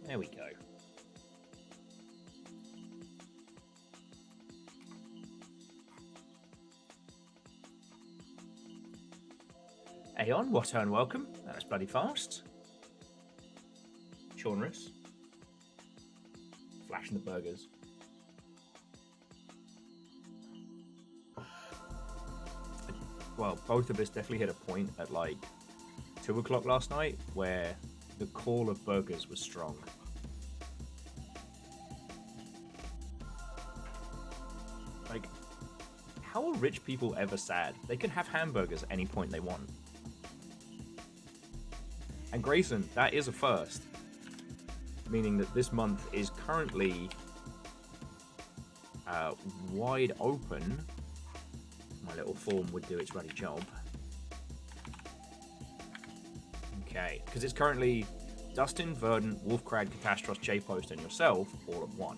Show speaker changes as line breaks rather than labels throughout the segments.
There we go. Aeon, what and welcome. That was bloody fast. Shaunrus. Flashing the burgers. Well, both of us definitely hit a point at like 2 o'clock last night where the call of burgers was strong. Like, how are rich people ever sad? They can have hamburgers at any point they want. And Grayson, that is a first. Meaning that this month is currently wide open. My little form would do its bloody job. Okay, because it's currently Dustin, Verdant, Wolfcrag, Catastros, J-Post, and yourself all at one.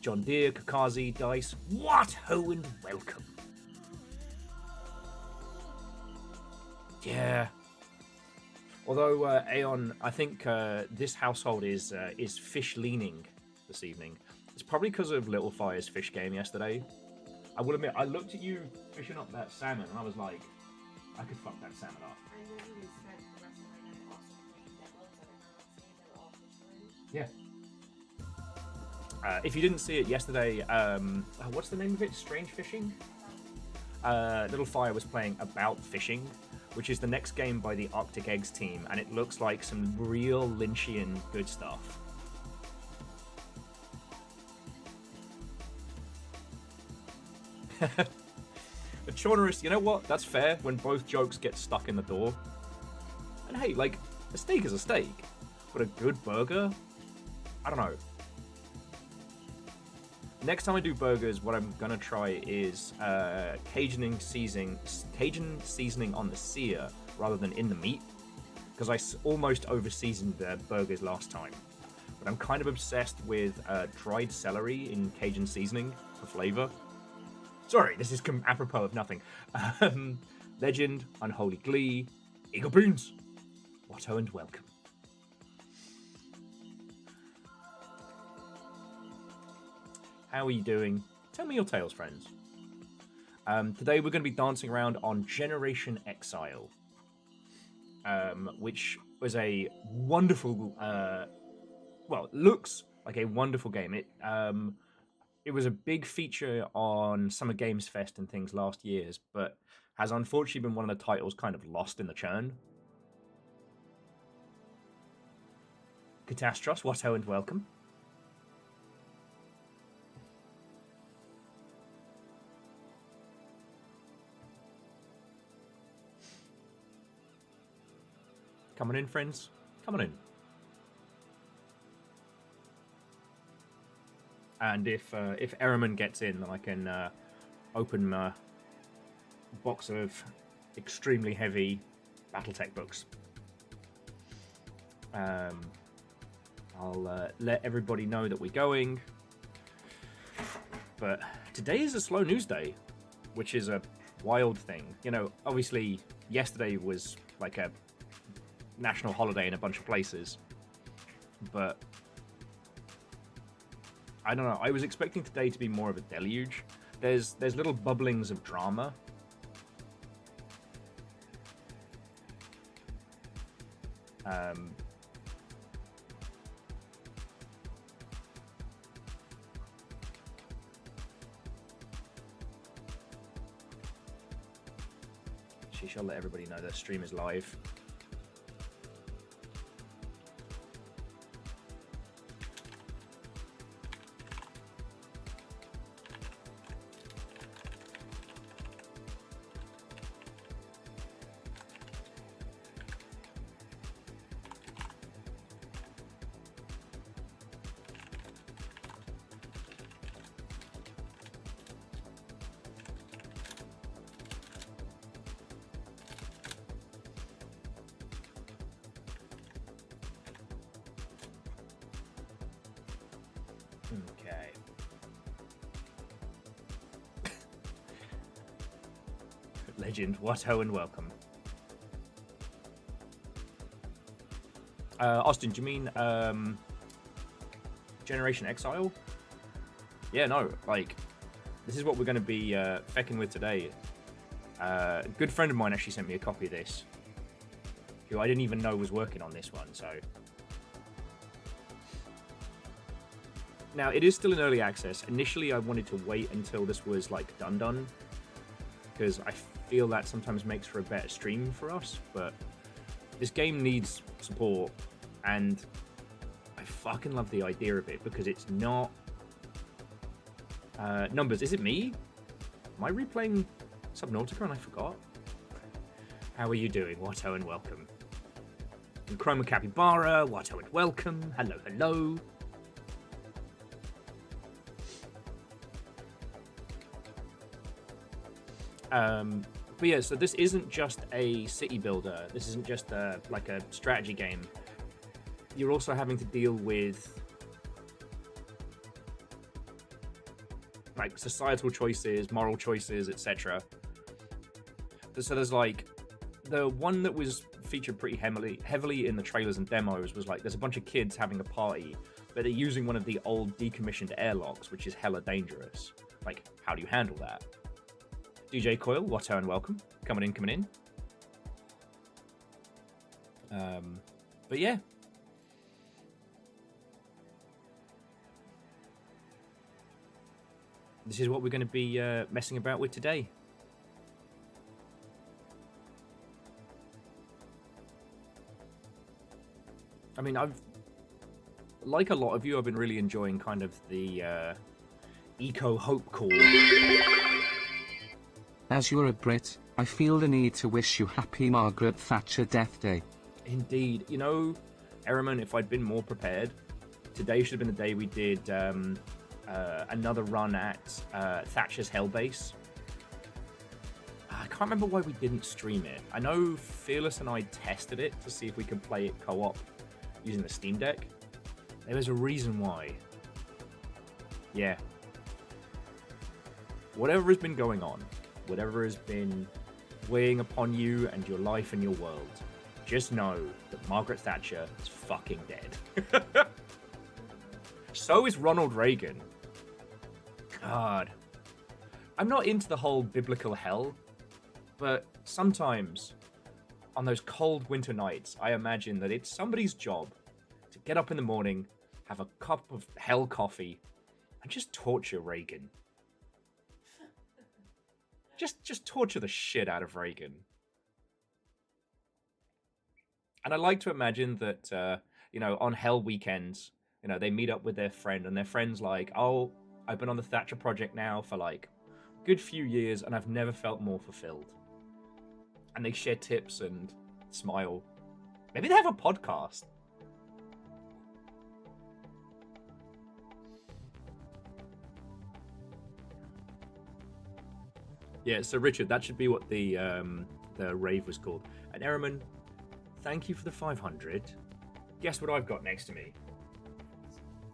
John Deere, Kakazi, Dice, what ho and welcome. Yeah. Although Aeon, I think this household is fish leaning this evening. It's probably because of Little Fire's fish game yesterday. I will admit, I looked at you fishing up that salmon, and I was like, I could fuck that salmon up.
I literally spent the rest of my night also playing demos. I did not see they were all fish.
Yeah. If you didn't see it yesterday, what's the name of it? Strange Fishing? Little Fire was playing About Fishing, which is the next game by the Arctic Eggs team, and it looks like some real Lynchian good stuff. But Shaunrus, you know what? That's fair when both jokes get stuck in the door. And hey, like, a steak is a steak, but a good burger? I don't know. Next time I do burgers, what I'm gonna try is Cajun seasoning on the sear rather than in the meat, because I almost over-seasoned the burgers last time. But I'm kind of obsessed with dried celery in Cajun seasoning for flavor. Sorry, this is apropos of nothing. Legend, Unholy Glee, Eagle Beans, Watto and welcome. How are you doing? Tell me your tales, friends. Today we're going to be dancing around on Generation Exile, which was a wonderful, well, it looks like a wonderful game. It was a big feature on Summer Games Fest and things last year's, but has unfortunately been one of the titles kind of lost in the churn. Catastros, Watto and welcome. Come on in, friends. Come on in. And if Ehrman gets in, then I can open my box of extremely heavy BattleTech books. I'll let everybody know that we're going. But today is a slow news day, which is a wild thing. You know, obviously, yesterday was like a national holiday in a bunch of places. But I don't know. I was expecting today to be more of a deluge. There's little bubblings of drama. She shall let everybody know that stream is live. Okay. Legend, Watto and welcome. Austin, do you mean Generation Exile? Yeah, no, like, this is what we're going to be fecking with today. A good friend of mine actually sent me a copy of this, who I didn't even know was working on this one, so... Now, it is still in early access. Initially, I wanted to wait until this was, like, done, because I feel that sometimes makes for a better stream for us, but this game needs support, and I fucking love the idea of it, because it's not... Numbers, is it me? Am I replaying Subnautica and I forgot? How are you doing, Watto, and welcome. And Chroma Capybara, Watto, and welcome. Hello, hello. But yeah, so this isn't just a city builder. This isn't just like a strategy game. You're also having to deal with like societal choices, moral choices, etc. So there's like the one that was featured pretty heavily in the trailers and demos was like there's a bunch of kids having a party, but they're using one of the old decommissioned airlocks, which is hella dangerous. Like, how do you handle that? DJ Coil, Watto, and welcome. Coming in. But yeah. This is what we're going to be messing about with today. I mean, like a lot of you, I've been really enjoying kind of the eco-hope call.
As you're a Brit, I feel the need to wish you happy Margaret Thatcher Death Day.
Indeed. You know, Ehrman, if I'd been more prepared, today should have been the day we did another run at Thatcher's Hell Base. I can't remember why we didn't stream it. I know Fearless and I tested it to see if we could play it co-op using the Steam Deck. There was a reason why. Yeah. Whatever has been going on, whatever has been weighing upon you and your life and your world, just know that Margaret Thatcher is fucking dead. So is Ronald Reagan. God. I'm not into the whole biblical hell, but sometimes on those cold winter nights, I imagine that it's somebody's job to get up in the morning, have a cup of hell coffee, and just torture Reagan. Just torture the shit out of Reagan. And I like to imagine that, on hell weekends, they meet up with their friend, and their friend's like, oh, I've been on the Thatcher project now for like a good few years, and I've never felt more fulfilled. And they share tips and smile. Maybe they have a podcast. Yeah, so Richard, that should be what the rave was called. And Ehrman, thank you for the 500. Guess what I've got next to me?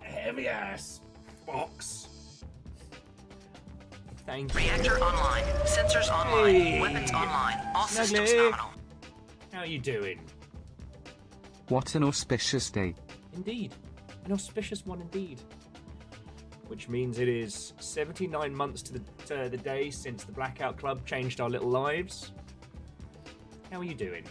A heavy ass box. Thank you.
Reactor online. Sensors online.
Hey.
Weapons online. All
Snuggly.
systems nominal.
How are you doing?
What an auspicious day.
Indeed. An auspicious one indeed. Which means it is 79 months to the day since the Blackout Club changed our little lives. How are you doing?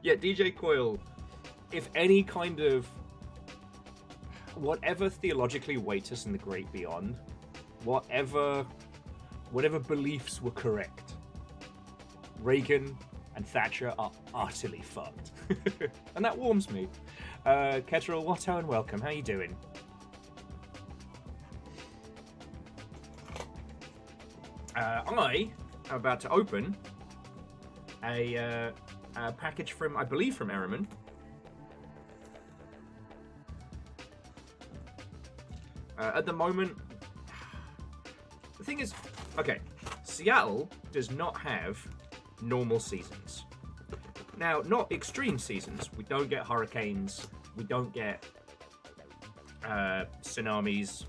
Yeah, DJ Coil, if any kind of whatever theologically waits us in the great beyond, whatever beliefs were correct, Reagan and Thatcher are utterly fucked. And that warms me. Ketrel, Watto, and welcome. How you doing? I am about to open a package from, I believe, from Ehrman. At the moment, the thing is, okay, Seattle does not have normal seasons. Now, not extreme seasons. We don't get hurricanes. We don't get tsunamis.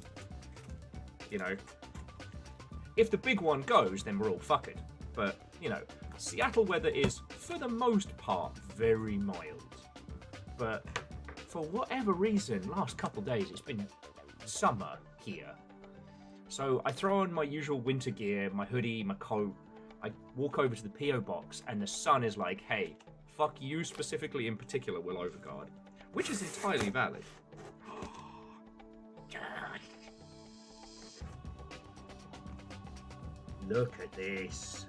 If the big one goes, then we're all fucked. But, you know, Seattle weather is, for the most part, very mild. But for whatever reason, last couple days, it's been summer here. So I throw on my usual winter gear, my hoodie, my coat. I walk over to the P.O. box, and the sun is like, hey, fuck you specifically in particular, Will Overguard. Which is entirely valid. God. Look at this.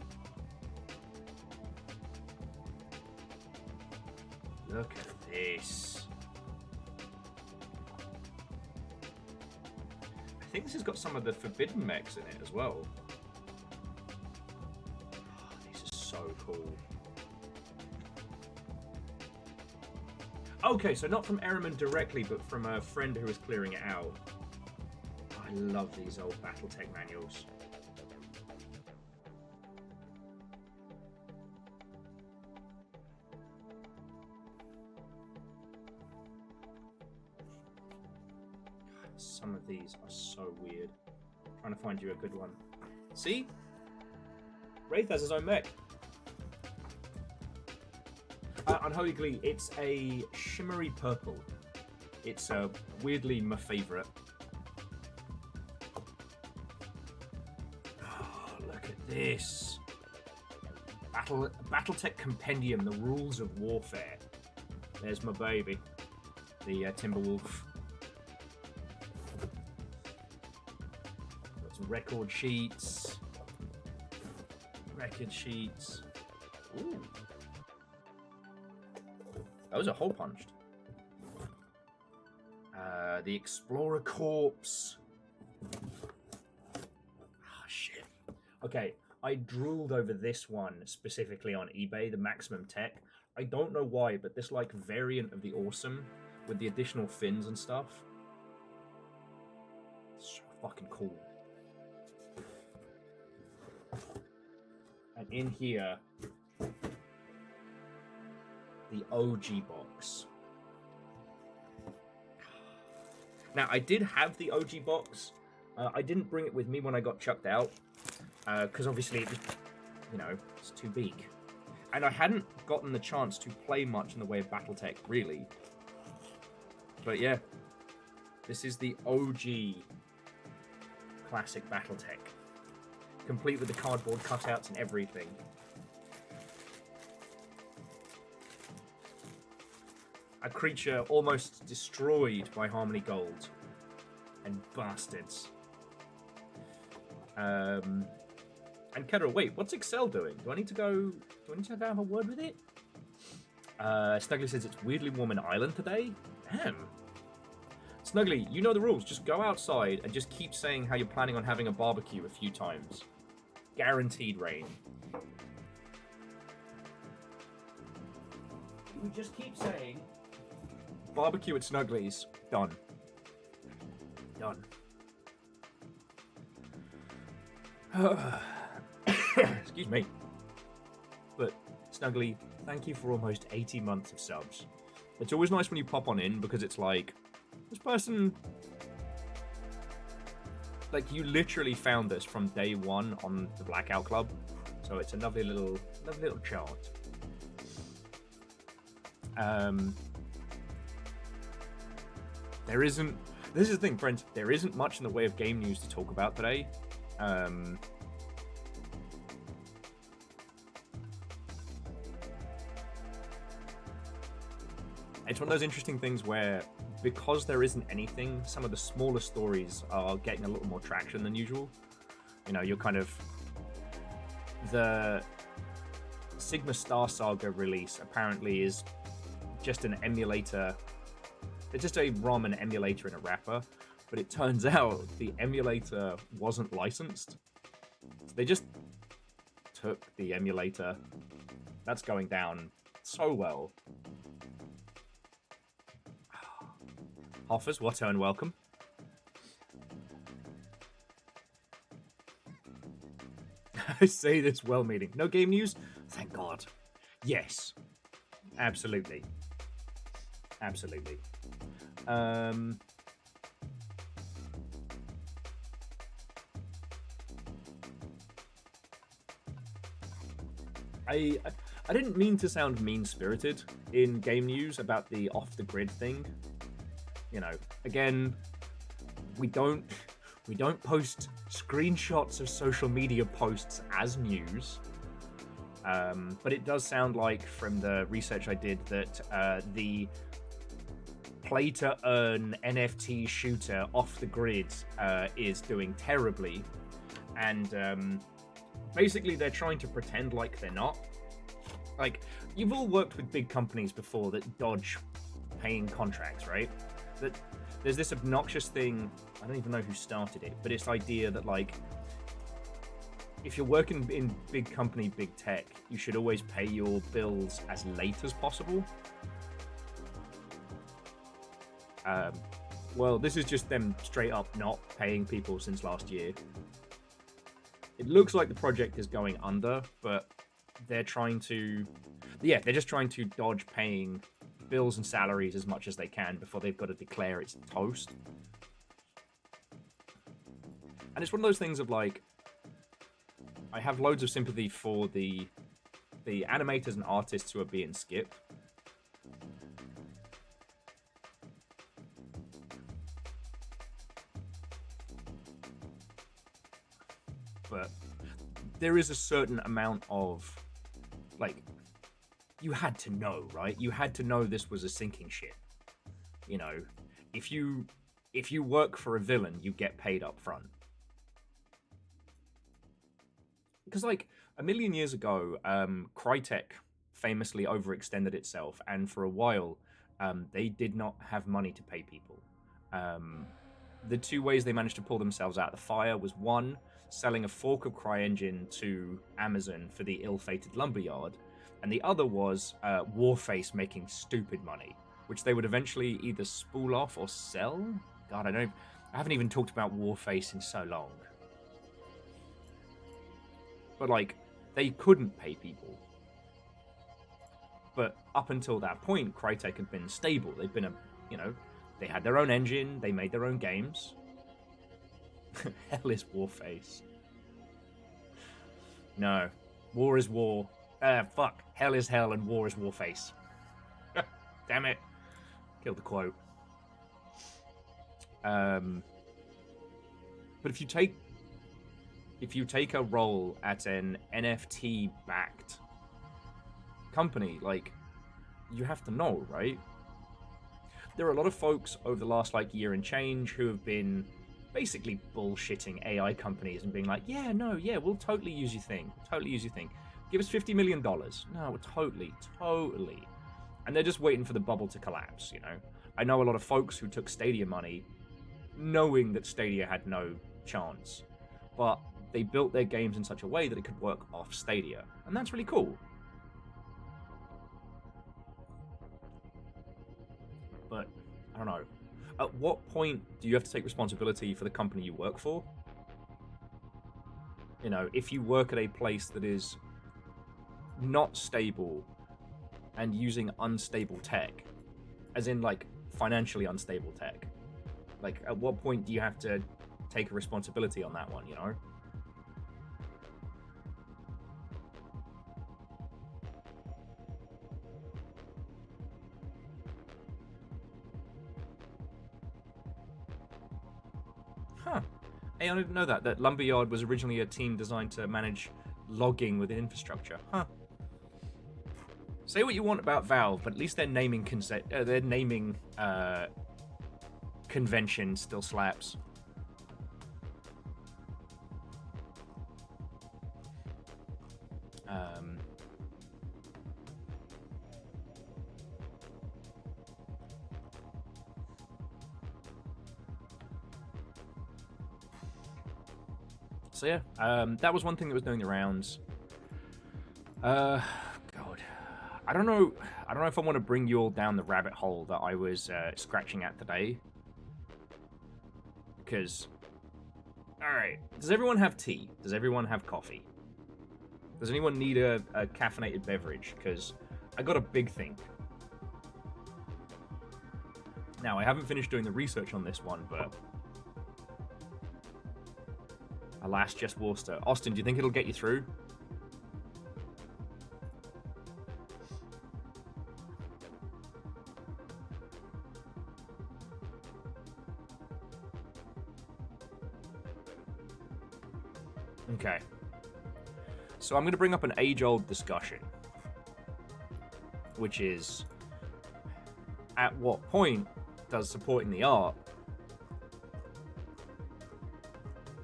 Look at this. I think this has got some of the forbidden mechs in it as well. Oh, this is so cool. Okay, so not from Ehrman directly, but from a friend who was clearing it out. I love these old Battletech manuals. Some of these are so weird. I'm trying to find you a good one. See? Wraith has his own mech. Unholy Glee, it's a shimmery purple. It's weirdly my favourite. Oh, look at this. Battletech Compendium, the rules of warfare. There's my baby. The Timberwolf. Got some record sheets. Record sheets. Ooh. Those are hole punched. The Explorer Corpse. Ah, shit. Okay, I drooled over this one specifically on eBay, the Maximum Tech. I don't know why, but this like variant of the Awesome with the additional fins and stuff. So fucking cool. And in here, the OG box. Now, I did have the OG box. I didn't bring it with me when I got chucked out, because obviously, it, you know, it's too big. And I hadn't gotten the chance to play much in the way of Battletech, really. But yeah, this is the OG classic Battletech, complete with the cardboard cutouts and everything. A creature almost destroyed by Harmony Gold. And bastards. And Kedra, wait, what's Exile doing? Do I need to go have a word with it? Snuggly says it's weirdly warm in Ireland today. Damn. Snuggly, you know the rules. Just go outside and just keep saying how you're planning on having a barbecue a few times. Guaranteed rain. You just keep saying barbecue at Snuggly's. Done. Done. Excuse me. But, Snuggly, thank you for almost 80 months of subs. It's always nice when you pop on in, because it's like, this person... Like, you literally found us from day one on the Blackout Club. So it's a lovely little chart. There isn't... This is the thing, friends. There isn't much in the way of game news to talk about today. It's one of those interesting things where, because there isn't anything, some of the smaller stories are getting a little more traction than usual. You know, you're kind of... The Sigma Star Saga release apparently is just an emulator. It's just a ROM and emulator in a wrapper, but it turns out the emulator wasn't licensed. So they just took the emulator. That's going down so well. Hoffers, what and welcome. I say this well-meaning. No game news? Thank God. Yes. Absolutely. Absolutely. I I didn't mean to sound mean-spirited in game news about the off-the-grid thing. You know, again, we don't post screenshots of social media posts as news. But it does sound like, from the research I did, that the play-to-earn NFT shooter off the grid is doing terribly, and basically they're trying to pretend like they're not. Like, you've all worked with big companies before that dodge paying contracts, right? That there's this obnoxious thing, I don't even know who started it, but it's idea that, like, if you're working in big company, big tech, you should always pay your bills as late as possible. Well, this is just them straight up not paying people since last year. It looks like the project is going under, but they're trying to... Yeah, they're just trying to dodge paying bills and salaries as much as they can before they've got to declare it's toast. And it's one of those things of, like, I have loads of sympathy for the animators and artists who are being skipped. But there is a certain amount of, like, you had to know, right? You had to know this was a sinking ship. You know, if you work for a villain, you get paid up front. Because, like, a million years ago, Crytek famously overextended itself, and for a while, they did not have money to pay people. The two ways they managed to pull themselves out of the fire was, one, selling a fork of CryEngine to Amazon for the ill-fated Lumberyard, and the other was Warface making stupid money, which they would eventually either spool off or sell. God, I haven't even talked about Warface in so long. But, like, they couldn't pay people. But up until that point, Crytek had been stable. They'd been they had their own engine, they made their own games. Hell is Warface. No. War is war. Fuck. Hell is hell and war is Warface. Damn it. Killed the quote. But if you take a role at an NFT-backed company, like, you have to know, right? There are a lot of folks over the last, like, year and change who have been basically bullshitting AI companies and being like, yeah, we'll totally use your thing. Give us $50 million. No, totally. And they're just waiting for the bubble to collapse, you know? I know a lot of folks who took Stadia money knowing that Stadia had no chance, but they built their games in such a way that it could work off Stadia, and that's really cool. But, I don't know. At what point do you have to take responsibility for the company you work for? You know, if you work at a place that is not stable and using unstable tech, as in, like, financially unstable tech, like, at what point do you have to take a responsibility on that one, you know? Huh. Hey, I didn't know that Lumberyard was originally a team designed to manage logging within infrastructure. Huh. Say what you want about Valve, but at least their naming convention still slaps. So yeah, that was one thing that was doing the rounds. God, I don't know if I want to bring you all down the rabbit hole that I was scratching at today. Because, alright, does everyone have tea? Does everyone have coffee? Does anyone need a caffeinated beverage? Because I got a big think. Now, I haven't finished doing the research on this one, but... Alas, just Worcester. Austin, do you think it'll get you through? Okay. So I'm going to bring up an age-old discussion, which is, at what point does supporting the art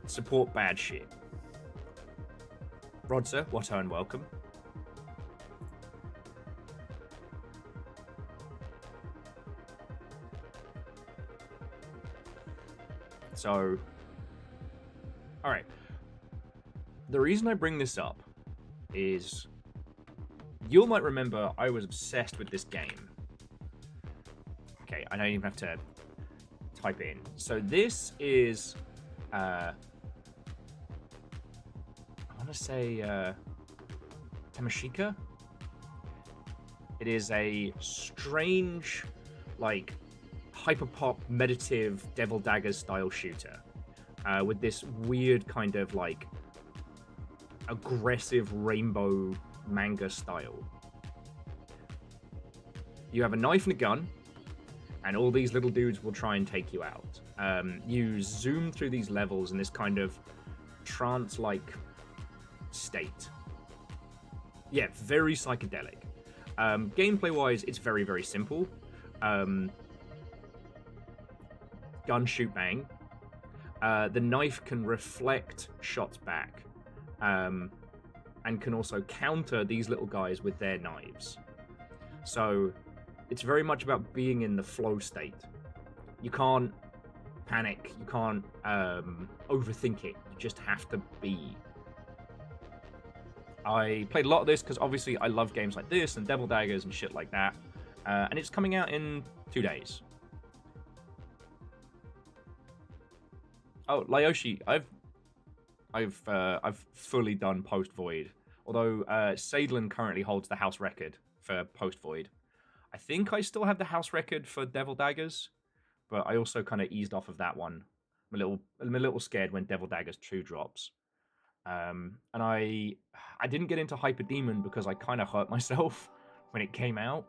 support bad shit? Rodser, Watto, and welcome. So, alright. The reason I bring this up is you might remember I was obsessed with this game. Okay, I don't even have to type in. So this is, I want to say, Tamashika? It is a strange, like, hyperpop, meditative, Devil Daggers style shooter. With this weird kind of, like, aggressive rainbow manga style. You have a knife and a gun, and all these little dudes will try and take you out. You zoom through these levels in this kind of trance-like state. Yeah, very psychedelic. Gameplay-wise, it's very, very simple. Gun, shoot, bang. The knife can reflect shots back, and can also counter these little guys with their knives. So it's very much about being in the flow state. You can't panic, you can't overthink it, you just have to be. I played a lot of this because obviously I love games like this and Devil Daggers and shit like that, and it's coming out in 2 days. Oh, Lyoshi, I've fully done Post Void, although Sadlin currently holds the house record for Post Void. I think I still have the house record for Devil Daggers, but I also kind of eased off of that one. I'm a little scared when Devil Daggers 2 drops. And I didn't get into Hyper Demon because I kind of hurt myself when it came out.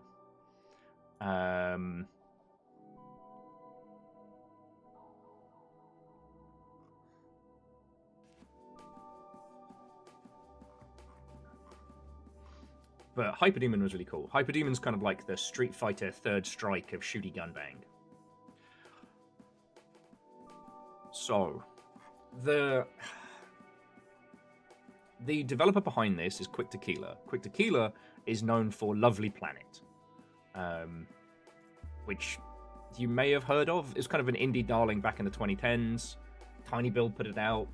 But Hyper Demon was really cool. Hyper Demon's kind of like the Street Fighter Third Strike of shooty gun bang. So, the developer behind this is Quick Tequila. Quick Tequila is known for Lovely Planet, which you may have heard of. It's kind of an indie darling back in the 2010s. Tiny Build put it out.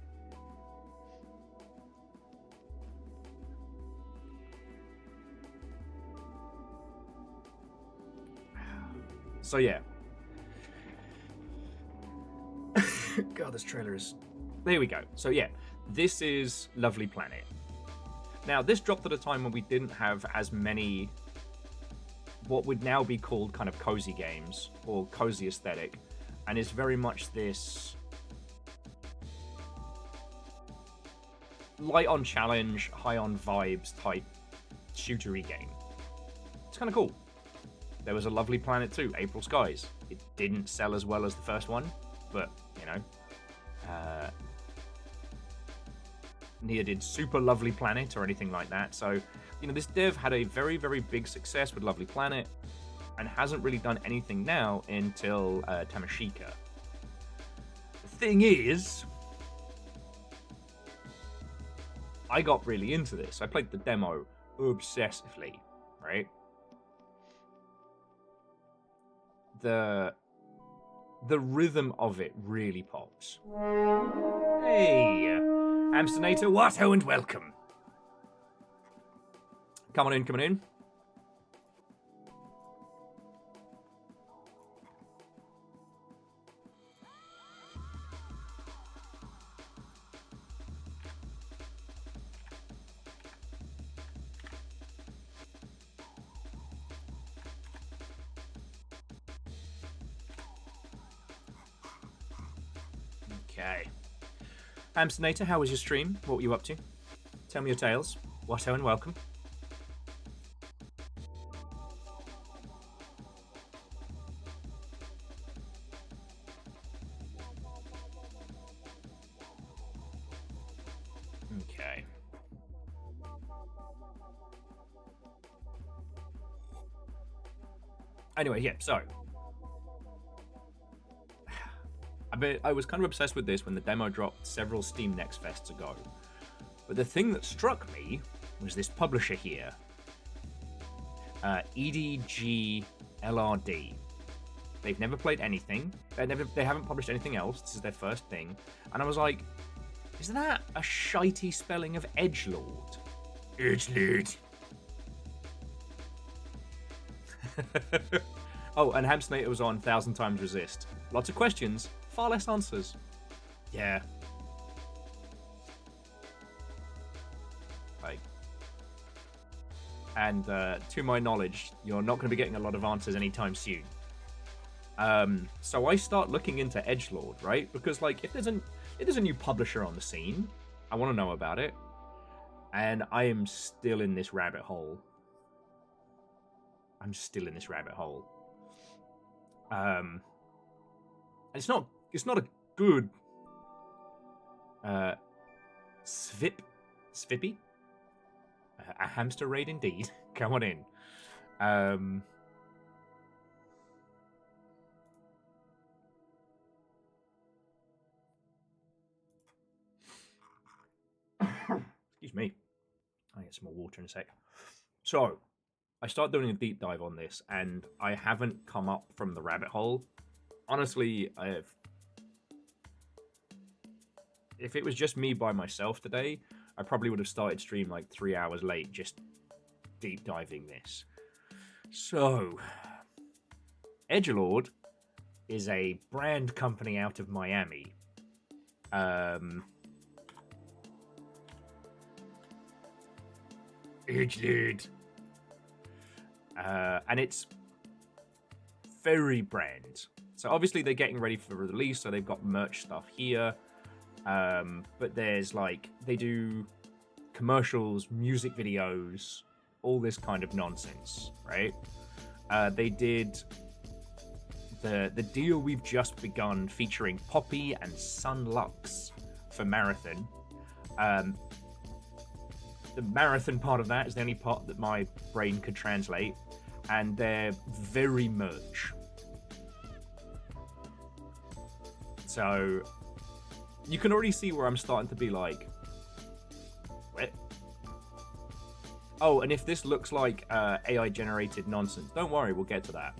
So yeah. God, this trailer is... There we go. So yeah, this is Lovely Planet. Now, this dropped at a time when we didn't have as many what would now be called kind of cozy games, or cozy aesthetic, and it's very much this light on challenge, high on vibes type shootery game. It's kind of cool. There was a Lovely Planet 2, April Skies. It didn't sell as well as the first one, but, you know, neither did Super Lovely Planet or anything like that. So, you know, this dev had a very, very big success with Lovely Planet and hasn't really done anything now until Tamashika. The thing is, I got really into this. I played the demo obsessively, right? The rhythm of it really pops. Hey, Amsternator, Watto, and welcome. Come on in, come on in. Okay. Amsternator, how was your stream? What were you up to? Tell me your tales. Watto, and welcome. Okay. Anyway, yeah, so I was kind of obsessed with this when the demo dropped several Steam Next Fests ago. But the thing that struck me was this publisher here, EDG LRD. They've never played anything. They haven't published anything else. This is their first thing. And I was like, isn't that a shitey spelling of edgelord? Edgelord. Oh, and Hamsnator was on 1,000 Times Resist. Lots of questions, far less answers. Yeah. Like, and to my knowledge, you're not going to be getting a lot of answers anytime soon. So I start looking into edgelord, right? Because like, if there's a new publisher on the scene, I want to know about it. And I am still in this rabbit hole. It's not a good Svippy? A hamster raid indeed. Come on in. Excuse me. I'll get some more water in a sec. So, I started doing a deep dive on this, and I haven't come up from the rabbit hole. Honestly, if it was just me by myself today, I probably would have started stream like 3 hours late, just deep diving this. So, edgelord is a brand company out of Miami. Edgelord. And it's very brand. So obviously they're getting ready for release, so they've got merch stuff here. But there's like, they do commercials, music videos, all this kind of nonsense, right? They did the deal we've just begun featuring Poppy and Sunlux for Marathon. The Marathon part of that is the only part that my brain could translate, and they're very merch. So you can already see where I'm starting to be like, what? Oh, and if this looks like AI generated nonsense, don't worry, we'll get to that.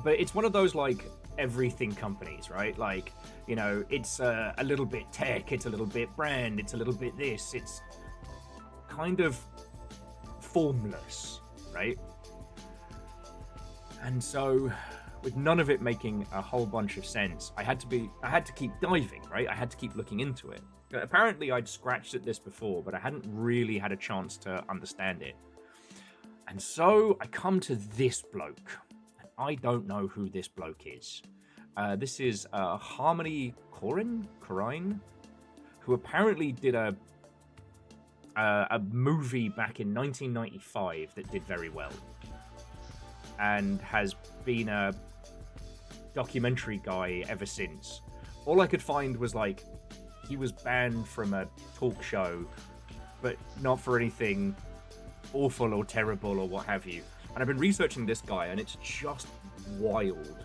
But it's one of those like everything companies, right? Like, you know, it's a little bit tech, it's a little bit brand, it's a little bit this, it's kind of formless, right? And so with none of it making a whole bunch of sense, I had to keep diving, right? I had to keep looking into it. Apparently I'd scratched at this before, but I hadn't really had a chance to understand it. And so I come to this bloke. I don't know who this bloke is. This is Harmony Korine, who apparently did a movie back in 1995 that did very well, and has been a documentary guy ever since. All I could find was like he was banned from a talk show, but not for anything awful or terrible or what have you. And I've been researching this guy, and it's just wild.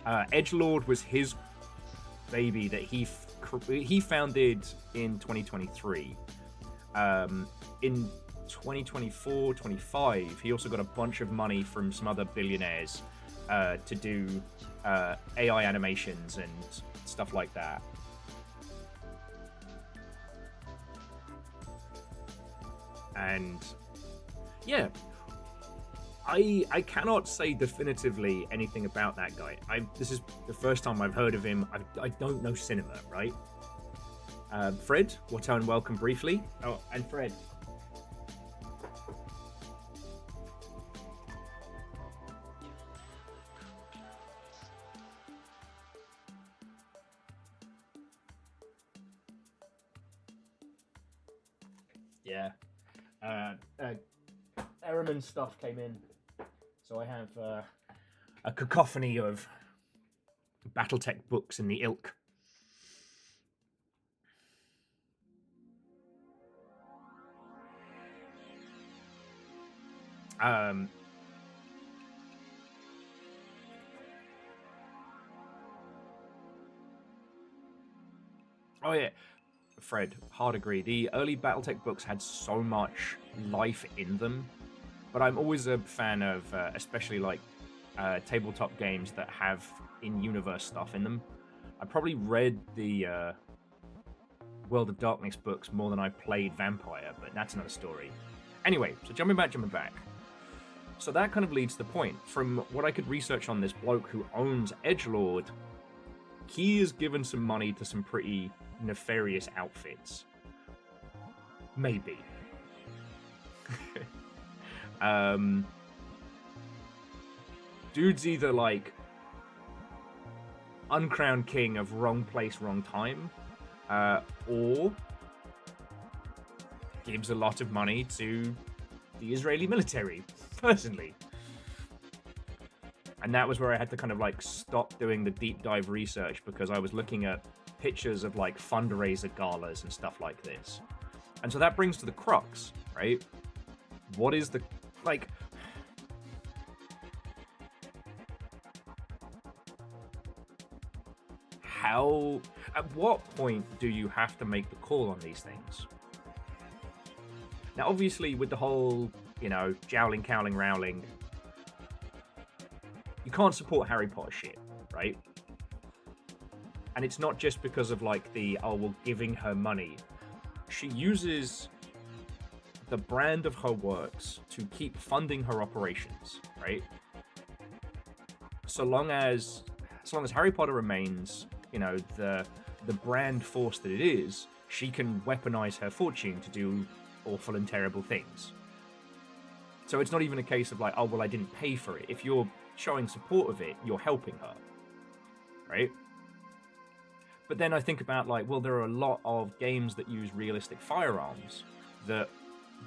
Edgelord was his baby that he founded in 2023. In 2024, 25, he also got a bunch of money from some other billionaires to do AI animations and stuff like that. And yeah, I cannot say definitively anything about that guy. This is the first time I've heard of him. I don't know cinema, right? Fred, Watto and welcome briefly. Oh, and Fred. Yeah. Theremin stuff came in. So I have a cacophony of Battletech books in the ilk. Oh yeah, Fred, hard agree. The early Battletech books had so much life in them, but I'm always a fan of, especially like tabletop games that have in-universe stuff in them. I probably read the World of Darkness books more than I played Vampire, but that's another story. Anyway, so jumping back. So that kind of leads to the point. From what I could research on this bloke who owns Edgelord, he is given some money to some pretty nefarious outfits. Maybe. Dude's either like uncrowned king of wrong place, wrong time, or gives a lot of money to the Israeli military, personally. And that was where I had to kind of like stop doing the deep dive research, because I was looking at pictures of like fundraiser galas and stuff like this. And so that brings to the crux, right? What is the, like, how, at what point do you have to make the call on these things? Now, obviously, with the whole, you know, jowling, cowling, rowling, you can't support Harry Potter shit, right? And it's not just because of, like, the, oh, well, giving her money. She uses the brand of her works to keep funding her operations, right? So long as Harry Potter remains, you know, the brand force that it is, she can weaponize her fortune to do awful and terrible things. So it's not even a case of like, oh, well, I didn't pay for it. If you're showing support of it, you're helping her, right? But then I think about like, well, there are a lot of games that use realistic firearms that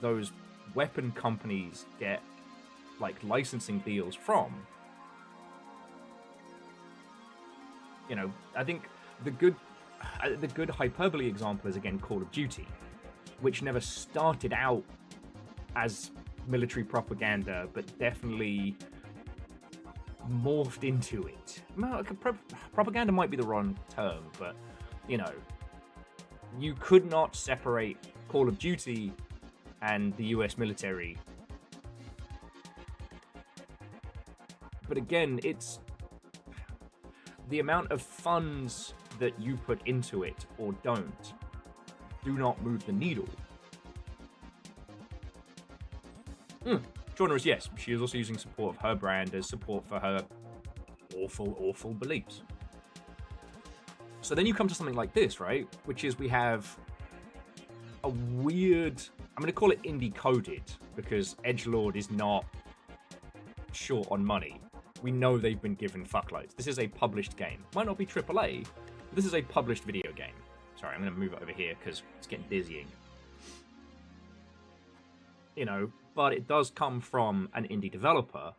those weapon companies get like licensing deals from. You know, I think the good hyperbole example is again Call of Duty, which never started out as military propaganda, but definitely morphed into it. Propaganda might be the wrong term, but, you know, you could not separate Call of Duty and the US military. But again, it's the amount of funds that you put into it or don't do not move the needle. Joiner is yes, she is also using support of her brand as support for her awful beliefs. So then you come to something like this, right? Which is we have a weird, I'm going to call it indie coded, because Edgelord is not short on money. We know they've been given fuckloads. This is a published game. Might not be AAA, but this is a published video game. Sorry, I'm going to move it over here because it's getting dizzying. You know, but it does come from an indie developer.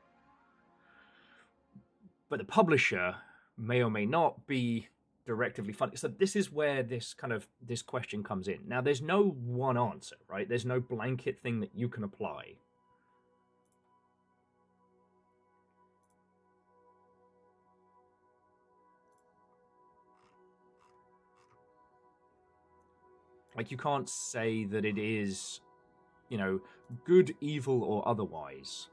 But the publisher may or may not be directly funded. So this is where this question comes in. Now, there's no one answer, right? There's no blanket thing that you can apply. Like, you can't say that it is, you know, good, evil, or otherwise.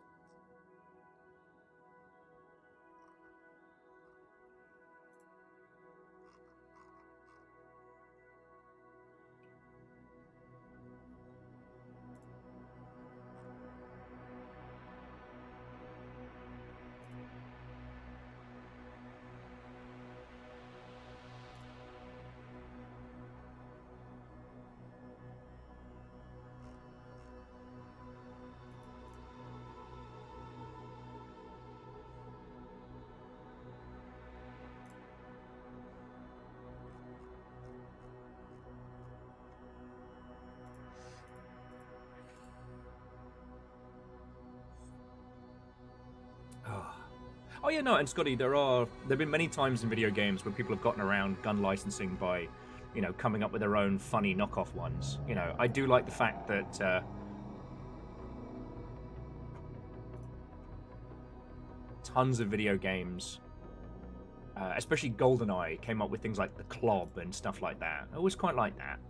Oh yeah, no, and Scotty, there've been many times in video games where people have gotten around gun licensing by, you know, coming up with their own funny knockoff ones. You know, I do like the fact that tons of video games, especially GoldenEye, came up with things like the Clob and stuff like that. I always quite like that.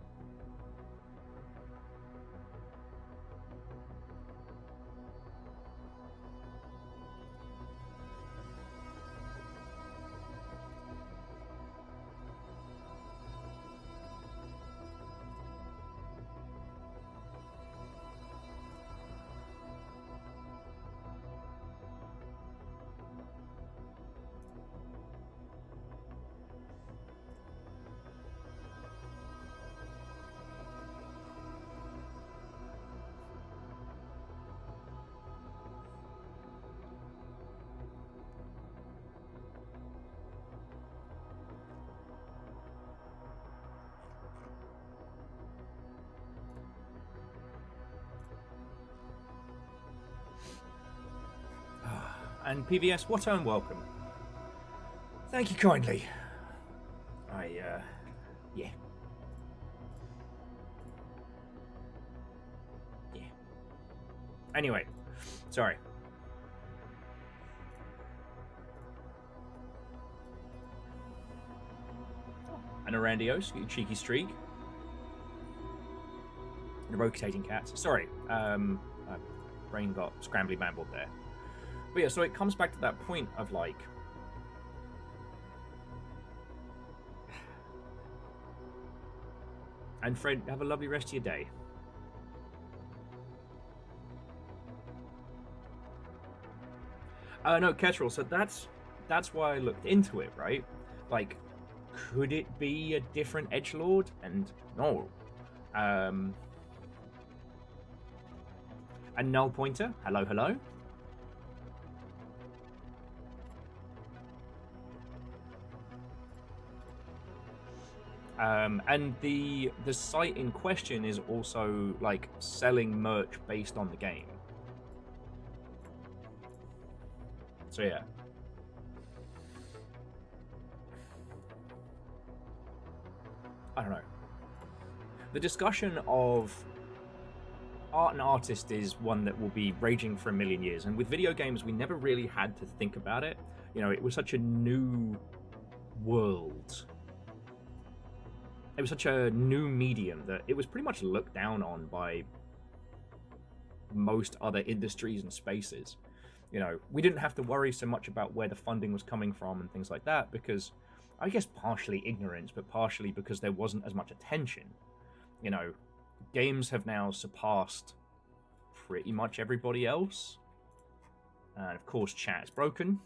And PVS, what and welcome. Thank you kindly. Yeah. Yeah. Anyway, sorry. And a Randios, you cheeky streak. And a rotating cat. Sorry, my brain got scrambly bambled there. But yeah, so it comes back to that point of like, and Fred, have a lovely rest of your day. No, Kestrel, so that's why I looked into it, right? Like, could it be a different edgelord? And no. And Null Pointer, hello, hello. And the site in question is also like selling merch based on the game. So yeah. I don't know. The discussion of art and artist is one that will be raging for a million years. And with video games, we never really had to think about it. You know, it was such a new world. It was such a new medium that it was pretty much looked down on by most other industries and spaces. You know, we didn't have to worry so much about where the funding was coming from and things like that because, I guess, partially ignorance, but partially because there wasn't as much attention. You know, games have now surpassed pretty much everybody else. And of course, chat is broken.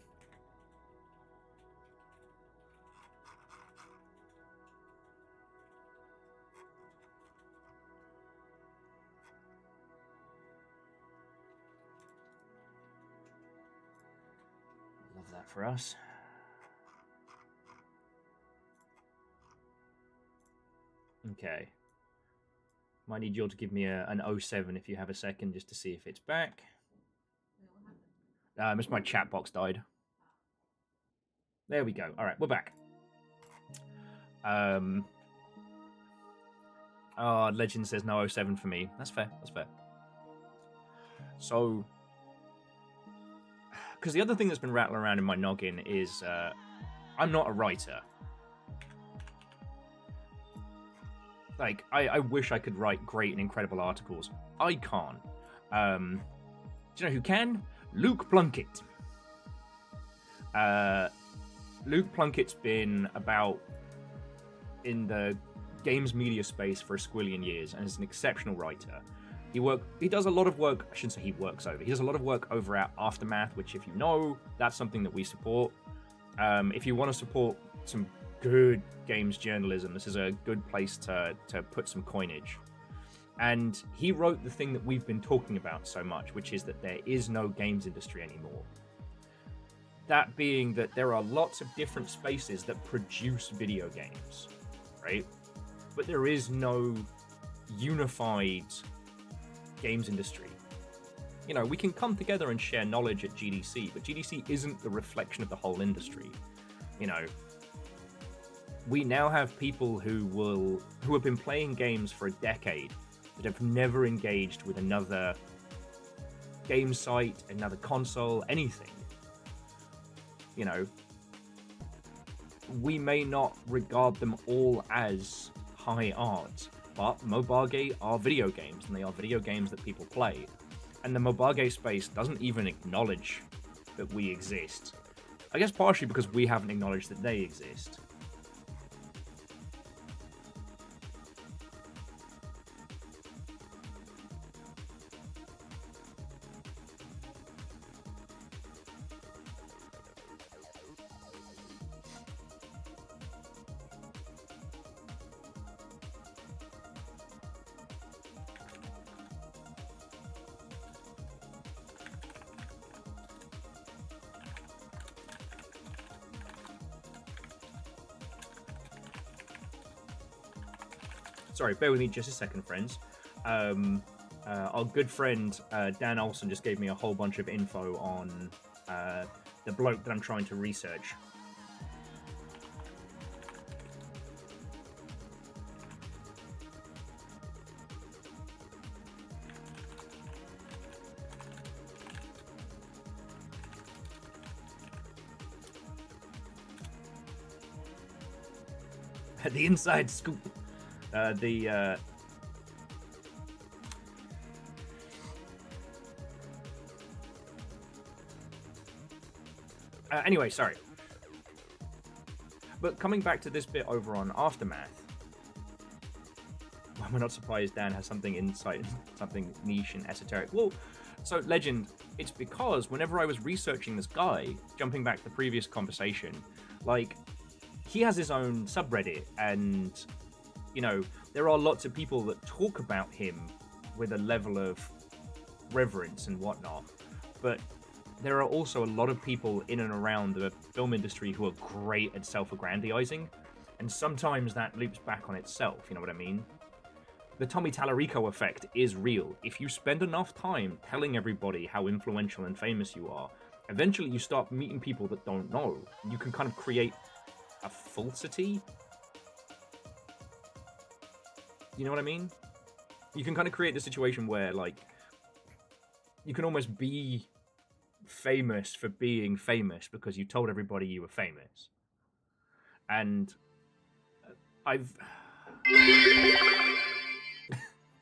Love that for us. Okay. Might need you all to give me an 07 if you have a second, just to see if it's back. Just my chat box died. There we go. All right, we're back. Oh, Legend says no 07 for me. That's fair. That's fair. So, because the other thing that's been rattling around in my noggin is I'm not a writer. Like, I wish I could write great and incredible articles. I can't. Do you know who can? Luke Plunkett. Luke Plunkett's been about in the games media space for a squillion years and is an exceptional writer. He does a lot of work, I shouldn't say he works over, he does a lot of work over at Aftermath, which if you know, that's something that we support. If you want to support some good games journalism, this is a good place to put some coinage. And he wrote the thing that we've been talking about so much, which is that there is no games industry anymore. That being that there are lots of different spaces that produce video games, right? But there is no unified games industry. You know, we can come together and share knowledge at GDC, but GDC isn't the reflection of the whole industry. You know, we now have people who have been playing games for a decade that have never engaged with another game site, another console, anything. You know, we may not regard them all as high art, but Mobage are video games, and they are video games that people play. And the Mobage space doesn't even acknowledge that we exist. I guess partially because we haven't acknowledged that they exist. Sorry, bear with me just a second, friends. Our good friend Dan Olson just gave me a whole bunch of info on the bloke that I'm trying to research. The inside scoop. Anyway, sorry. But coming back to this bit over on Aftermath, we're not surprised Dan has something insight, something niche and esoteric. Well, so Legend, it's because whenever I was researching this guy, jumping back to the previous conversation, like, he has his own subreddit, and, you know, there are lots of people that talk about him with a level of reverence and whatnot, but there are also a lot of people in and around the film industry who are great at self-aggrandizing, and sometimes that loops back on itself, you know what I mean? The Tommy Tallarico effect is real. If you spend enough time telling everybody how influential and famous you are, eventually you start meeting people that don't know. You can kind of create a falsity. You know what I mean? You can kind of create the situation where, like, you can almost be famous for being famous because you told everybody you were famous. And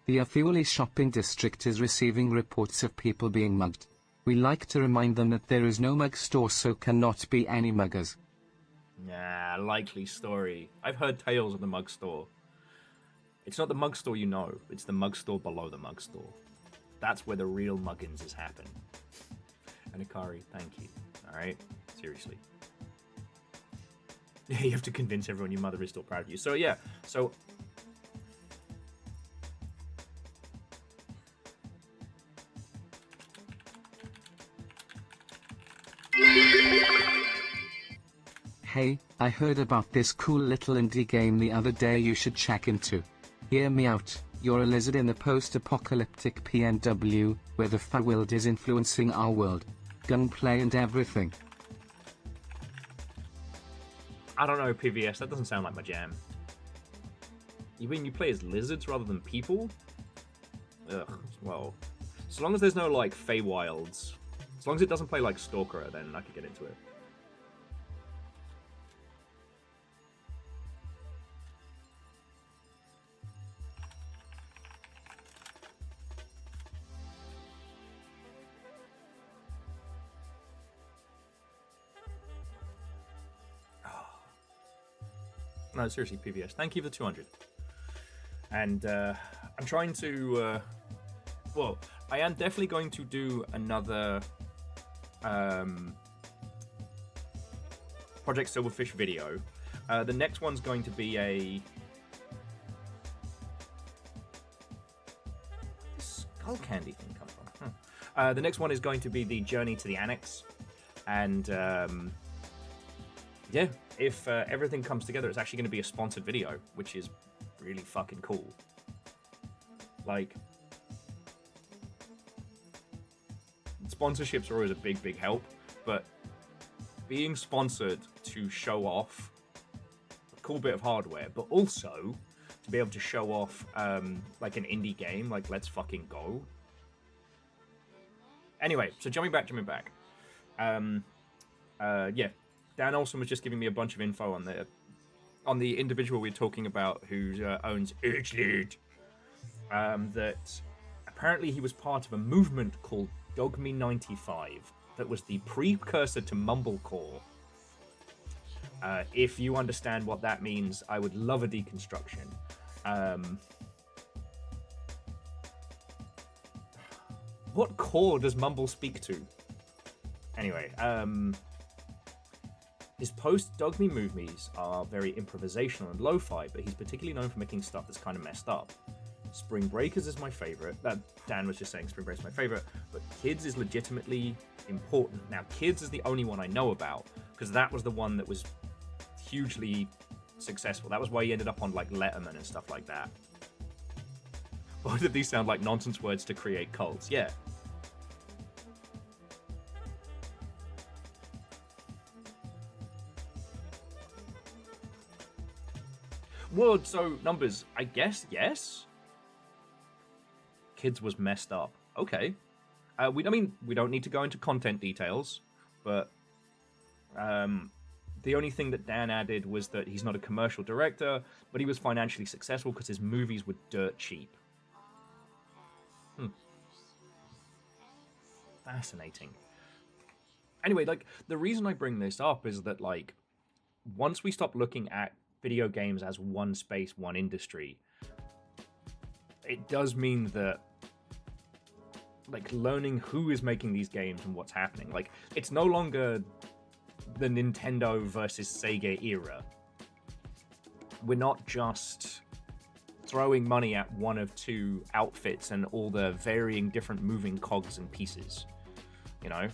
The Athioli shopping district is receiving reports of people being mugged. We like to remind them that there is no mug store, so cannot be any muggers.
Nah, likely story. I've heard tales of the mug store. It's not the mug store you know, it's the mug store below the mug store. That's where the real muggins is happening. And Akari, thank you. Alright? Seriously. You have to convince everyone your mother is still proud of you. So yeah, so...
Hey, I heard about this cool little indie game the other day you should check into. Hear me out, you're a lizard in the post-apocalyptic PNW, where the Feywild is influencing our world. Gunplay and everything.
I don't know, PVS, that doesn't sound like my jam. You mean you play as lizards rather than people? Ugh, well, so long as there's no, like, Feywilds, as long as it doesn't play like Stalker, then I could get into it. No, seriously, PVS. Thank you for the 200. And I'm trying to... well, I am definitely going to do another Project Silverfish video. The next one's going to be a... Skull Candy thing come from? The next one is going to be the Journey to the Annex. And... yeah, if everything comes together, it's actually going to be a sponsored video, which is really fucking cool. Like, sponsorships are always a big help, but being sponsored to show off a cool bit of hardware, but also to be able to show off like an indie game, like Let's Fucking Go. Anyway, so jumping back. Yeah, Dan Olsen was just giving me a bunch of info on the individual we're talking about who owns Exile. That apparently he was part of a movement called Dogme95 that was the precursor to Mumblecore. If you understand what that means, I would love a deconstruction. What core does Mumble speak to? Anyway, his post-Dogme movies are very improvisational and lo-fi, but he's particularly known for making stuff that's kind of messed up. Spring Breakers is my favorite. Dan was just saying Spring Breakers is my favorite, but Kids is legitimately important. Now, Kids is the only one I know about, because that was the one that was hugely successful. That was why he ended up on like Letterman and stuff like that. Both of these sound like nonsense words to create cults. Yeah. Well, so numbers, I guess, yes. Kids was messed up. Okay. We don't need to go into content details, but the only thing that Dan added was that he's not a commercial director, but he was financially successful because his movies were dirt cheap. Fascinating. Anyway, like, the reason I bring this up is that, like, once we stop looking at video games as one space, one industry, it does mean that, like, learning who is making these games and what's happening, like, it's no longer the Nintendo versus Sega era. We're not just throwing money at one of two outfits and all the varying different moving cogs and pieces, you know?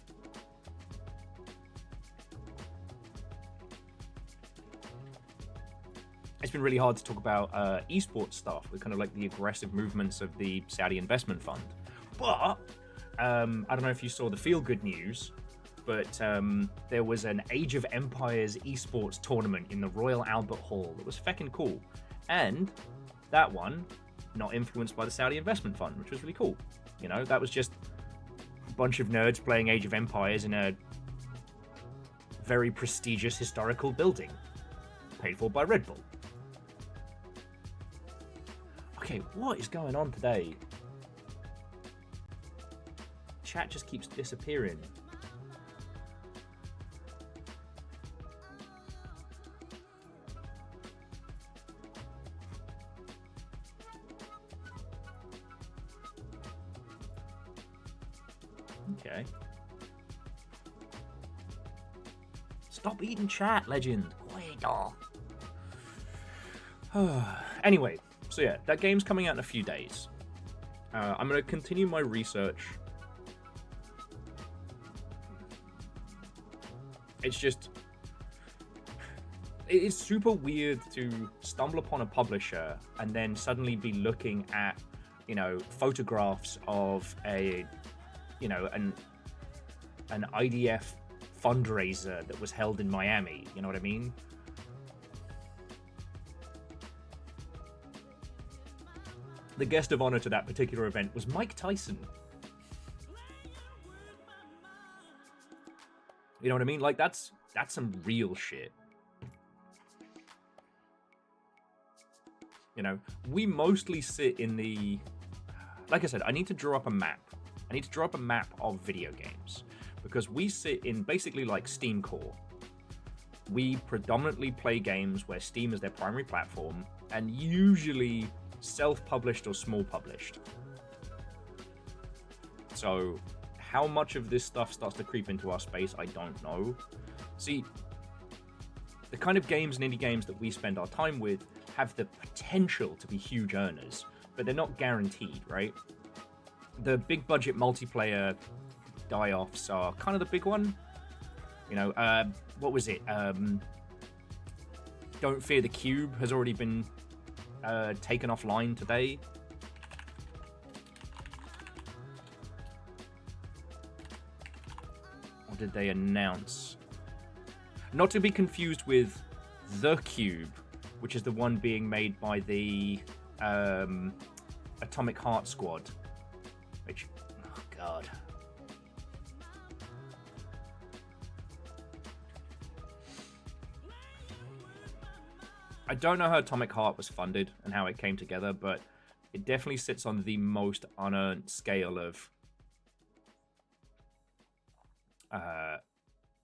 It's been really hard to talk about esports stuff with kind of like the aggressive movements of the Saudi investment fund. But I don't know if you saw the feel-good news, but there was an Age of Empires esports tournament in the Royal Albert Hall that was feckin' cool. And that one, not influenced by the Saudi investment fund, which was really cool. You know, that was just a bunch of nerds playing Age of Empires in a very prestigious historical building, paid for by Red Bull. Okay, what is going on today? Chat just keeps disappearing. Okay. Stop eating chat, legend. Anyway, so yeah, that game's coming out in a few days. I'm going to continue my research. It's just... it's super weird to stumble upon a publisher and then suddenly be looking at, you know, photographs of a, you know, an IDF fundraiser that was held in Miami. You know what I mean? The guest of honor to that particular event was Mike Tyson. You know what I mean? Like, that's some real shit. You know, we mostly sit in the... like I said, I need to draw up a map. I need to draw up a map of video games. Because we sit in basically like Steam core. We predominantly play games where Steam is their primary platform, and usually self-published or small-published. So how much of this stuff starts to creep into our space, I don't know. See, the kind of games and indie games that we spend our time with have the potential to be huge earners, but they're not guaranteed, right? The big budget multiplayer die-offs are kind of the big one. You know, what was it? Don't Fear the Cube has already been taken offline today. Or did they announce? Not to be confused with The Cube, which is the one being made by the Atomic Heart Squad. Which, oh god. I don't know how Atomic Heart was funded and how it came together, but it definitely sits on the most unearned scale of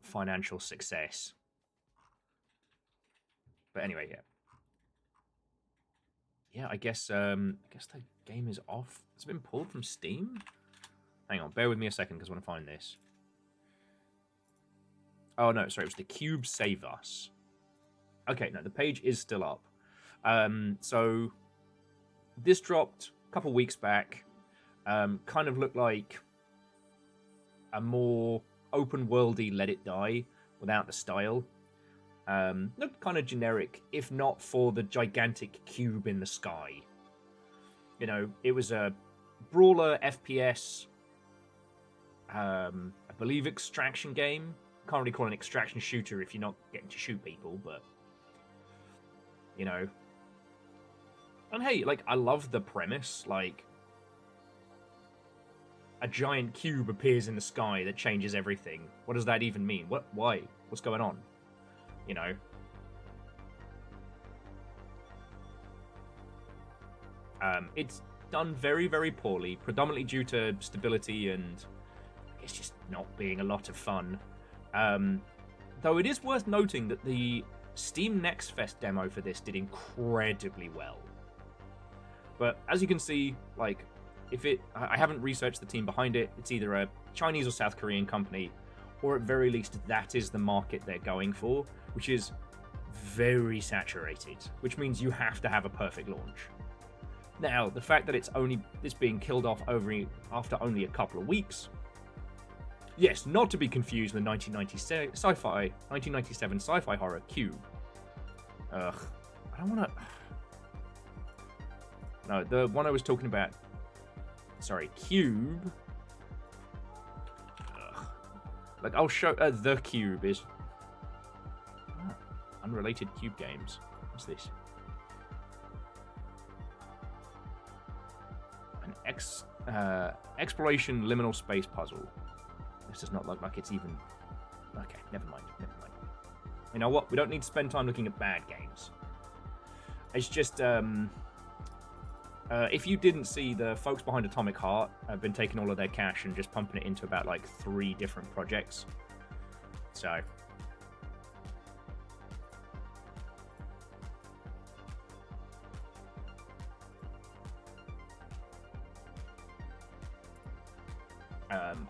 financial success. But anyway, yeah. Yeah, I guess the game is off. It's been pulled from Steam? Hang on, bear with me a second because I want to find this. Oh no, sorry, it was the Cube Save Us. Okay, no, the page is still up. So this dropped a couple weeks back. Kind of looked like a more open worldy Let It Die without the style. Looked kind of generic, if not for the gigantic cube in the sky. You know, it was a brawler FPS, I believe extraction game. Can't really call it an extraction shooter if you're not getting to shoot people, but you know. And hey, like, I love the premise, like a giant cube appears in the sky that changes everything. What does that even mean? What? Why? What's going on? You know. It's done very, very poorly, predominantly due to stability and it's just not being a lot of fun. Though it is worth noting that the Steam Next Fest demo for this did incredibly well. But as you can see, like, I haven't researched the team behind it. It's either a Chinese or South Korean company, or at very least that is the market they're going for, which is very saturated, which means you have to have a perfect launch. Now, the fact that it's being killed off after only a couple of weeks, yes, not to be confused with 1997 sci-fi horror Cube. Ugh, I don't want to. No, the one I was talking about. Sorry, Cube. Ugh. Like, I'll show. The Cube is unrelated Cube games. What's this? An exploration liminal space puzzle. This does not look like it's even. Okay, never mind. You know what? We don't need to spend time looking at bad games. It's just if you didn't see, the folks behind Atomic Heart have been taking all of their cash and just pumping it into about like 3 different projects. So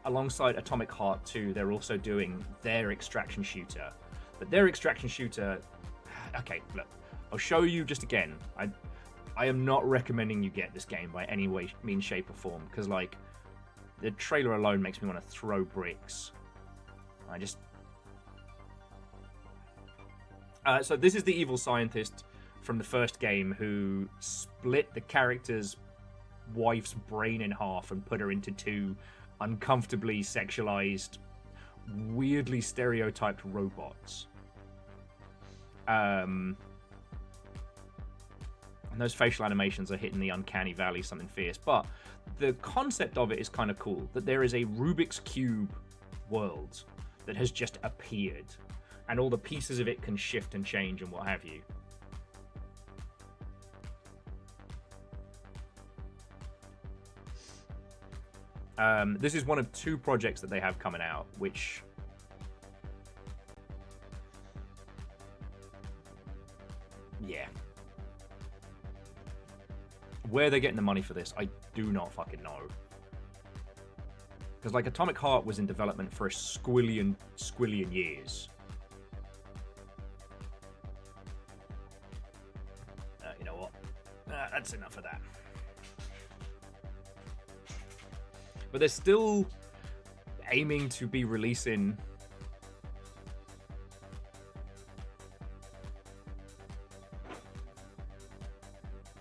alongside Atomic Heart 2, they're also doing their extraction shooter. But their extraction shooter... Okay, look. I'll show you just again. I am not recommending you get this game by any way, means, shape, or form. Because, like, the trailer alone makes me want to throw bricks. So this is the evil scientist from the first game who split the character's wife's brain in half and put her into 2 uncomfortably sexualized, weirdly stereotyped robots. And those facial animations are hitting the uncanny valley something fierce. But the concept of it is kind of cool, that there is a Rubik's Cube world that has just appeared, and all the pieces of it can shift and change and what have you. This is one of 2 projects that they have coming out, which... yeah. Where they're getting the money for this, I do not fucking know. Because, like, Atomic Heart was in development for a squillion years. You know what? That's enough of that. But they're still aiming to be releasing...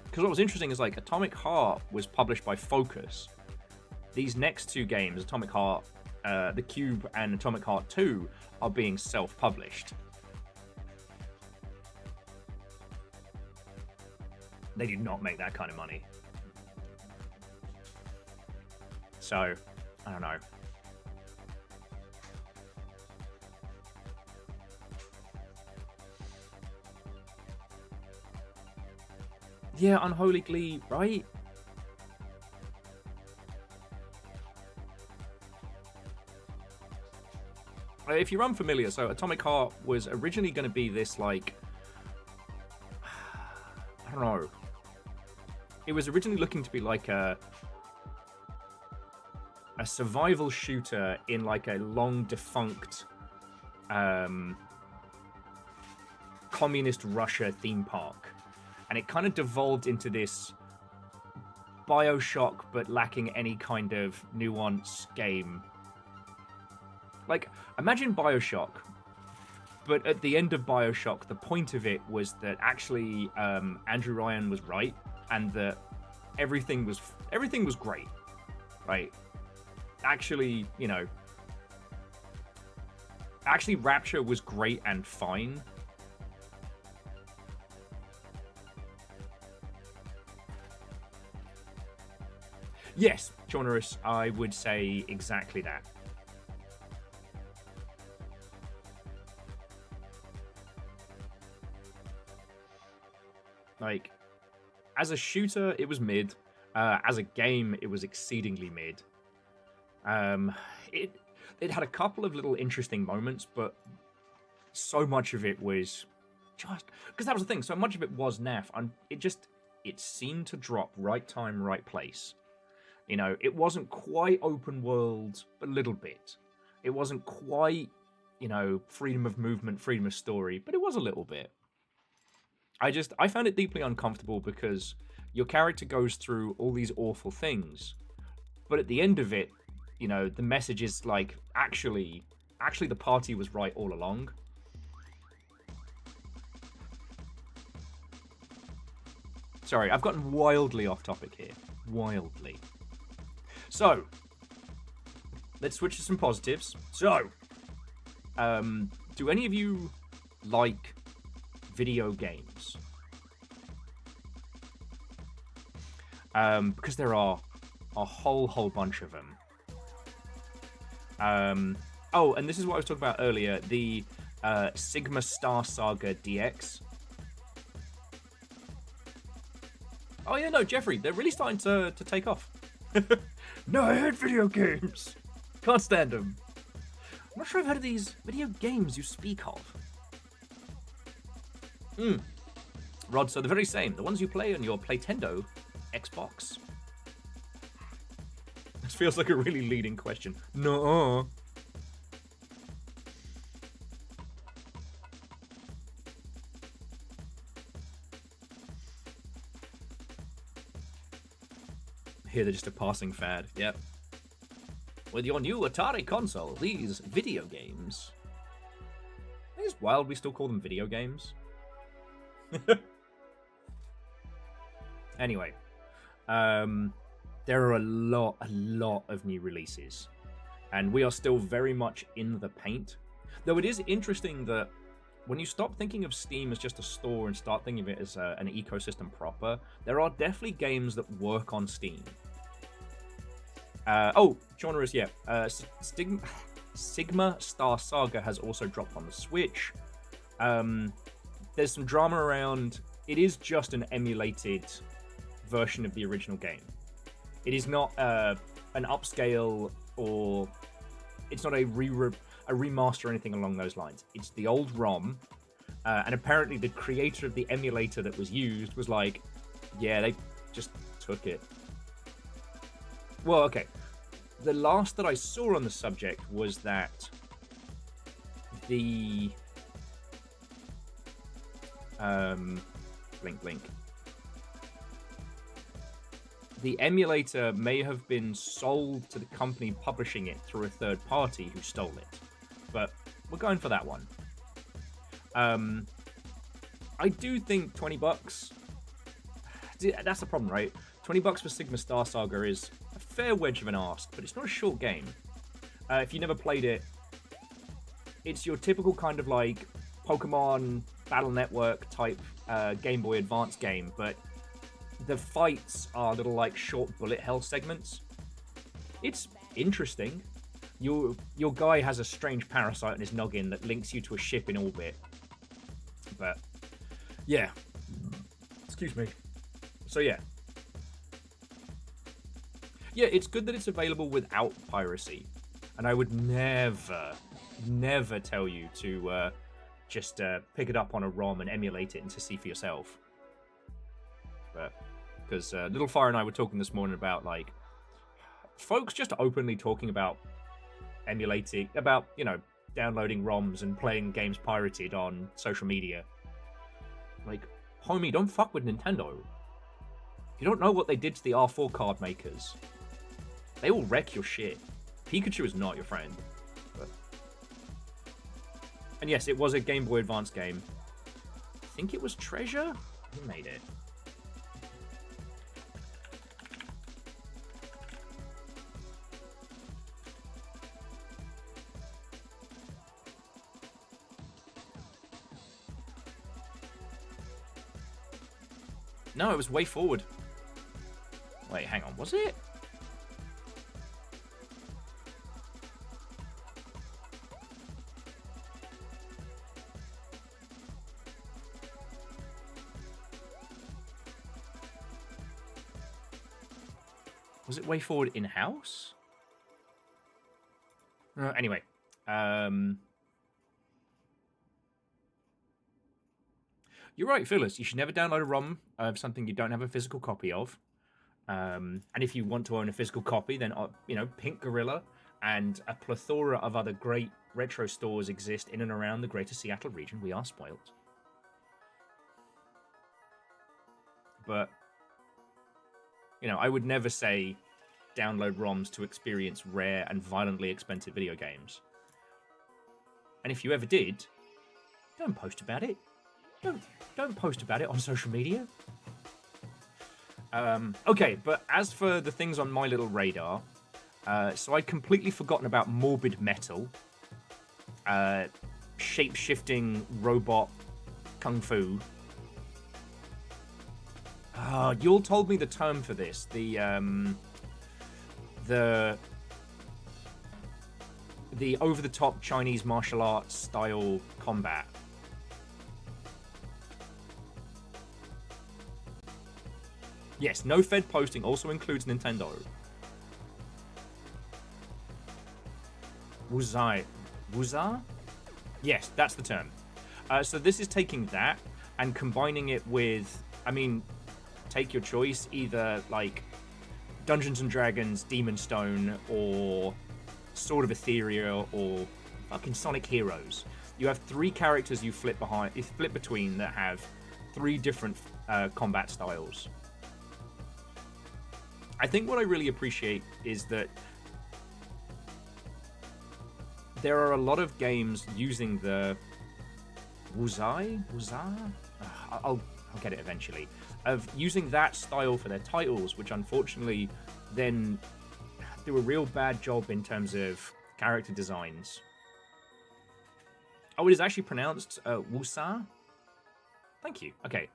Because what was interesting is, like, Atomic Heart was published by Focus. These next 2 games, Atomic Heart The Cube and Atomic Heart 2 are being self-published. They did not make that kind of money. So, I don't know. Yeah, Unholy Glee, right? If you're unfamiliar, so Atomic Heart was originally going to be this, like, I don't know. It was originally looking to be like a survival shooter in like a long defunct communist Russia theme park. And it kind of devolved into this BioShock, but lacking any kind of nuance game. Like, imagine BioShock, but at the end of BioShock, the point of it was that actually Andrew Ryan was right, and that everything was great, right? Actually, you know, actually Rapture was great and fine. Yes, Jonorus, I would say exactly that. Like, as a shooter, it was mid. As a game, it was exceedingly mid. It had a couple of little interesting moments, but so much of it was just because that was the thing. So much of it was naff, and it seemed to drop right time, right place. You know, it wasn't quite open world, a little bit. It wasn't quite, you know, freedom of movement, freedom of story, but it was a little bit. I found it deeply uncomfortable because your character goes through all these awful things, but at the end of it, you know, the message is like, actually the party was right all along. Sorry, I've gotten wildly off topic here. Wildly. So, let's switch to some positives. So, do any of you like video games? Because there are a whole bunch of them. Oh, and this is what I was talking about earlier, the Sigma Star Saga DX. Oh yeah, no, Jeffrey, they're really starting to take off. No, I hate video games. Can't stand them. I'm not sure I've heard of these video games you speak of. Rod, so the very same. The ones you play on your Playtendo Xbox. This feels like a really leading question. No. Here they're just a passing fad. Yep. With your new Atari console, these video games. I think it's wild we still call them video games. Anyway, there are a lot of new releases, and we are still very much in the paint. Though it is interesting that when you stop thinking of Steam as just a store and start thinking of it as an ecosystem proper, there are definitely games that work on Steam. Genres, yeah. Sigma Star Saga has also dropped on the Switch. There's some drama around. It is just an emulated version of the original game. It is not an upscale, or it's not a remaster or anything along those lines. It's the old ROM, and apparently the creator of the emulator that was used was like, yeah, they just took it. Well, okay. The last that I saw on the subject was that the blink. The emulator may have been sold to the company publishing it through a third party who stole it. But we're going for that one. I do think $20... That's the problem, right? $20 for Sigma Star Saga is a fair wedge of an ask, but it's not a short game. If you never played it, it's your typical kind of like Pokemon Battle Network type Game Boy Advance game, but the fights are little like short bullet hell segments. It's interesting. Your guy has a strange parasite in his noggin that links you to a ship in orbit. But yeah. Excuse me. So yeah. Yeah, it's good that it's available without piracy. And I would never tell you to just pick it up on a ROM and emulate it and to see for yourself. But because Little Fire and I were talking this morning about like folks just openly talking about emulating, about, you know, downloading ROMs and playing games pirated on social media. Like, homie, don't fuck with Nintendo. You don't know what they did to the R4 card makers. They will wreck your shit. Pikachu is not your friend. But... And yes, it was a Game Boy Advance game. I think it was Treasure? Who made it? No, it was Way Forward. Wait, hang on, was it? Was it Way Forward in-house? Anyway. You're right, Phyllis. You should never download a ROM of something you don't have a physical copy of. And if you want to own a physical copy, then, you know, Pink Gorilla and a plethora of other great retro stores exist in and around the greater Seattle region. We are spoiled. But, you know, I would never say download ROMs to experience rare and violently expensive video games. And if you ever did, don't post about it. Don't post about it on social media. Okay, but as for the things on my little radar, so I'd completely forgotten about Morbid Metal, shape-shifting robot kung fu. You all told me the term for this. The over-the-top Chinese martial arts style combat. Yes, no Fed posting also includes Nintendo. Wuzai? Yes, that's the term. So this is taking that and combining it with, I mean, take your choice, either like Dungeons and Dragons, Demon Stone, or Sword of Etheria, or fucking Sonic Heroes. You have three characters you flip between that have three different combat styles. I think what I really appreciate is that there are a lot of games using the Wuzai? I'll get it eventually. Of using that style for their titles, which unfortunately then do a real bad job in terms of character designs. Oh, it is actually pronounced Wusa? Thank you. Okay.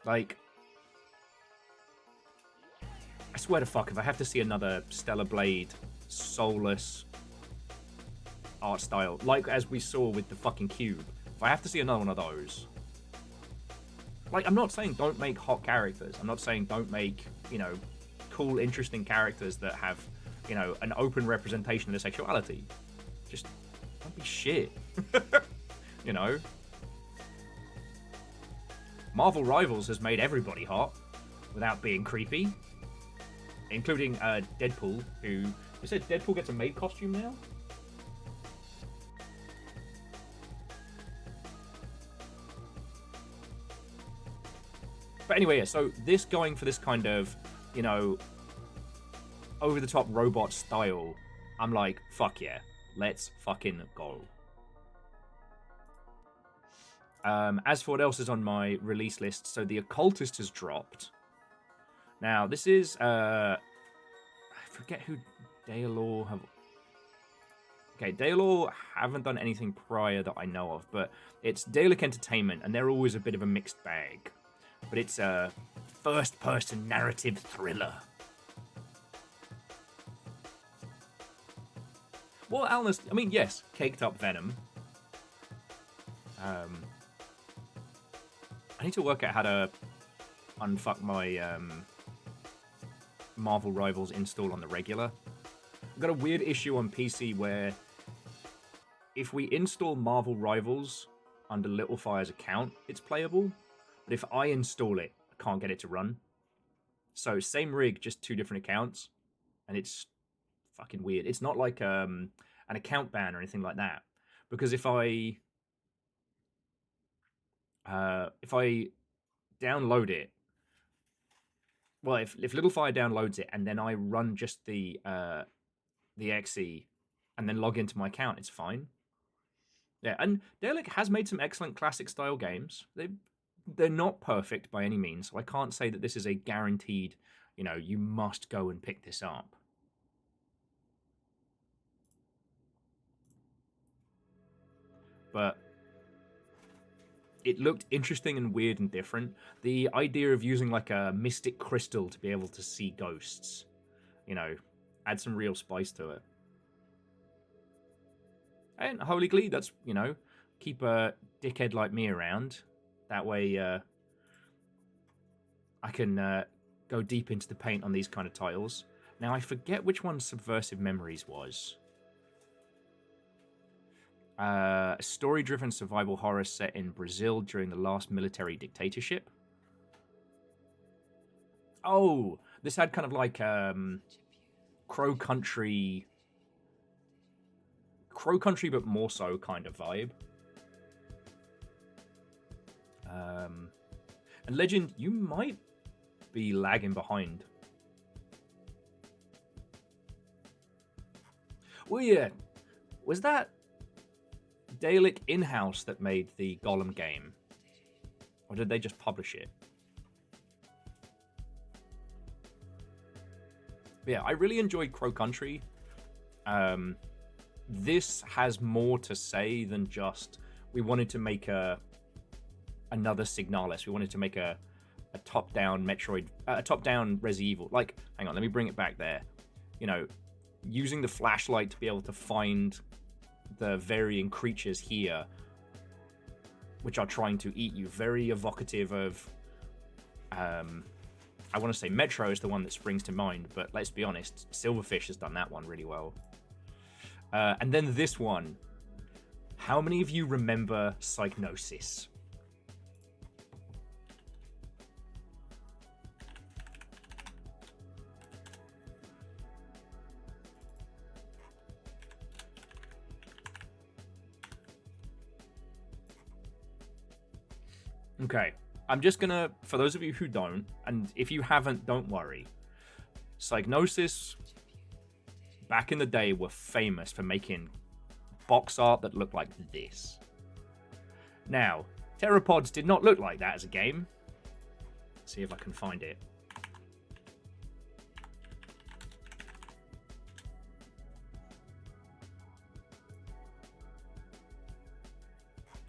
Like, I swear to fuck, if I have to see another Stellar Blade soulless art style, like as we saw with the fucking Cube, if I have to see another one of those, like, I'm not saying don't make hot characters. I'm not saying don't make, you know, cool, interesting characters that have, you know, an open representation of their sexuality. Just don't be shit. You know? Marvel Rivals has made everybody hot without being creepy. Including Deadpool, who... You said Deadpool gets a maid costume now? But anyway, yeah, so this going for this kind of, you know, over-the-top robot style, I'm like, fuck yeah, let's fucking go. As for what else is on my release list, so The Occultist has dropped. Now, this is, I forget who Daylor have... Okay, Daylor haven't done anything prior that I know of, but it's Dalek Entertainment, and they're always a bit of a mixed bag. But it's a first-person narrative thriller. Well, Alan, I mean, yes, Caked Up Venom. I need to work out how to unfuck my Marvel Rivals install on the regular. I've got a weird issue on PC where if we install Marvel Rivals under Littlefire's account, it's playable. But if I install it, I can't get it to run. So same rig, just 2 different accounts. And it's fucking weird. It's not like an account ban or anything like that. Because if I download it, well, if Littlefire downloads it and then I run just the XE and then log into my account, it's fine. Yeah, and Dalek has made some excellent classic style games. They're not perfect by any means, so I can't say that this is a guaranteed, you must go and pick this up. But it looked interesting and weird and different. The idea of using like a mystic crystal to be able to see ghosts, add some real spice to it. And Holy Glee, that's, keep a dickhead like me around. That way I can go deep into the paint on these kind of titles. Now, I forget which one Subversive Memories was. A story-driven survival horror set in Brazil during the last military dictatorship. Oh, this had kind of like Crow Country, but more so kind of vibe. And Legend, you might be lagging behind. Well, yeah, was that Dalek in-house that made the Gollum game? Or did they just publish it? But yeah, I really enjoyed Crow Country. This has more to say than just we wanted to make another Signalis. We wanted to make a top-down Metroid, a top-down Resi Evil. Like, hang on, let me bring it back there. Using the flashlight to be able to find the varying creatures here, which are trying to eat you. Very evocative of, I want to say Metro is the one that springs to mind, but let's be honest, Silverfish has done that one really well. And then this one. How many of you remember Psygnosis? Okay, I'm just gonna, for those of you who don't, and if you haven't, don't worry. Psygnosis, back in the day, were famous for making box art that looked like this. Now, Terrapods did not look like that as a game. Let's see if I can find it.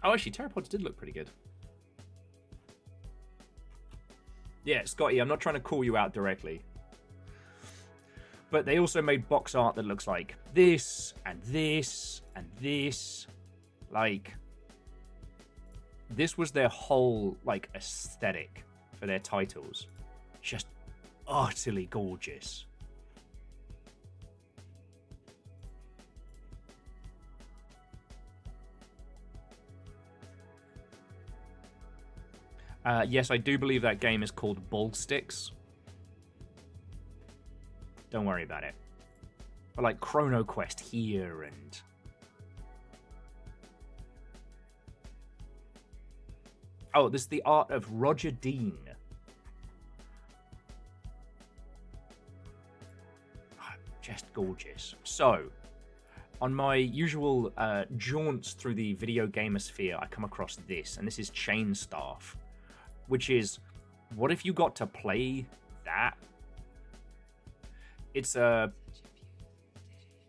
Oh, actually, Terrapods did look pretty good. Yeah, Scotty, I'm not trying to call you out directly. But they also made box art that looks like this, and this, and this. Like, this was their whole, like, aesthetic for their titles. Just utterly gorgeous. Yes, I do believe that game is called Ball Sticks. Don't worry about it. But like Chrono Quest here and... Oh, this is the art of Roger Dean. Just gorgeous. So, on my usual jaunts through the video gamersphere, I come across this, and this is Chain Staff. Which is, what if you got to play that? It's a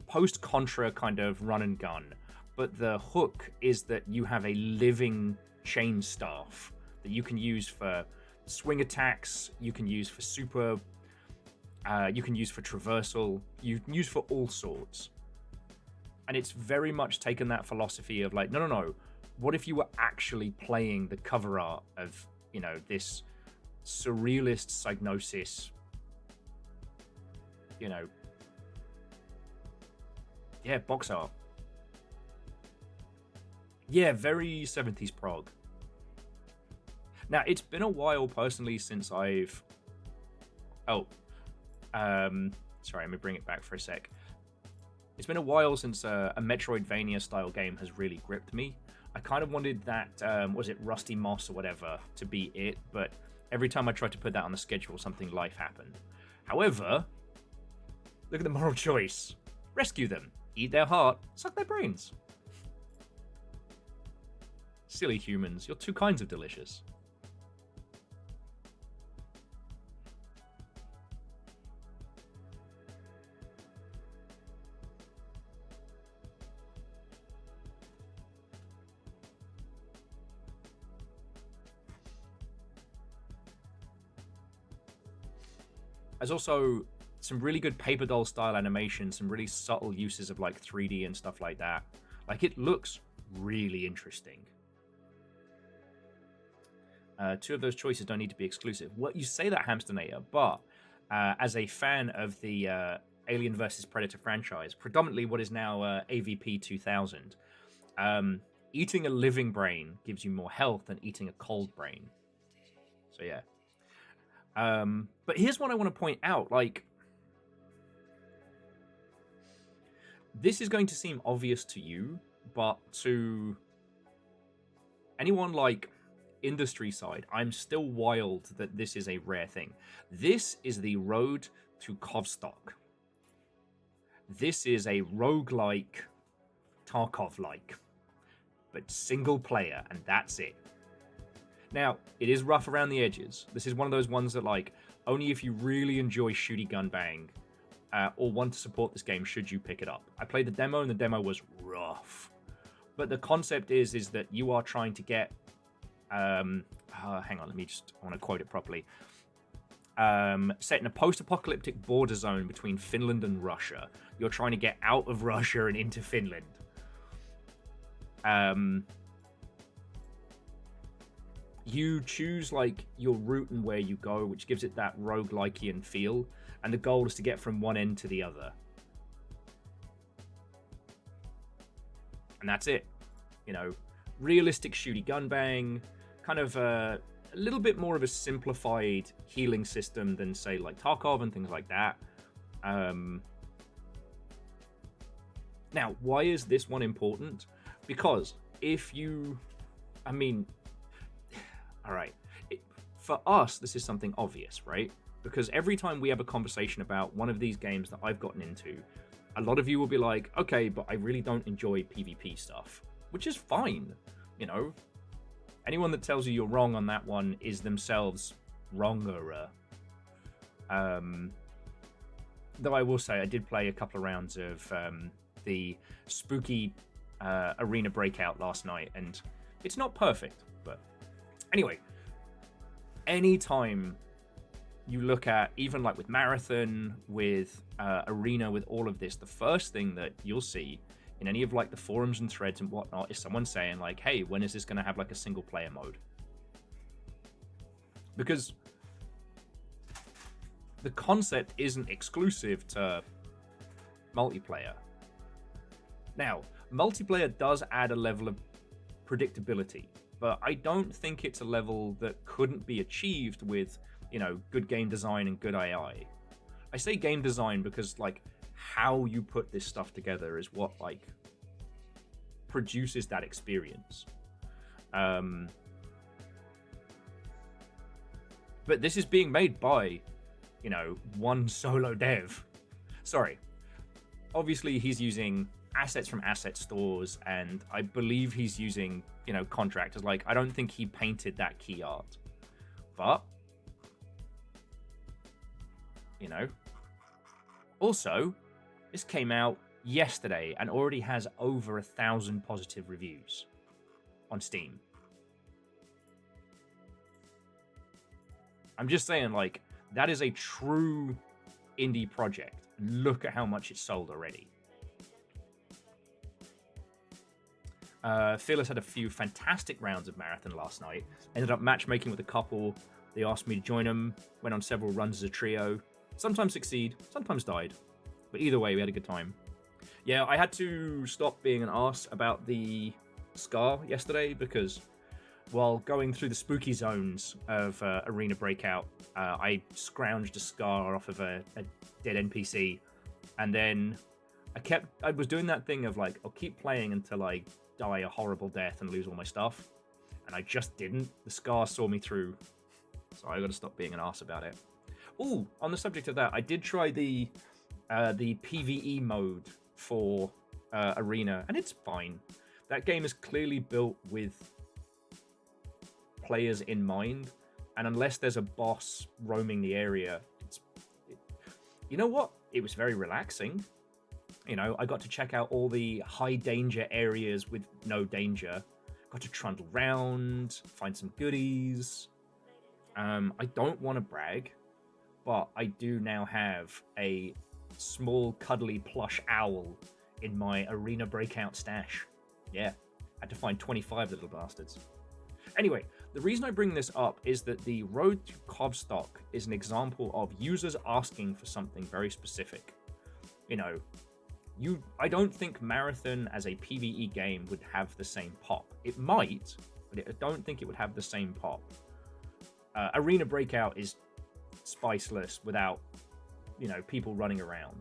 post-Contra kind of run and gun, but the hook is that you have a living chain staff that you can use for swing attacks, you can use for super, you can use for traversal, you can use for all sorts. And it's very much taken that philosophy of like, no, what if you were actually playing the cover art of, you know, this surrealist psygnosis, you know, box art. Yeah, very 70s prog. Now, it's been a while personally since I've... sorry, let me bring it back for a sec. It's been a while since a Metroidvania-style game has really gripped me. I kind of wanted that, was it Rusty Moss or whatever, to be it, but every time I tried to put that on the schedule, something life happened. However, look at the moral choice. Rescue them. Eat their heart. Suck their brains. Silly humans, you're two kinds of delicious. There's also some really good paper doll style animation, some really subtle uses of like 3D and stuff like that. Like, it looks really interesting. Two of those choices don't need to be exclusive. Well, you say that, Hamsternator, but as a fan of the Alien vs. Predator franchise, predominantly what is now AVP 2000, eating a living brain gives you more health than eating a cold brain. So yeah. But here's what I want to point out, like, this is going to seem obvious to you, but to anyone like industry side, I'm still wild that this is a rare thing. This is the road to Kovstock. This is a roguelike, Tarkov-like, but single player, and that's it. Now, it is rough around the edges. This is one of those ones that, like, only if you really enjoy shooty gun bang or want to support this game should you pick it up. I played the demo, and the demo was rough. But the concept is that you are trying to get... hang on, let me just... I want to quote it properly. Set in a post-apocalyptic border zone between Finland and Russia. You're trying to get out of Russia and into Finland. You choose, like, your route and where you go, which gives it that roguelikean feel, and the goal is to get from one end to the other. And that's it. You know, realistic shooty gun bang, kind of a little bit more of a simplified healing system than, say, like Tarkov and things like that. Now, why is this one important? Because if you... I mean... Alright, for us, this is something obvious, right? Because every time we have a conversation about one of these games that I've gotten into, a lot of you will be like, okay, but I really don't enjoy PvP stuff. Which is fine, you know? Anyone that tells you you're wrong on that one is themselves wronger. Though I will say, I did play a couple of rounds of the spooky arena breakout last night, and it's not perfect, but... Anyway, anytime you look at, even like with Marathon, with Arena, with all of this, the first thing that you'll see in any of like the forums and threads and whatnot is someone saying like, hey, when is this going to have like a single player mode? Because the concept isn't exclusive to multiplayer. Now, multiplayer does add a level of predictability, but I don't think it's a level that couldn't be achieved with, you know, good game design and good AI. I say game design because, like, how you put this stuff together is what, like, produces that experience. But this is being made by, you know, one solo dev. Sorry. Obviously, he's using assets from asset stores, and I believe he's using, you know, contractors. Like, I don't think he painted that key art, but, you know, also, this came out yesterday and already has over 1,000 positive reviews on Steam. I'm just saying, like, that is a true indie project. Look at how much it's sold already. Fearless had a few fantastic rounds of Marathon last night. Ended up matchmaking with a couple. They asked me to join them. Went on several runs as a trio. Sometimes succeed, sometimes died. But either way, we had a good time. Yeah, I had to stop being an arse about the Scar yesterday because while going through the spooky zones of Arena Breakout, I scrounged a Scar off of a dead NPC. And then I was doing that thing of like, I'll keep playing until I die a horrible death and lose all my stuff. And I just didn't. The Scar saw me through. So I got to stop being an arse about it. Ooh, on the subject of that, I did try the PvE mode for Arena, and it's fine. That game is clearly built with players in mind, and unless there's a boss roaming the area, you know what? It was very relaxing. You know, I got to check out all the high danger areas with no danger. Got to trundle around, find some goodies. I don't want to brag, but I do now have a small cuddly plush owl in my Arena Breakout stash. Yeah, had to find 25 little bastards. Anyway, the reason I bring this up is that the Road to Kovstock is an example of users asking for something very specific. You know, I don't think Marathon as a PvE game would have the same pop. It might, but I don't think it would have the same pop. Arena Breakout is spiceless without, you know, people running around.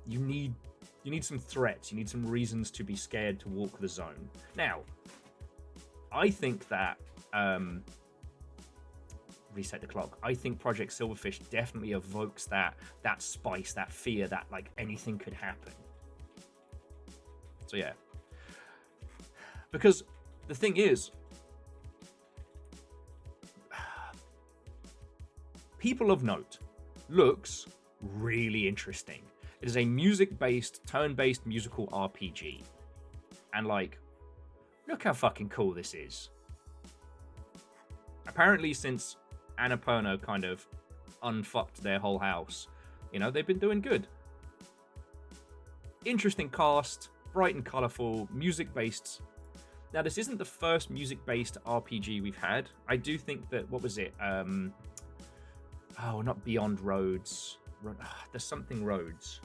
You need some threats. You need some reasons to be scared to walk the zone. Now, I think that reset the clock. I think Project Silverfish definitely evokes that spice, that fear, that like anything could happen. So yeah, because the thing is, People of Note looks really interesting. It is a music-based, turn-based musical RPG. And like, look how fucking cool this is. Apparently since Annapurna kind of unfucked their whole house, you know, they've been doing good. Interesting cast, bright and colourful, music-based. Now, this isn't the first music-based RPG we've had. I do think that, what was it? Oh, not Beyond Roads. There's something Roads.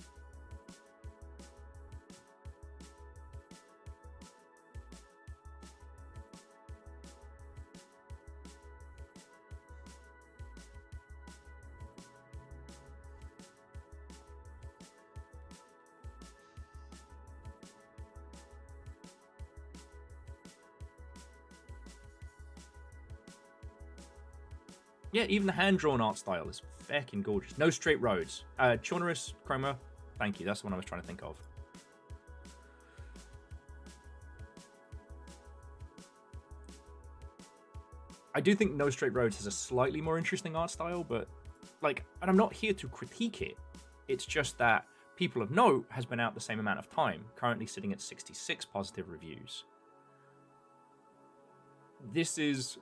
Yeah, even the hand-drawn art style is fucking gorgeous. No Straight Roads. Chornerus Chroma, thank you. That's the one I was trying to think of. I do think No Straight Roads has a slightly more interesting art style, but like, and I'm not here to critique it. It's just that People of Note has been out the same amount of time, currently sitting at 66 positive reviews. This is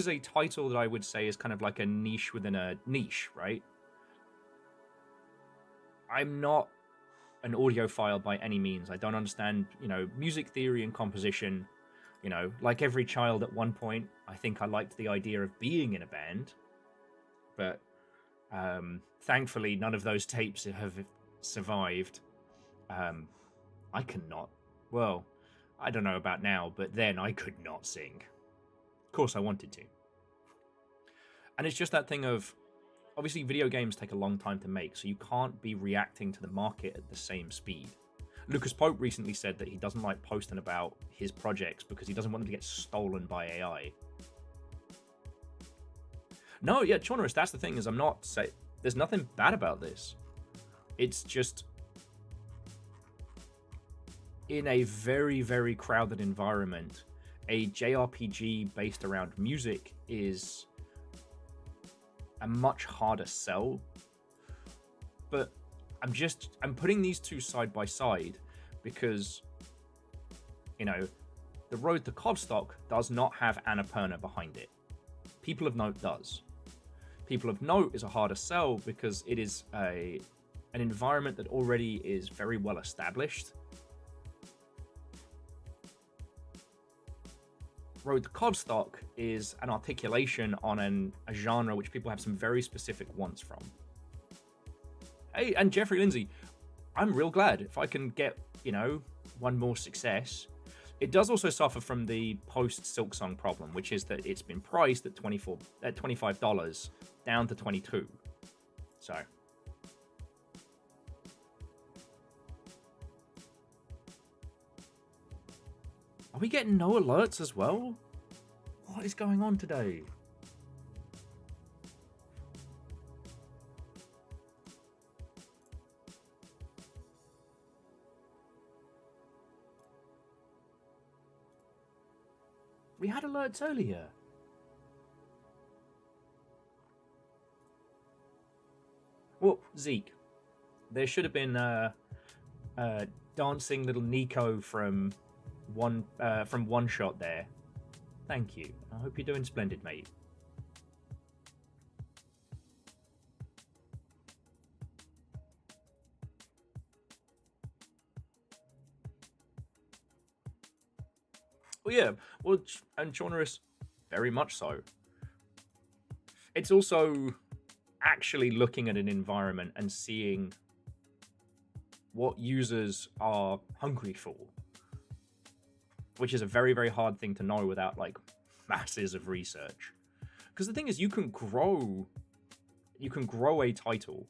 a title that I would say is kind of like a niche within a niche, right? I'm not an audiophile by any means. I don't understand, you know, music theory and composition. You know, like every child at one point, I think I liked the idea of being in a band. But thankfully, none of those tapes have survived. I cannot. Well, I don't know about now, but then I could not sing. Of course I wanted to. And it's just that thing of, obviously video games take a long time to make, so you can't be reacting to the market at the same speed. Lucas Pope recently said that he doesn't like posting about his projects because he doesn't want them to get stolen by AI. No, yeah, Chornerus, that's the thing, is I'm not saying, there's nothing bad about this. It's just, in a very, very crowded environment, a JRPG based around music is a much harder sell. But I'm putting these two side by side because, you know, the Road to Cobstock does not have Annapurna behind it. People of Note does. People of Note is a harder sell because it is an environment that already is very well established. Road to Cobstock is an articulation on a genre which people have some very specific wants from. Hey, and Jeffrey Lindsay, I'm real glad if I can get, you know, one more success. It does also suffer from the post-Silksong problem, which is that it's been priced at $25 down to $22. So. Are we getting no alerts as well? What is going on today? We had alerts earlier. Well, Zeke, there should have been dancing little Nico from one shot there. Thank you. I hope you're doing splendid, mate. Well, yeah. Well, and Chaunerus, very much so. It's also actually looking at an environment and seeing what users are hungry for, which is a very, very hard thing to know without like masses of research. Because the thing is, you can grow a title,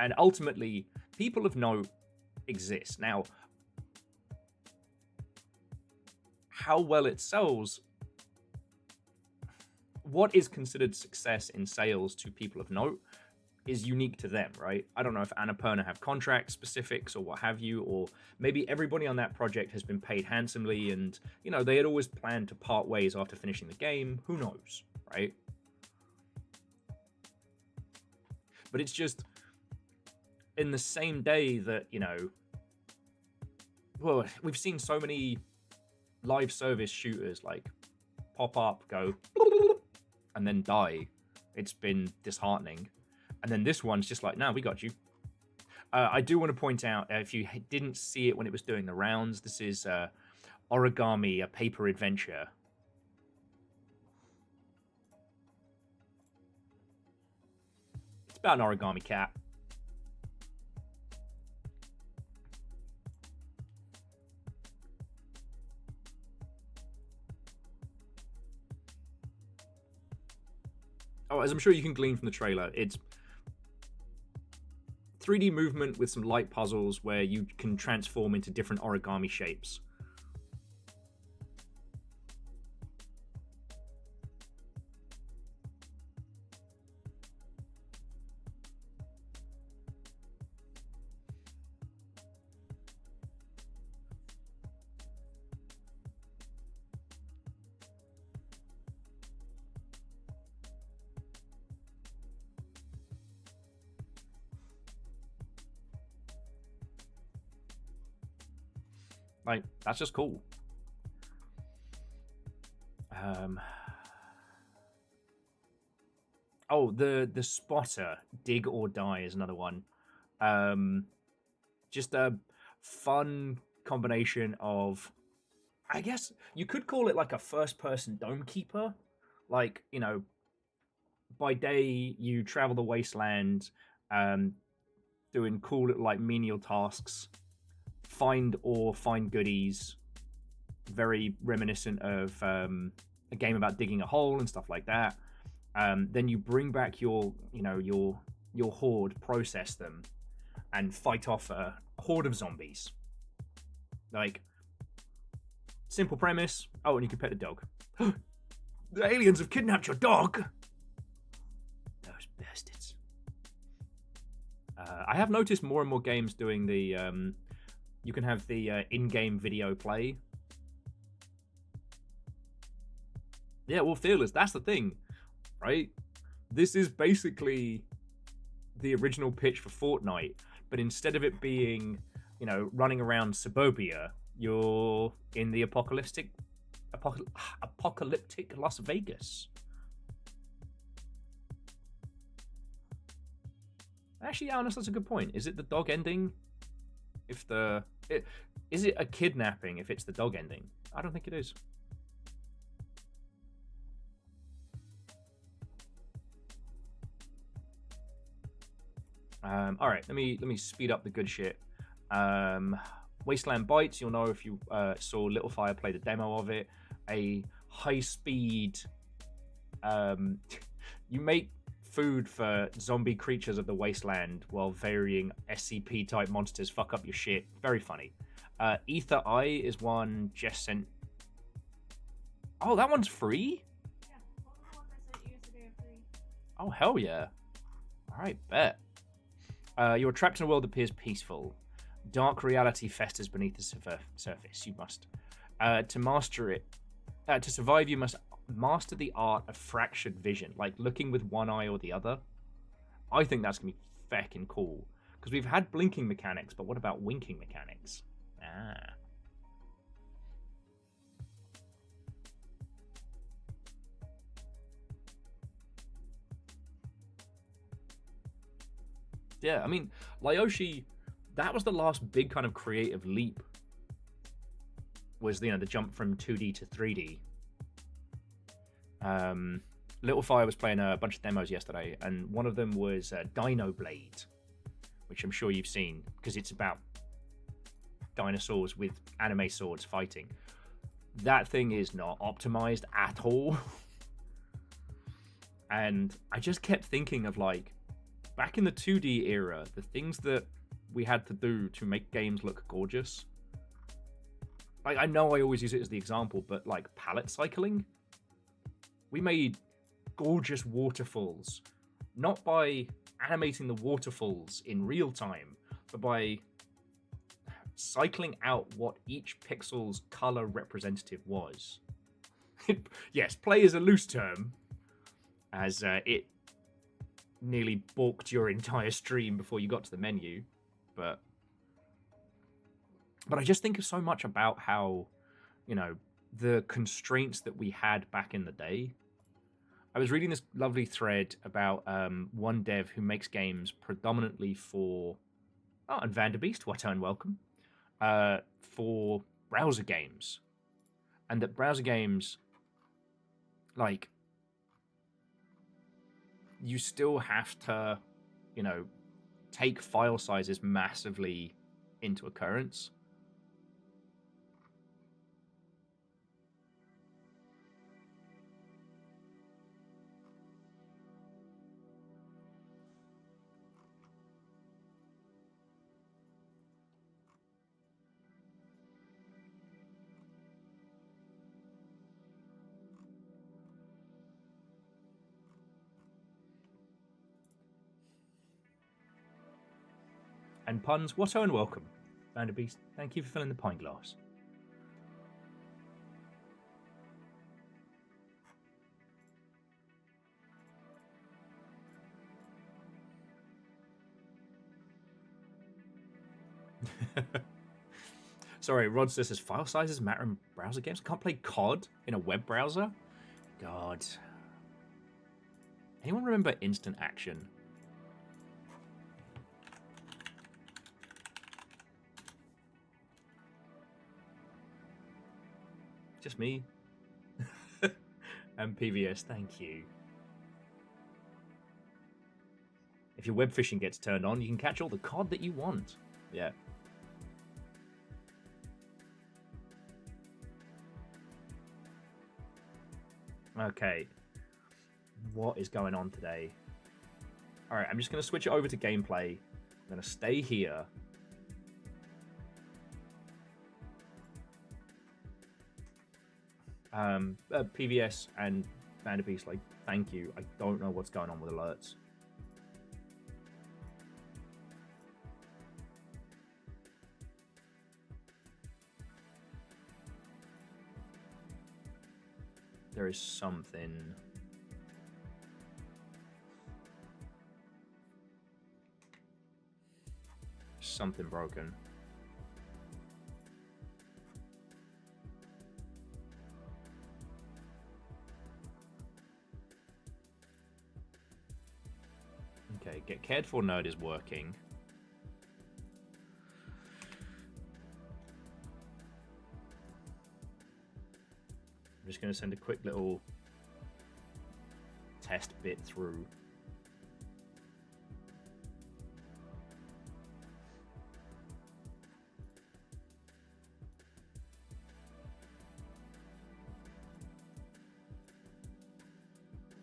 and ultimately, People of Note exist. Now, how well it sells, what is considered success in sales to People of Note is unique to them, right? I don't know if Annapurna have contract specifics or what have you, or maybe everybody on that project has been paid handsomely and, you know, they had always planned to part ways after finishing the game. Who knows, right? But it's just in the same day that, you know, well, we've seen so many live service shooters like pop up, go, and then die. It's been disheartening. And then this one's just like, no, we got you. I do want to point out, if you didn't see it when it was doing the rounds, this is Origami, a paper adventure. It's about an origami cat. Oh, as I'm sure you can glean from the trailer, it's 3D movement with some light puzzles where you can transform into different origami shapes. Like, that's just cool. Oh, the spotter, Dig or Die is another one. Just a fun combination of, I guess you could call it like a first-person dome keeper. Like, you know, by day you travel the wasteland, doing cool little like menial tasks. Find ore, find goodies, very reminiscent of a game about digging a hole and stuff like that. Then you bring back your horde, process them, and fight off a horde of zombies. Like, simple premise. Oh, and you can pet the dog. The aliens have kidnapped your dog. Those bastards. I have noticed more and more games doing the. You can have the in-game video play. Yeah, well, Fearless, that's the thing, right? This is basically the original pitch for Fortnite, but instead of it being, running around suburbia, you're in the apocalyptic Las Vegas. Actually, Alan, that's a good point. Is it the dog ending? Is it a kidnapping if it's the dog ending? I don't think it is. All right, let me speed up the good shit. Wasteland Bites. You'll know if you saw Little Fire play the demo of it. A high speed. You make food for zombie creatures of the wasteland while varying SCP type monsters fuck up your shit. Very funny. Ether Eye is one Jess sent. Oh, that one's free?
Yeah, all the ones I sent you yesterday are free.
Oh, hell yeah. All right, bet. You're trapped in a world that appears peaceful. Dark reality festers beneath the surface. You must. To master it. To survive, you must master the art of fractured vision, like looking with one eye or the other. I think that's going to be feckin' cool. Because we've had blinking mechanics, but what about winking mechanics? Yeah, I mean, Lyoshi, that was the last big kind of creative leap. Was, the jump from 2D to 3D. Little Fire was playing a bunch of demos yesterday, and one of them was Dino Blade, which I'm sure you've seen, because it's about dinosaurs with anime swords fighting. That thing is not optimized at all. And I just kept thinking of, like, back in the 2D era, the things that we had to do to make games look gorgeous. Like, I know I always use it as the example, but, like, palette cycling. We made gorgeous waterfalls, not by animating the waterfalls in real time, but by cycling out what each pixel's color representative was. Yes, play is a loose term, as it nearly balked your entire stream before you got to the menu, but I just think so much about how, the constraints that we had back in the day. I was reading this lovely thread about one dev who makes games predominantly for... Oh, and Vanderbeest, what and welcome. For browser games. And that browser games, like, you still have to, take file sizes massively into occurrence. And puns, what and welcome. Vanderbeest, thank you for filling the pint glass. Sorry, Rod says file sizes matter in browser games. I can't play COD in a web browser? God. Anyone remember Instant Action? Just me. And PVS, thank you. If your web fishing gets turned on, you can catch all the COD that you want. Yeah. Okay. What is going on today? Alright, I'm just going to switch it over to gameplay. I'm going to stay here. PVS and Vanderbeest, like, thank you. I don't know what's going on with alerts. There is something. something broken. Okay, get cared for node is working. I'm just going to send a quick little test bit through.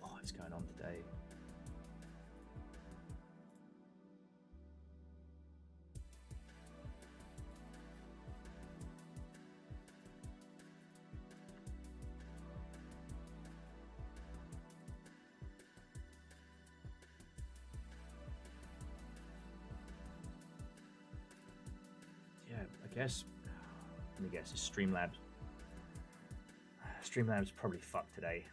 What is going on today? Yeah, I guess. Let me guess. It's Streamlabs. Streamlabs probably fucked today.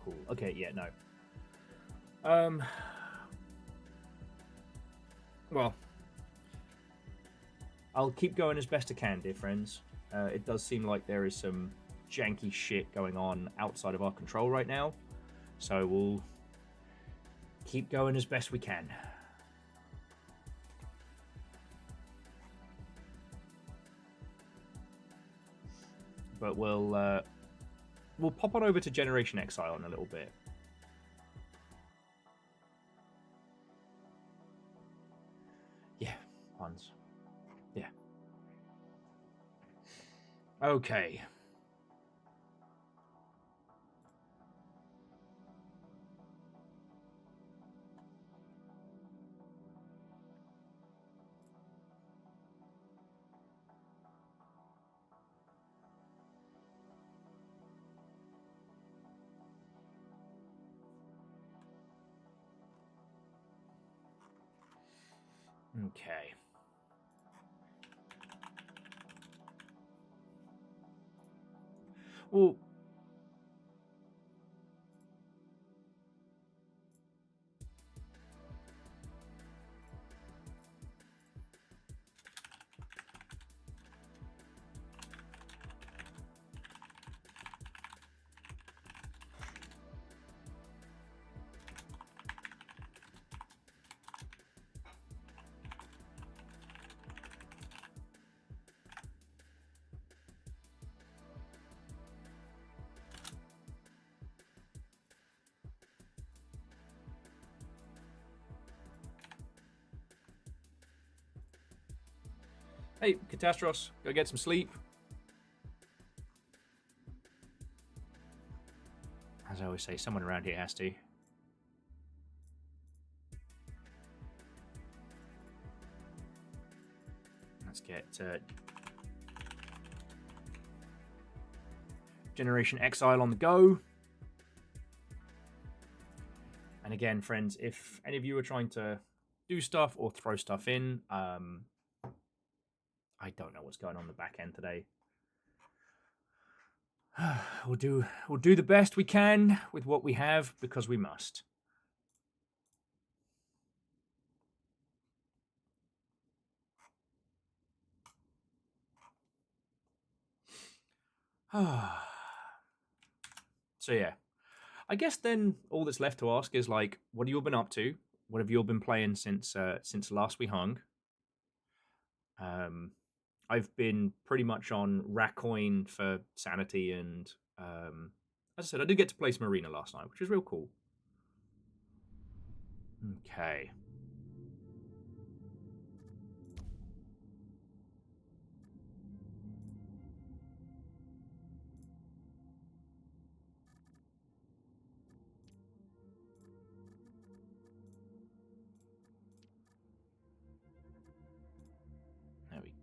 Cool. Okay, yeah, no. Well, I'll keep going as best I can, dear friends. It does seem like there is some janky shit going on outside of our control right now, so we'll keep going as best we can. But we'll pop on over to Generation Exile in a little bit. Yeah, puns. Yeah. Okay. Okay. Well, hey, Catastros, go get some sleep. As I always say, someone around here has to. Let's get Generation Exile on the go. And again, friends, if any of you are trying to do stuff or throw stuff in, I don't know what's going on in the back end today. We'll do the best we can with what we have because we must. So yeah, I guess then all that's left to ask is like, what have you all been up to? What have you all been playing since last we hung? I've been pretty much on Racoin for sanity, and as I said, I did get to play some arena last night, which is real cool. Okay.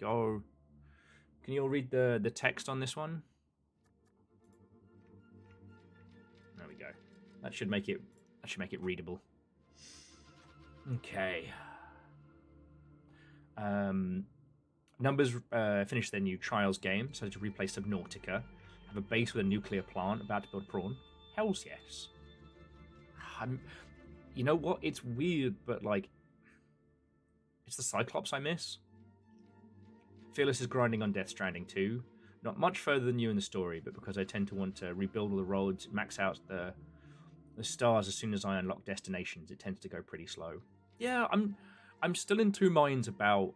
go. Can you all read the text on this one? There we go. That should make it readable. Okay. Numbers finished their new Trials game, so to replay Subnautica. Have a base with a nuclear plant, about to build prawn. Hells yes. You know what? It's weird, but like, it's the Cyclops I miss. Fearless is grinding on Death Stranding 2. Not much further than you in the story, but because I tend to want to rebuild all the roads, max out the stars as soon as I unlock destinations, it tends to go pretty slow. Yeah, I'm still in two minds about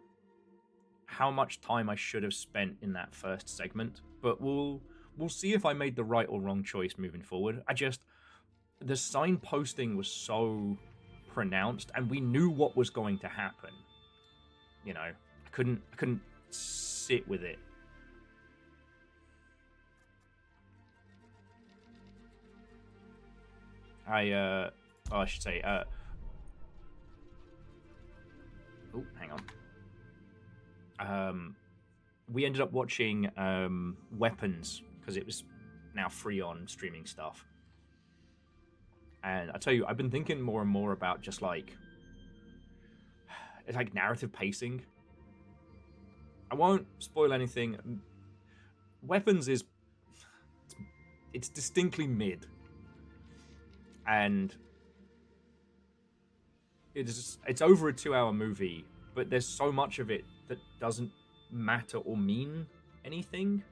how much time I should have spent in that first segment, but we'll see if I made the right or wrong choice moving forward. The signposting was so pronounced, and we knew what was going to happen. You know, I couldn't sit with it. I should say, hang on. We ended up watching Weapons, because it was now free on streaming stuff. And I tell you, I've been thinking more and more about just like, it's like narrative pacing. I won't spoil anything. Weapons it's distinctly mid. And it's over a 2-hour movie, but there's so much of it that doesn't matter or mean anything.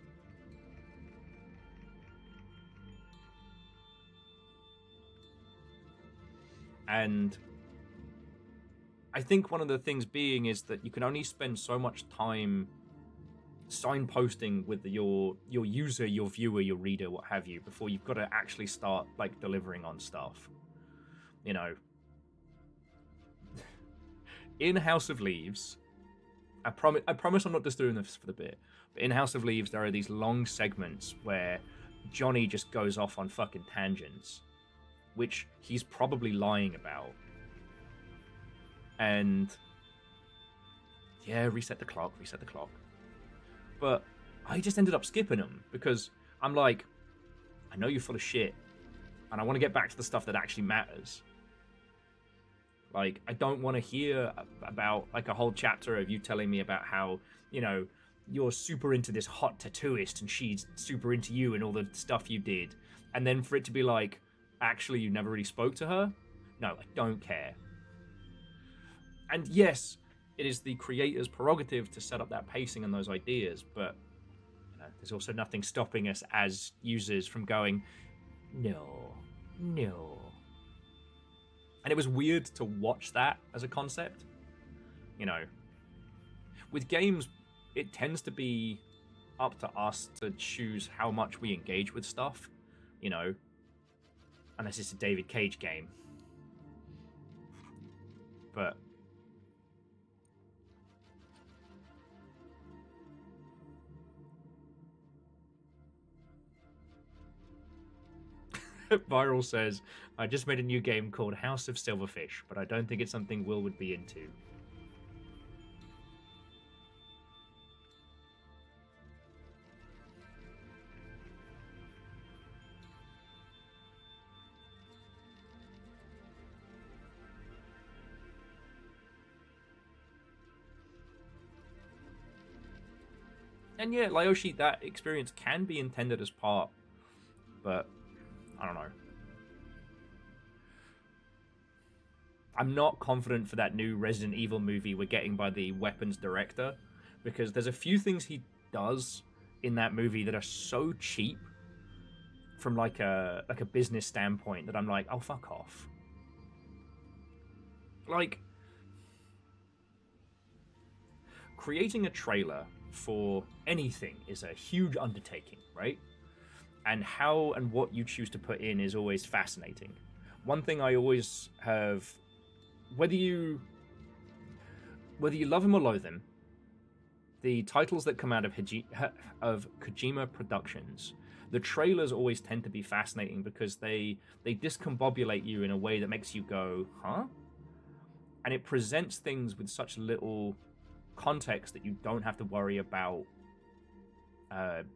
And I think one of the things being is that you can only spend so much time signposting with your user, your viewer, your reader, what have you, before you've got to actually start like delivering on stuff. You know, in House of Leaves, I promise I'm not just doing this for the bit, but in House of Leaves there are these long segments where Johnny just goes off on fucking tangents, which he's probably lying about. And yeah, reset the clock. But I just ended up skipping them because I'm like, I know you're full of shit, and I want to get back to the stuff that actually matters. Like, I don't want to hear about like a whole chapter of you telling me about how, you know, you're super into this hot tattooist and she's super into you and all the stuff you did, and then for it to be like, actually, you never really spoke to her? No, I don't care. And yes, it is the creator's prerogative to set up that pacing and those ideas, but you know, there's also nothing stopping us as users from going, no. And it was weird to watch that as a concept. You know, with games, it tends to be up to us to choose how much we engage with stuff, you know, unless it's a David Cage game. But Viral says, I just made a new game called House of Silverfish, but I don't think it's something Will would be into. And yeah, Lyoshi, that experience can be intended as part, but I don't know. I'm not confident for that new Resident Evil movie we're getting by the Weapons director, because there's a few things he does in that movie that are so cheap from like a business standpoint that I'm like, oh, fuck off. Like, creating a trailer for anything is a huge undertaking, right? And how and what you choose to put in is always fascinating. One thing I always have, whether you love him or loathe him, the titles that come out of Kojima Productions, the trailers always tend to be fascinating because they discombobulate you in a way that makes you go, huh? And it presents things with such little context that you don't have to worry about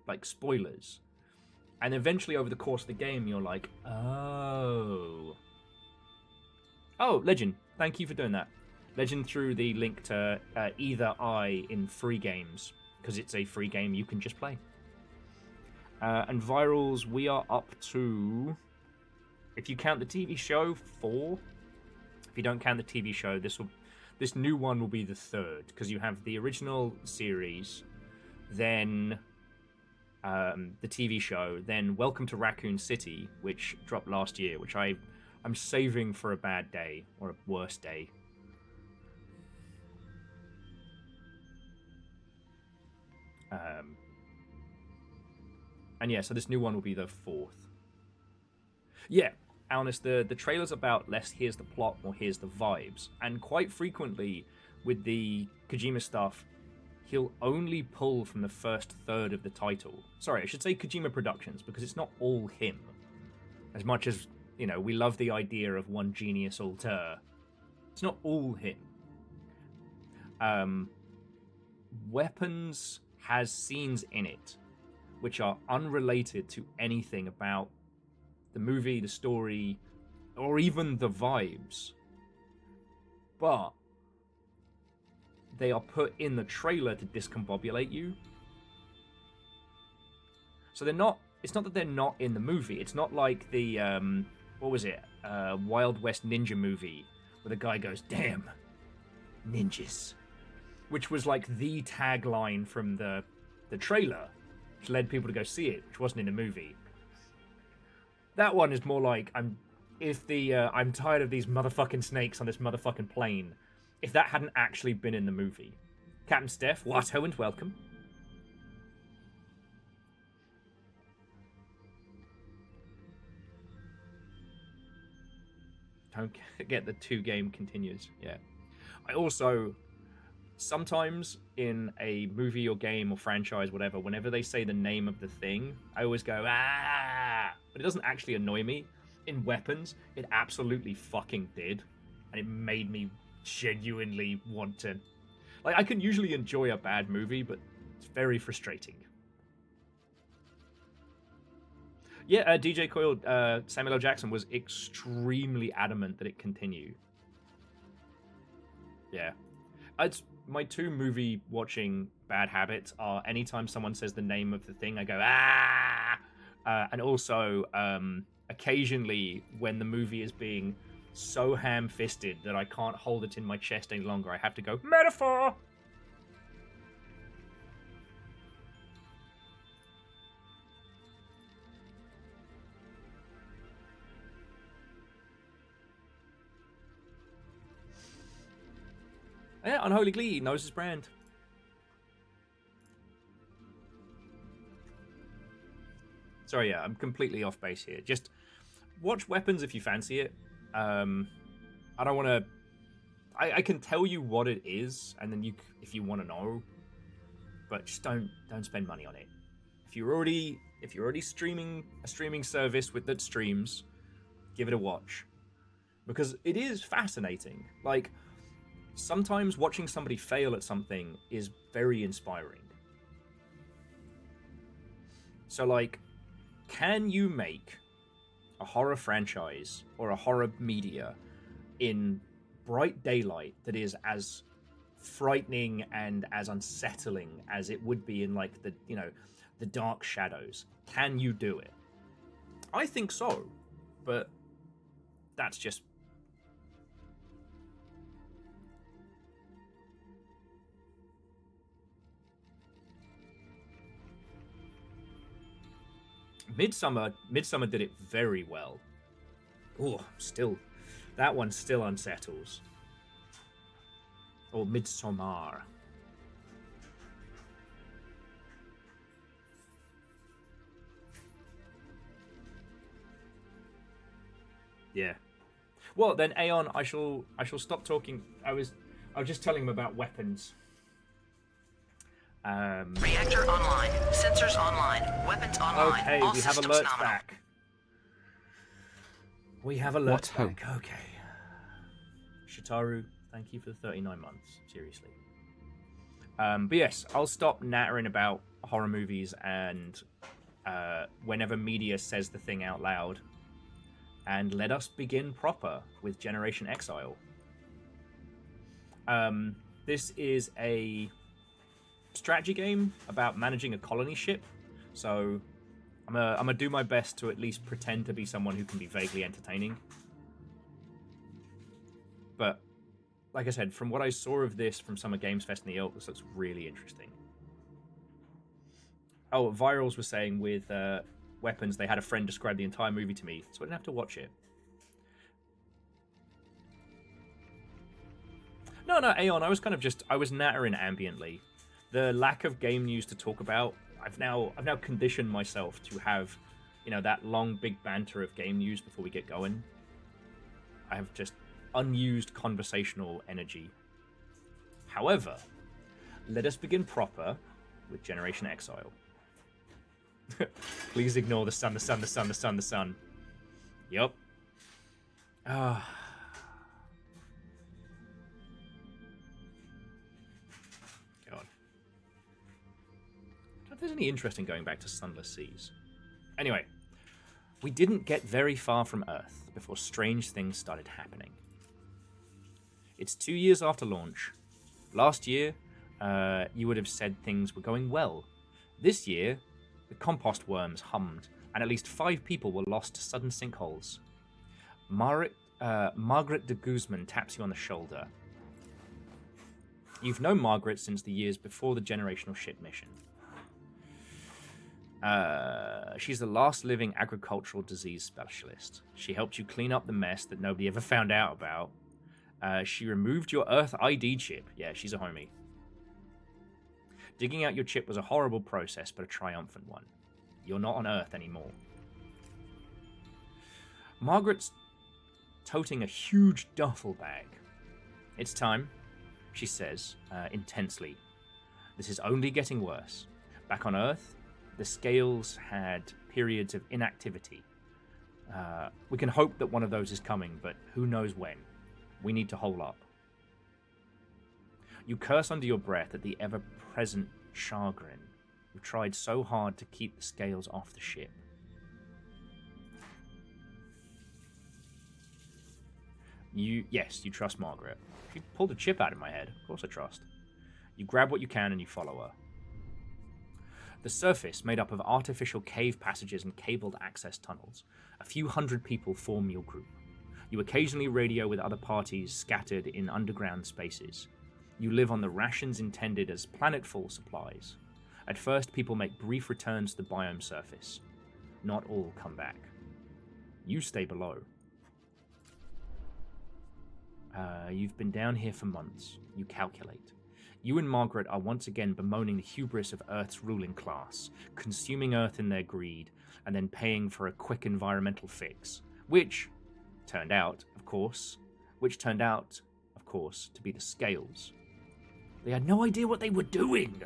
like spoilers. And eventually over the course of the game you're like, oh, Legend, thank you for doing that. Legend threw the link to Either I in free games, because it's a free game you can just play. And virals, we are up to, if you count the TV show, 4. If you don't count the TV show, this new one will be the 3rd, because you have the original series, then the TV show, then Welcome to Raccoon City, which dropped last year, which I'm saving for a bad day, or a worse day. And yeah, so this new one will be the 4th. Yeah, Alnis, the trailer's about less here's the plot, more here's the vibes. And quite frequently, with the Kojima stuff, he'll only pull from the first third of the title. Sorry, I should say Kojima Productions, because it's not all him. As much as, you know, we love the idea of one genius alter, it's not all him. Weapons has scenes in it which are unrelated to anything about the movie, the story, or even the vibes. But they are put in the trailer to discombobulate you. So they're not, it's not that they're not in the movie. It's not like the, what was it? Wild West Ninja movie, where the guy goes, damn, ninjas. Which was like the tagline from the trailer, which led people to go see it, which wasn't in the movie. That one is more like, I'm tired of these motherfucking snakes on this motherfucking plane. If that hadn't actually been in the movie. Captain Steph, Watto and welcome. Don't get the 2-game continues. Yeah. I also, sometimes in a movie or game or franchise, whatever, whenever they say the name of the thing, I always go, ah! But it doesn't actually annoy me. In Weapons, it absolutely fucking did. And it made me genuinely want to... Like, I can usually enjoy a bad movie, but it's very frustrating. Yeah, DJ Coyle, Samuel L. Jackson was extremely adamant that it continue. Yeah. It's my 2 movie watching bad habits are anytime someone says the name of the thing, I go, ah! And also, occasionally, when the movie is being so ham-fisted that I can't hold it in my chest any longer, I have to go, metaphor! Yeah, Unholy Glee knows his brand. Sorry, yeah, I'm completely off base here. Just watch Weapons if you fancy it. I don't want to... I can tell you what it is, and then if you want to know, but just don't spend money on it. If you're already streaming a streaming service that streams, give it a watch, because it is fascinating. Like, sometimes watching somebody fail at something is very inspiring. So, like, can you make a horror franchise or a horror media in bright daylight that is as frightening and as unsettling as it would be in, like, the dark shadows? Can you do it? I think so, but that's just... Midsummer did it very well. Oh, still, that one still unsettles. Or Midsommar. Yeah. Well, then, Aeon, I shall stop talking. I was just telling him about Weapons.
Reactor online. Sensors online. Weapons online.
Okay,
All
we have
systems
alerts
nominal.
back. We have alerts
What
back. Okay. Shitaru, thank you for the 39 months. Seriously. But yes, I'll stop nattering about horror movies and whenever media says the thing out loud, and let us begin proper with Generation Exile. This is a strategy game about managing a colony ship, so I'm gonna do my best to at least pretend to be someone who can be vaguely entertaining. But like I said, from what I saw of this from Summer Games Fest in the Ilk, this looks really interesting. Oh, Virals was saying with Weapons, they had a friend describe the entire movie to me, so I didn't have to watch it. No, Aeon, I was nattering ambiently. The lack of game news to talk about, I've now conditioned myself to have, that long big banter of game news before we get going. I have just unused conversational energy. However, let us begin proper with Generation Exile. Please ignore the sun, the sun, the sun, the sun, the sun. Yup. God. I don't know if there's any interest in going back to Sunless Seas. Anyway, we didn't get very far from Earth before strange things started happening. It's 2 years after launch. Last year, you would have said things were going well. This year, the compost worms hummed, and at least 5 people were lost to sudden sinkholes. Margaret de Guzman taps you on the shoulder. You've known Margaret since the years before the generational ship mission. She's the last living agricultural disease specialist. She helped you clean up the mess that nobody ever found out about. She removed your Earth ID chip. Yeah, she's a homie. Digging out your chip was a horrible process, but a triumphant one. You're not on Earth anymore. Margaret's toting a huge duffel bag. It's time, she says, intensely. This is only getting worse. Back on Earth, the scales had periods of inactivity. We can hope that one of those is coming, but who knows when. We need to hole up. You curse under your breath at the ever-present Chagrin, who tried so hard to keep the scales off the ship. Yes, you trust Margaret. She pulled a chip out of my head. Of course I trust. You grab what you can and you follow her. The surface, made up of artificial cave passages and cabled access tunnels. A few hundred people form your group. You occasionally radio with other parties scattered in underground spaces. You live on the rations intended as planetfall supplies. At first, people make brief returns to the biome surface. Not all come back. You stay below. You've been down here for months. You calculate. You and Margaret are once again bemoaning the hubris of Earth's ruling class, consuming Earth in their greed, and then paying for a quick environmental fix, which turned out, of course, to be the scales. They had no idea what they were doing.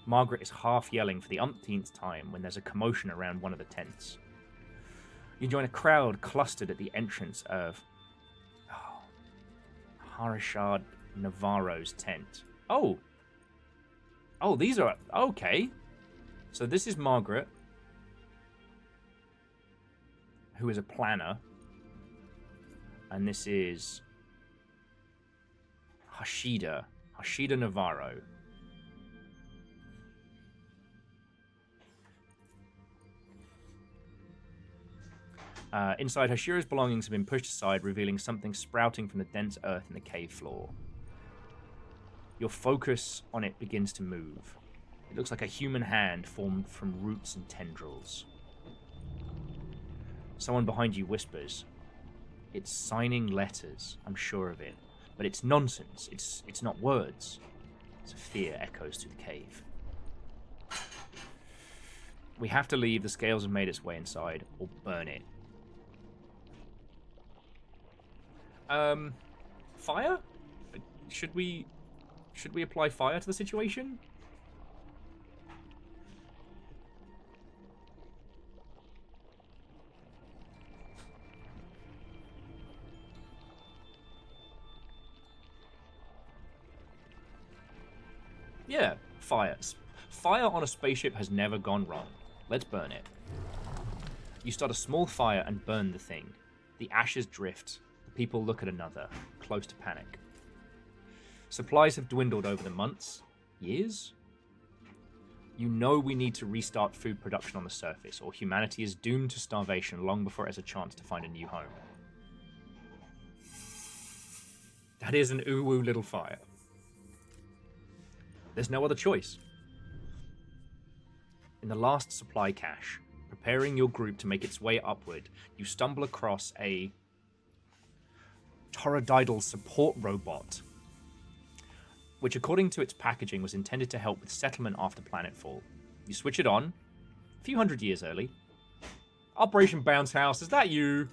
Margaret is half yelling for the umpteenth time when there's a commotion around one of the tents. You join a crowd clustered at the entrance of Harishad Navarro's tent. Oh, these are... Okay. So this is Margaret, who is a planner. And this is Hashida Navarro. Inside, Hashira's belongings have been pushed aside, revealing something sprouting from the dense earth in the cave floor. Your focus on it begins to move. It looks like a human hand formed from roots and tendrils. Someone behind you whispers, "It's signing letters, I'm sure of it. But it's nonsense. It's not words." As a fear echoes through the cave. We have to leave. The scales have made its way inside, or burn it. Fire? Should we apply fire to the situation? Yeah, fire. Fire on a spaceship has never gone wrong. Let's burn it. You start a small fire and burn the thing. The ashes drift. The people look at another, close to panic. Supplies have dwindled over the months, years. You know we need to restart food production on the surface, or humanity is doomed to starvation long before it has a chance to find a new home. That is an ooh-woo little fire. There's no other choice. In the last supply cache, preparing your group to make its way upward, you stumble across a pterodactyl support robot, which according to its packaging was intended to help with settlement after planetfall. You switch it on, a few hundred years early. Operation Bounce House, is that you?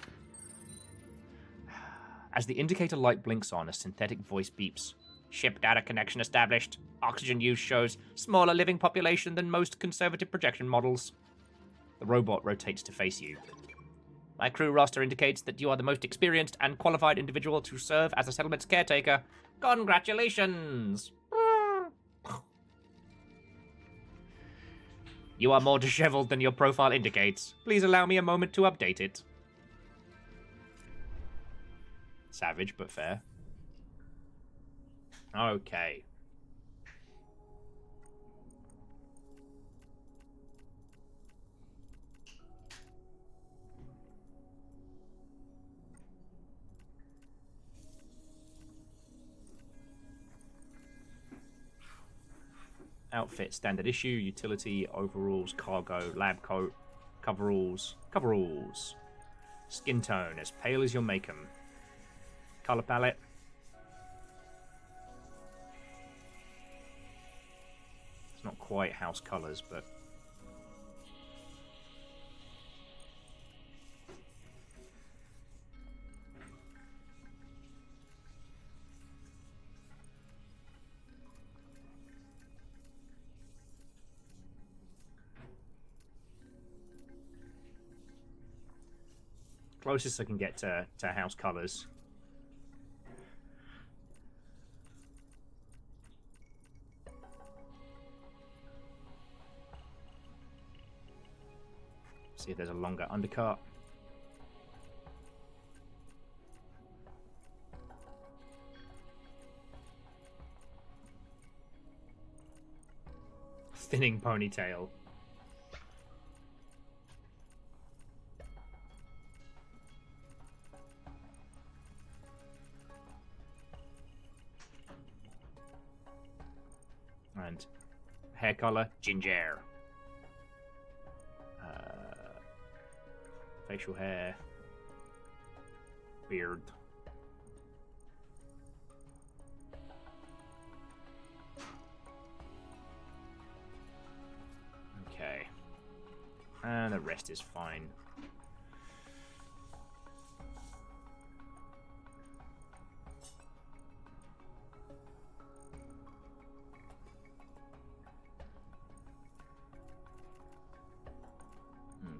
As the indicator light blinks on, a synthetic voice beeps. Ship data connection established. Oxygen use shows smaller living population than most conservative projection models. The robot rotates to face you. My crew roster indicates that you are the most experienced and qualified individual to serve as the settlement's caretaker. Congratulations! You are more disheveled than your profile indicates. Please allow me a moment to update it. Savage, but fair. Okay. Outfit, standard issue, utility, overalls, cargo, lab coat, coveralls, skin tone, as pale as you'll make 'em. Color palette. It's not quite house colors, but closest I can get to house colors. See if there's a longer undercut. Thinning ponytail. And hair color, ginger. Facial hair, beard. Okay. And the rest is fine.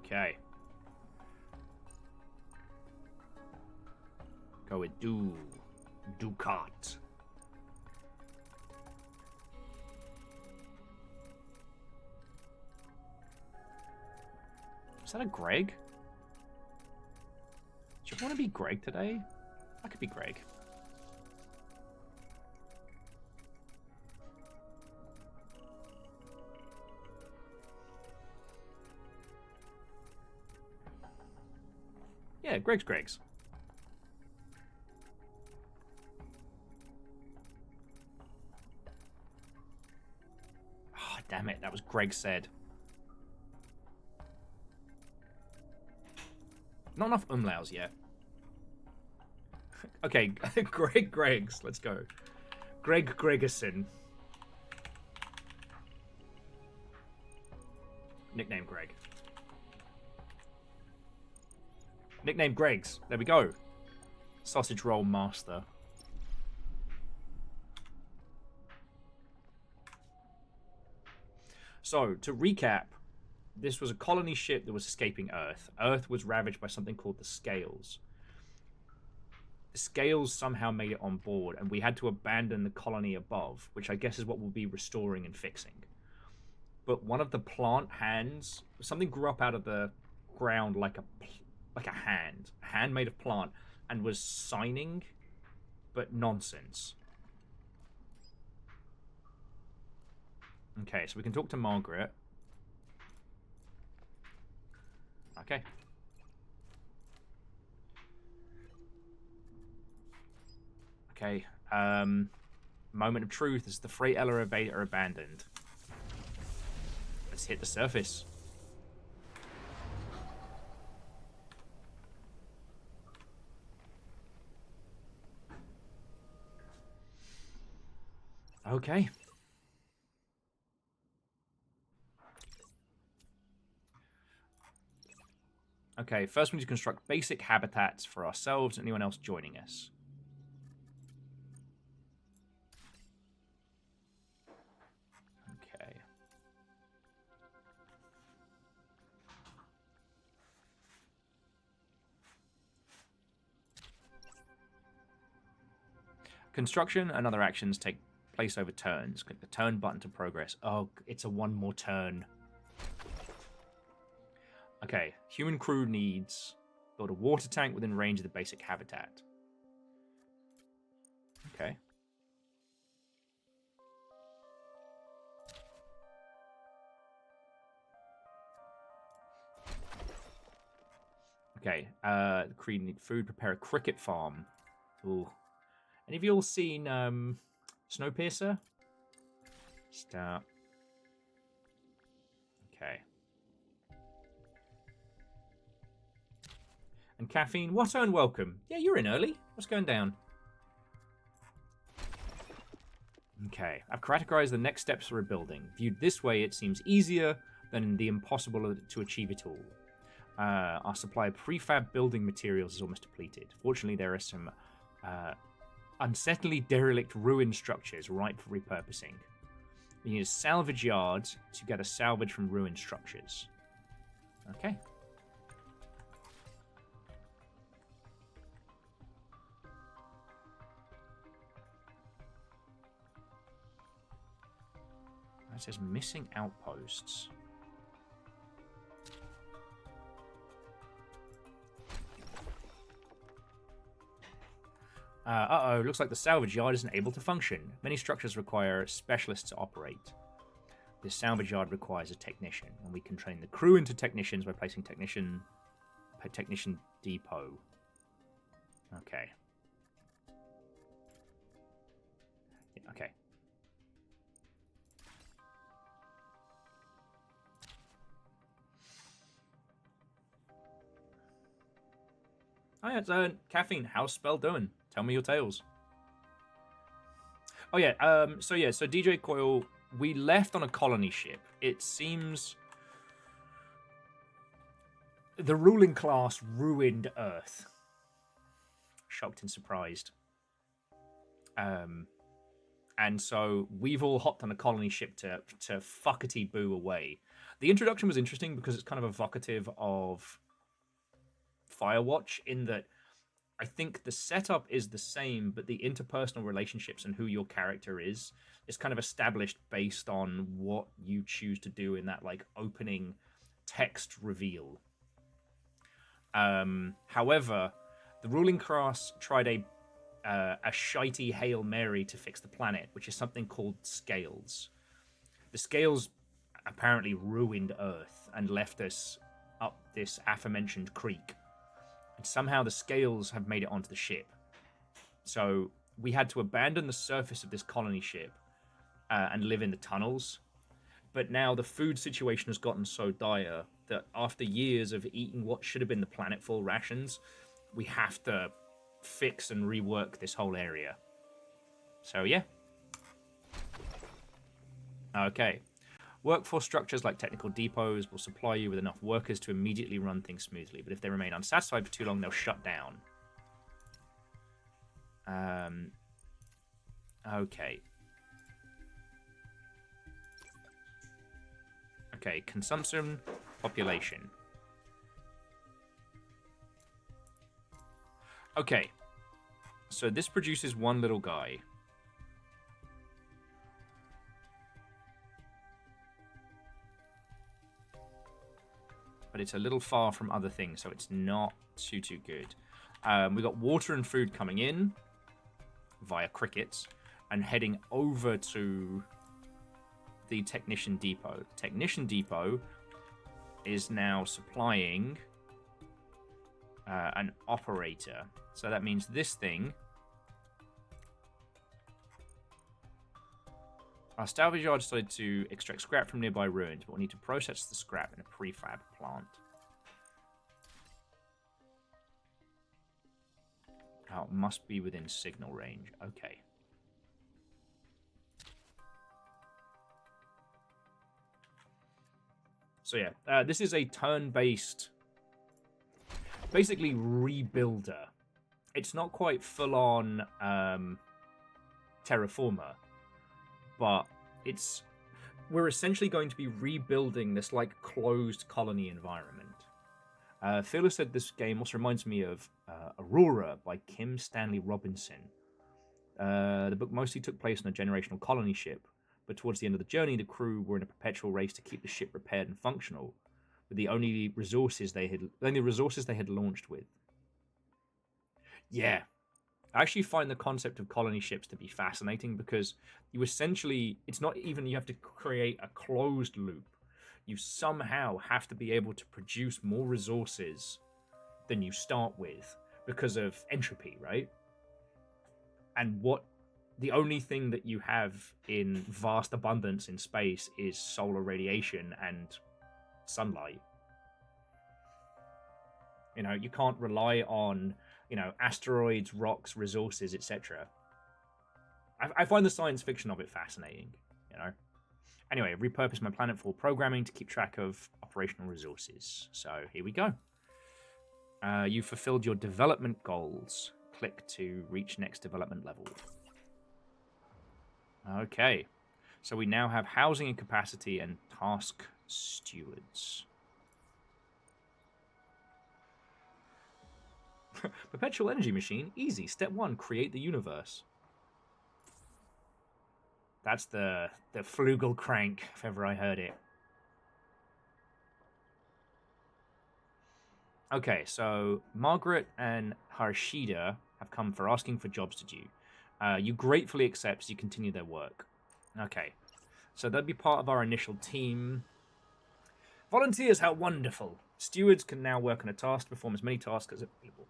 Okay. Go with Ducat. Is that a Greg? Do you want to be Greg today? I could be Greg. Yeah, Greg's. Oh, damn it, that was Greg said. Not enough umlauts yet. Okay, Greg's. Let's go. Greg Gregerson. Nickname Greg. Nickname Greg's. There we go. Sausage roll master. So, to recap, this was a colony ship that was escaping Earth. Earth was ravaged by something called the Scales. Scales somehow made it on board, and we had to abandon the colony above, which I guess is what we'll be restoring and fixing. But one of the plant hands, something grew up out of the ground like a hand made of plant, and was signing, but nonsense. Okay, so we can talk to Margaret. Okay. Okay. Moment of truth is the freight elevator abandoned. Let's hit the surface. Okay. Okay, first we need to construct basic habitats for ourselves and anyone else joining us. Okay. Construction and other actions take place over turns. Click the turn button to progress. Oh, it's a one more turn. Okay, human crew needs build a water tank within range of the basic habitat. Okay. Okay, the crew need food, prepare a cricket farm. Ooh. Any of you all seen Snowpiercer? Start. Okay. And Caffeine, Watto and welcome. Yeah, you're in early. What's going down? Okay, I've categorized the next steps for rebuilding. Viewed this way, it seems easier than the impossible to achieve it all. Our supply of prefab building materials is almost depleted. Fortunately, there are some unsettlingly derelict ruined structures ripe for repurposing. We need a salvage yard to gather salvage from ruined structures. Okay. It says missing outposts. Uh-oh, looks like the salvage yard isn't able to function. Many structures require specialists to operate. This salvage yard requires a technician, and we can train the crew into technicians by placing technician depot. Okay. Yeah, okay. Hi, it's Caffeine. How's Spell doing? Tell me your tales. Oh yeah, so DJ Coil, we left on a colony ship. It seems the ruling class ruined Earth. Shocked and surprised. And so we've all hopped on a colony ship to fuckety boo away. The introduction was interesting because it's kind of evocative of Firewatch in that I think the setup is the same, but the interpersonal relationships and who your character is kind of established based on what you choose to do in that like opening text reveal. However, the ruling class tried a shitey Hail Mary to fix the planet, which is something called scales. The scales apparently ruined Earth and left us up this aforementioned creek. And somehow the scales have made it onto the ship. So we had to abandon the surface of this colony ship and live in the tunnels. But now the food situation has gotten so dire that after years of eating what should have been the planetful rations, we have to fix and rework this whole area. So yeah. Okay. Workforce structures like technical depots will supply you with enough workers to immediately run things smoothly, but if they remain unsatisfied for too long, they'll shut down. Okay. Okay, consumption, population. Okay. So this produces one little guy. But it's a little far from other things, so it's not too good. We got water and food coming in via crickets and heading over to the Technician Depot. Technician Depot is now supplying an operator. So that means this thing. Our salvage yard decided to extract scrap from nearby ruins, but we need to process the scrap in a prefab plant. Oh, it must be within signal range. Okay. So yeah, this is a turn-based, basically rebuilder. It's not quite full-on terraformer, but we're essentially going to be rebuilding this like closed colony environment. Philo said this game also reminds me of Aurora by Kim Stanley Robinson. The book mostly took place on a generational colony ship, but towards the end of the journey, the crew were in a perpetual race to keep the ship repaired and functional, with the only resources they had launched with. Yeah, I actually find the concept of colony ships to be fascinating because you essentially, it's not even you have to create a closed loop. You somehow have to be able to produce more resources than you start with because of entropy, right? And the only thing that you have in vast abundance in space is solar radiation and sunlight. You know, you can't rely on, asteroids, rocks, resources, etc. I find the science fiction of it fascinating, Anyway, repurpose my planet for programming to keep track of operational resources. So here we go. You fulfilled your development goals. Click to reach next development level. Okay. So we now have housing and capacity and task stewards. Perpetual energy machine. Easy. Step 1, create the universe. That's the flugel crank, if ever I heard it. Okay, so Margaret and Harshida have come for asking for jobs to do. You gratefully accept as you continue their work. Okay, so they'll be part of our initial team. Volunteers, how wonderful. Stewards can now work on a task to perform as many tasks as available.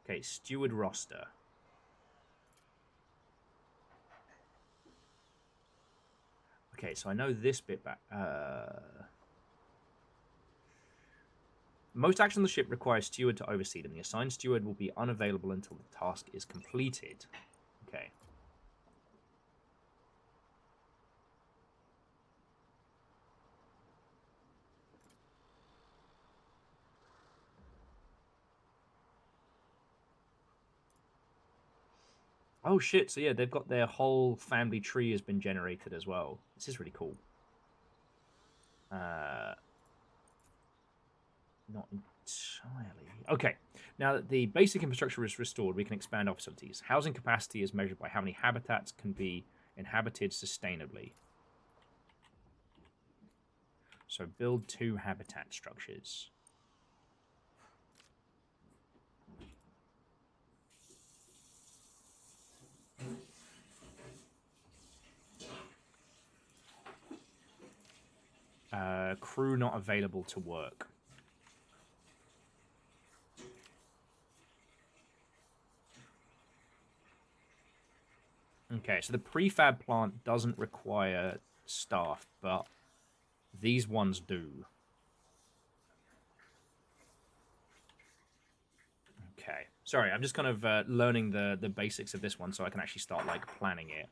Okay, steward roster. Okay, so I know this bit back. Most actions on the ship require a steward to oversee them. The assigned steward will be unavailable until the task is completed. Okay. Oh shit, so yeah, they've got their whole family tree has been generated as well. This is really cool. Not entirely. Okay, now that the basic infrastructure is restored, we can expand our facilities. Housing capacity is measured by how many habitats can be inhabited sustainably. So build 2 habitat structures. Crew not available to work. Okay, so the prefab plant doesn't require staff, but these ones do. Okay. Sorry, I'm just kind of learning the basics of this one so I can actually start, like, planning it.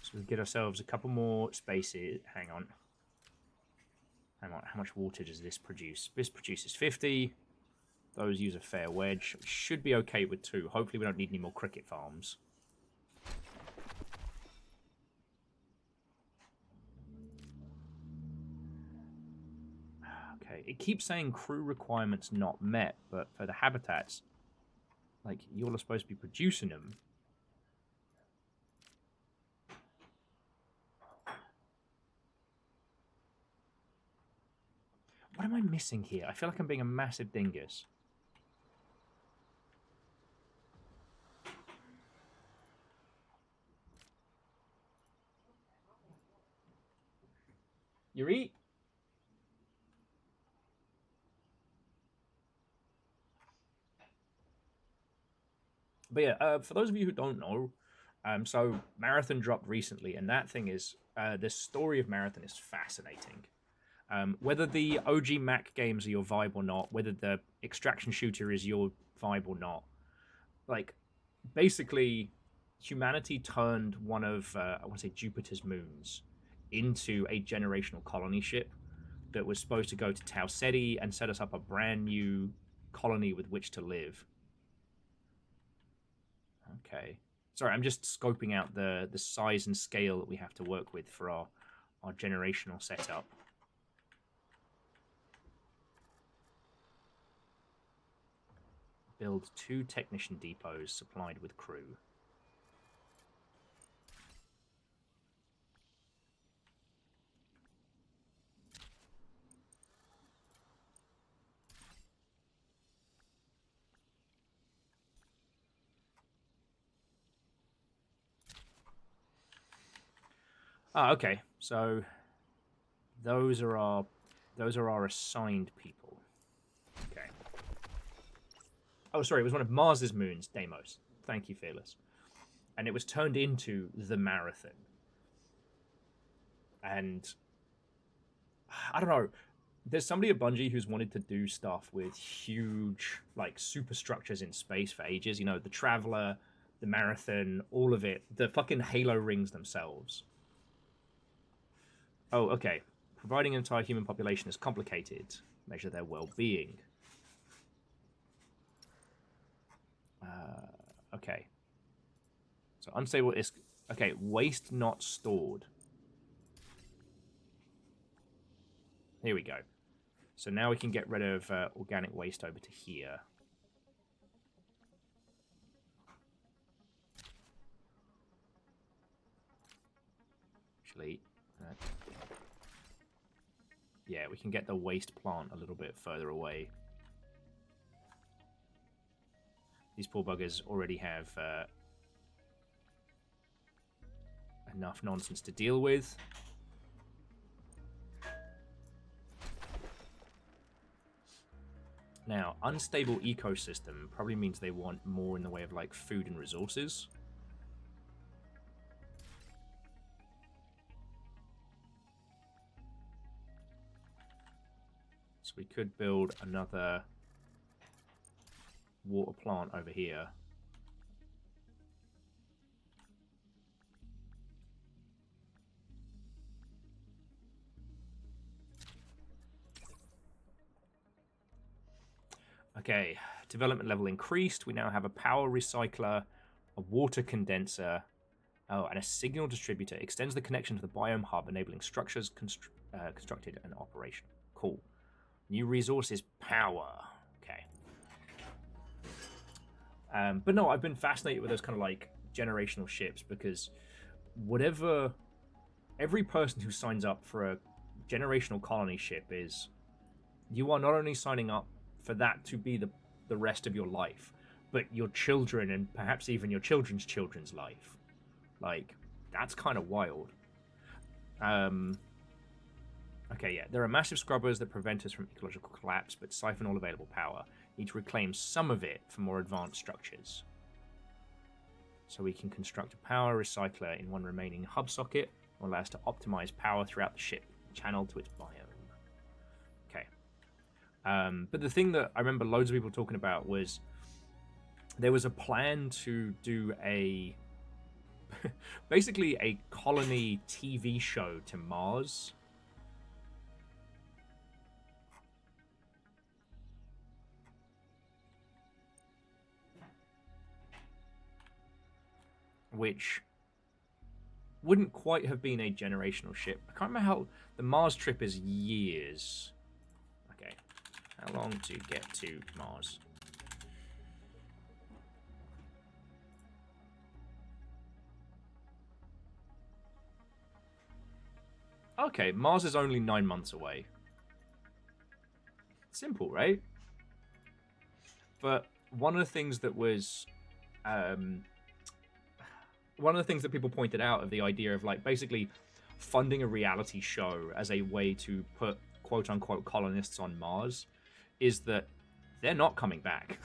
So we get ourselves a couple more spaces. Hang on. How much water does this produce? This produces 50. Those use a fair wedge. We should be okay with 2. Hopefully we don't need any more cricket farms. Okay, it keeps saying crew requirements not met, but for the habitats, like, you're supposed to be producing them. What am I missing here? I feel like I'm being a massive dingus. Yuri? But yeah, for those of you who don't know, so Marathon dropped recently, and that thing is, the story of Marathon is fascinating. Whether the OG Mac games are your vibe or not, whether the extraction shooter is your vibe or not, like, basically, humanity turned one of, I want to say, Jupiter's moons into a generational colony ship that was supposed to go to Tau Ceti and set us up a brand new colony with which to live. Okay. Sorry, I'm just scoping out the size and scale that we have to work with for our generational setup. Build 2 technician depots supplied with crew. Ah, okay. So those are our assigned people. Okay. Oh, sorry, it was one of Mars's moons, Deimos. Thank you, Fearless. And it was turned into the Marathon. And I don't know. There's somebody at Bungie who's wanted to do stuff with huge, like, superstructures in space for ages. You know, the Traveler, the Marathon, all of it. The fucking Halo rings themselves. Oh, okay. Providing an entire human population is complicated. Measure their well-being. Okay. So unstable is... Okay, waste not stored. Here we go. So now we can get rid of organic waste over to here. Actually... yeah, we can get the waste plant a little bit further away. These poor buggers already have enough nonsense to deal with. Now, unstable ecosystem probably means they want more in the way of, like, food and resources. So we could build another water plant over here. Okay, development level increased. We now have a power recycler, a water condenser, and a signal distributor. Extends the connection to the biome hub, enabling structures constructed and operational. Cool. New resources, power. Okay. But no, I've been fascinated with those kind of, like, generational ships, because whatever... every person who signs up for a generational colony ship is... you are not only signing up for that to be the rest of your life, but your children and perhaps even your children's children's life. Like, that's kind of wild. Okay, yeah. There are massive scrubbers that prevent us from ecological collapse, but siphon all available power. Need to reclaim some of it for more advanced structures. So we can construct a power recycler in one remaining hub socket, will allow us to optimize power throughout the ship, channeled to its biome. Okay. But the thing that I remember loads of people talking about was there was a plan to do a basically a colony TV show to Mars. which wouldn't quite have been a generational ship. I can't remember how the Mars trip is years. Okay, how long to get to Mars? Okay, Mars is only 9 months away. Simple, right? But one of the things that was one of the things that people pointed out of the idea of like basically funding a reality show as a way to put quote unquote colonists on Mars is that they're not coming back.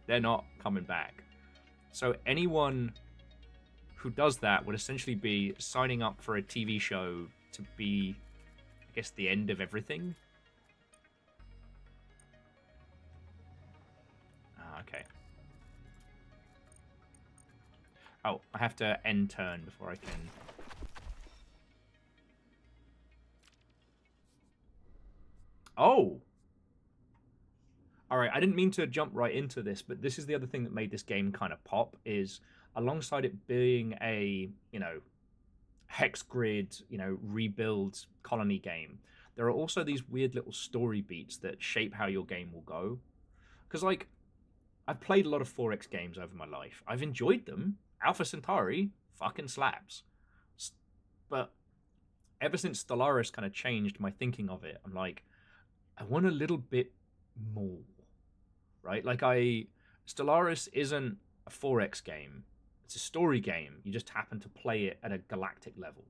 they're not coming back. So anyone who does that would essentially be signing up for a TV show to be, I guess, the end of everything. Okay. Oh, I have to end turn before I can... Oh! Alright, I didn't mean to jump right into this, but this is the other thing that made this game kind of pop, is alongside it being a, hex grid, rebuild colony game, there are also these weird little story beats that shape how your game will go. Because, like, I've played a lot of 4X games over my life. I've enjoyed them. Alpha Centauri fucking slaps. But ever since Stellaris kind of changed my thinking of it, I'm like, I want a little bit more, right? Like Stellaris isn't a 4X game. It's a story game. You just happen to play it at a galactic level.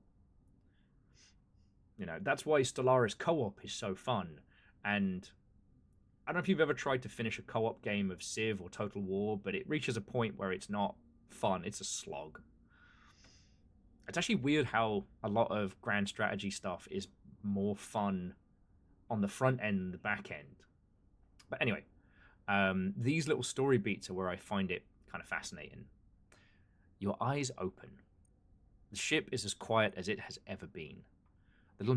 That's why Stellaris co-op is so fun. And I don't know if you've ever tried to finish a co-op game of Civ or Total War, but it reaches a point where it's not fun. It's a slog. It's actually weird how a lot of grand strategy stuff is more fun on the front end than the back end. But anyway, these little story beats are where I find it kind of fascinating. Your eyes open. The ship is as quiet as it has ever been. The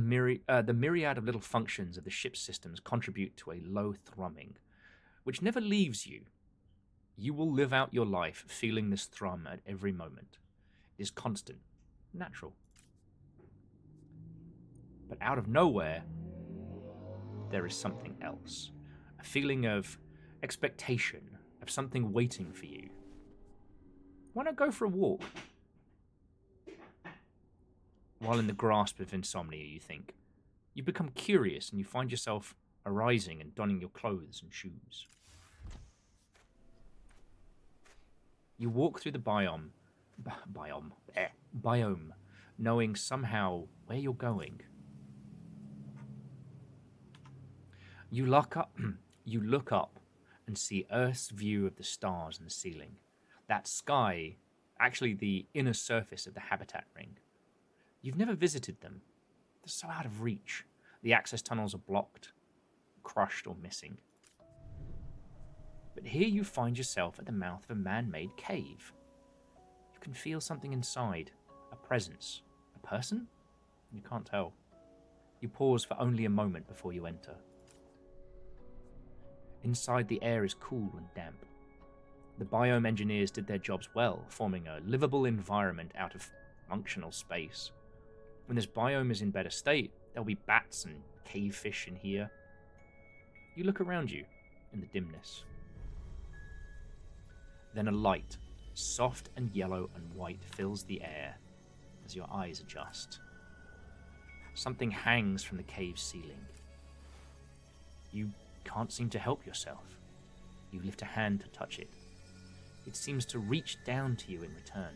myriad of little functions of the ship's systems contribute to a low thrumming, which never leaves you. You will live out your life feeling this thrum at every moment. It is constant, natural. But out of nowhere, there is something else. A feeling of expectation, of something waiting for you. Why not go for a walk? While in the grasp of insomnia, you think. You become curious and you find yourself arising and donning your clothes and shoes. You walk through the biome, knowing somehow where you're going. You look up and see Earth's view of the stars in the ceiling. That sky, actually the inner surface of the habitat ring. You've never visited them. They're so out of reach. The access tunnels are blocked, crushed or missing. But here you find yourself at the mouth of a man-made cave. You can feel something inside, a presence. A person? You can't tell. You pause for only a moment before you enter. Inside, the air is cool and damp. The biome engineers did their jobs well, forming a livable environment out of functional space. When this biome is in better state, there'll be bats and cave fish in here. You look around you in the dimness. Then a light, soft and yellow and white, fills the air as your eyes adjust. Something hangs from the cave ceiling. You can't seem to help yourself. You lift a hand to touch it. It seems to reach down to you in return.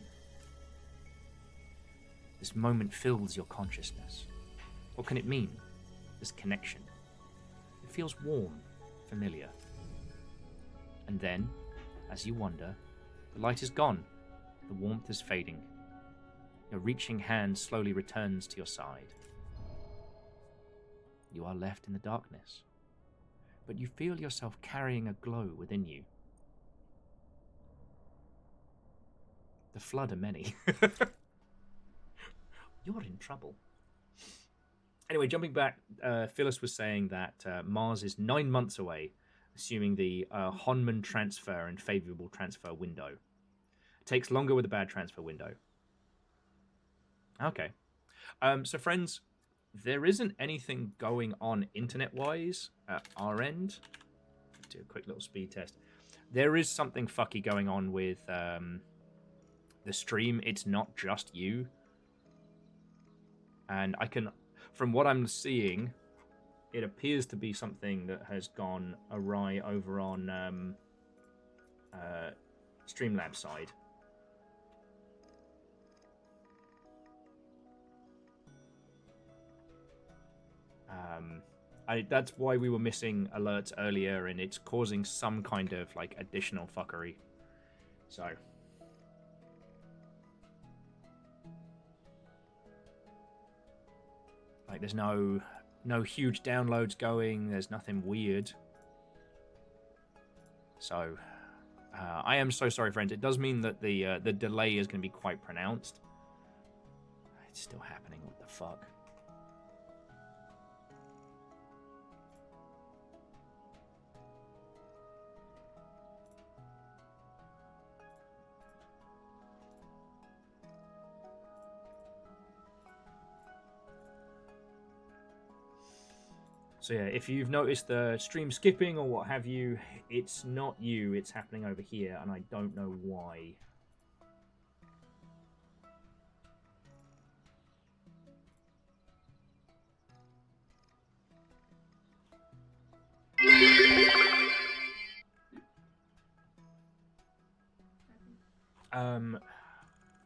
This moment fills your consciousness. What can it mean? This connection. It feels warm, familiar. And then, as you wonder, the light is gone. The warmth is fading. Your reaching hand slowly returns to your side. You are left in the darkness, but you feel yourself carrying a glow within you. The flood are many. You're in trouble. Anyway, jumping back, Phyllis was saying that Mars is 9 months away, assuming the Honman transfer and favorable transfer window. Takes longer with a bad transfer window. Okay. So friends, there isn't anything going on internet-wise at our end. Do a quick little speed test. There is something fucky going on with the stream. It's not just you. And I can, from what I'm seeing, it appears to be something that has gone awry over on Streamlabs side. That's why we were missing alerts earlier, and it's causing some kind of like additional fuckery. So, like, there's no huge downloads going. There's nothing weird. So, I am so sorry, friends. It does mean that the delay is going to be quite pronounced. It's still happening. What the fuck? So yeah, if you've noticed the stream skipping or what have you, it's not you, it's happening over here, and I don't know why.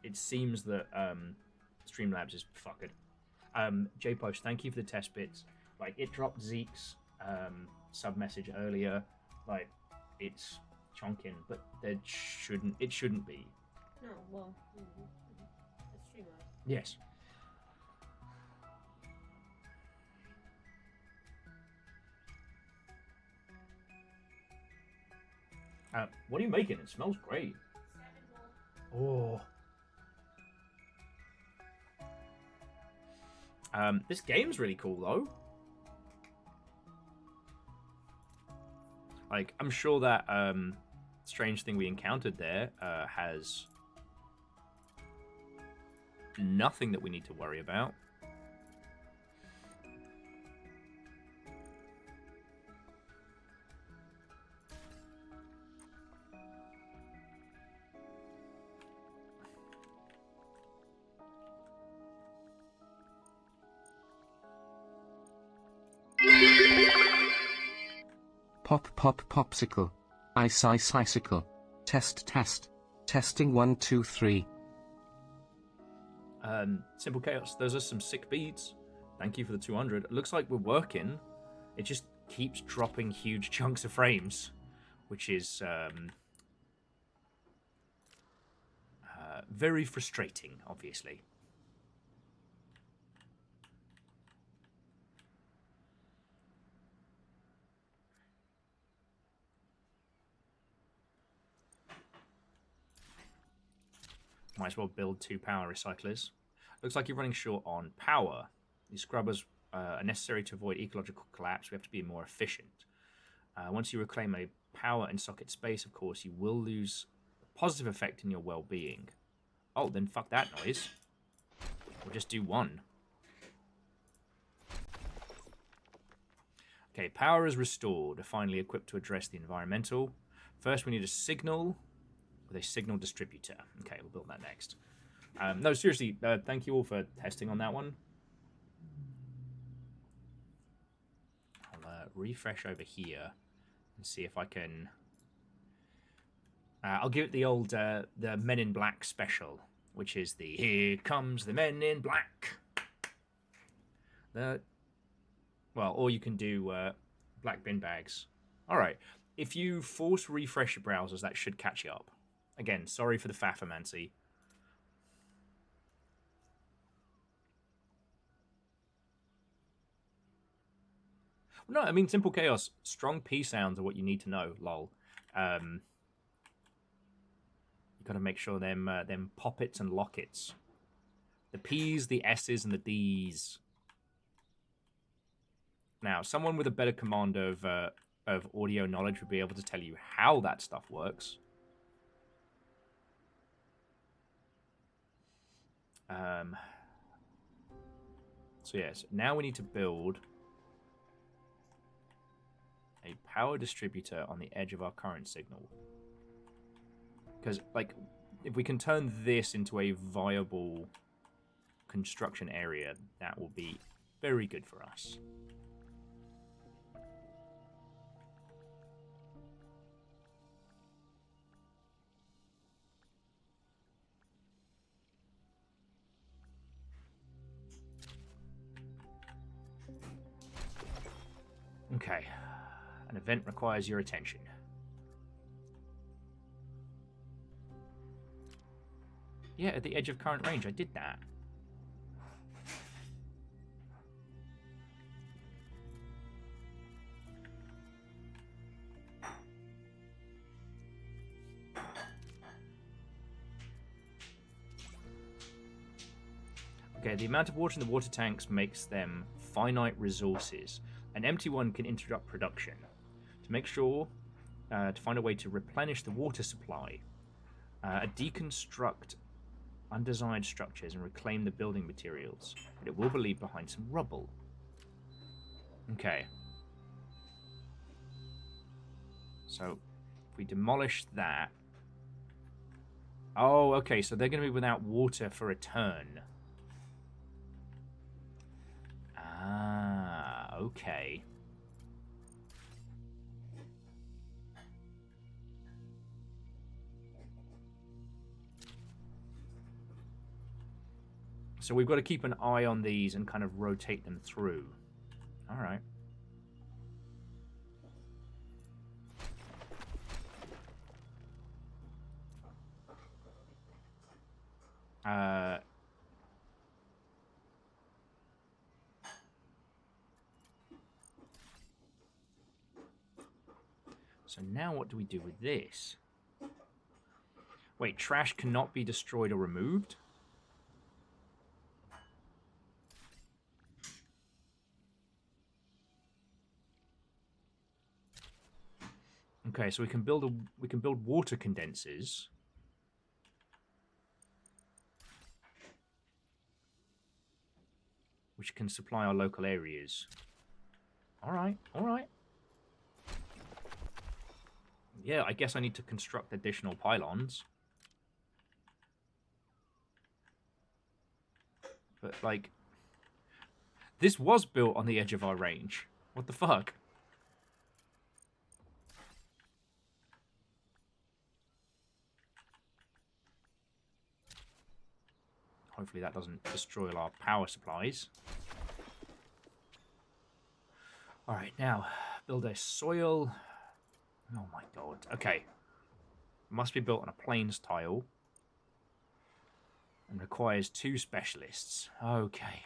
It seems that Streamlabs is fucked. J-Post, thank you for the test bits. Like, it dropped Zeke's sub message earlier. Like, it's chunking, but it shouldn't be.
No, well, it's Streamlabs.
Yes. What are you making? It smells great. Oh. This game's really cool, though. Like, I'm sure that strange thing we encountered there has nothing that we need to worry about.
Pop pop popsicle. Ice ice icicle. Test test. Testing 1 2 3.
Simple Chaos, those are some sick beats. Thank you for the 200. It looks like we're working. It just keeps dropping huge chunks of frames, which is very frustrating, obviously. Might as well build 2 power recyclers. Looks like you're running short on power. These scrubbers are necessary to avoid ecological collapse. We have to be more efficient. Once you reclaim a power and socket space, of course, you will lose a positive effect in your well-being. Oh, then fuck that noise. We'll just do 1. Okay, power is restored. Finally equipped to address the environmental. First, we need a signal with a signal distributor. Okay, we'll build that next. No, seriously, thank you all for testing on that one. I'll refresh over here and see if I can... I'll give it the old the Men in Black special, which is the Here Comes the Men in Black. Well, or you can do black bin bags. All right, if you force refresh your browsers, that should catch you up. Again, sorry for the faffermancy. No, I mean, Simple Chaos, strong P sounds are what you need to know, lol. You got to make sure them poppets and lockets. The P's, the S's, and the D's. Now, someone with a better command of audio knowledge would be able to tell you how that stuff works. So yes, now we need to build a power distributor on the edge of our current signal. Because, like, if we can turn this into a viable construction area, that will be very good for us. Okay. An event requires your attention. Yeah, at the edge of current range, I did that. Okay, the amount of water in the water tanks makes them finite resources. An empty one can interrupt production. To make sure, to find a way to replenish the water supply, deconstruct undesired structures and reclaim the building materials, but it will be leave behind some rubble. Okay. So, if we demolish that... Oh, okay, so they're going to be without water for a turn. Ah, okay. So we've got to keep an eye on these and kind of rotate them through. All right. So now what do we do with this? Wait, trash cannot be destroyed or removed? Okay, so we can build water condensers. Which can supply our local areas. Alright, alright. Yeah, I guess I need to construct additional pylons. But, like... This was built on the edge of our range. What the fuck? Hopefully that doesn't destroy all our power supplies. Alright, now, build a soil... Oh my god. Okay. Must be built on a plains tile. And requires 2 specialists. Okay.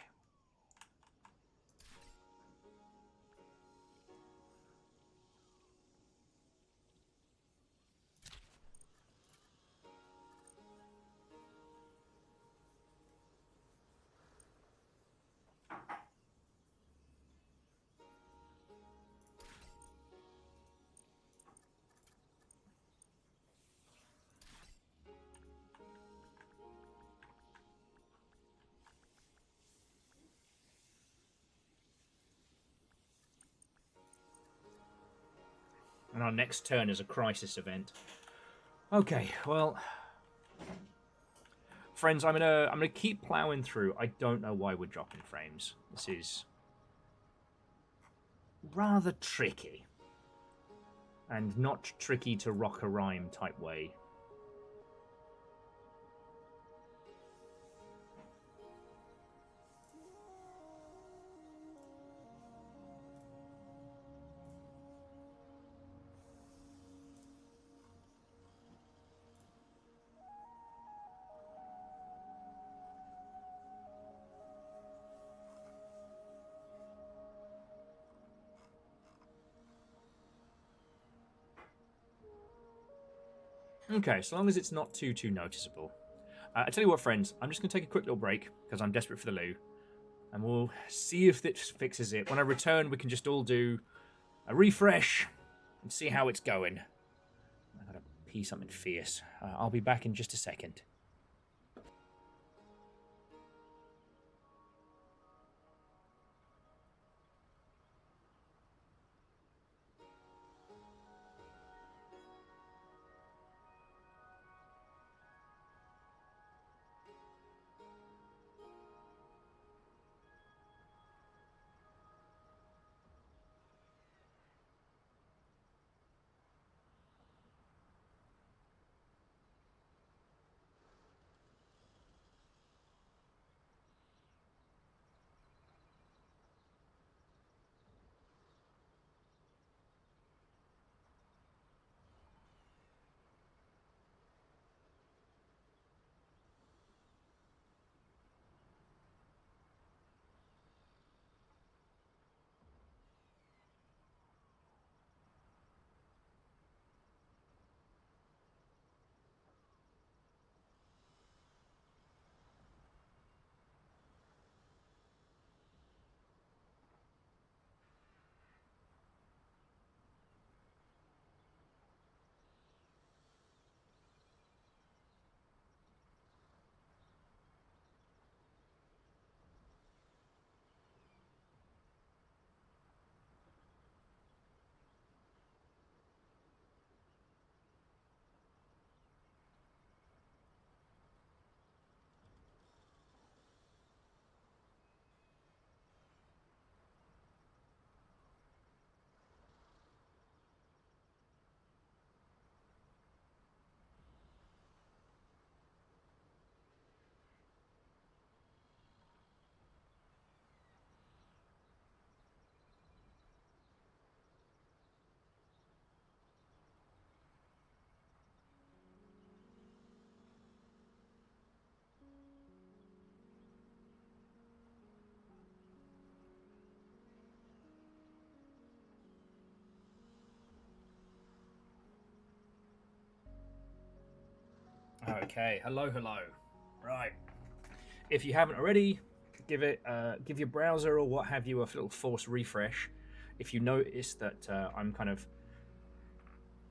And our next turn is a crisis event. Okay, well... Friends, I'm gonna keep plowing through. I don't know why we're dropping frames. This is... rather tricky. And not tricky to rock a rhyme type way. Okay, so long as it's not too noticeable. I tell you what, friends, I'm just going to take a quick little break, because I'm desperate for the loo. And we'll see if this fixes it. When I return, we can just all do a refresh and see how it's going. I gotta pee something fierce. I'll be back in just a second. Okay, hello. Right. If you haven't already, give your browser or what have you a little force refresh. If you notice that I'm kind of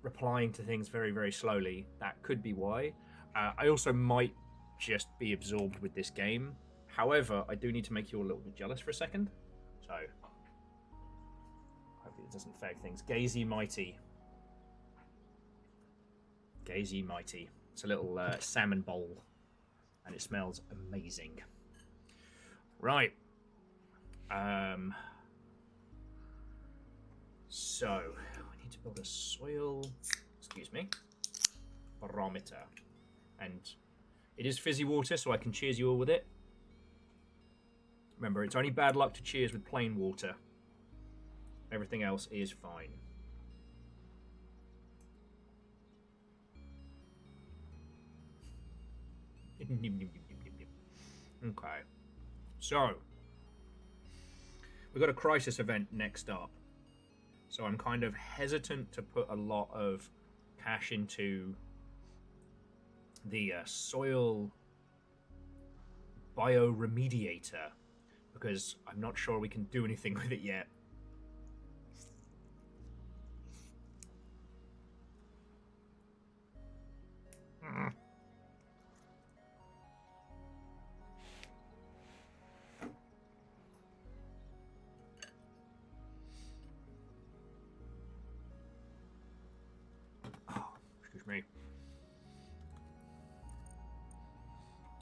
replying to things very, very slowly, that could be why. I also might just be absorbed with this game. However, I do need to make you a little bit jealous for a second. So, hopefully it doesn't fag things. Gazy Mighty. Gazy Mighty. It's a little salmon bowl, and it smells amazing. Right. So, we need to build a soil, excuse me, barometer. And it is fizzy water, so I can cheers you all with it. Remember, it's only bad luck to cheers with plain water. Everything else is fine. Okay. So, we've got a crisis event next up. So I'm kind of hesitant to put a lot of cash into the soil bioremediator because I'm not sure we can do anything with it yet. Excuse me.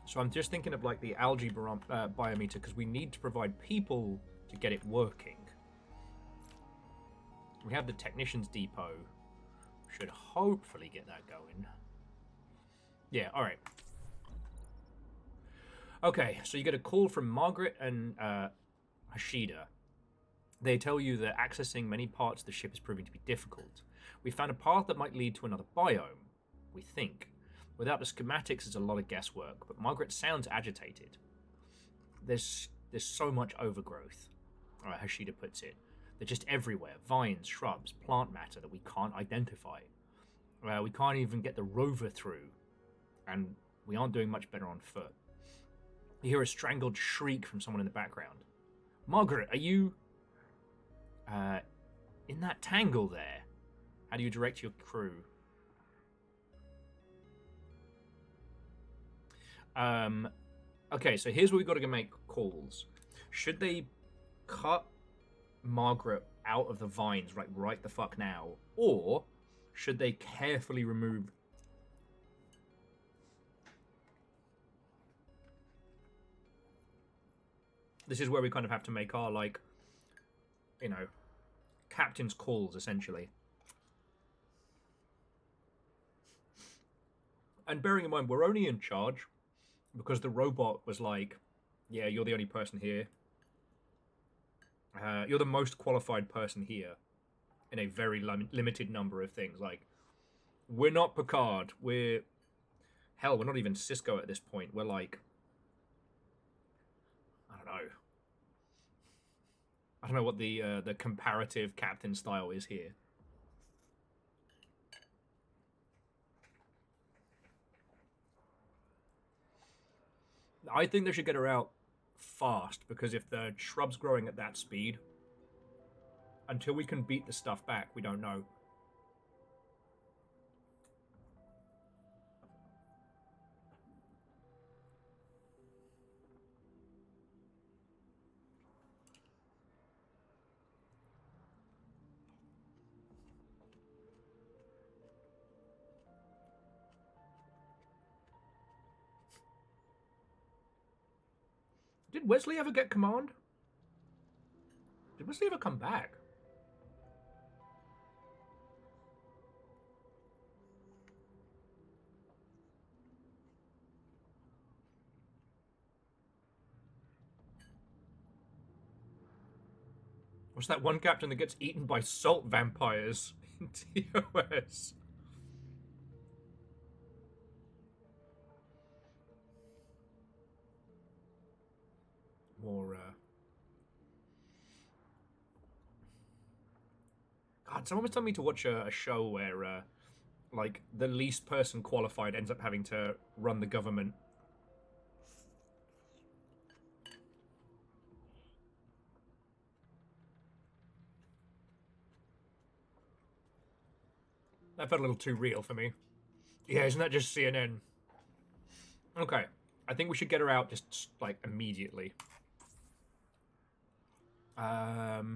So I'm just thinking of like the algae biometer because we need to provide people to get it working. We have the technicians depot. Should hopefully get that going. Yeah, alright. Okay, so you get a call from Margaret and Hashida. They tell you that accessing many parts of the ship is proving to be difficult. We found a path that might lead to another biome, we think. Without the schematics, it's a lot of guesswork, but Margaret sounds agitated. There's so much overgrowth, Hashida puts it. They're just everywhere. Vines, shrubs, plant matter that we can't identify. We can't even get the rover through, and we aren't doing much better on foot. You hear a strangled shriek from someone in the background. Margaret, are you... in that tangle there? How do you direct your crew? Okay, so here's where we've got to go make calls. Should they cut Margaret out of the vines right the fuck now? Or should they carefully remove... This is where we kind of have to make our, like, you know, captain's calls, essentially. And bearing in mind, we're only in charge because the robot was like, yeah, you're the only person here. You're the most qualified person here in a very limited number of things. Like, we're not Picard. We're not even Cisco at this point. We're like, I don't know what the comparative captain style is here. I think they should get her out fast, because if the shrub's growing at that speed, until we can beat the stuff back, we don't know. Did Wesley ever get command? Did Wesley ever come back? What's that one captain that gets eaten by salt vampires in TOS? More, God, someone was telling me to watch a show where like the least person qualified ends up having to run the government. That felt a little too real for me. Yeah, isn't that just CNN? Okay, I think we should get her out just like immediately. Okay.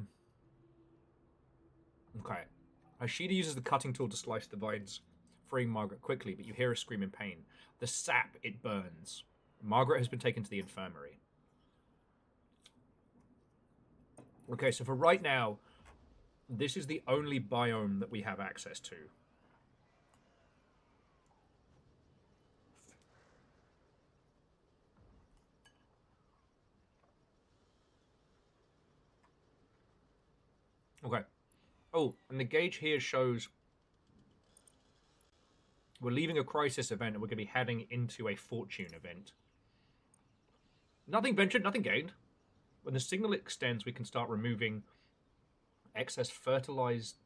Ashida uses the cutting tool to slice the vines, freeing Margaret quickly, but you hear her scream in pain. The sap, it burns. Margaret has been taken to the infirmary. Okay, so for right now, this is the only biome that we have access to. Okay. Oh, and the gauge here shows we're leaving a crisis event and we're going to be heading into a fortune event. Nothing ventured, nothing gained. When the signal extends, we can start removing excess fertilized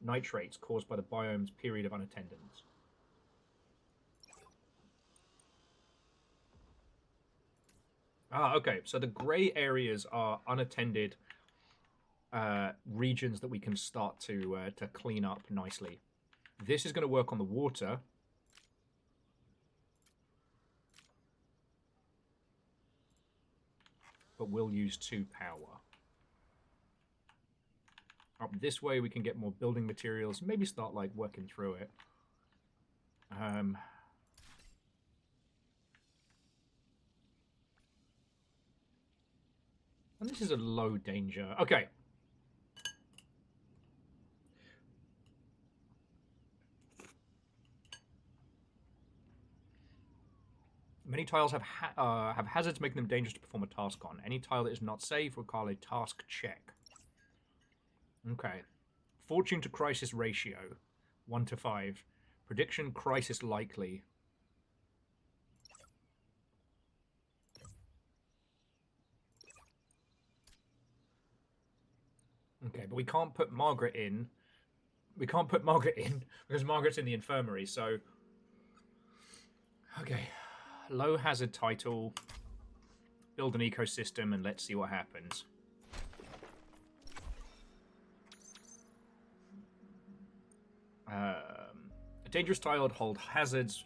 nitrates caused by the biome's period of unattendance. Ah, okay. So the gray areas are unattended regions that we can start to clean up nicely. This is going to work on the water. But we'll use 2 power. Up this way we can get more building materials, maybe start like working through it. And this is a low danger. Okay. Many tiles have hazards making them dangerous to perform a task on. Any tile that is not safe will call a task check. Okay. Fortune to crisis ratio, 1 to 5. Prediction crisis likely. Okay, but we can't put Margaret in. We can't put Margaret in because Margaret's in the infirmary, so... Okay. Low hazard title. Build an ecosystem and let's see what happens. A dangerous tile would hold hazards.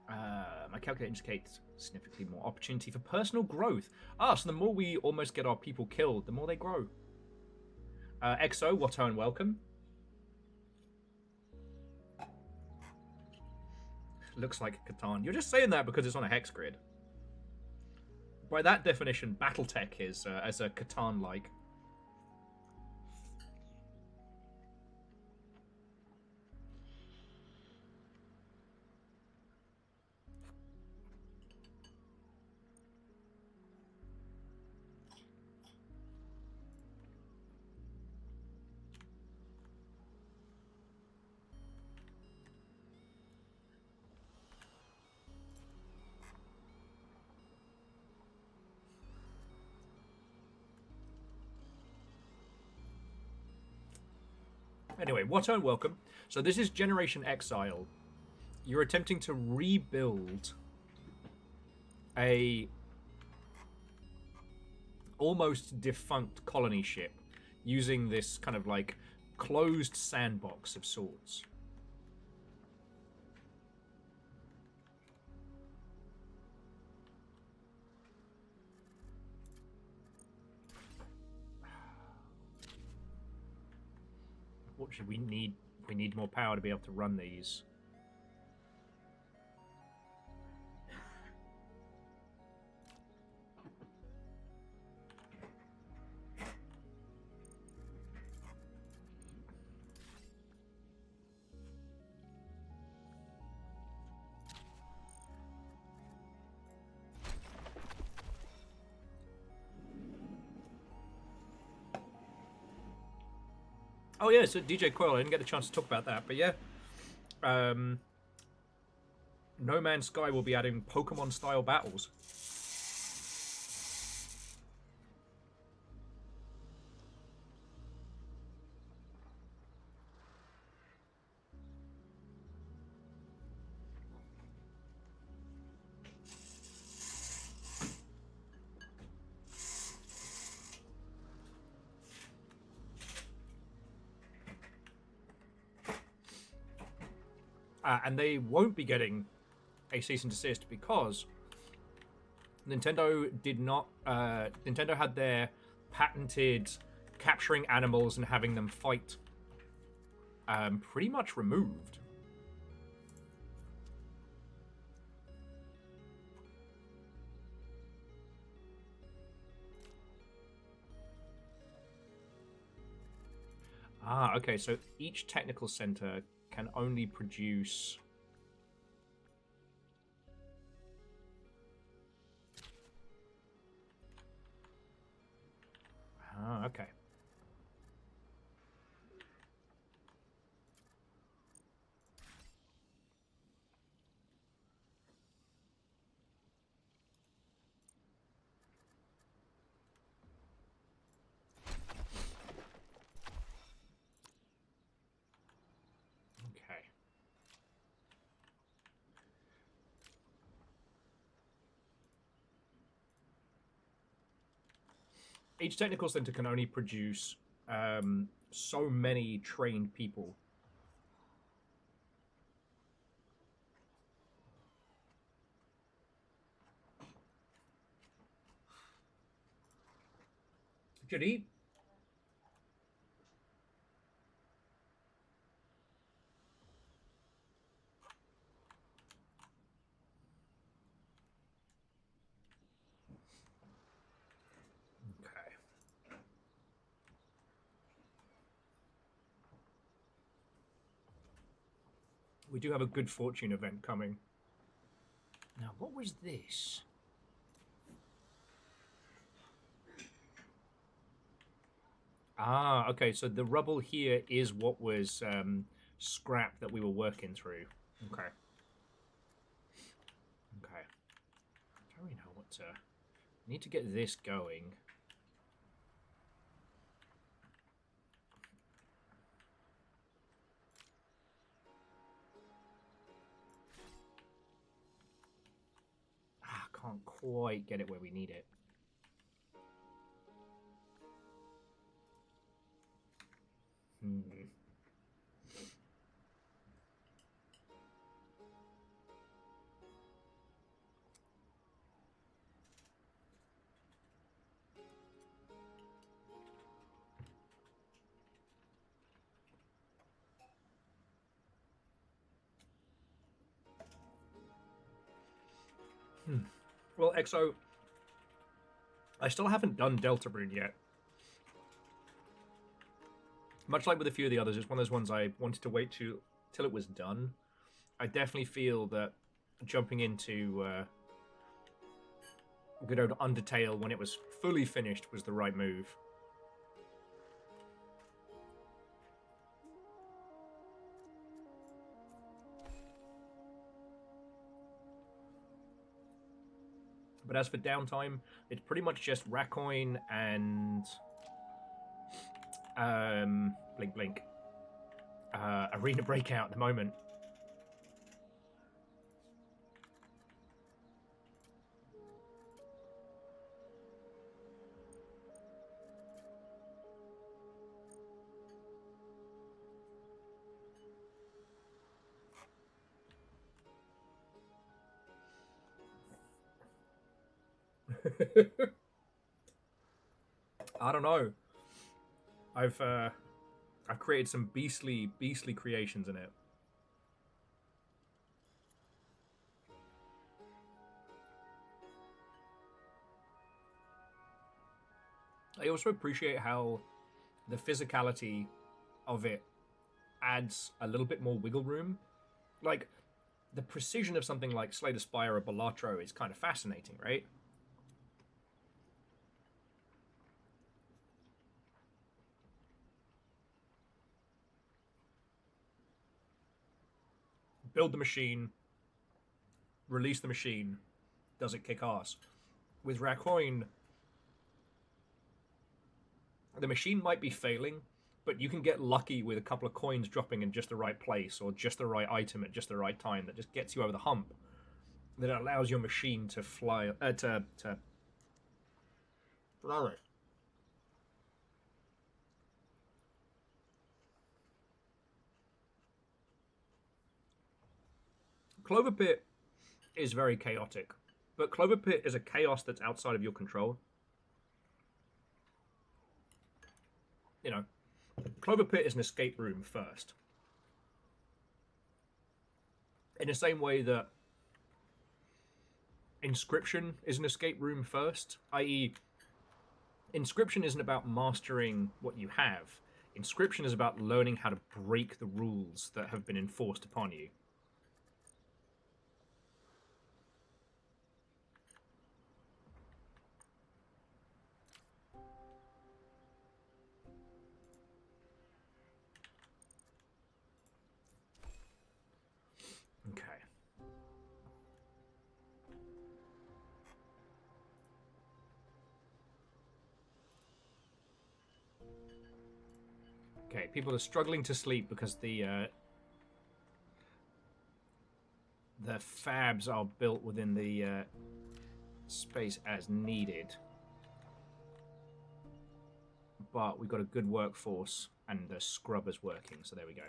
My calculator indicates significantly more opportunity for personal growth. Ah, so the more we almost get our people killed, the more they grow. XO, Watto and welcome. Looks like a Catan. You're just saying that because it's on a hex grid. By that definition, Battletech is as a Catan-like. Anyway, Watto, welcome. So this is Generation Exile. You're attempting to rebuild a almost defunct colony ship using this kind of like closed sandbox of sorts. What should we need? We need more power to be able to run these. Oh yeah, so DJ Coil, I didn't get the chance to talk about that, but yeah. No Man's Sky will be adding Pokemon-style battles. And they won't be getting a cease and desist because Nintendo did not. Nintendo had their patented capturing animals and having them fight pretty much removed. Ah, okay, so each technical center can only produce... Ah, okay. Okay. Each technical center can only produce so many trained people. Judy? Okay. We do have a good fortune event coming. Now, what was this? Ah, okay, so the rubble here is what was scrap that we were working through. Okay. Okay. I don't really know what to... I need to get this going. Ah, can't quite get it where we need it. Hmm. Well, Exo, I still haven't done Delta Rune yet. Much like with a few of the others, it's one of those ones I wanted to wait till it was done. I definitely feel that jumping into good old Undertale when it was fully finished was the right move. But as for downtime, it's pretty much just Racoin and Blink Blink. Arena Breakout at the moment. I don't know. I've created some beastly creations in it. I also appreciate how the physicality of it adds a little bit more wiggle room. Like, the precision of something like Slay the Spire or Balatro is kind of fascinating, right? Build the machine, release the machine, does it kick ass? With Racoin, the machine might be failing, but you can get lucky with a couple of coins dropping in just the right place or just the right item at just the right time that just gets you over the hump. That allows your machine to fly to flourish. Clover Pit is very chaotic, but Clover Pit is a chaos that's outside of your control. You know, Clover Pit is an escape room first. In the same way that Inscription is an escape room first, i.e., Inscription isn't about mastering what you have. Inscription is about learning how to break the rules that have been enforced upon you. Okay. Okay, people are struggling to sleep because the fabs are built within the space as needed. But we've got a good workforce and the scrubbers working, so there we go.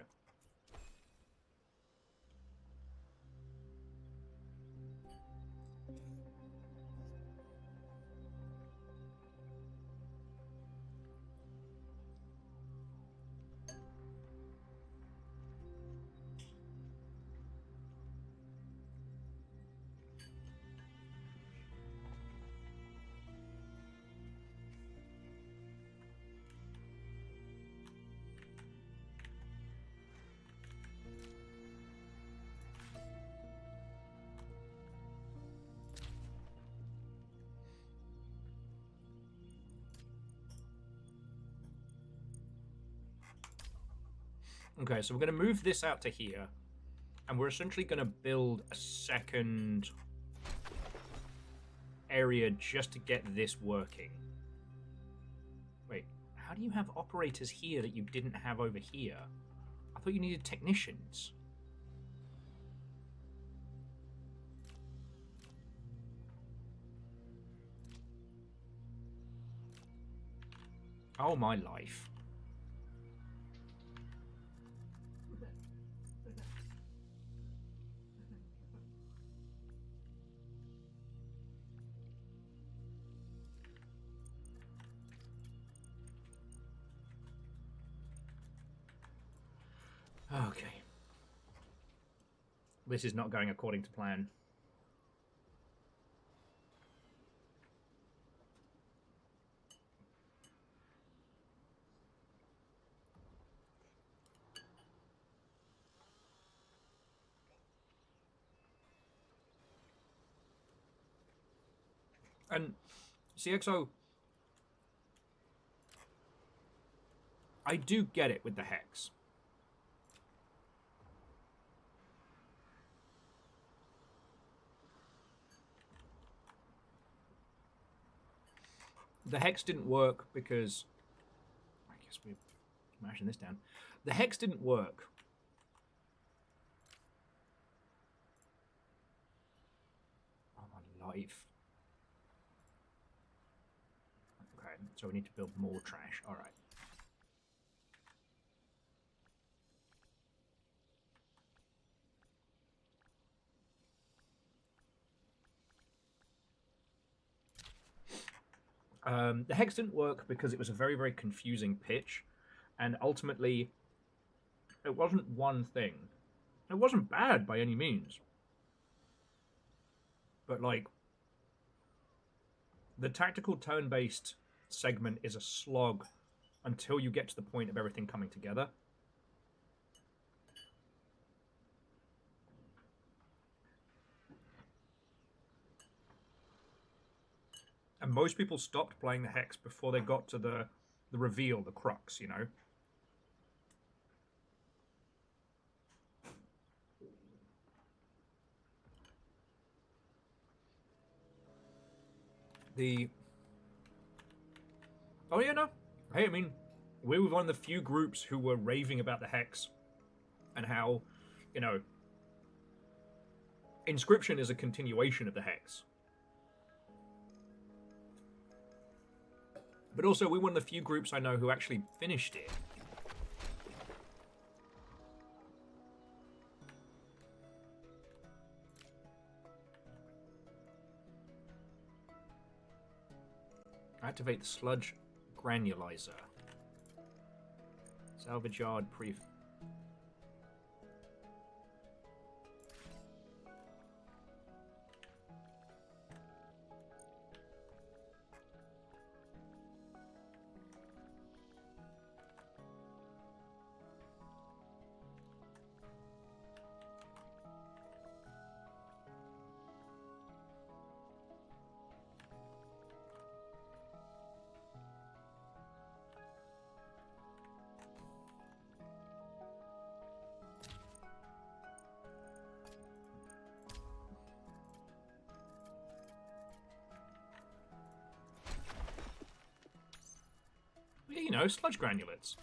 Okay, so we're going to move this out to here, and we're essentially going to build a second area just to get this working. Wait, how do you have operators here that you didn't have over here? I thought you needed technicians. Oh, my life. Okay. This is not going according to plan. And CXO, I do get it with the hex. The hex didn't work because... I guess we're smashing this down. The hex didn't work. Oh, my life. Okay, so we need to build more trash. All right. The hex didn't work because it was a very, very confusing pitch, and ultimately, it wasn't one thing. It wasn't bad by any means. But, like, the tactical turn-based segment is a slog until you get to the point of everything coming together. And most people stopped playing the hex before they got to the reveal, the crux, you know? Oh, yeah, no. Hey, I mean, we were one of the few groups who were raving about the hex and how, you know, Inscription is a continuation of the hex. But also, we're one of the few groups I know who actually finished it. Activate the sludge granulizer. Salvage yard pre. You know, sludge granulates.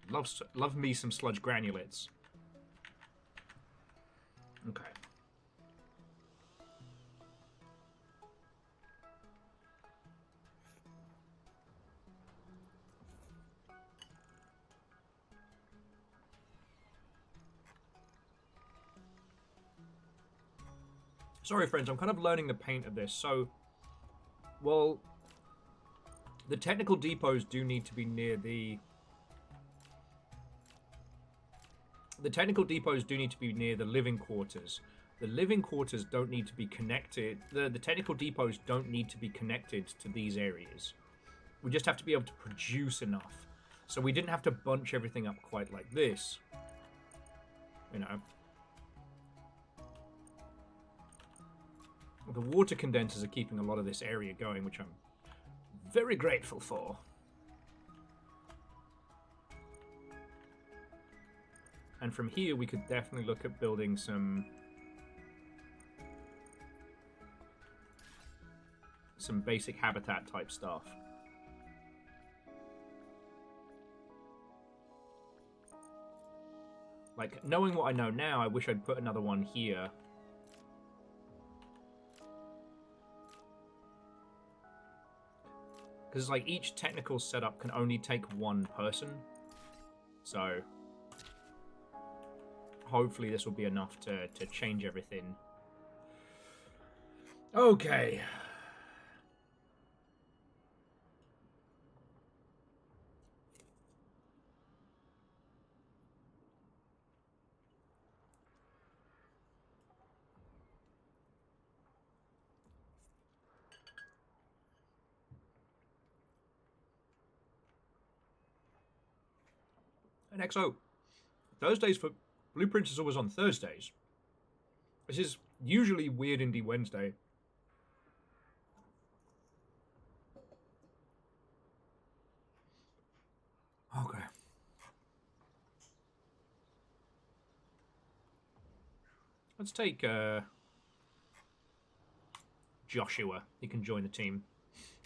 Love me some sludge granulates. Okay. Sorry, friends, I'm kind of learning the paint of this. So, well, the technical depots do need to be near the... The technical depots do need to be near the living quarters. The living quarters don't need to be connected. The technical depots don't need to be connected to these areas. We just have to be able to produce enough. So we didn't have to bunch everything up quite like this. You know. The water condensers are keeping a lot of this area going, which I'm very grateful for. And from here, we could definitely look at building some basic habitat type stuff. Like, knowing what I know now, I wish I'd put another one here. Because, like, each technical setup can only take one person. So, hopefully this will be enough to change everything. Okay. And XO, Thursdays for Blueprints is always on Thursdays. This is usually Weird Indie Wednesday. Okay. Let's take Joshua. He can join the team.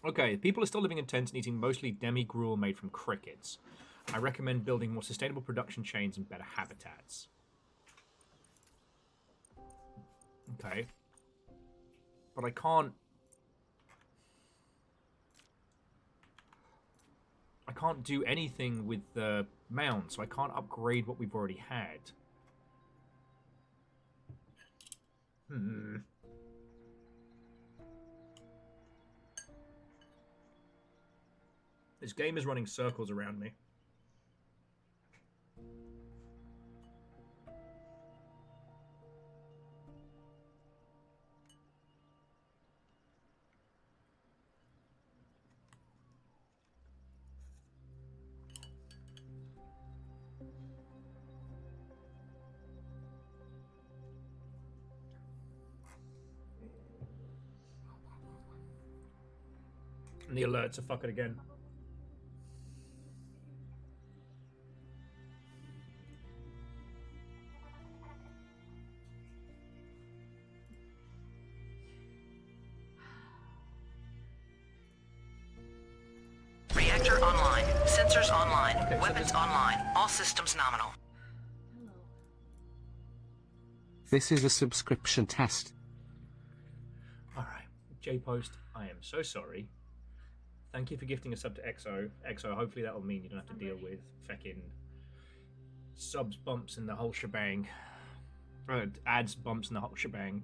Okay, people are still living in tents and eating mostly demi-gruel made from crickets. I recommend building more sustainable production chains and better habitats. Okay. But I can't do anything with the mound, so I can't upgrade what we've already had. This game is running circles around me. And the alerts are fucking again.
Reactor online. Sensors online.
Okay,
Weapons online. All systems nominal.
Hello.
This is a subscription test.
Alright. J-Post, I am so sorry. Thank you for gifting a sub to EXO. EXO, hopefully that'll mean you don't have to deal with feckin' subs, bumps, and the whole shebang. Ads, bumps, and the whole shebang.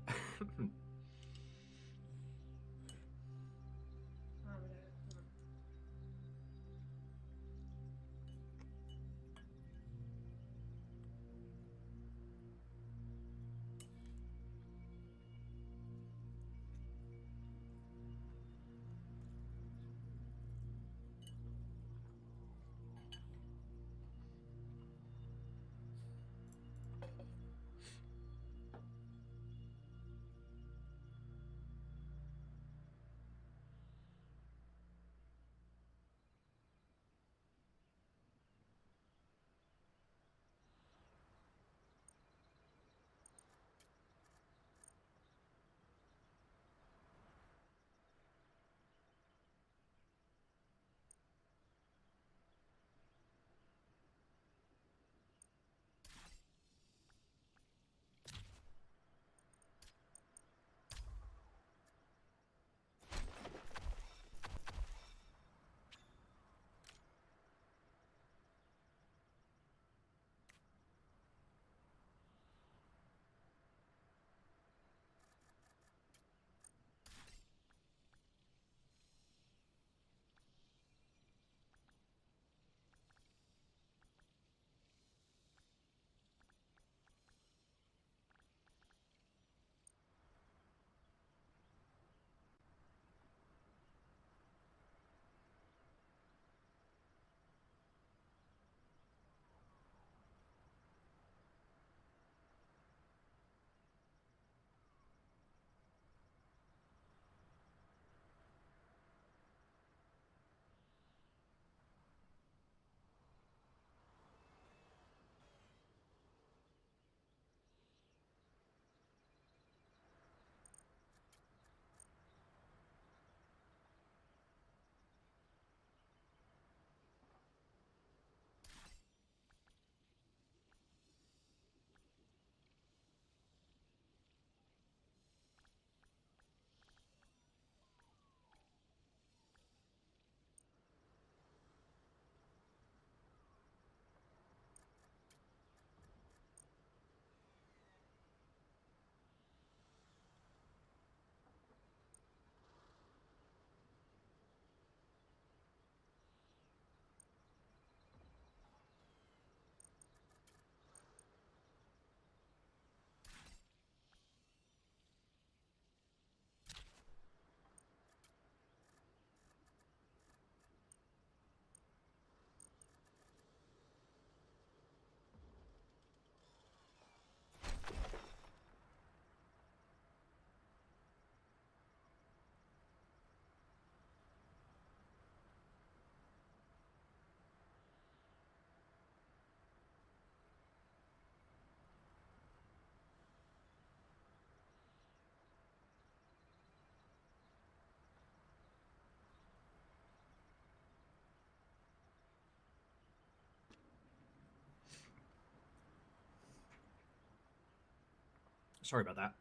Sorry about that.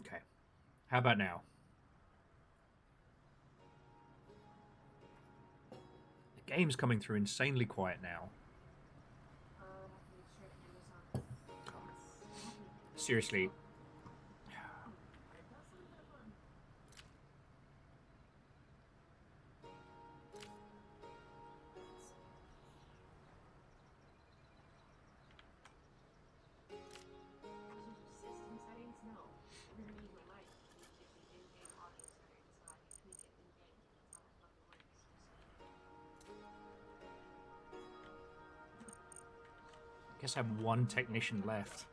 Okay. How about now? The game's coming through insanely quiet now. Seriously.
System settings? No. We're gonna use my mic. You get the in-game audio settings, so I can tweak it in-game. That's how that fucking works.
I guess I have one technician left.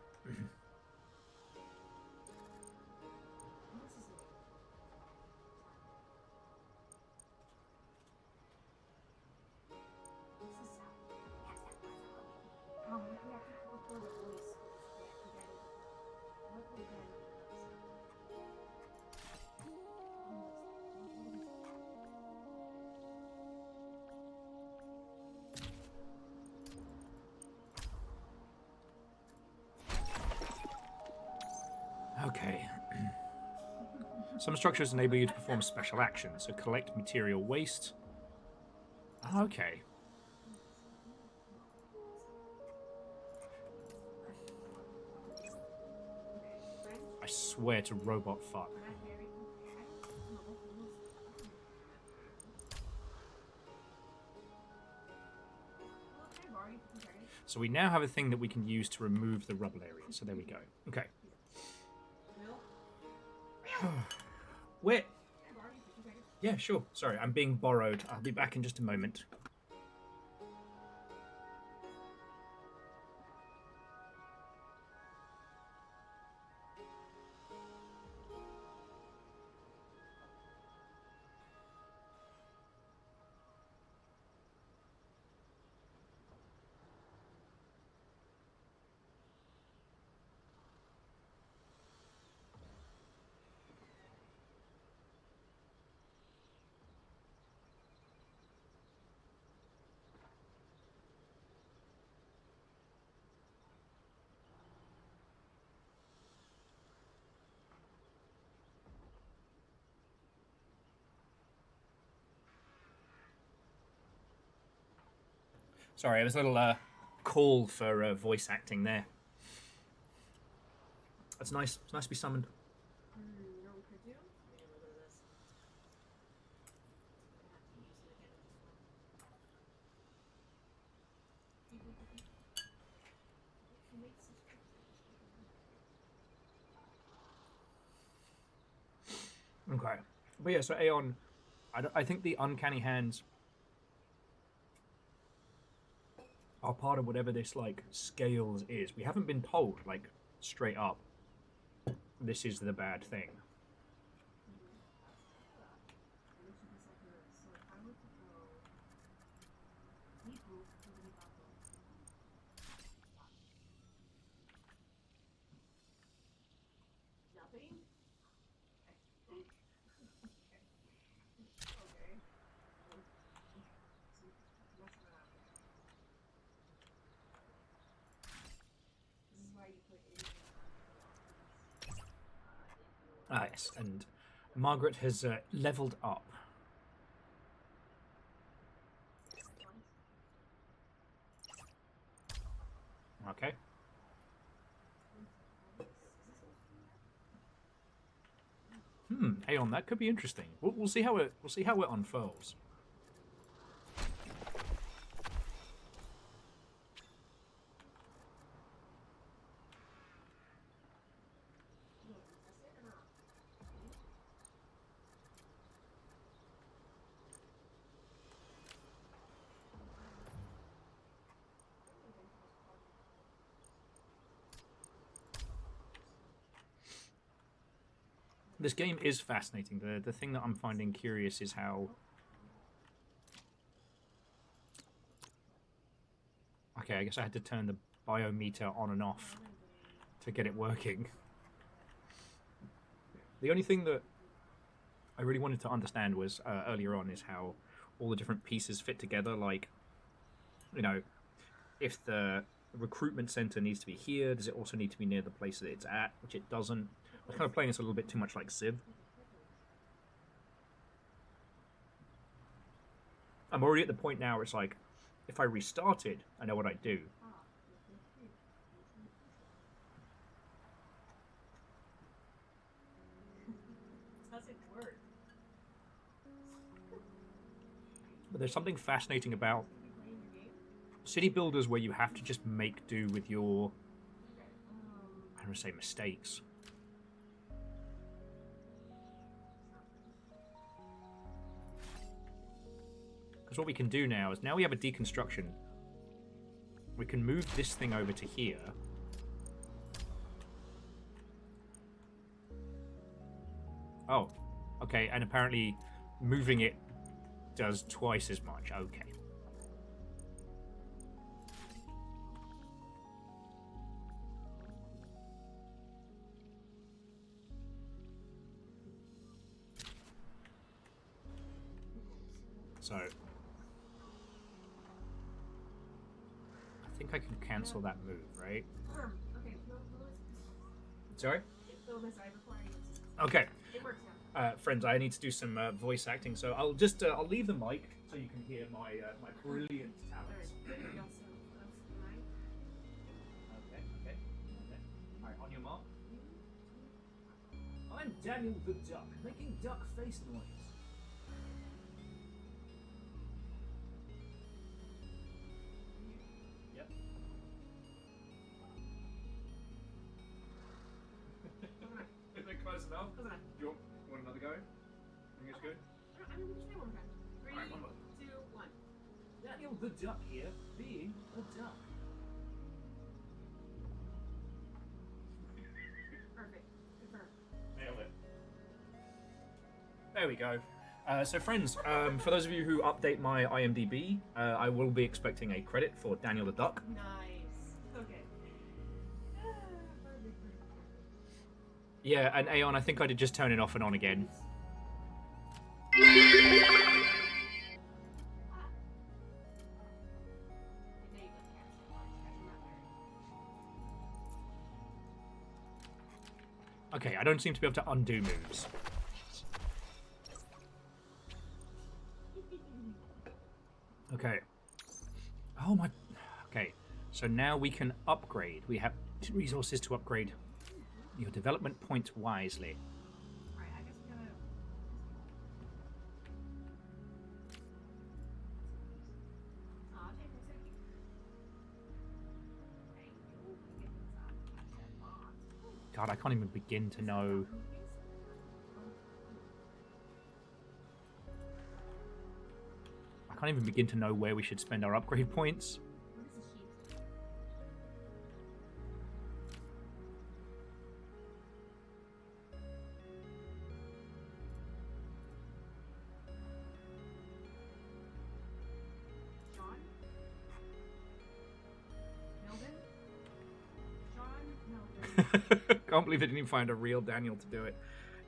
Okay. Some structures enable you to perform special actions, so collect material waste. Okay. I swear to robot fuck. So we now have a thing that we can use to remove the rubble area. So there we go. Okay. Where? Yeah, sure. Sorry, I'm being borrowed. I'll be back in just a moment. Sorry, it was a little call for voice acting there. That's nice. It's nice to be summoned.
You know what we could do? Maybe a little bit of this.
Okay. But yeah, so Aeon, I think the uncanny hands are part of whatever this, like, scales is. We haven't been told, like, straight up, this is the bad thing.
Nothing? Okay. This is why you put
Ah, yes, and Margaret has leveled up. Okay. Aeon, that could be interesting. We'll see how it unfurls. This game is fascinating. The thing that I'm finding curious is how... Okay, I guess I had to turn the biometer on and off to get it working. The only thing that I really wanted to understand was earlier on is how all the different pieces fit together. Like, you know, if the The recruitment center needs to be here. Does it also need to be near the place that it's at? Which it doesn't. I'm kind of playing this a little bit too much like Civ. I'm already at the point now where it's like, if I restarted, I know what I'd do.
Doesn't work.
But there's something fascinating about city builders where you have to just make do with your, I don't want to say mistakes. Because what we can do now is, now we have a deconstruction, we can move this thing over to here. Oh, okay, and apparently moving it does twice as much. Okay. So, I think I can cancel that move, right?
Okay,
Sorry?
fill this I before I use it.
Okay.
It works now.
Friends, I need to do some voice acting, so I'll just I'll leave the mic so you can hear my my brilliant talents.
Alright, you also close the mic.
Okay. Alright, on your mark. I'm Daniel the Duck, making duck face noise. Yep. Is that close enough?
Close enough.
Do you want another go? Think it's good?
I'm gonna try one more time. 3,
Alright, one more.
2, 1.
Daniel the Duck here, being a duck.
Perfect. Confirm.
Nailed it. There we go. So friends, for those of you who update my IMDb, I will be expecting a credit for Daniel the Duck.
Nice. Okay. Perfect.
Yeah, and Aeon, I think I did just turn it off and on again. Okay, I don't seem to be able to undo moves. Okay. Oh my... Okay, so now we can upgrade. We have resources to upgrade your development points wisely.
Alright, I guess we gotta... Aw, take a second. Thank you. Get this up.
God, I can't even begin to know... I can't even begin to know where we should spend our upgrade points.
What is a sheep? Sean? Melvin? Sean? Melvin.
Can't believe they didn't even find a real Daniel to do it.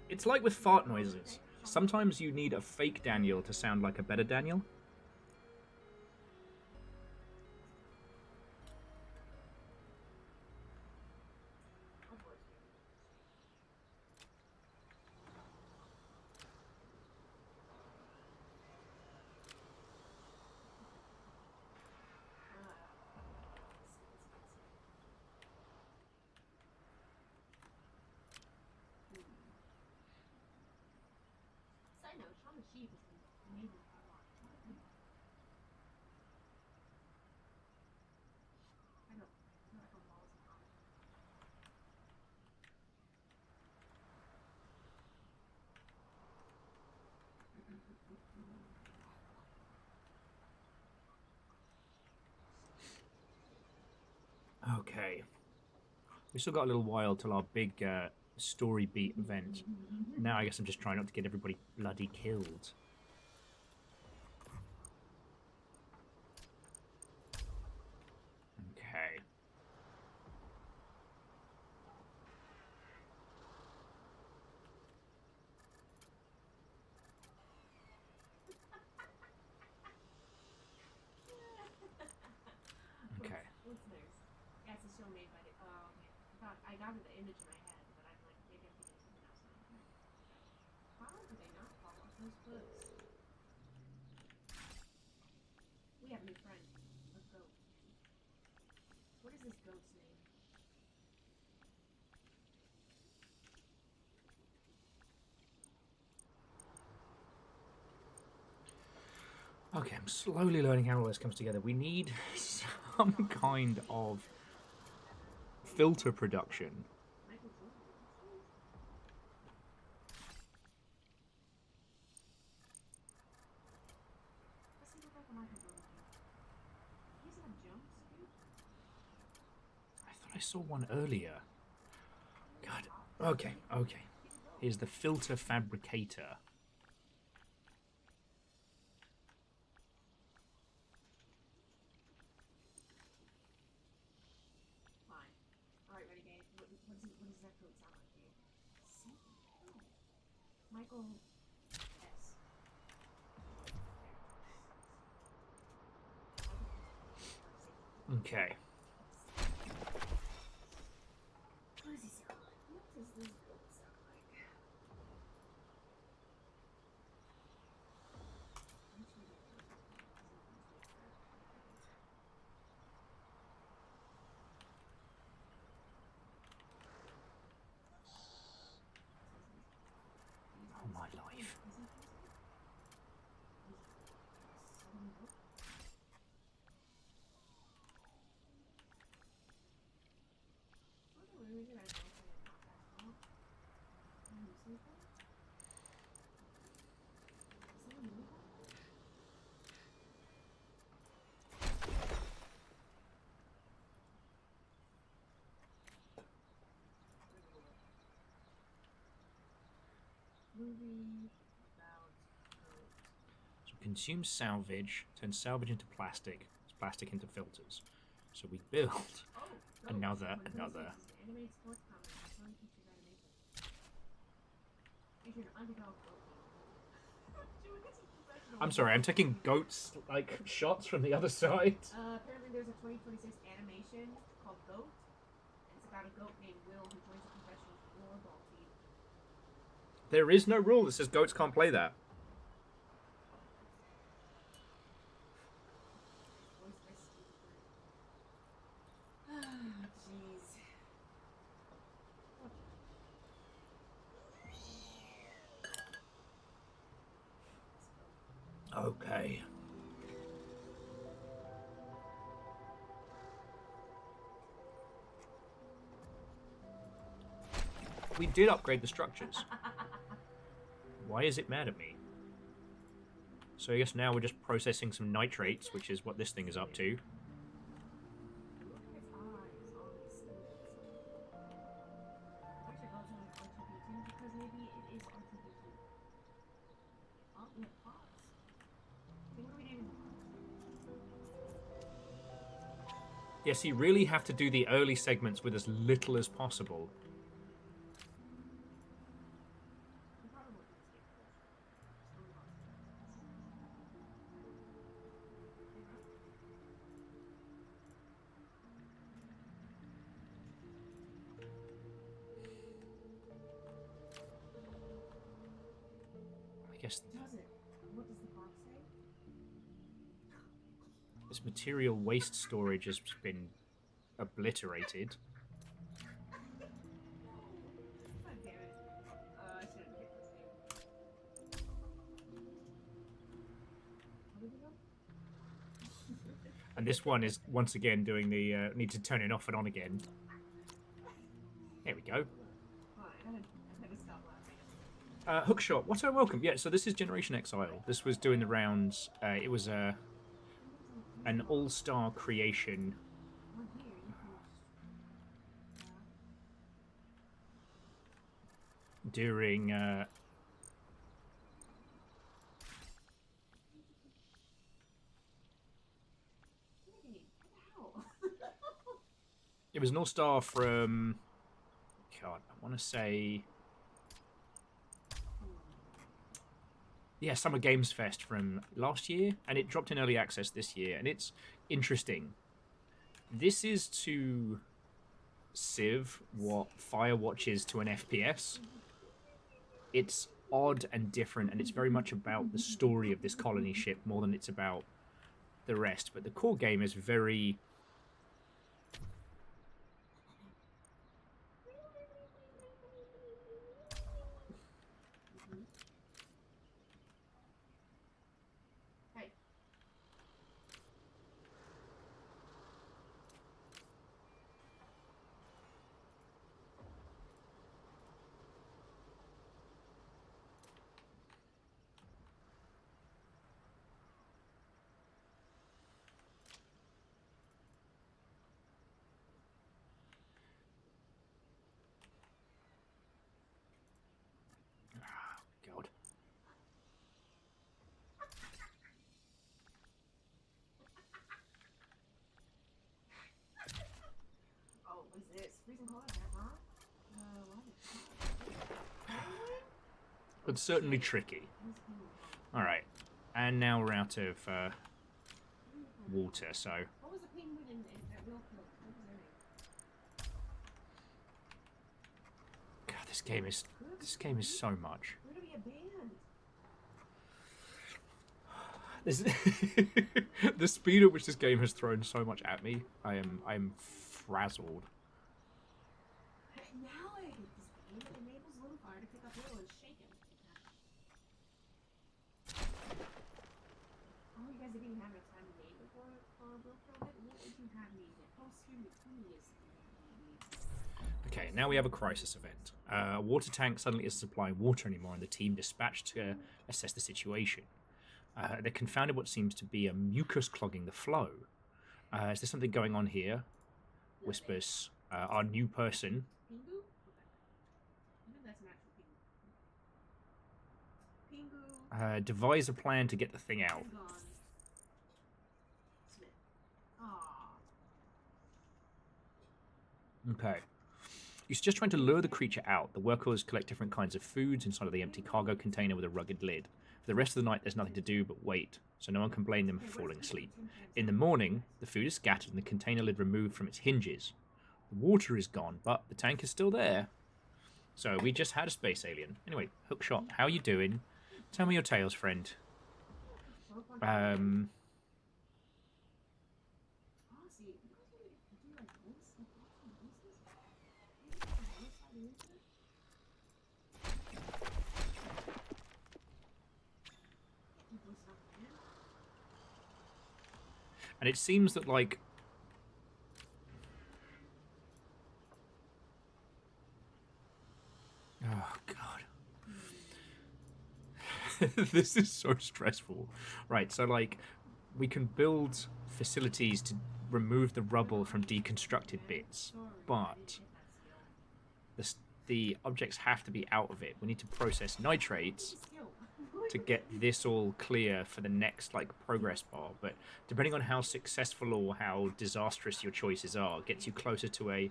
It's like with fart noises. Sometimes you need a fake Daniel to sound like a better Daniel.
Side note, Shaun the Sheep is amazing to watch. I know. It's not from Wallace and Gromit.
Okay. We still got a little while till our big story beat event. Now I guess I'm just trying not to get everybody bloody killed. Okay. Okay.
What's next? also made by the. Oh, okay. I got the image in my head, but I'm like, maybe I'm thinking something else now. How do they not fall off those cliffs? We have a new friend, a goat. What is this goat's name?
Okay, I'm slowly learning how all this comes together. We need some kind of filter production.
Michael Jordan. Does he look like a Michael Jordan? He doesn't have jumps, dude.
I thought I saw one earlier. God. Okay, okay. Here's the filter fabricator.
Fine. Alright, Renegade. What does that code sound like to you? Michael S.
Okay.
What does he sound like? What does this goat sound like?
Oh my life.
Movie about goat.
So consume salvage, turn salvage into plastic, plastic into filters. So we build
Oh,
another.
Animated sports comic. Fun features animation. Featured an underdog goat named Will.
I'm sorry, I'm taking goats like shots from the other side.
Apparently there's a 2026 animation called Goat. And it's about a goat named Will who joins a professional floorball team.
There is no rule that says goats can't play that.
Voiced by Steve Burton. Ah, jeez.
Okay. We did upgrade the structures. Why is it mad at me? So I guess now we're just processing some nitrates, which is what this thing is up to.
Look at its eyes on the skin. Why should goats have R2B2? Because maybe it is R2B2. Oh, we have pots. Okay, what are we naming the pots?
Yes, you really have to do the early segments with as little as possible.
We probably won't do this game first. Stone pots. Hey, bro.
I guess
Does it? What does the box say?
this material waste storage has been obliterated.
God damn it. I should have picked this name. Where did we go?
And this one is once again doing the need to turn it off and on again. There we go.
Hold on, I gotta stop laughing.
Hookshot, what a welcome. Yeah, so this is Generation Exile. This was doing the rounds. It was an all-star creation.
On here, you can
During it was an all-star from God, I want to say Summer Games Fest from last year, and it dropped in early access this year, and it's interesting. This is to Civ what Firewatch is to an FPS. It's odd and different, and it's very much about the story of this colony ship more than it's about the rest. But the core game is very...
Hey.
God.
Oh, what's this? Freezing cold out there, huh? What?
But certainly tricky. Alright. And now we're out of water, so...
What was the penguin in that Will killed? What was their name?
God, this game is so much.
Where do we abandon?
This, the speed at which this game has thrown so much at me, I'm frazzled.
Now I get this game. It enables Lumfire to pick up Will and shake him. Oh, you guys didn't even have enough time to wait before Will killed it? What would you have me do? Oh, excuse me,
Okay, now we have a crisis event. A water tank suddenly isn't supplying water anymore, and the team dispatched to assess the situation. They confounded what seems to be a mucus clogging the flow. Is there something going on here? Whispers our new person.
Pingu? Okay. I think that's an actual Pingu. Pingu.
Devise a plan to get the thing out.
Gone. Smith. Aww.
Okay. He's just trying to lure the creature out. The workers collect different kinds of foods inside of the empty cargo container with a rugged lid. For the rest of the night, there's nothing to do but wait, so no one can blame them for falling asleep. In the morning, the food is scattered and the container lid removed from its hinges. The water is gone, but the tank is still there. So we just had a space alien. Anyway, Hookshot, how you doing? Tell me your tales, friend. And it seems that, like... Oh, God. This is so stressful. Right, so, like, we can build facilities to remove the rubble from deconstructed bits, but the objects have to be out of it. We need to process nitrates to get this all clear for the next, like, progress bar, but depending on how successful or how disastrous your choices are, it gets you closer to a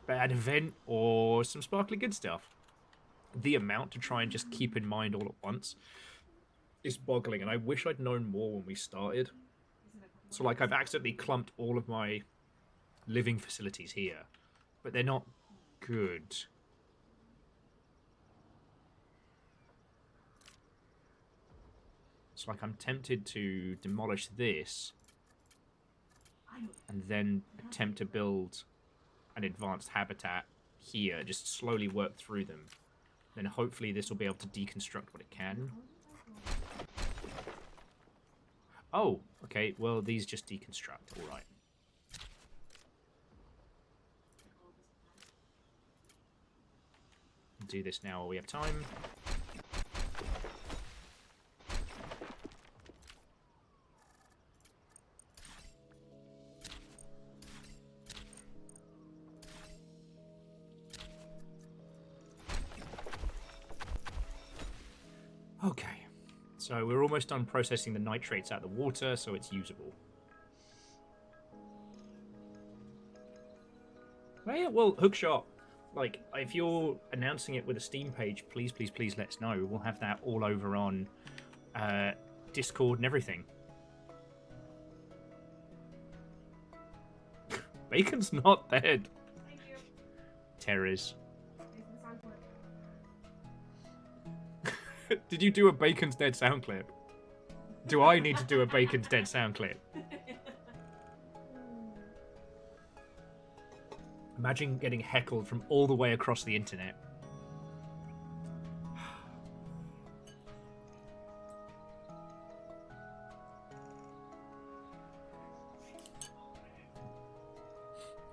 bad event or some sparkly good stuff. The amount to try and just keep in mind all at once is boggling, and I wish I'd known more when we started. So, like, I've accidentally clumped all of my living facilities here, but they're not good. So, like, I'm tempted to demolish this and then attempt to build an advanced habitat here, just slowly work through them. Then hopefully this will be able to deconstruct what it can. Oh, okay, well, these just deconstruct, alright. Do this now while we have time. Okay, so we're almost done processing the nitrates out of the water, so it's usable. Oh, yeah, well, Hookshot, like, if you're announcing it with a Steam page, please, please, please let us know. We'll have that all over on Discord and everything. Bacon's not dead.
Thank you.
Terrors.
Here's the sound clip.
Did you do a Bacon's dead sound clip? Do I need to do a Bacon's dead sound clip? Imagine getting heckled from all the way across the internet.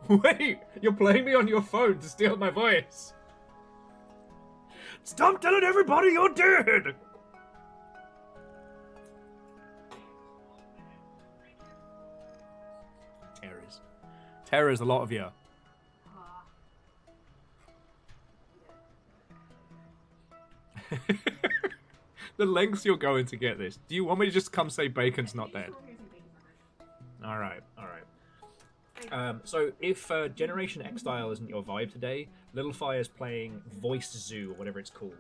Wait, you're playing me on your phone to steal my voice. Stop telling everybody you're dead! Terrors. Terrors, a lot of you. The lengths you're going to get this. Do you want me to just come say Bacon's not dead? Alright, alright. So if Generation Exile isn't your vibe today, Little Fire's playing Voice Zoo, or whatever it's called.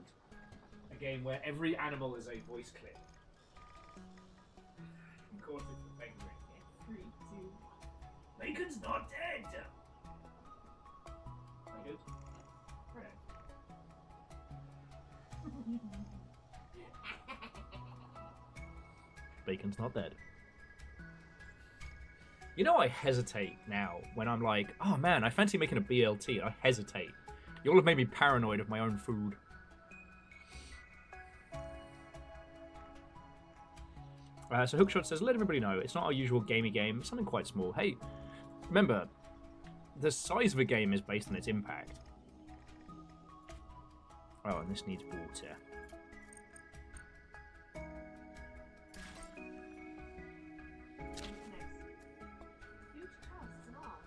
A game where every animal is a voice clip. Of course it's the penguin. 3, 2, 1. Bacon's not dead! Good? Bacon's not dead. You know, I hesitate now when I'm like, oh man, I fancy making a BLT. I hesitate. You all have made me paranoid of my own food. So Hookshot says, let everybody know, it's not our usual gamey game, it's something quite small. Hey, remember, the size of a game is based on its impact. Oh, and this needs water.
Huge chests and all.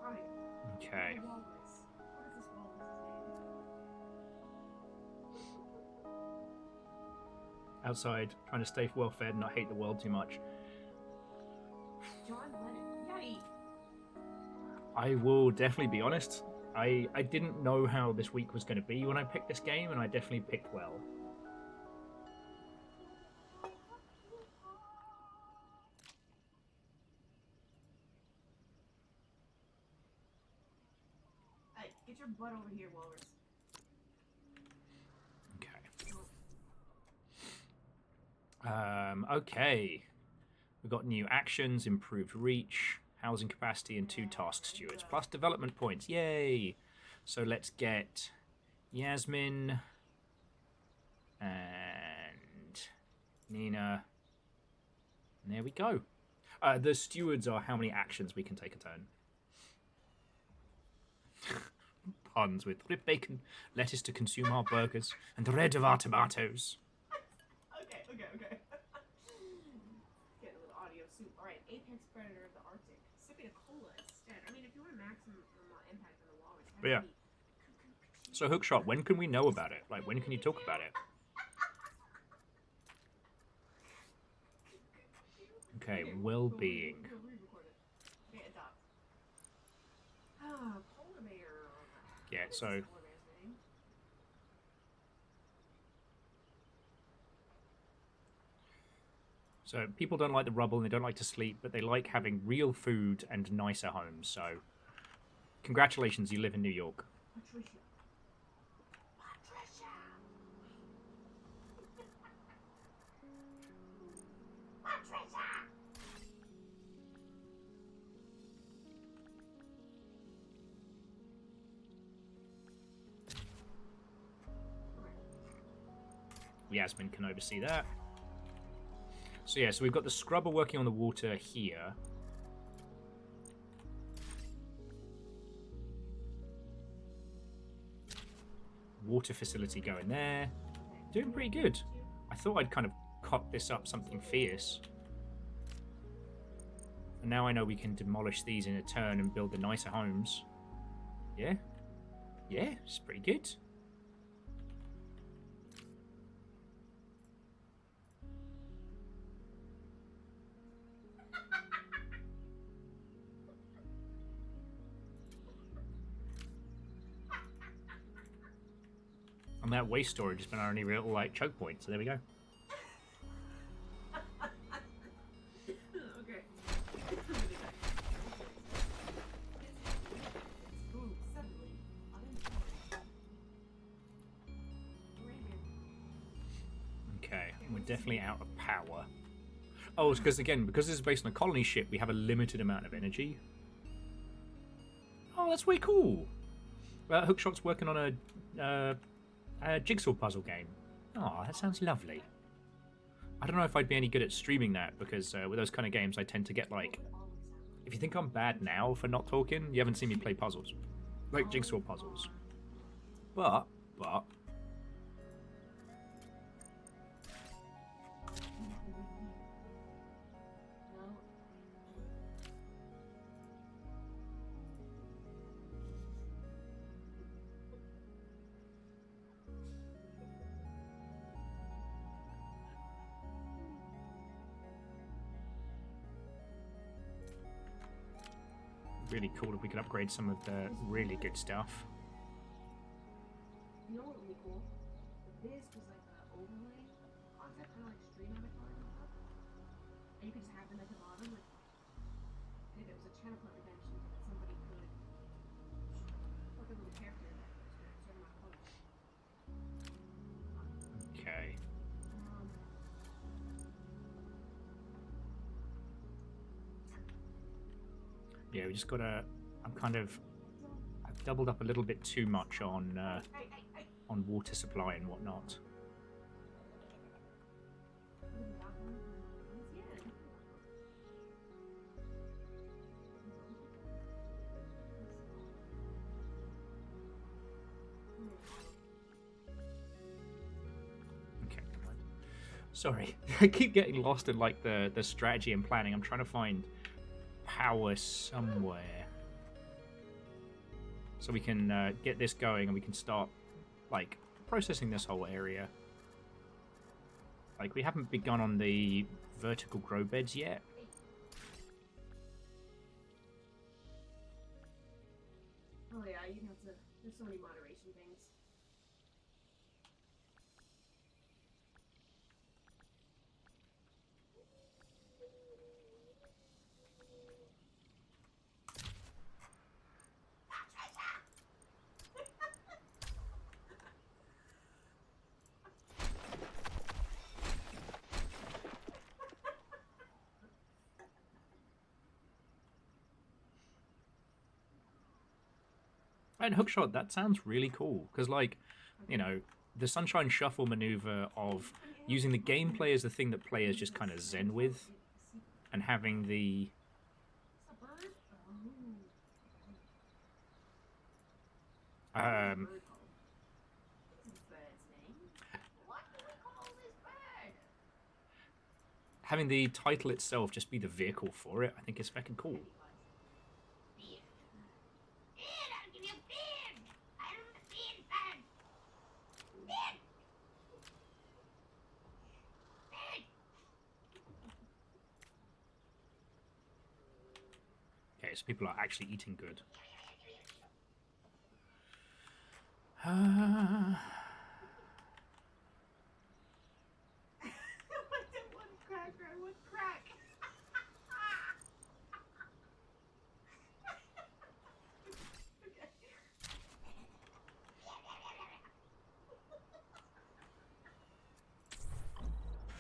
Alright.
Okay.
Walrus. What is this walrus?
Outside, trying to stay well fed and not hate the world too much.
John Lennon. Yay!
I will definitely be honest. I didn't know how this week was going to be when I picked this game, and I definitely picked well.
Hey, get your butt over here, walrus.
Okay. Okay. We've got new actions, improved reach, housing capacity, and 2 task stewards, plus development points. Yay! So let's get Yasmin and Nina. And there we go. The stewards are how many actions we can take a turn. Puns with rib bacon, lettuce to consume our burgers, and the red of our tomatoes.
Okay. Get a little audio soup. Alright, apex predator of the Arctic. Sipping a cola instead. I mean, if you want a maximum impact on the walrus,
But yeah. So Hookshot, when can we know about it? Like, when can you talk about it? Okay, well-being.
Okay, adopt. Polar bear.
Yeah, so people don't like the rubble and they don't like to sleep, but they like having real food and nicer homes. So congratulations, you live in New York.
Patricia.
Yasmin can oversee that. So yeah, so we've got the scrubber working on the water here. Water facility going there. Doing pretty good. I thought I'd kind of cock this up something fierce. And now I know we can demolish these in a turn and build the nicer homes. Yeah? Yeah, it's pretty good. And that waste storage has been our only real, like, choke point, so there we go. definitely out of power. Oh, it's because this is based on a colony ship, we have a limited amount of energy. Oh, that's way cool. Hookshot's working on a jigsaw puzzle game. Oh, that sounds lovely. I don't know if I'd be any good at streaming that, because with those kind of games I tend to get like... If you think I'm bad now for not talking, you haven't seen me play puzzles. Like jigsaw puzzles. But... really cool if we could upgrade some of the really good stuff.
You know what would be cool? If this was like an overlay concept, kind of like stream avatar and stuff. And you could just have them at the bottom, like if it was a channel point redemption, that somebody could put a little character in that for a certain amount of points.
Okay. Yeah, we just gotta... I've doubled up a little bit too much on water supply and whatnot. Okay, come on. Sorry, I keep getting lost in like the strategy and planning. I'm trying to find power somewhere so we can get this going and we can start like processing this whole area. Like we haven't begun on the vertical grow beds yet.
Oh yeah, you'd have to. There's so many moderation things.
And Hookshot, that sounds really cool because, like, you know, the Sunshine Shuffle maneuver of using the gameplay as the thing that players just kind of zen with, and having the... having the title itself just be the vehicle for it, I think is fucking cool. Okay, so people are actually eating good.
One crack.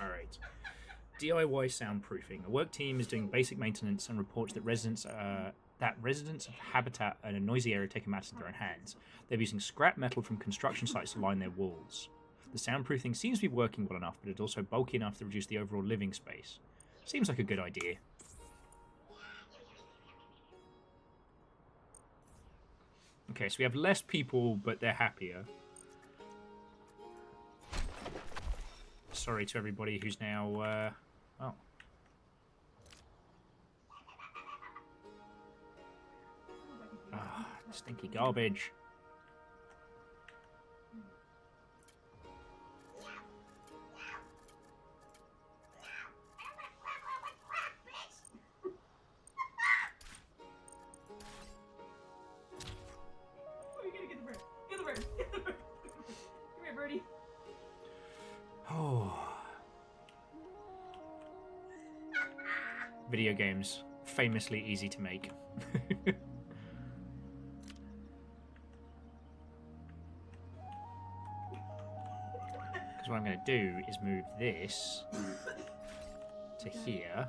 Alright. DIY soundproofing. A work team is doing basic maintenance and reports that residents of habitat in a noisy area taking matters into their own hands. They're using scrap metal from construction sites to line their walls. The soundproofing seems to be working well enough, but it's also bulky enough to reduce the overall living space. Seems like a good idea. Okay, so we have less people, but they're happier. Sorry to everybody who's now, oh. Ah, stinky garbage. Video games, famously easy to make. Because what I'm going to do is move this to here.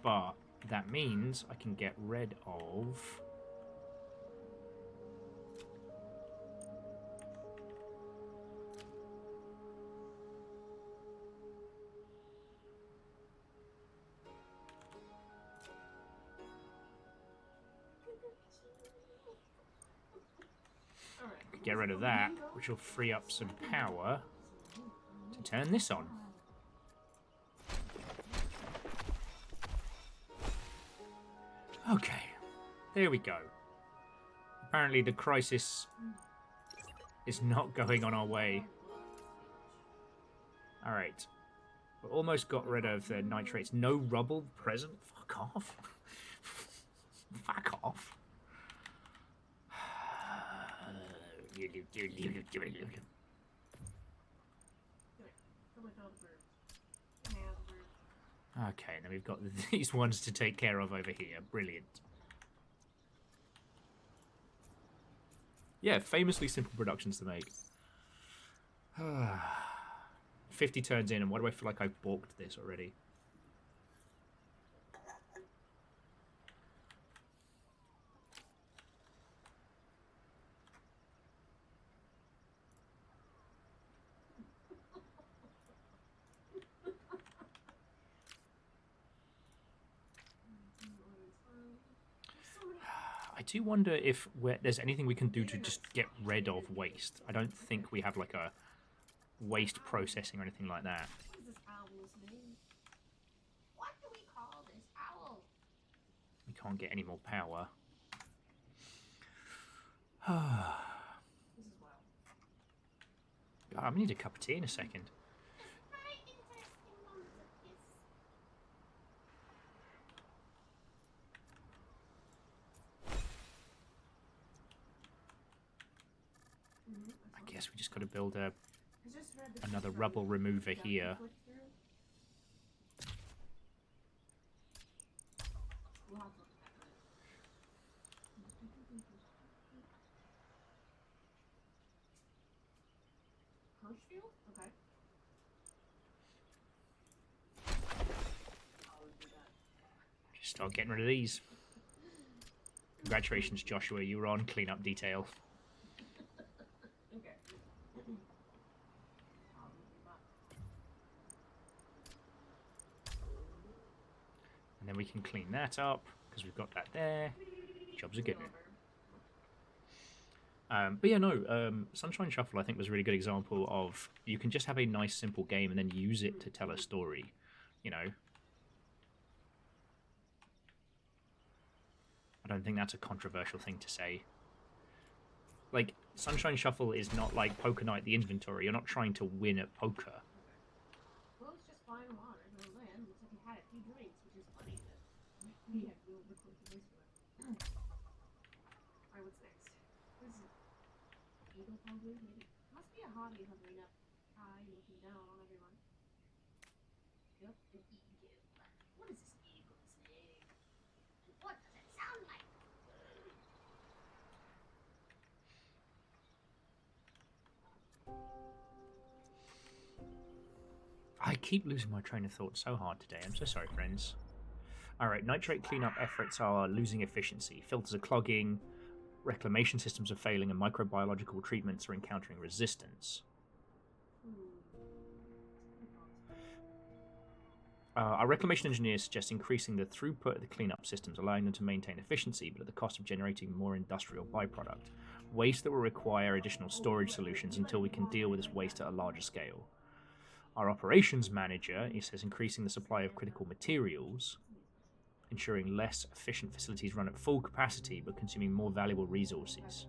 But that means I can get rid of... get rid of that, which will free up some power to turn this on. Okay, there we go. Apparently the crisis is not going on our way. Alright. We almost got rid of the nitrates. No rubble present? Fuck off. Fuck off. Okay, then we've got these ones to take care of over here. Brilliant. Yeah, famously simple productions to make. 50 turns in, and why do I feel like I've balked this already? I do wonder if there's anything we can do to just get rid of waste. I don't think we have like a waste processing or anything like that.
What is this owl's name? What do we call this owl?
We can't get any more power.
This is wild.
God, I'm gonna need a cup of tea in a second.
Very interesting moment of this.
I guess we just got to build
I just read this
another
from
rubble remover
Dr.
here.
Flick through. We'll have to look at that later. Hirschfield? Okay.
Just start getting rid of these. Congratulations, Joshua. You were on cleanup detail.
Okay.
And then we can clean that up, because we've got that there. Jobs are good. But yeah, no, Sunshine Shuffle I think was a really good example of you can just have a nice simple game and then use it to tell a story, you know. I don't think that's a controversial thing to say. Like, Sunshine Shuffle is not like Poker Night the Inventory. You're not trying to win at poker.
Well, it's just fine water. No land. Looks like you had a few drinks, which is funny that we have no record voice for it. Alright, what's next? What is it? Eagle probably? Maybe. Must be a hobby hovering up high, looking down on everyone. Yep, an eagle. What is this eagle's name? What does it sound like?
I keep losing my train of thought so hard today. I'm so sorry, friends. Alright, nitrate cleanup efforts are losing efficiency. Filters are clogging, reclamation systems are failing, and microbiological treatments are encountering resistance. Our reclamation engineers suggest increasing the throughput of the cleanup systems, allowing them to maintain efficiency, but at the cost of generating more industrial byproduct. Waste that will require additional storage solutions until we can deal with this waste at a larger scale. Our operations manager says increasing the supply of critical materials, ensuring less efficient facilities run at full capacity but consuming more valuable resources.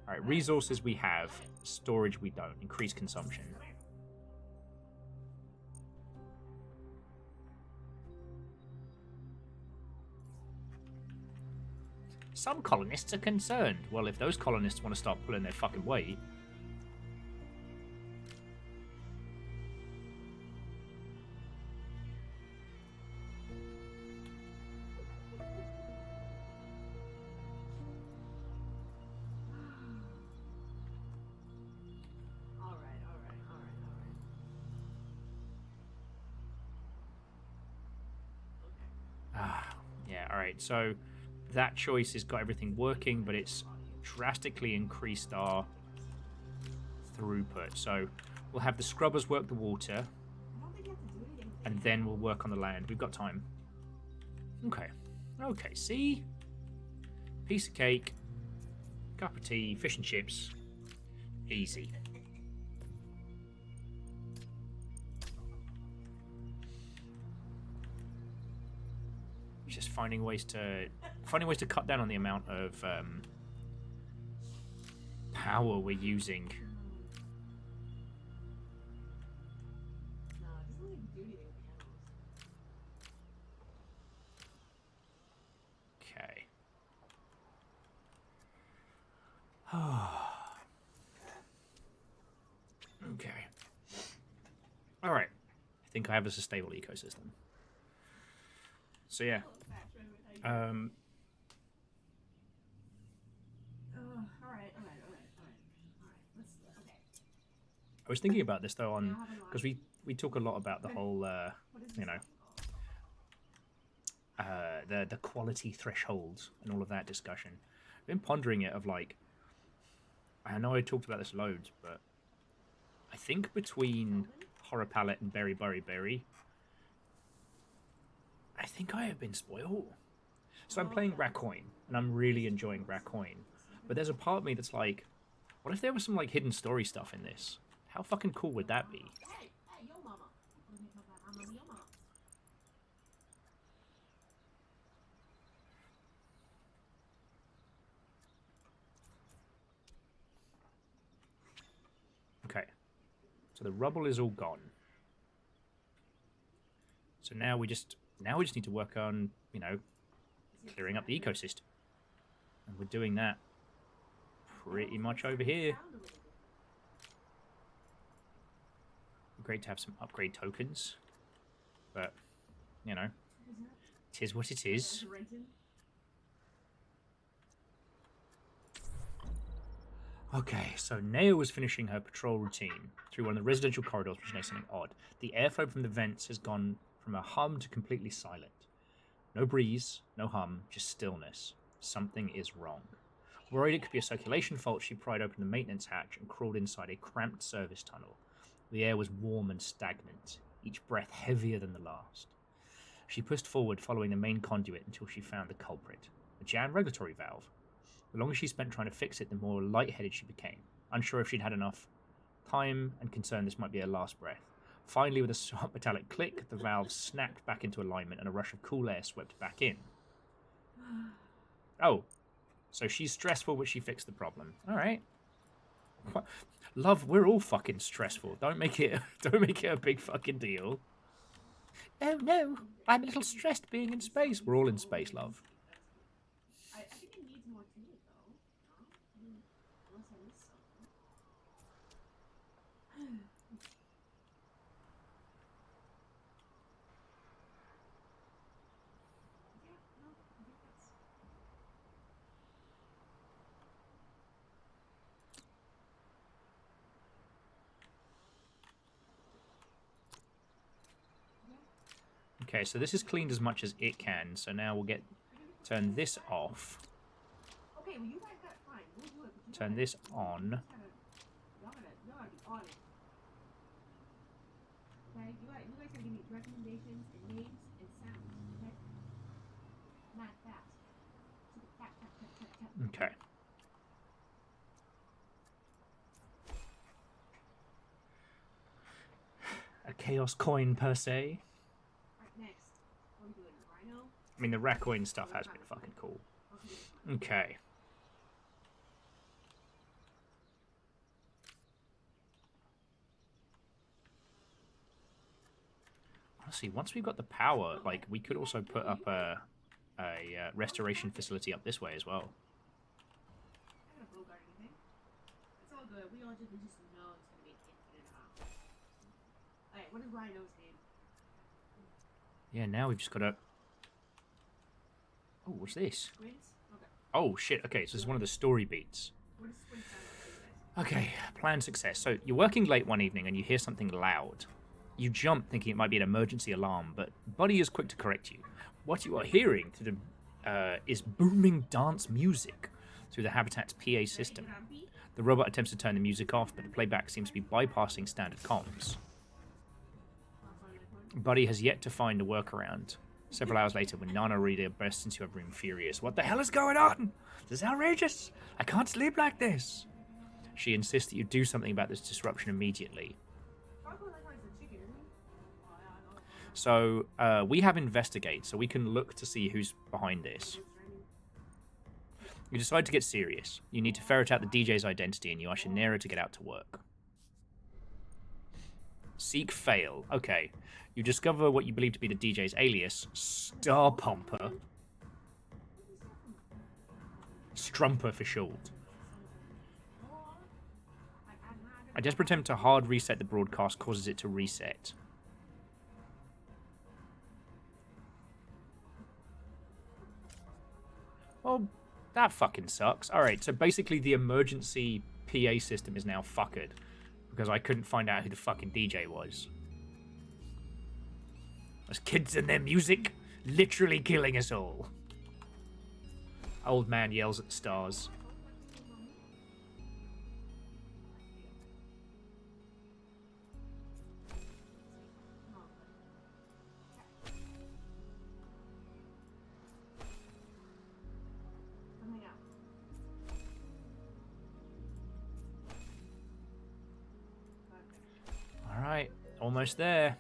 Alright, resources we have, storage we don't. Increased consumption. Some colonists are concerned. Well, if those colonists want to start pulling their fucking weight... Right, so that choice has got everything working, but it's drastically increased our throughput. So we'll have the scrubbers work the water,
I don't think you have to do anything.
and then we'll work on the land. We've got time. Okay. Okay, see? Piece of cake, cup of tea, fish and chips. Easy. Just finding ways to cut down on the amount of power we're using.
No, it doesn't really do anything with the animals.
Okay. Okay. All right. I think I have a sustainable ecosystem. So yeah.
Alright. Let's, okay.
I was thinking about this though, on
Now have a
because we talk a lot about the whole
What is
you
this
know,
called?
the quality thresholds and all of that discussion. I've been pondering it of like, I know I talked about this loads, but I think between Horror Palette and Berry Berry Berry, I think I have been spoiled. So I'm playing Racoin, and I'm really enjoying Racoin. But there's a part of me that's like, what if there was some like hidden story stuff in this? How fucking cool would that be?
Hey, yo mama. I'm yo mama.
Okay. So the rubble is all gone. So now we just need to work on, you know, clearing up the ecosystem. And we're doing that pretty much over here. Great to have some upgrade tokens. But, you know, it is what it is. Okay, so Naya was finishing her patrol routine through one of the residential corridors, which is something odd. The airflow from the vents has gone from a hum to completely silent. No breeze, no hum, just stillness. Something is wrong. Worried it could be a circulation fault, she pried open the maintenance hatch and crawled inside a cramped service tunnel. The air was warm and stagnant, each breath heavier than the last. She pushed forward, following the main conduit until she found the culprit, a jammed regulatory valve. The longer she spent trying to fix it, the more lightheaded she became, unsure if she'd had enough time and concerned this might be her last breath. Finally, with a sharp metallic click, the valve snapped back into alignment and a rush of cool air swept back in. Oh, so she's stressful, but she fixed the problem. All right. Love, we're all fucking stressful. Don't make it a big fucking deal. Oh no, I'm a little stressed being in space. We're all in space, love.
I think it needs more to it though. No? I mean, unless I missed something. Yeah, no, I think that's.
Okay, so this is cleaned as much as it can. So now we'll turn this off.
Okay, well you guys got it fine. We'll do it. But you
Turn this on.
Y'all gotta be on it. Okay, you guys gotta give me recommendations and names and sounds. Okay, not fast. Tap, tap, tap, tap, tap.
Okay. A chaos coin per se.
Alright, next. What are we doing? Rhino?
I mean, the Racoin stuff has been fucking cool. Okay. Honestly, once we've got the power, like, we could also put up a restoration facility up this way as well.
I'm not gonna bogart anything. It's all good. We just know it's gonna be an infinite amount. Alright, what is Rhino's name?
Yeah, now we've just got to... Oh, what's this?
Squints? Okay.
Oh, shit. Okay, so this is one of the story beats.
What does Squint sound like to you guys?
Okay, plan success. So you're working late one evening and you hear something loud. You jump thinking it might be an emergency alarm, but Buddy is quick to correct you. What you are hearing through the is booming dance music through the habitat's PA system. The robot attempts to turn the music off, but the playback seems to be bypassing standard comms. Buddy has yet to find a workaround. Several hours later, when Nana Rita bursts into her room furious. What the hell is going on? This is outrageous! I can't sleep like this! She insists that you do something about this disruption immediately. So, we have Investigate, so we can look to see who's behind this. You decide to get serious. You need to ferret out the DJ's identity, and you usher Nero to get out to work. Seek fail. Okay. You discover what you believe to be the DJ's alias, Star Pumper. Strumper for short. A desperate attempt to hard reset the broadcast causes it to reset. Well, that fucking sucks. Alright, so basically the emergency PA system is now fucked. Because I couldn't find out who the fucking DJ was. Those kids and their music literally killing us all. Old man yells at the stars. Alright, almost there.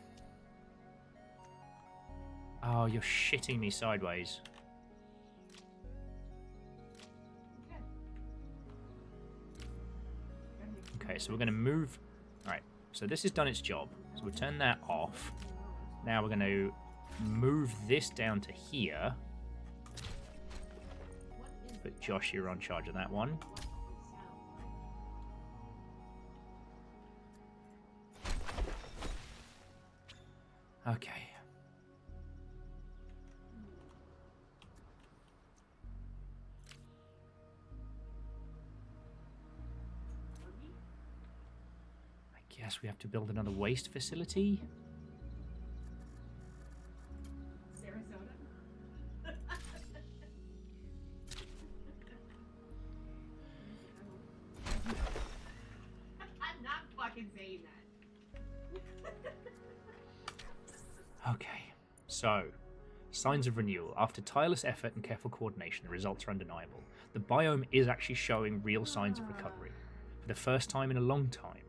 Oh, you're shitting me sideways. Okay, so we're going to move... Alright, so this has done its job. So we'll turn that off. Now we're going to move this down to here. But Josh, you're on charge of that one. Okay. I guess we have to build another waste facility.
Sarasota? I'm not fucking saying that.
Okay, so, signs of renewal. After tireless effort and careful coordination, the results are undeniable. The biome is actually showing real signs of recovery. For the first time in a long time,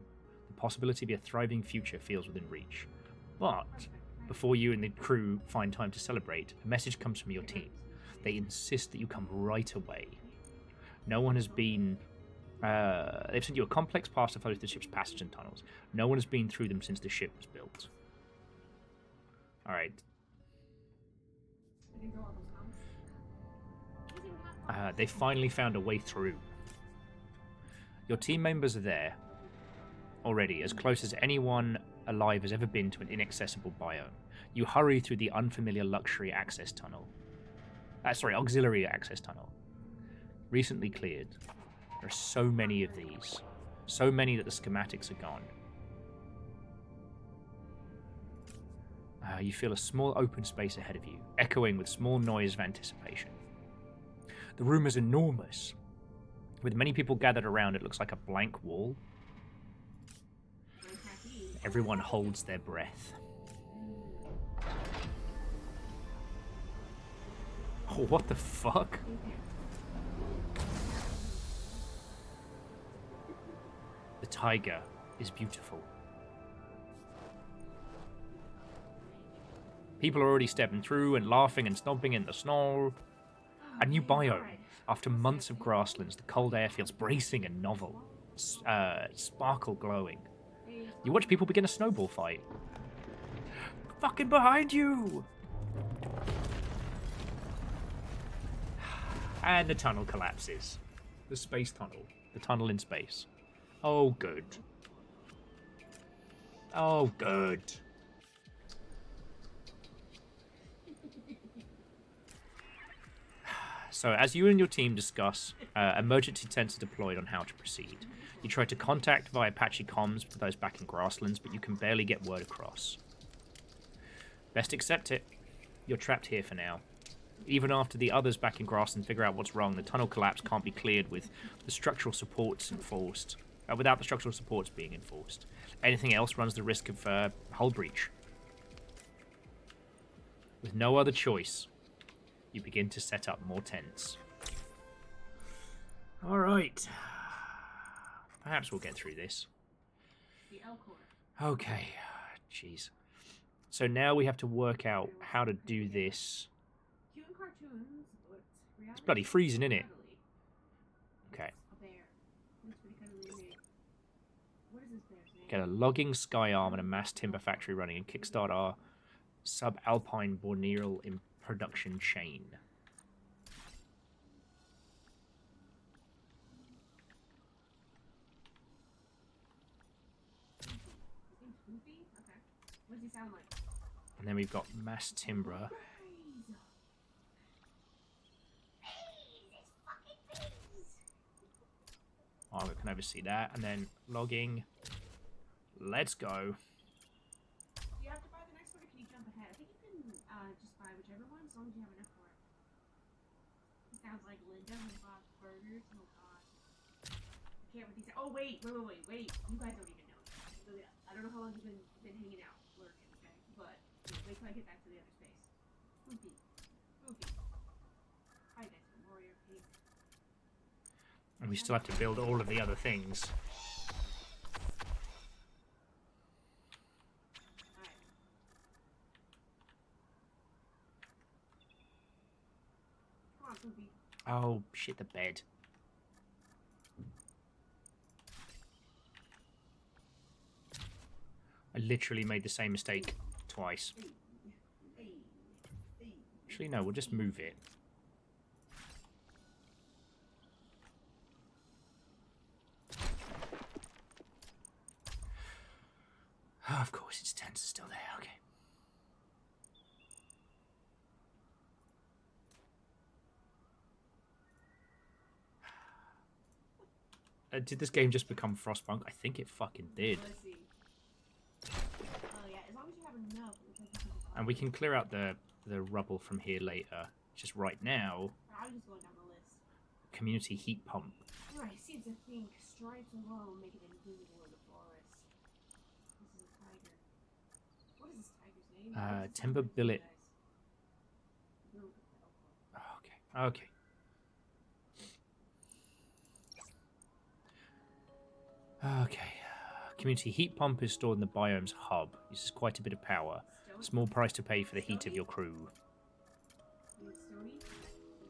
the possibility of a thriving future feels within reach. But, before you and the crew find time to celebrate, a message comes from your team. They insist that you come right away. No one has been... they've sent you a complex path to follow the ship's passage and tunnels. No one has been through them since the ship was built. Alright. They finally found a way through. Your team members are there already, as close as anyone alive has ever been to an inaccessible biome. You hurry through the unfamiliar luxury access tunnel. Auxiliary access tunnel. Recently cleared. There are so many of these. So many that the schematics are gone. You feel a small open space ahead of you, echoing with small noise of anticipation. The room is enormous. With many people gathered around, it looks like a blank wall. Everyone holds their breath. Oh, what the fuck? The tiger is beautiful. People are already stepping through and laughing and stomping in the snow. A new biome. After months of grasslands, the cold air feels bracing and novel. Sparkle glowing. You watch people begin a snowball fight. Fucking behind you! And the tunnel collapses. The space tunnel. The tunnel in space. Oh, good. Oh, good. So, as you and your team discuss, emergency tents are deployed on how to proceed. You try to contact via Apache comms to those back in Grasslands, but you can barely get word across. Best accept it. You're trapped here for now. Even after the others back in Grassland figure out what's wrong, the tunnel collapse can't be cleared with the structural supports enforced. Without the structural supports being enforced. Anything else runs the risk of hull breach. With no other choice, you begin to set up more tents. Alright. Perhaps we'll get through this.
The L corner.
Okay. Jeez. So now we have to work out how to do this.
Cute in cartoons, but
It's bloody freezing, isn't it? Okay.
A bear. Looks pretty cuddly to me. What is this bear's name?
Get a logging sky arm and a mass timber factory running and kickstart our subalpine borneal in production chain.
Goofy? Okay. What does he sound like?
And then we've got mass timber. Oh, we can oversee that. And then logging. Let's go.
Do you have to buy the next one or can you jump ahead? I think you can just buy whichever one as long as you have enough for it. It sounds like Linda who bought burgers. Oh god. I can't with these. Oh wait. You guys don't even know. I don't know how long you've been hanging out, lurking, okay? But wait till I get back to the other space. Goofy. Hi, guys. Warrior Pig.
And we still have to build all of the other things.
Alright. Come on, Goofy.
Oh, shit, the bed. I literally made the same mistake twice. Actually, no, we'll just move it. Oh, of course, its tents are still there, okay. Did this game just become Frostpunk? I think it fucking did.
Let's see. Oh yeah, as long as you have enough. It looks like you can just
And we can clear out the rubble from here later. Just right now,
I was just going down the list.
community heat pump.
Right, seems to think stripes alone make it invisible in the forest. This is a tiger. What is this tiger's name? Why does it sound
Timber
like you
billet.
guys? We'll look at the elk one.
Okay. Okay. Community heat pump is stored in the biome's hub. Uses quite a bit of power.
Stone?
Small price to pay for the heat of your crew.
You want stony? No.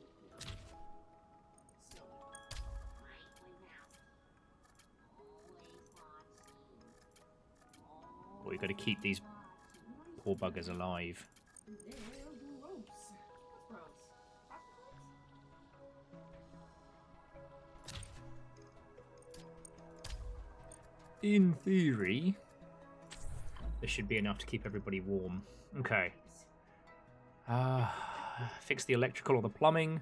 Stony.
But we've got to keep these poor buggers alive.
They're gross. What's gross? Chocolate?
In theory, this should be enough to keep everybody warm. Okay. Fix the electrical or the plumbing.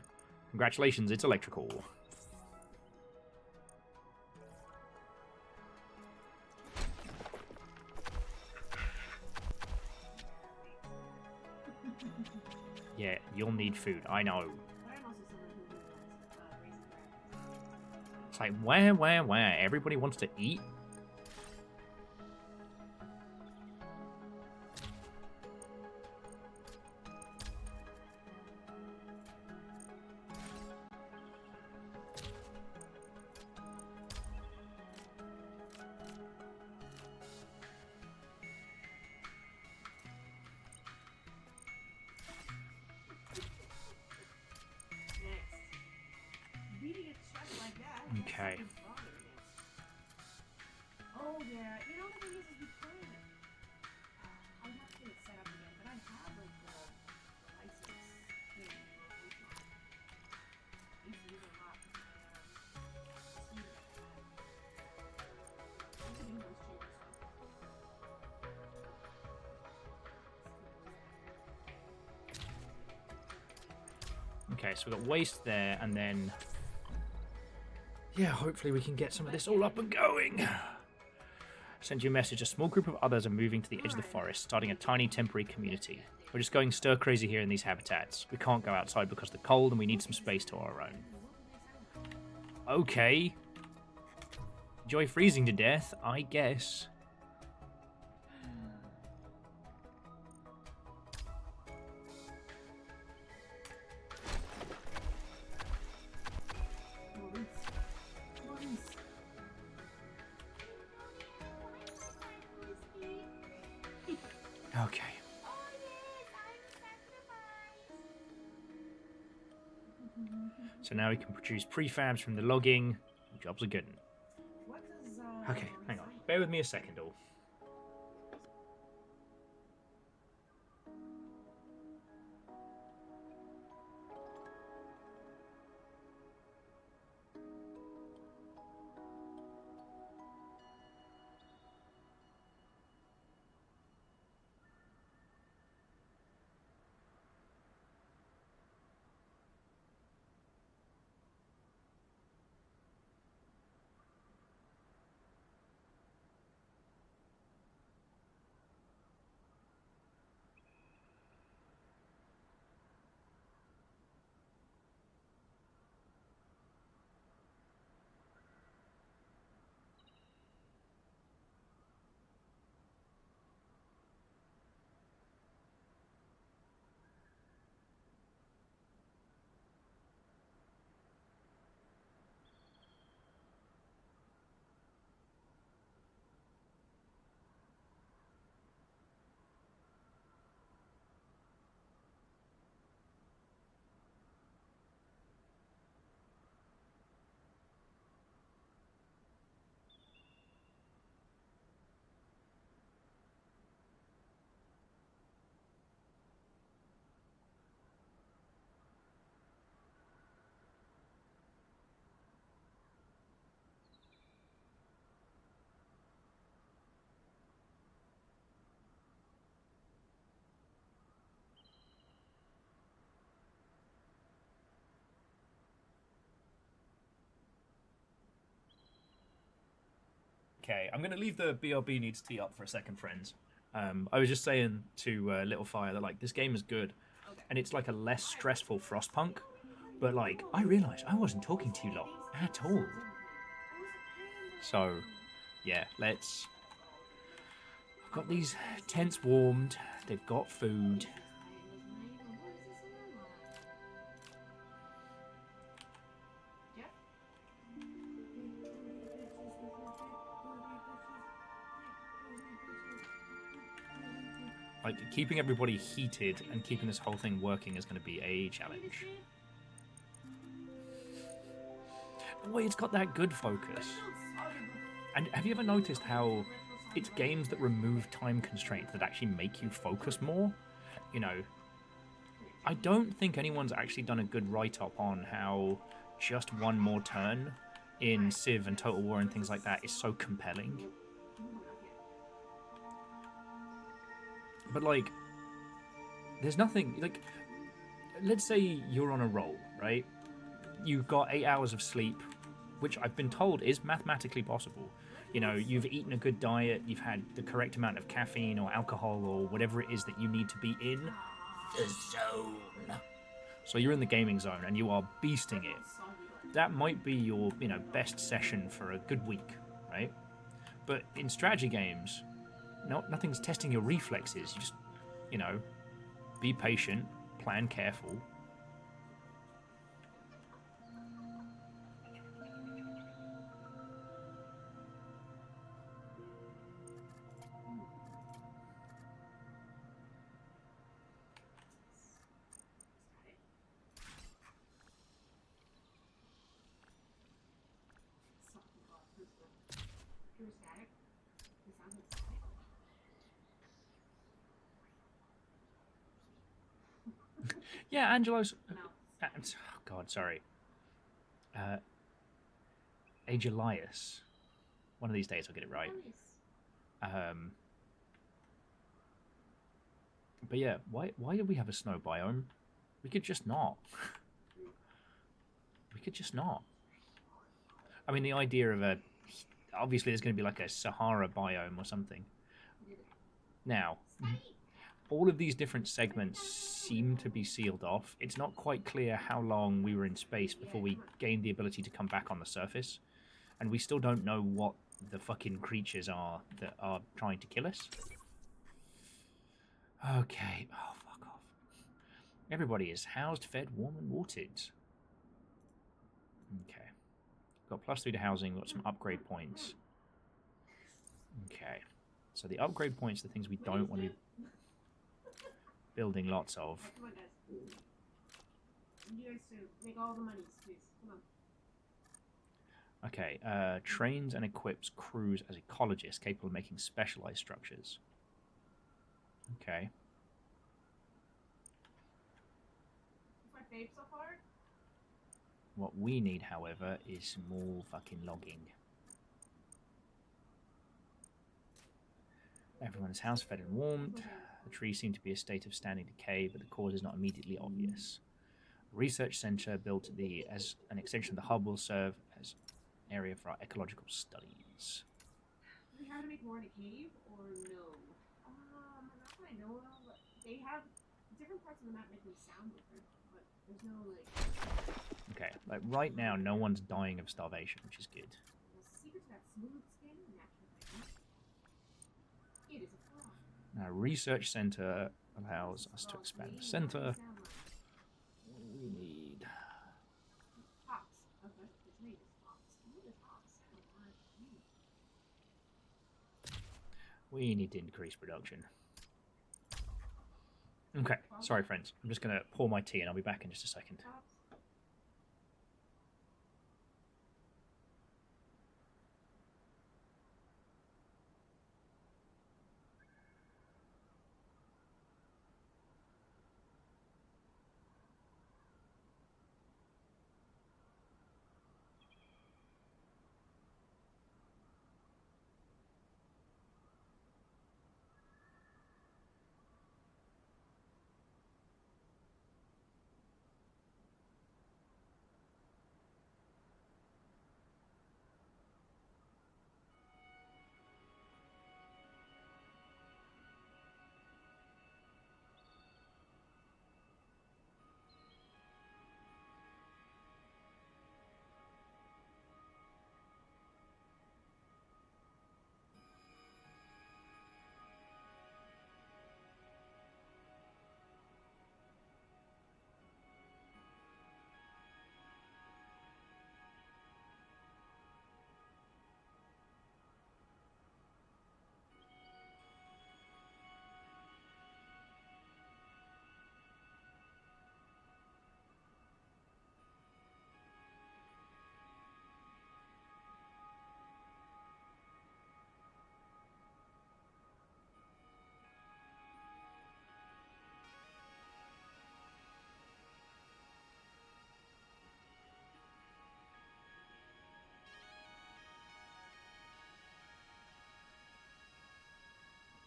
Congratulations, it's electrical. Yeah, you'll need food, I know.
But I'm also someone who lives raising dragons.
It's like, where? Everybody wants to eat?
Next. Beating its chest like that.
Okay.
something's bothering it. Oh yeah, you know the thing is we could. I'd have to get it set up again, but I have like the license thing. I used to use it a lot for my student at the time. I used to do those chambers stuff.
Okay, so we've got waste there, and then... yeah, hopefully we can get some of this all up and going. Send you a message. A small group of others are moving to the edge of the forest, starting a tiny temporary community. We're just going stir crazy here in these habitats. We can't go outside because of the cold, and we need some space to our own. Okay. Enjoy freezing to death, I guess. Okay. So now we can produce prefabs from the logging. Jobs are good. Okay, hang on. Bear with me a second, all. Okay, I'm going to leave the BRB needs tea up for a second, friends. I was just saying to Little Fire that, like, this game is good, and it's like a less stressful Frostpunk, but, like, I realised I wasn't talking to you lot at all. So, yeah, let's... I've got these tents warmed, they've got food. Like, keeping everybody heated and keeping this whole thing working is going to be a challenge. Boy, it's got that good focus. And have you ever noticed how it's games that remove time constraints that actually make you focus more? You know, I don't think anyone's actually done a good write-up on how just one more turn in Civ and Total War and things like that is so compelling. But, like, there's nothing, like, let's say you're on a roll, right? You've got 8 hours of sleep, which I've been told is mathematically possible. You know, you've eaten a good diet, you've had the correct amount of caffeine or alcohol or whatever it is that you need to be in the zone. So you're in the gaming zone and you are beasting it. That might be your, you know, best session for a good week, right? But in strategy games, nothing's testing your reflexes. You just, you know, be patient, plan careful. Yeah, Angelo's... oh, God, sorry. Age Elias. One of these days I'll get it right. But yeah, why do we have a snow biome? We could just not. We could just not. I mean, the idea of a... Obviously, there's going to be like a Sahara biome or something. Now, all of these different segments seem to be sealed off. It's not quite clear how long we were in space before we gained the ability to come back on the surface. And we still don't know what the fucking creatures are that are trying to kill us. Okay. Oh, fuck off. Everybody is housed, fed, warm, and watered. Okay. Got +3 to housing, got some upgrade points. Okay. So the upgrade points are the things we don't want to be building lots of.
Come on, guys. You guys to make all the monies, please. Come on.
Okay. Trains and equips crews as ecologists capable of making specialized structures. Okay.
My fave so far?
What we need, however, is some more fucking logging. Everyone is house fed and warmed. The trees seem to be a state of standing decay, but the cause is not immediately obvious. A research center built as an extension of the hub will serve as an area for our ecological studies.
Do we have to make more in a cave or no? Not that I know of. They have different parts of the map make them sound different, but there's no like.
Okay, like right now, no one's dying of starvation, which is good.
The secret to that smooth skin, natural lightness. It is a frog.
Now, research center allows us to expand the center. We need.
Hops. Okay, it's made as hops. What is hops? I don't know.
We need to increase production. Okay, sorry friends. I'm just gonna pour my tea and I'll be back in just a second.
Hops.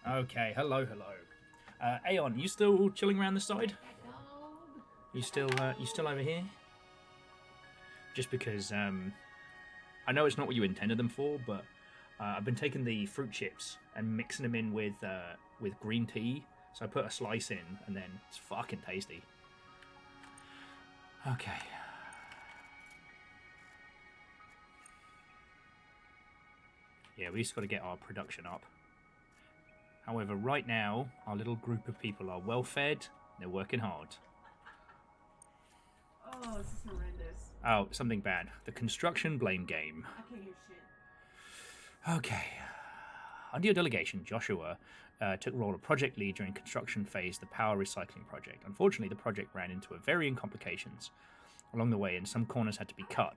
Okay, hello. Aeon, you still chilling around the side? You still over here? Just because I know it's not what you intended them for, but I've been taking the fruit chips and mixing them in with green tea. So I put a slice in, and then it's fucking tasty. Okay. Yeah, we just got to get our production up. However, right now, our little group of people are well fed. They're working hard.
Oh, this is horrendous.
Oh, something bad. The construction blame game.
I can't hear shit.
Okay. Under your delegation, Joshua took the role of project lead during construction phase of the power recycling project. Unfortunately, the project ran into varying complications along the way, and some corners had to be cut.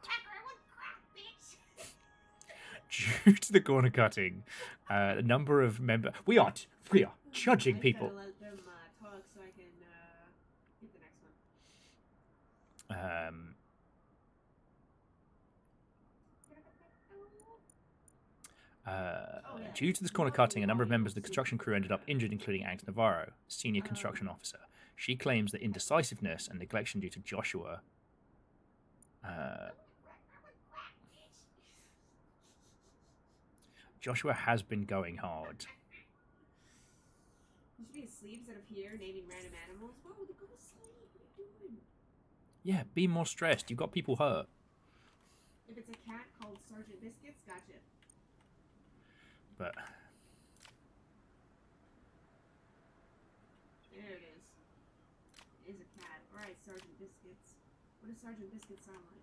Due to the corner cutting, the number of members... We are judging people.
I gotta let them talk so I can get the next one.
Due to this corner cutting, a number of members of the construction crew ended up injured, including Agnes Navarro, senior construction officer. She claims that indecisiveness and neglection due to Joshua... Joshua has been going hard.
You should be asleep instead of here naming random animals. Whoa, go to sleep. What are you doing?
Yeah, be more stressed. You've got people hurt.
If it's a cat called Sergeant Biscuits, gotcha.
But
There it is. It is a cat. Alright, Sergeant Biscuits. What does Sergeant Biscuits sound like?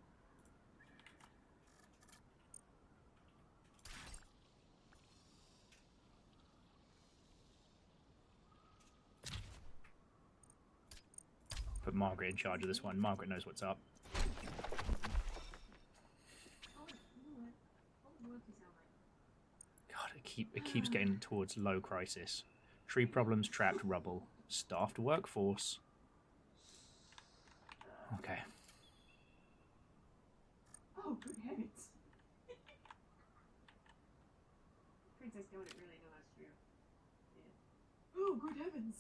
put Margaret in charge of this one. Margaret knows what's up.
Oh, you know what? What would Loki sound like?
God, it keeps getting towards low crisis. Tree problems, trapped rubble, staffed workforce. Okay.
Oh, good heavens. Princess don't really know that's true. Yeah. Oh, good heavens.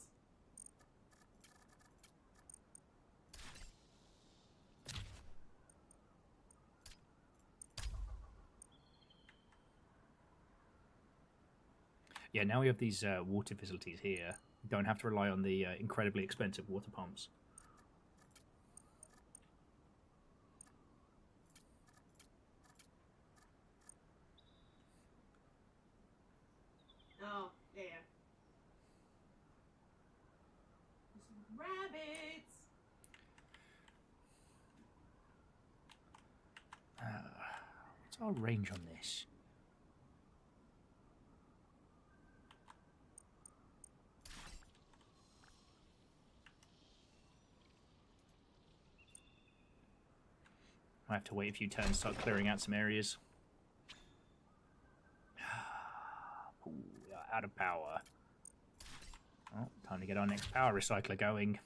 Yeah, now we have these water facilities here. You don't have to rely on the incredibly expensive water pumps.
Oh, yeah. Rabbits!
What's our range on this? I have to wait a few turns, start clearing out some areas. Ooh, out of power. Oh, time to get our next power recycler going.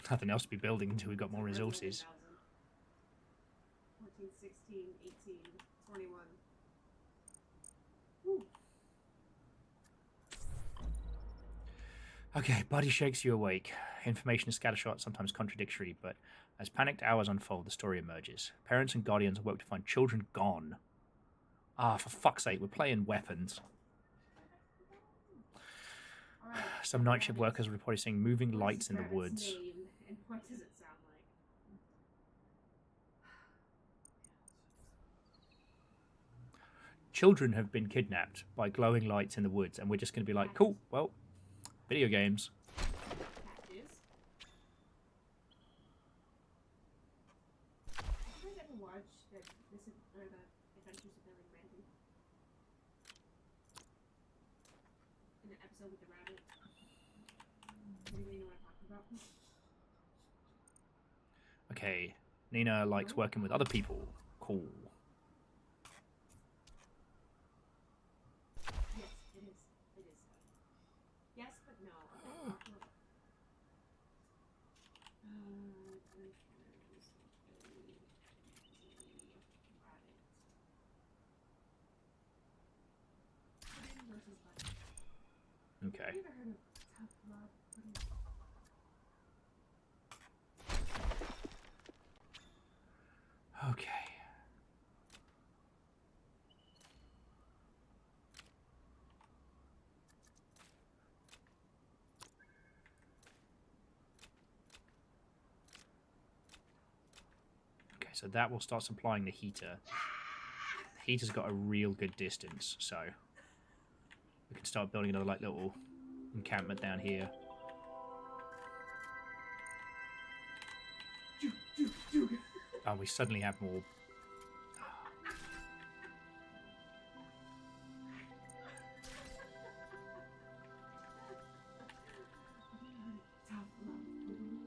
Nothing else to be building until we've got more resources.
14, 16, 18, 21. Woo.
Okay, body shakes you awake. Information is scattershot, sometimes contradictory, but as panicked hours unfold, the story emerges. Parents and guardians awoke to find children gone. Ah, for fuck's sake, we're playing weapons.
Right,
Some night shift workers are reported seeing moving lights in the woods.
Name, and what does it sound like?
Children have been kidnapped by glowing lights in the woods, and we're just going to be like, cool, well, video games.
Cactus. Have you guys ever watched the Adventures of Billy and Mandy? In the episode with the rabbit? Anybody know what I'm talking about?
Okay, Nina likes working with other people. Cool.
Yes, it is. It is. Yes, but no. Okay.
Okay.
Have you ever heard of tough love pudding?
Okay. Okay, so that will start supplying the heater. The heater's got a real good distance, so we can start building another like little encampment down here. Oh, we suddenly have more.
Tough love pudding.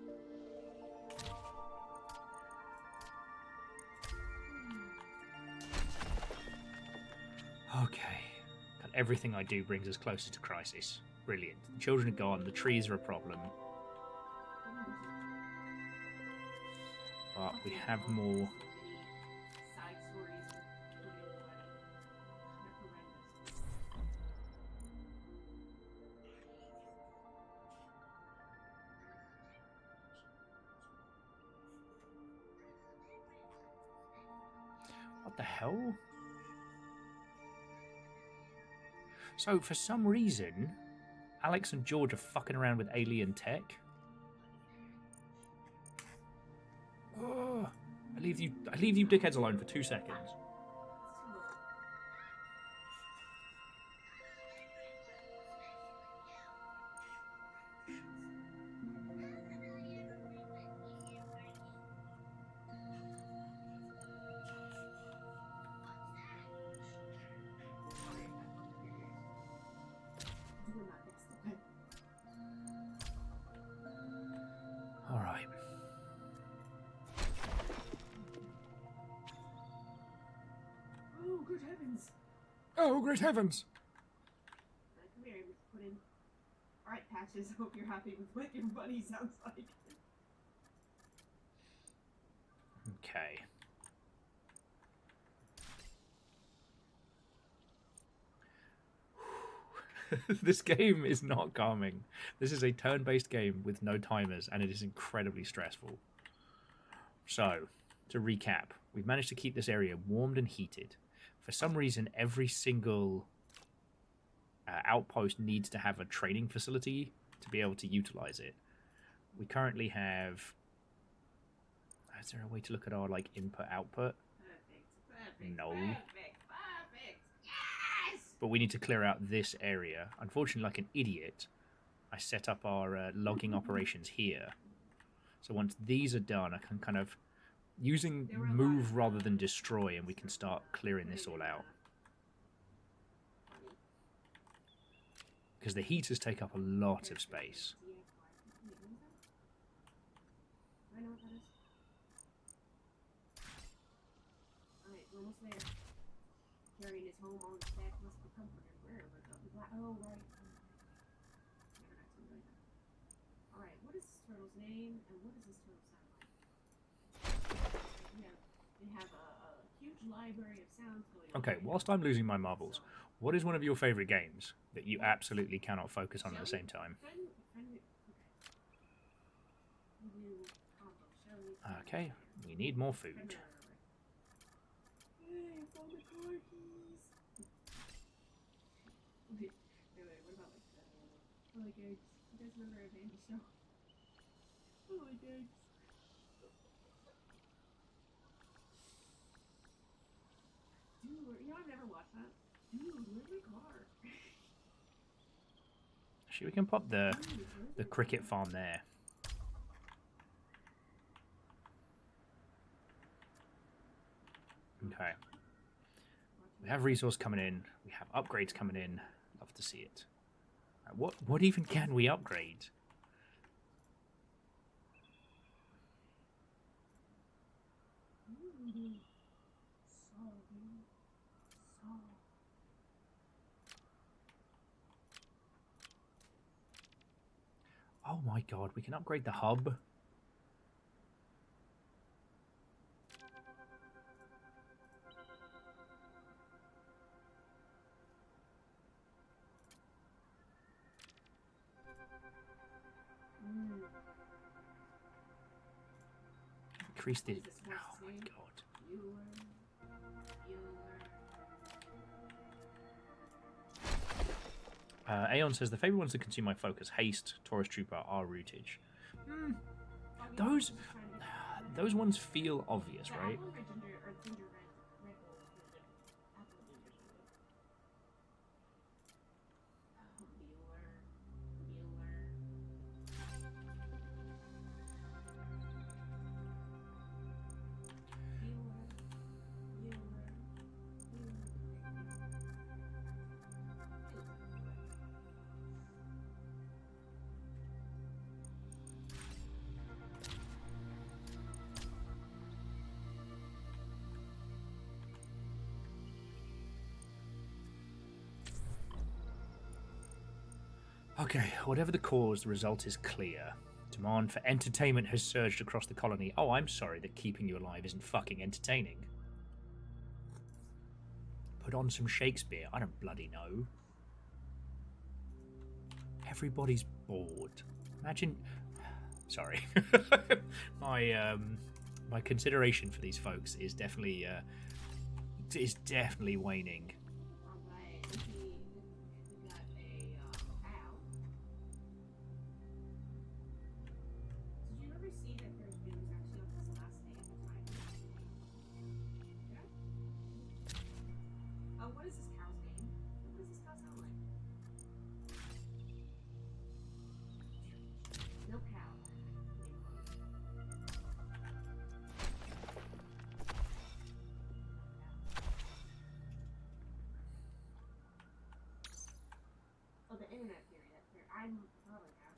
Okay. God, everything I do brings us closer to crisis. Brilliant. The children are gone, the trees are a problem. But we have more.
Side stories with pudding and wedding. They're horrendous.
What the hell? So, for some reason, Alex and George are fucking around with alien tech. Oh, I leave you dickheads alone for 2 seconds. All right.
Oh, good heavens!
Oh, great heavens!
Come here, put in. Alright, Patches, hope you're happy with what your buddy sounds like.
Okay. This game is not calming. This is a turn-based game with no timers, and it is incredibly stressful. So, to recap, we've managed to keep this area warmed and heated. For some reason, every single outpost needs to have a training facility to be able to utilize it. We currently have... Is there a way to look at our input-output?
Perfect.
No.
Perfect. Yes!
But we need to clear out this area. Unfortunately, like an idiot, I set up our logging operations here. So once these are done, I can kind of... Using move rather than destroy, and we can start clearing this all out. Because the heaters take up a lot of space.
I know what that is. Alright, we're almost there. Carrying his home on his back must be comforted wherever it goes. Oh, right. Alright, what is this turtle's name, and what does this turtle sound like? We have a huge library of sounds going on.
Okay, whilst I'm losing my marbles, what is one of your favourite games that you absolutely cannot focus on at the same time? Okay, we need more food.
Hey, found the car keys. Wait, what about I like eggs. You guys remember a baby show? I like eggs. Dude, I've never watched that. Dude, where's my car?
Actually, we can pop the cricket farm there. Okay. We have resource coming in. We have upgrades coming in. Love to see it. What even can we upgrade? Oh my god, we can upgrade the hub. Increase the... Oh my god. Aeon says the favourite ones to consume my focus: Haste, Taurus Trooper, R Rootage. Those ones feel obvious, right? Okay, whatever the cause, the result is clear. Demand for entertainment has surged across the colony. Oh, I'm sorry that keeping you alive isn't fucking entertaining. Put on some Shakespeare. I don't bloody know. Everybody's bored. Imagine... Sorry. My consideration for these folks is definitely is definitely waning.
Alright, we got a cow. Did you ever see that there's news actually on this last day of the time? Yeah? Oh, what is this cow's name? What does this cow sound like? Milk cow. Oh, the internet theory. That theory. I'm probably cow.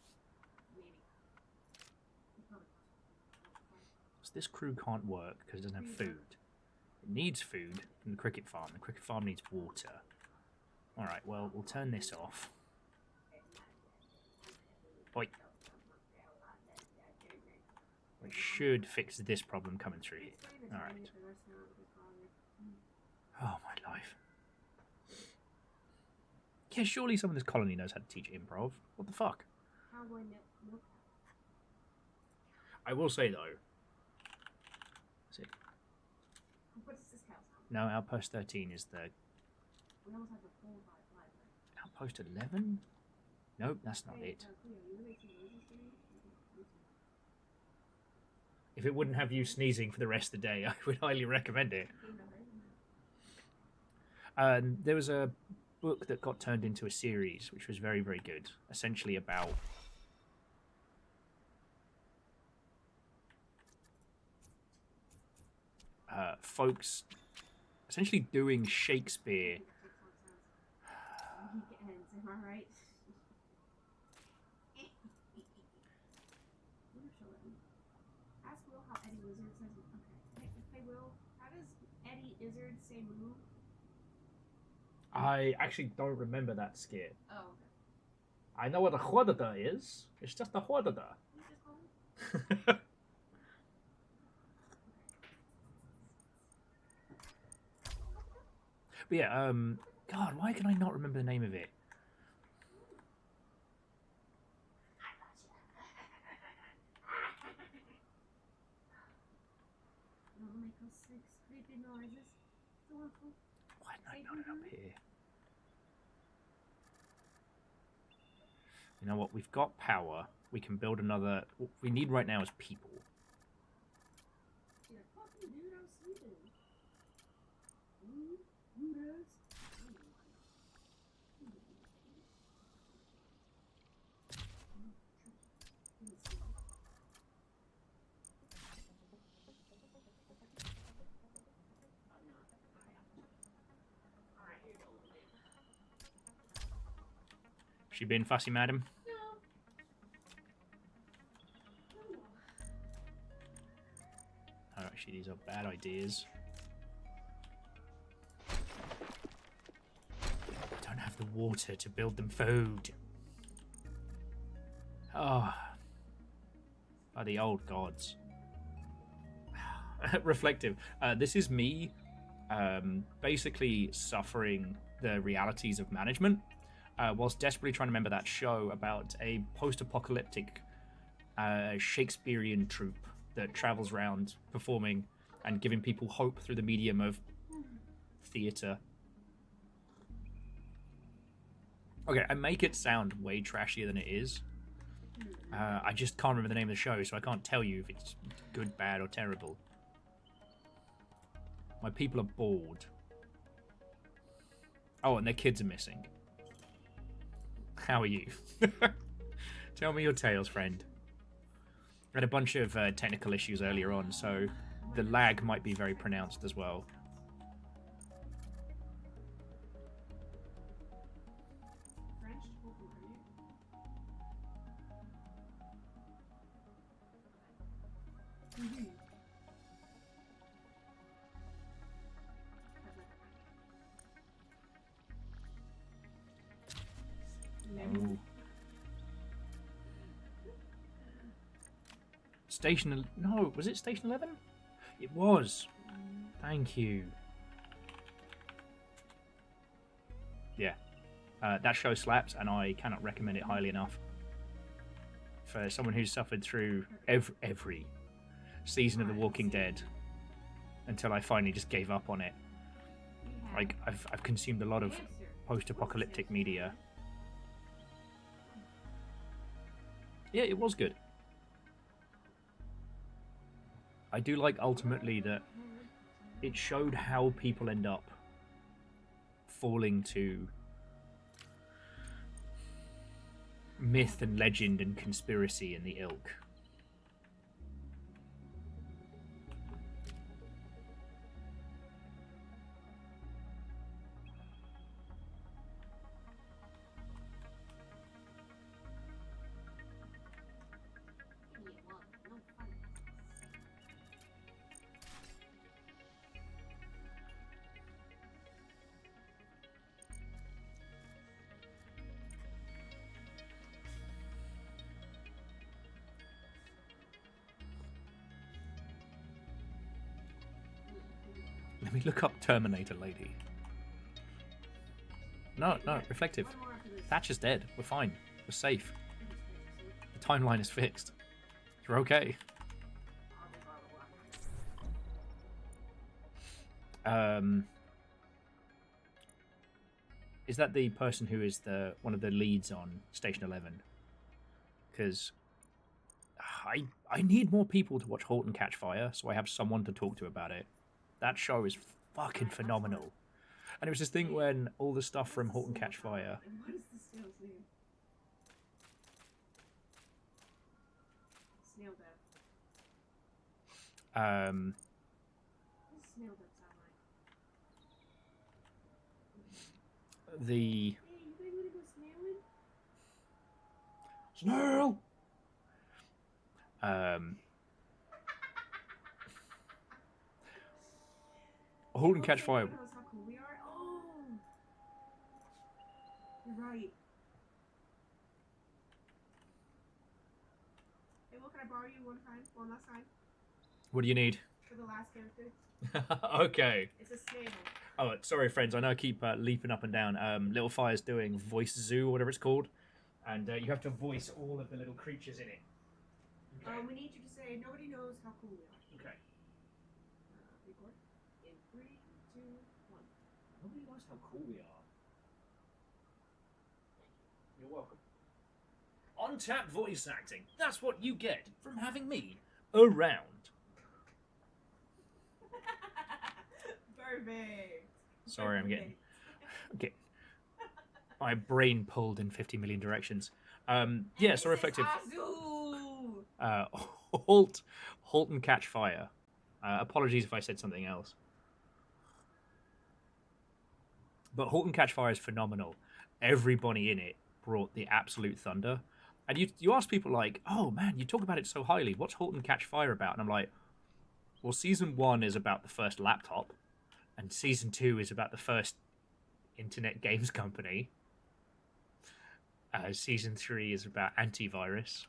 Maybe.
So this crew can't work because it doesn't have food. It needs food from the cricket farm. The cricket farm needs water. Alright, well, we'll turn this off. Oi. We should fix this problem coming through here. Alright. Oh, my life. Yeah, surely someone in this colony knows how to teach improv. What the fuck? I will say, though. Is it?
What does this cow sound?
No, Outpost 13 is the...
We almost have the full vibe.
Outpost 11? Nope, that's not it. If it wouldn't have you sneezing for the rest of the day, I would highly recommend it. There was a book that got turned into a series, which was very, very good. Essentially about... folks essentially doing Shakespeare.
Am I right? Ask Will how Eddie Wizard says. Okay. Hey Will, how does Eddie Izzard say move?
I actually don't remember that skit.
Oh, okay.
I know what a huadada is. It's just a huadada.
You just call him?
But yeah, God, why can I not remember the name of it?
Don't make those six creepy noises.
Why did I not it up here? You know what? We've got power. We can build another... What we need right now is people.
Yeah, fucking dude, I'm sleeping. You guys?
She been fussy, madam? Oh, actually, these are bad ideas. I don't have the water to build them food. Oh. By the old gods. Reflective. This is me basically suffering the realities of management whilst desperately trying to remember that show about a post-apocalyptic Shakespearean troupe that travels around performing and giving people hope through the medium of theatre. Okay, I make it sound way trashier than it is. I just can't remember the name of the show, so I can't tell you if it's good, bad, or terrible. My people are bored. Oh, and their kids are missing. How are you? Tell me your tales, friend. I had a bunch of technical issues earlier on, so the lag might be very pronounced as well.
French? Mm-hmm.
Oh. Station... No, was it Station 11? It was. Thank you. Yeah. That show slaps, and I cannot recommend it highly enough. For someone who's suffered through every season of The Walking Dead until I finally just gave up on it. Like, I've consumed a lot of post-apocalyptic media. Yeah, it was good. I do like ultimately that it showed how people end up falling to myth and legend and conspiracy in the ilk. Let me look up Terminator Lady. No, reflective. Thatcher's dead. We're fine. We're safe. The timeline is fixed. You're okay. Is that the person who is one of the leads on Station 11? Because I need more people to watch *Halt and Catch Fire*, so I have someone to talk to about it. That show is fucking phenomenal. And it was this thing when all the stuff from *Halt and Catch Fire*.
What is the snail's name? Snail death. What does snail death sound like?
The
Hey, you guys wanna go snailing?
snail. *Halt and Catch Fire*.
Knows how cool we are. Oh, you're right. Hey, Will, can I borrow you one last time,
What do you need?
for the last character?
Okay.
It's a snail.
Oh, sorry, friends. I know I keep leaping up and down. Little Fire's doing Voice Zoo, or whatever it's called. And you have to voice all of the little creatures in it. Okay.
We need you to say, nobody knows how cool we are.
Okay.
Record. In 3, 2, 1.
Nobody knows how cool we are. You're welcome. On-tap voice acting. That's what you get from having me around.
Perfect.
Sorry, I'm getting... Okay. My brain pulled in 50 million directions. Yeah, so reflective. Halt and Catch Fire. Apologies if I said something else. But *Halt and Catch Fire* is phenomenal. Everybody in it brought the absolute thunder. And you ask people like, oh man, you talk about it so highly. What's *Halt and Catch Fire* about? And I'm like, well, season 1 is about the first laptop. And season 2 is about the first internet games company. Season 3 is about antivirus.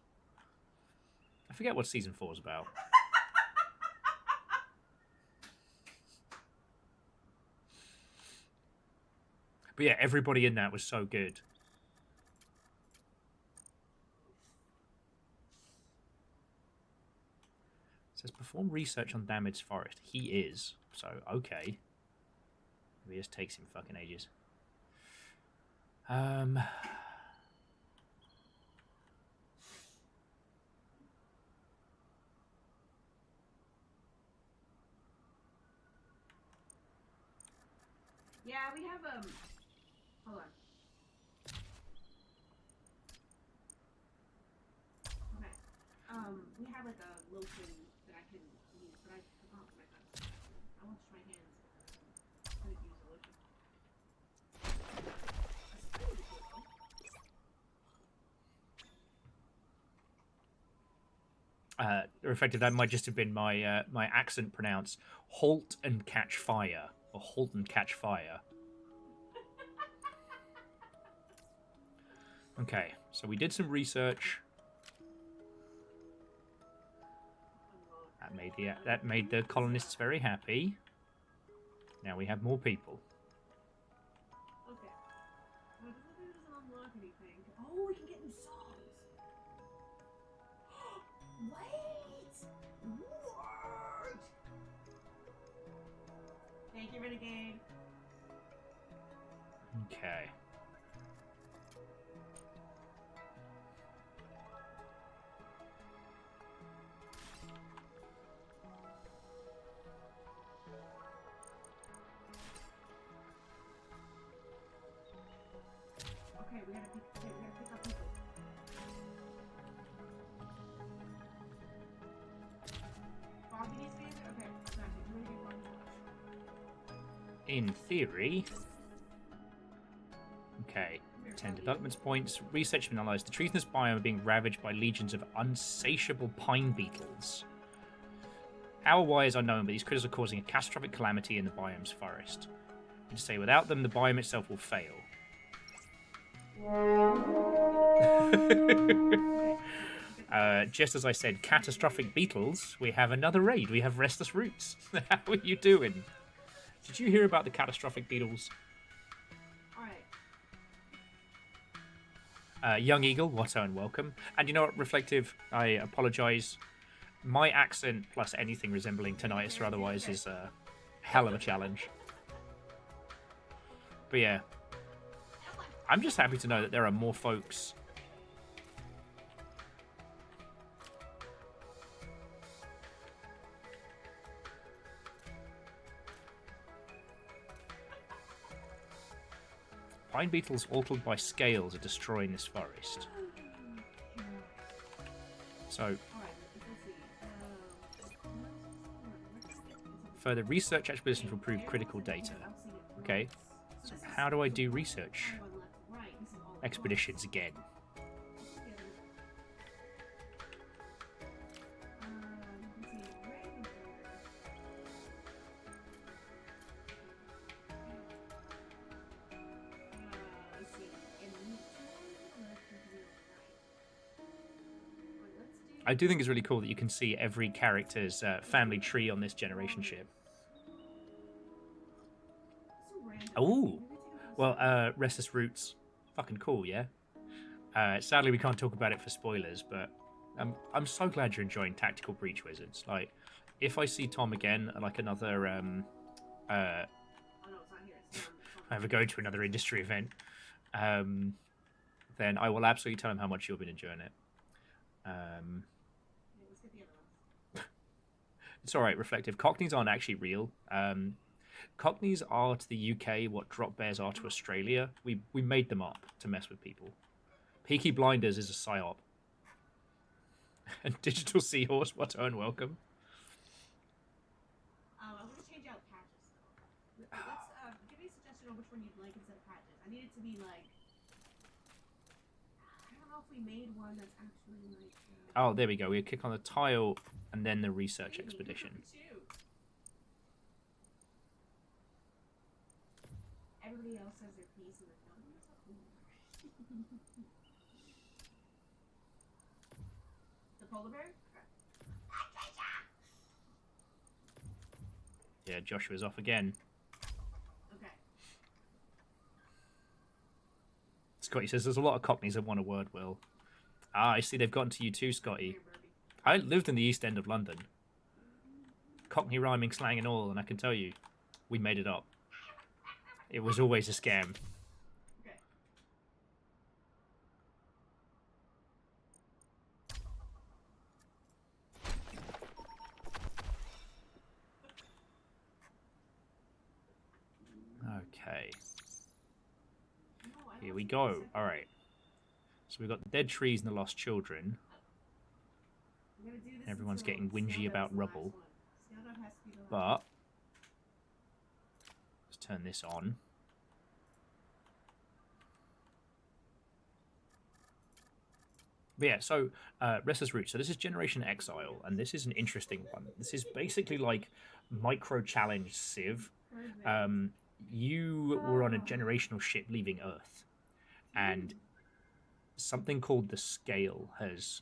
I forget what season 4 is about. But yeah, everybody in that was so good. It says perform research on damaged forest. He is. So, okay. Maybe this takes him fucking ages.
Yeah, we have, hold on. Okay. We have like a lotion that I can use, but I forgot what I got. I washed my hands. Couldn't use the lotion.
Effective, that might just have been my my accent pronounced *Halt and Catch Fire* or *Halt and Catch Fire*. Okay, so we did some research. That made the colonists very happy. Now we have more people.
Okay. Well, it doesn't unlock anything. Oh, we can get new songs. Wait! What? Thank you, Renegade.
Okay.
Okay, we gotta pick up people. Bobby needs to be in there? Okay, gotcha. You wanna get Bobby watch.
In theory. Okay. 10 development points. Research have analysed the trees in this biome are being ravaged by legions of unsatiable pine beetles. How or why is unknown, but these critters are causing a catastrophic calamity in the biome's forest. You say without them, the biome itself will fail. Just as I said, catastrophic beetles, we have another raid. We have restless roots. How are you doing? Did you hear about the catastrophic beetles? Young Eagle, what and welcome. And you know what, Reflective, I apologise. My accent plus anything resembling tinnitus or otherwise is a hell of a challenge. But yeah, I'm just happy to know that there are more folks. Pine beetles altered by scales are destroying this forest. So, further research expeditions will prove critical data. Okay, so how do I do research expeditions again? I do think it's really cool that you can see every character's family tree on this generation ship. Oh, well, Restless Roots, fucking cool, yeah. Sadly, we can't talk about it for spoilers, but I'm so glad you're enjoying Tactical Breach Wizards. Like, if I see Tom again at like another, I ever go to another industry event, then I will absolutely tell him how much you've been enjoying it. It's alright, Reflective. Cockneys aren't actually real. Cockneys are to the UK what drop bears are to Australia. We made them up to mess with people. Peaky Blinders is a psyop. And Digital Seahorse, what and welcome.
I'm going to change out patches, though. Let's give me a suggestion on which one you'd like instead of patches. I need it to be like... I don't know if we made one that's actually like...
Oh, there we go. We click on the tile and then the research expedition.
Everybody else has their piece in the numbers. The polar bear?
Yeah, Joshua's off again.
Okay.
Scotty says there's a lot of Cockneys that want a word, Will. Ah, I see they've gotten to you too, Scotty. I lived in the East End of London. Cockney rhyming, slang and all, and I can tell you, we made it up. It was always a scam. Okay. Here we go. Alright. So we've got the dead trees and the lost children. Everyone's getting whingy about rubble. But let's turn this on. But yeah, so Restless Roots. So this is Generation Exile, and this is an interesting one. This is basically like micro-challenge Civ. You were on a generational ship leaving Earth, and something called the Scale has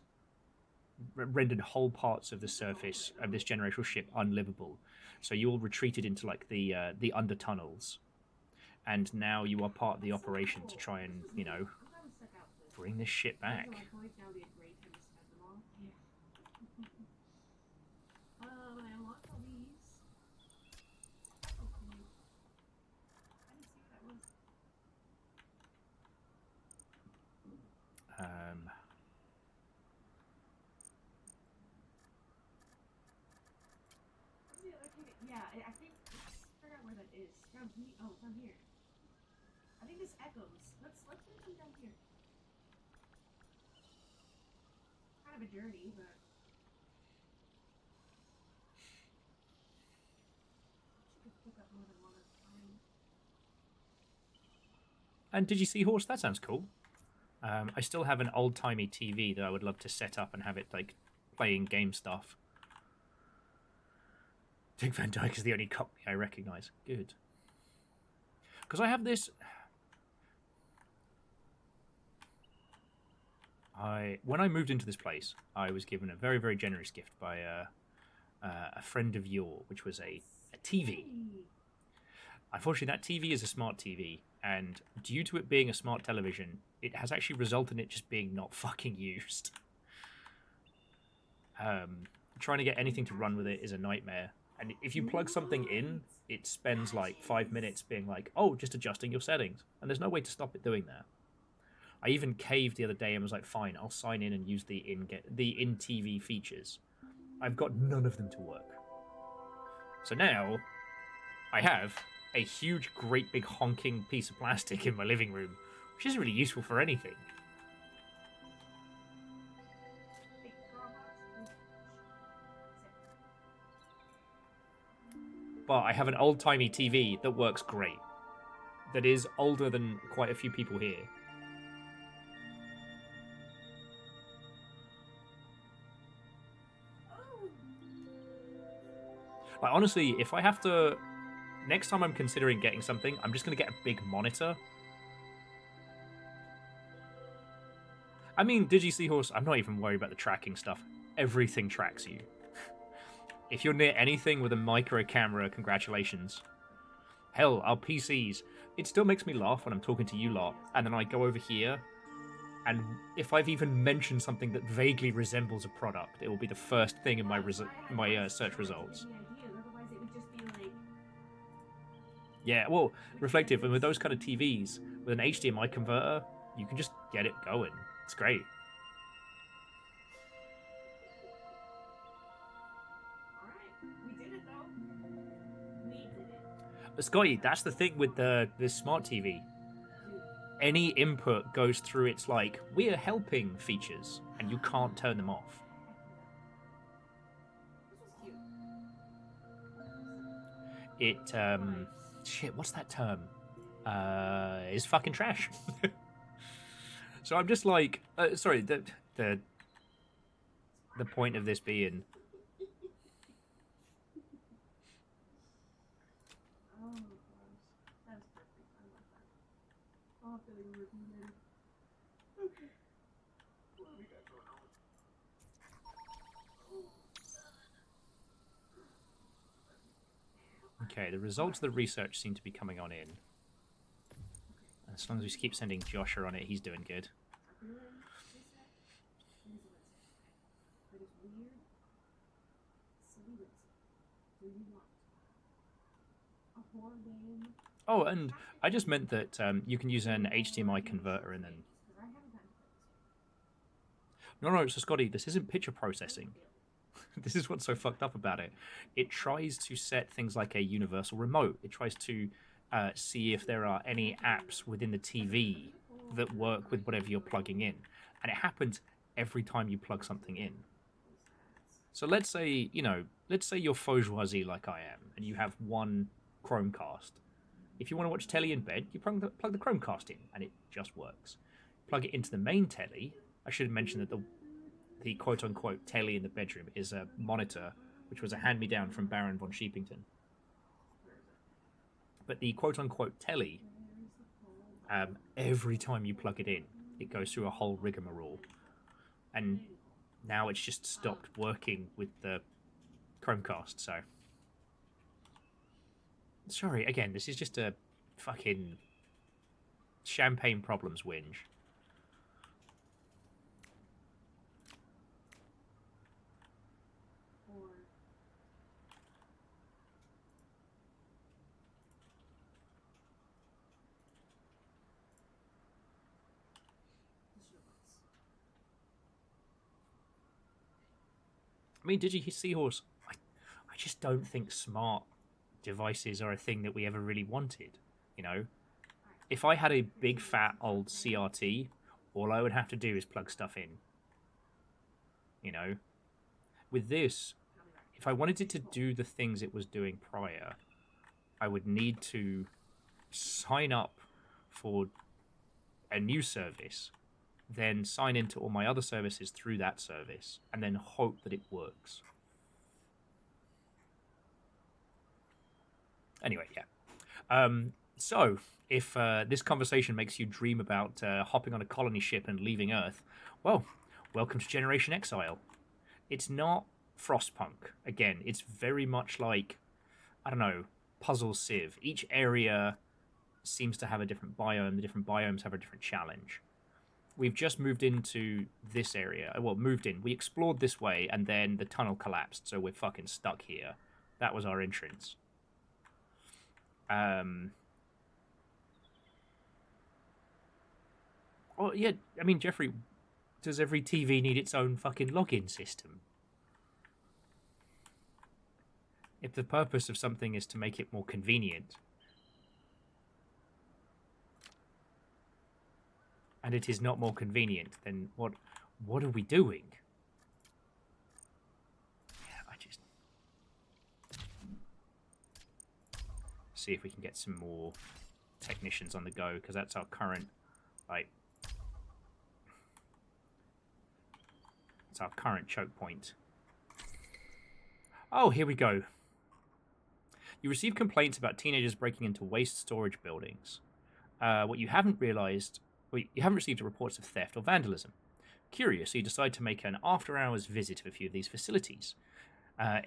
rendered whole parts of the surface of this generational ship unlivable. So you all retreated into like the under tunnels, and now you are part of the operation to try and, you know, bring this shit back.
I think I forgot where that is. Down here. Oh, down here. I think this echoes. Let's put them down here. Kind of a journey, but she could pick up more than one at a time.
And did you see Horse? That sounds cool. I still have an old-timey TV that I would love to set up and have it, like, playing game stuff. Dick Van Dyke is the only copy I recognise. Good. Because I have this... When I moved into this place, I was given a very, very generous gift by a friend of yore, which was a TV. Unfortunately, that TV is a smart TV, and due to it being a smart television, it has actually resulted in it just being not fucking used. Trying to get anything to run with it is a nightmare. And if you plug something in, it spends like 5 minutes being like, oh, just adjusting your settings. And there's no way to stop it doing that. I even caved the other day and was like, fine, I'll sign in and use the in-TV features. I've got none of them to work. So now, I have a huge, great big honking piece of plastic in my living room, which isn't really useful for anything. But I have an old-timey TV that works great. That is older than quite a few people here. Like, honestly, if I have to... Next time I'm considering getting something, I'm just going to get a big monitor. I mean, DigiSeahorse, I'm not even worried about the tracking stuff. Everything tracks you. If you're near anything with a micro camera, congratulations. Hell, our PCs. It still makes me laugh when I'm talking to you lot, and then I go over here, and if I've even mentioned something that vaguely resembles a product, it will be the first thing in my search results. Yeah, well, reflective, and with those kind of TVs, with an HDMI converter, you can just get it going. It's great.
Alright, we did it though. We did it.
But Scotty, that's the thing with this smart TV. Any input goes through its, like, we're helping features, and you can't turn them off. It, shit, what's that term? Is fucking trash. So I'm just like, sorry, the point of this being...
Oh gosh, that's perfect. I love that. I'll have to leave a review later. Okay. What do we got going on?
Okay, the results of the research seem to be coming on in. As long as we keep sending Joshua on it, he's doing good. Oh, and I just meant that you can use an HDMI converter and then... No, so Scotty, this isn't picture processing. This is what's so fucked up about it. It tries to set things like a universal remote. It tries to see if there are any apps within the TV that work with whatever you're plugging in. And it happens every time you plug something in. So let's say, let's say you're bourgeoisie like I am, and you have one Chromecast. If you want to watch telly in bed, you plug the Chromecast in, and it just works. Plug it into the main telly. I should have mentioned that the quote-unquote telly in the bedroom is a monitor, which was a hand-me-down from Baron von Sheepington. But the quote-unquote telly, every time you plug it in, it goes through a whole rigmarole. And now it's just stopped working with the Chromecast, so... Sorry, again, this is just a fucking champagne problems whinge. I mean, DigiSeahorse, I just don't think smart devices are a thing that we ever really wanted. You know, if I had a big fat old CRT, all I would have to do is plug stuff in. You know, with this, if I wanted it to do the things it was doing prior, I would need to sign up for a new service, then sign into all my other services through that service, and then hope that it works. Anyway, yeah. So, if this conversation makes you dream about hopping on a colony ship and leaving Earth, well, welcome to Generation Exile. It's not Frostpunk. Again, it's very much like, I don't know, Puzzle Civ. Each area seems to have a different biome. The different biomes have a different challenge. We've just moved into this area. Well, moved in. We explored this way, and then the tunnel collapsed, so we're fucking stuck here. That was our entrance. Oh, yeah, I mean, Jeffrey, does every TV need its own fucking login system? If the purpose of something is to make it more convenient, and it is not more convenient, then what are we doing? Yeah, I just... see if we can get some more technicians on the go, because that's our current, like... it's our current choke point. Oh, here we go. You receive complaints about teenagers breaking into waste storage buildings. What you haven't realized... well, you haven't received reports of theft or vandalism. Curious, so you decide to make an after-hours visit to a few of these facilities.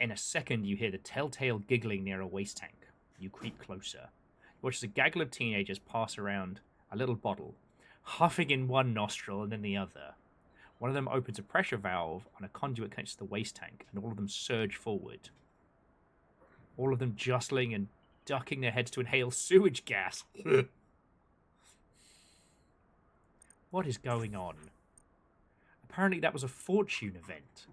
In a second, you hear the telltale giggling near a waste tank. You creep closer. You watch as a gaggle of teenagers pass around a little bottle, huffing in one nostril and then the other. One of them opens a pressure valve on a conduit connected to the waste tank, and all of them surge forward. All of them jostling and ducking their heads to inhale sewage gas. What is going on? Apparently that was a fortune event.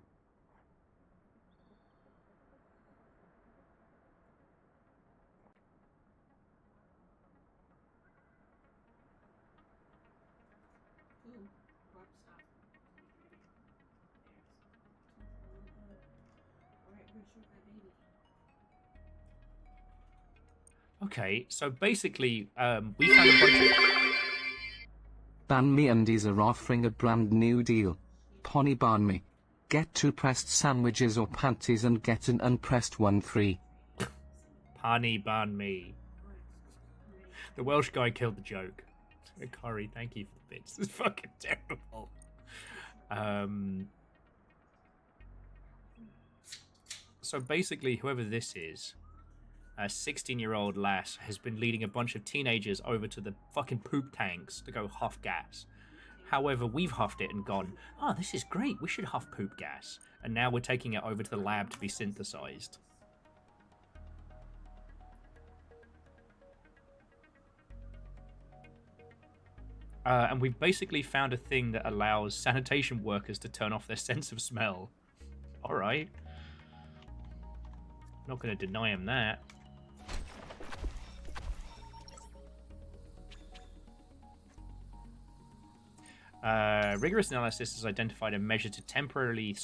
Ooh, warp stop. Alright, we're gonna shoot that baby.
Okay, so basically, we found a bunch of...
Ban Me Undies are offering a brand new deal. Pony Ban Me. Get 2 pressed sandwiches or panties and get an unpressed one free.
Pani ban me. The Welsh guy killed the joke. Curry, thank you for the bits. This is fucking terrible. So basically, whoever this is, a 16-year-old lass, has been leading a bunch of teenagers over to the fucking poop tanks to go huff gas. However, we've huffed it and gone, oh, this is great, we should huff poop gas. And now we're taking it over to the lab to be synthesized. And we've basically found a thing that allows sanitation workers to turn off their sense of smell. Alright. Not going to deny them that. Rigorous analysis has identified a measure to temporarily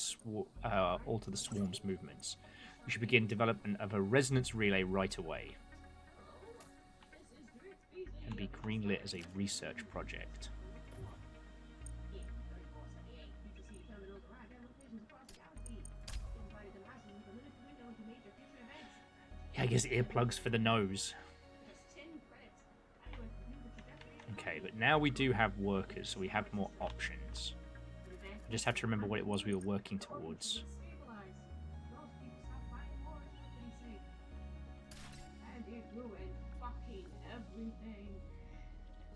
alter the swarm's movements. We should begin development of a resonance relay right away. And be greenlit as a research project. Yeah, I guess earplugs for the nose. Okay, but now we do have workers, so we have more options. I just have to remember what it was we were working towards.
And it ruined fucking everything.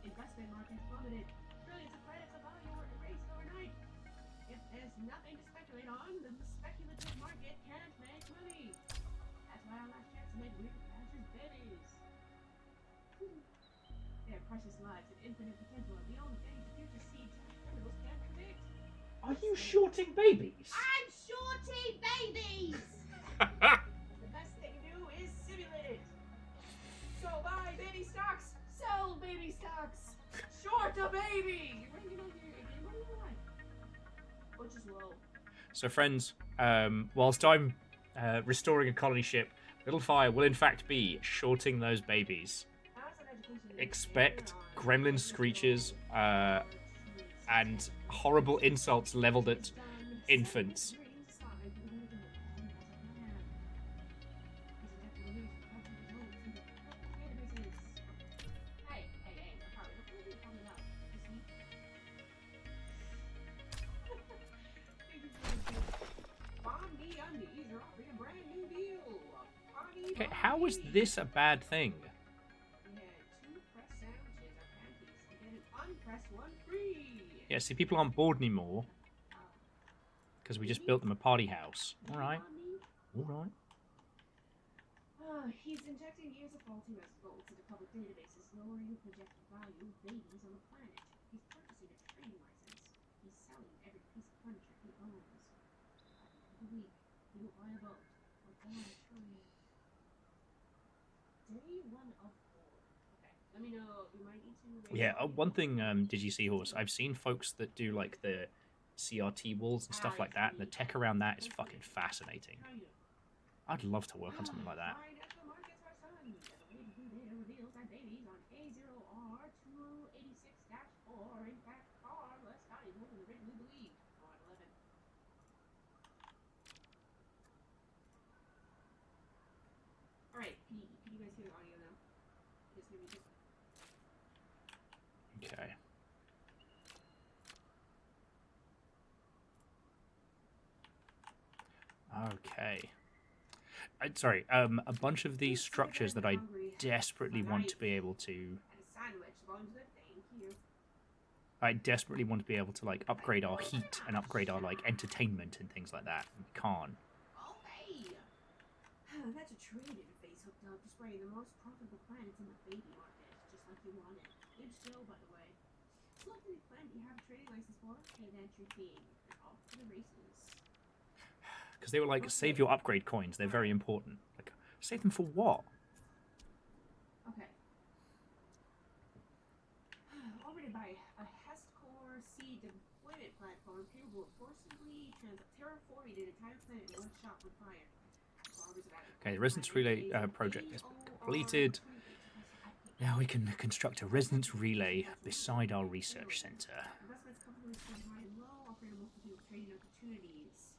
Investment market plummeted. Trillions of credits of value were erased overnight. If there's nothing to speculate on, then the speculative market can't make money. That's why our last chance to make real cash is babies. Their precious lives and infinite potential are the only things the future seeds criminals can't predict.
Are you shorting babies?
I'm shorting babies! The best thing to do is simulate it. low.
So, friends, whilst I'm restoring a colony ship, Little Fire will in fact be shorting those babies. Expect gremlin screeches and horrible insults leveled at infants. Okay, how is this a bad thing? Yeah, see, people aren't bored anymore because we just built them a party house. All right.
He's injecting years of faulty results into public databases, lowering the projected value of babies on the planet. He's purchasing a trading license. He's selling every piece of furniture he owns. By the end of the week, he will buy a boat or go on a train. Day 1 of 4. Okay, let me know. We might need to.
Yeah, one thing, did you see, Horse? I've seen folks that do like the CRT walls and stuff like that, and the tech around that is fucking fascinating. I'd love to work on something like that.
Alright, can you guys hear the audio now? Just give me
Okay. Okay. Sorry, a bunch of these structures that I desperately want to be able to... I desperately want to be able to, like, upgrade our heat and upgrade our, like, entertainment and things like that. We can't.
Oh, hey! That's a trade interface hooked up, displaying the most profitable planets in the baby market, just like you wanted. Good show, by the way. Select any planet you have a trading license for, and enter your team. And off to the races.
Because they were like, save your upgrade coins. They're very important. Like, save them for what?
Okay. Operated by a HEST-core C deployment platform capable of forcibly terraforming an entire planet in one shot with fire.
Okay, the resonance relay project has been completed. Now we can construct a resonance relay beside our research center.
Investments companies from high and low, offering a multitude of trading opportunities.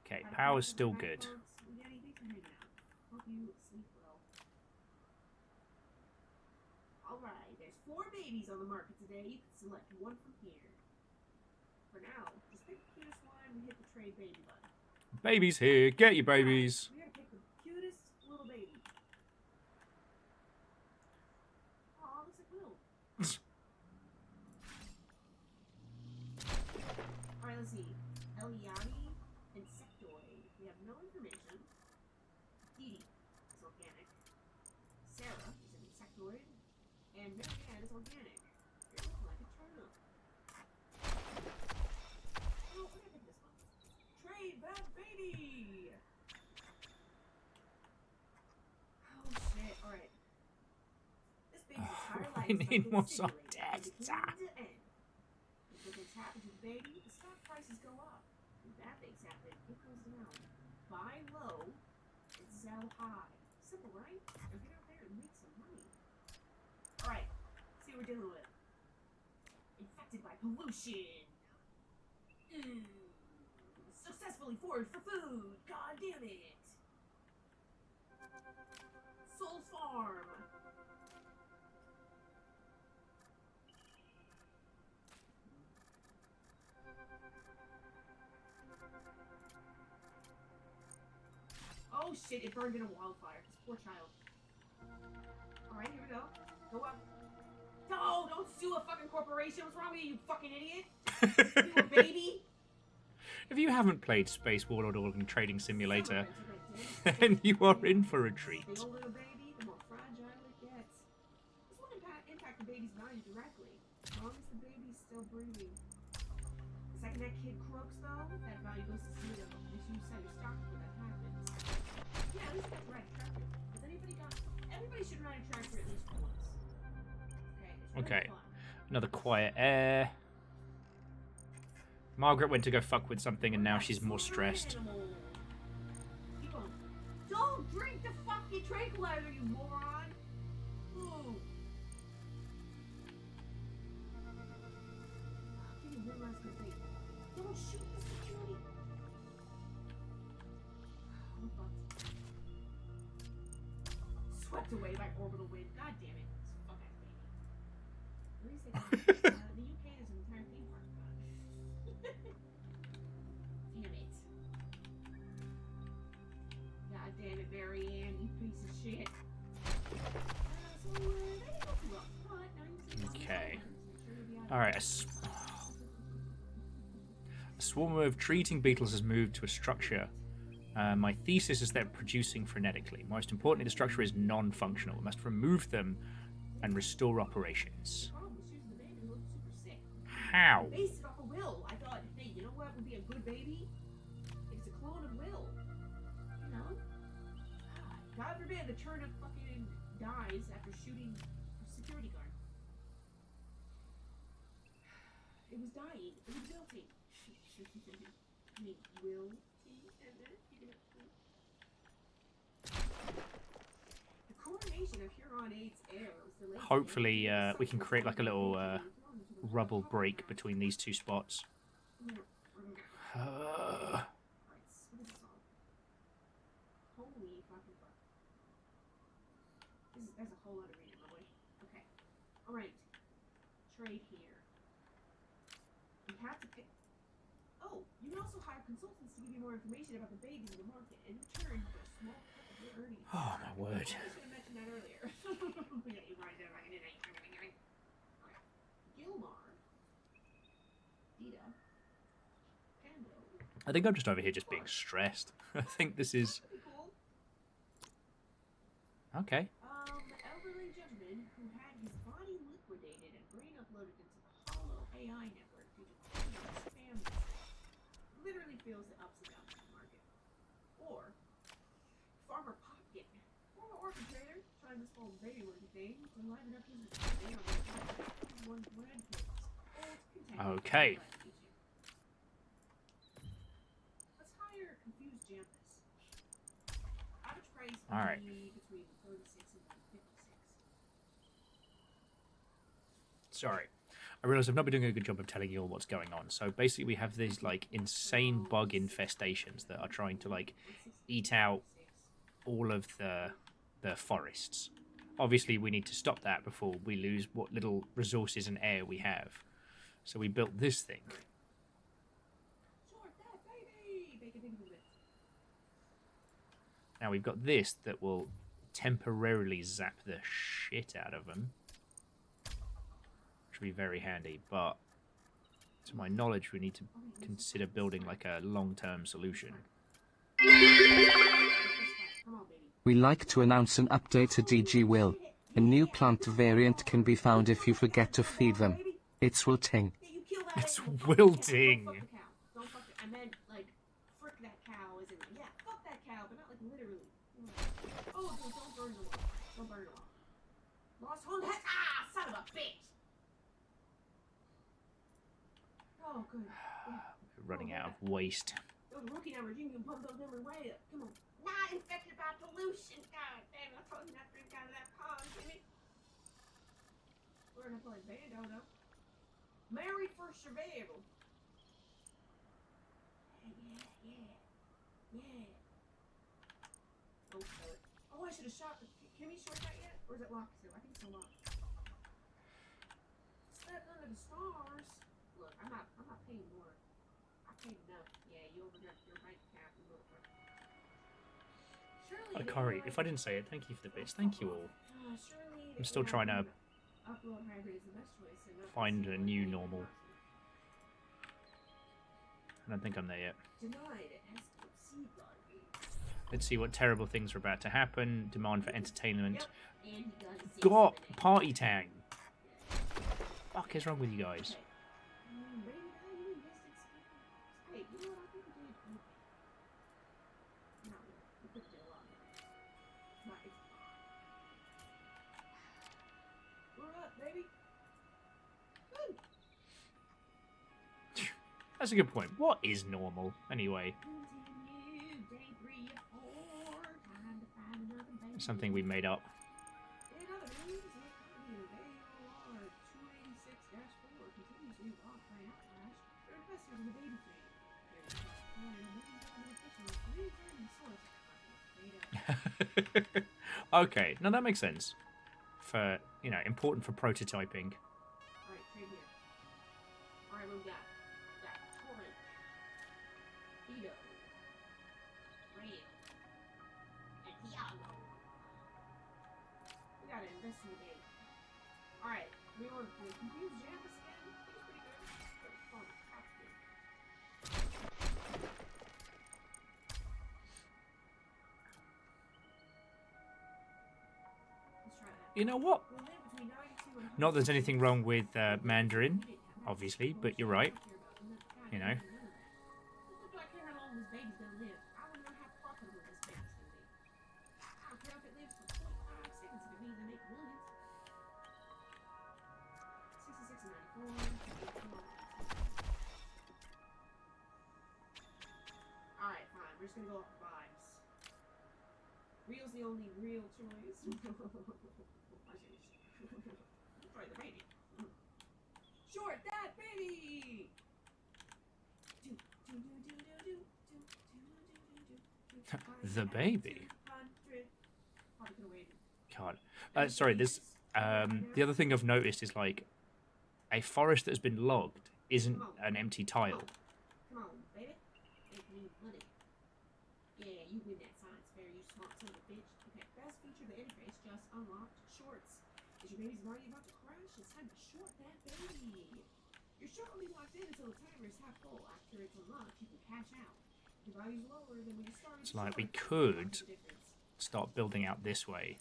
Okay, power's still good.
Hope you sleep well. Alright, there's 4 babies on the market today. You can select one from here. For now, just pick the cutest one and hit the trade baby button.
Babies here, get your babies.
We're gonna pick the cutest little baby. Aw, looks like Will. Alright, let's see. Eliani, insectoid. We have no information. Dee is organic. Sarah is an insectoid. And Marianne is organic. You're looking like a turnip. Oh, we're gonna pick this one. Trade that baby! Oh shit, alright. This baby's entire life
We
has
need
been
more
simulated
subtext.
from beginning to end. If it's happened to the baby, the stock prices go up. When bad things happen, it goes down. Buy low and sell high. Simple, right? Now get out there and make some money. Alright, see what we're dealing with. Infected by pollution. Successfully foraged for food. God damn it. Soul Farm. Oh shit, it burned in a wildfire. This poor child. Alright, here we go. Go up. No, don't sue a fucking corporation. What's wrong with you, you fucking idiot? You a baby?
If you haven't played Space Warlord Organ Trading Simulator, then you are in for a treat.
The older the baby, the more fragile it gets. This won't impact the baby's value directly, as long as the baby's still breathing. The second that kid croaks, though, that value goes to zero. Make sure you set your stock before that happens. Yeah, at least you got to ride a tractor. Has everybody should ride a tractor at least once. Okay, there's
Okay. Another quiet air. Margaret went to go fuck with something and now she's more stressed.
Keep on. Don't drink the fucking tranquilizer, you moron! Ooh. Give me one last good thing. Don't shoot the security. I'm fucked. Swept away by orbital wind. God damn it. This fuck ass baby. At least they got the UK is an entire theme park. Damn it. God damn it, Marianne, you piece of shit.
Okay. Alright, a swarm of tree-eating beetles has moved to a structure. My thesis is they're producing frenetically. Most importantly, the structure is non-functional. We must remove them and restore operations. How?
Based it off of Will. I thought, hey, you know what would be a good baby? It's a clone of Will. You know? God forbid the turnip fucking dies after shooting a security guard. It was dying. It was wilting. I mean, wilting. The coronation of Huron-Eight's heir was delayed.
Hopefully, we can create like a little rubble break between these two spots.
Holy fucking fuck. That's a whole lot of reading, my boy. Okay. Alright. Trade here. You have to pick. Oh, you can also hire consultants to give you more information about the babies in the market and in return for a small cut of your earnings.
Oh my word.
I should have mentioned that earlier. Yeah, you write it like an Alright. Gilmar. Dita. Pando.
I think I'm just over here just being stressed. I think this is... Okay.
Elderly gentleman who had his body liquidated and brain uploaded into the hollow AI network due to spam literally feels the ups and downs of the market. Or Farmer Popkin, former orphan trader, trying this whole baby-worthy thing to liven up his day on one bread cakes.
Okay.
Let's hire Confused Jampus. Average price
All right.
between 36 and 56.
Sorry. I realise I've not been doing a good job of telling you all what's going on. So basically we have these like insane bug infestations that are trying to like eat out all of the forests. Obviously we need to stop that before we lose what little resources and air we have. So we built this thing. Now we've got this that will temporarily zap the shit out of them. Which will be very handy, but to my knowledge we need to consider building like a long-term solution.
We like to announce an update to DG Will. A new plant variant can be found if you forget to feed them. It's wilting.
It's wilting.
Don't fuck it. I meant like frick that cow, as in yeah, fuck that cow, but not like literally. Oh, don't burn the wall. Don't burn the wall. Lost home head. Ah, son of a bitch. Oh, good.
We're running out of waste.
Those rookie numbers, you can pump those numbers way up. Come on. Not infected by pollution. God damn, I told you not to drink out of that pond, Jimmy. We're gonna play Bando, though. Married for survival. Yeah. Okay. Oh, I should have shot. Can we short that yet? Or is it locked still? I think it's still locked. Step under the stars. Look, I'm not paying more. I paid enough. Yeah, you overdraft your bank account. You little fuck. Surely.
Akari, if I didn't say it, thank you for the bits. Thank you all. I'm still trying to find a new normal. I don't think I'm there yet. Let's see what terrible things are about to happen. Demand for entertainment. Got party tang. Fuck is wrong with you guys? That's a good point. What is normal, anyway?
Continue, day 3 of 4. Time to find another baby.
Something we made up.
In other news, the economy of AOR 286-4 continues to evolve by outclash for investors in the baby trade. There is a plan and many government officials re-examine the source of the data.
Okay, now that makes sense. For, you know, important for prototyping.
Alright, trade here. Alright, what we got? We got Torrent, Vito, Rail, and Diablo. We gotta investigate. Alright, we want to confuse Janice again. He's pretty good. Oh, captain. Let's try that.
You know what?
We'll live between 92 and
Not that there's anything wrong with Mandarin, obviously, but you're right. You know.
What do I care how long this baby's gonna live? I wanna know how profitable this baby's gonna be. I don't care if it lives for 0.5 seconds if it means I make millions. 66 and 94. Alright, fine. We're just gonna go off vibes. Real's the only real choice. Try the baby. Short that baby!
The baby. God. Sorry, this. The other thing I've noticed is like a forest that's been logged isn't an empty tile.
Come on, baby. Make me money. Yeah, you win that science fair, you smart son of a bitch. Okay, best feature of the interface just unlocked. Shorts. Is your baby's already about to crash? It's time to short that baby. Your short will be locked in until the timer is half full. After it's unlocked, you can cash out. The value's lower than when you started.
It's like we could start building out this way,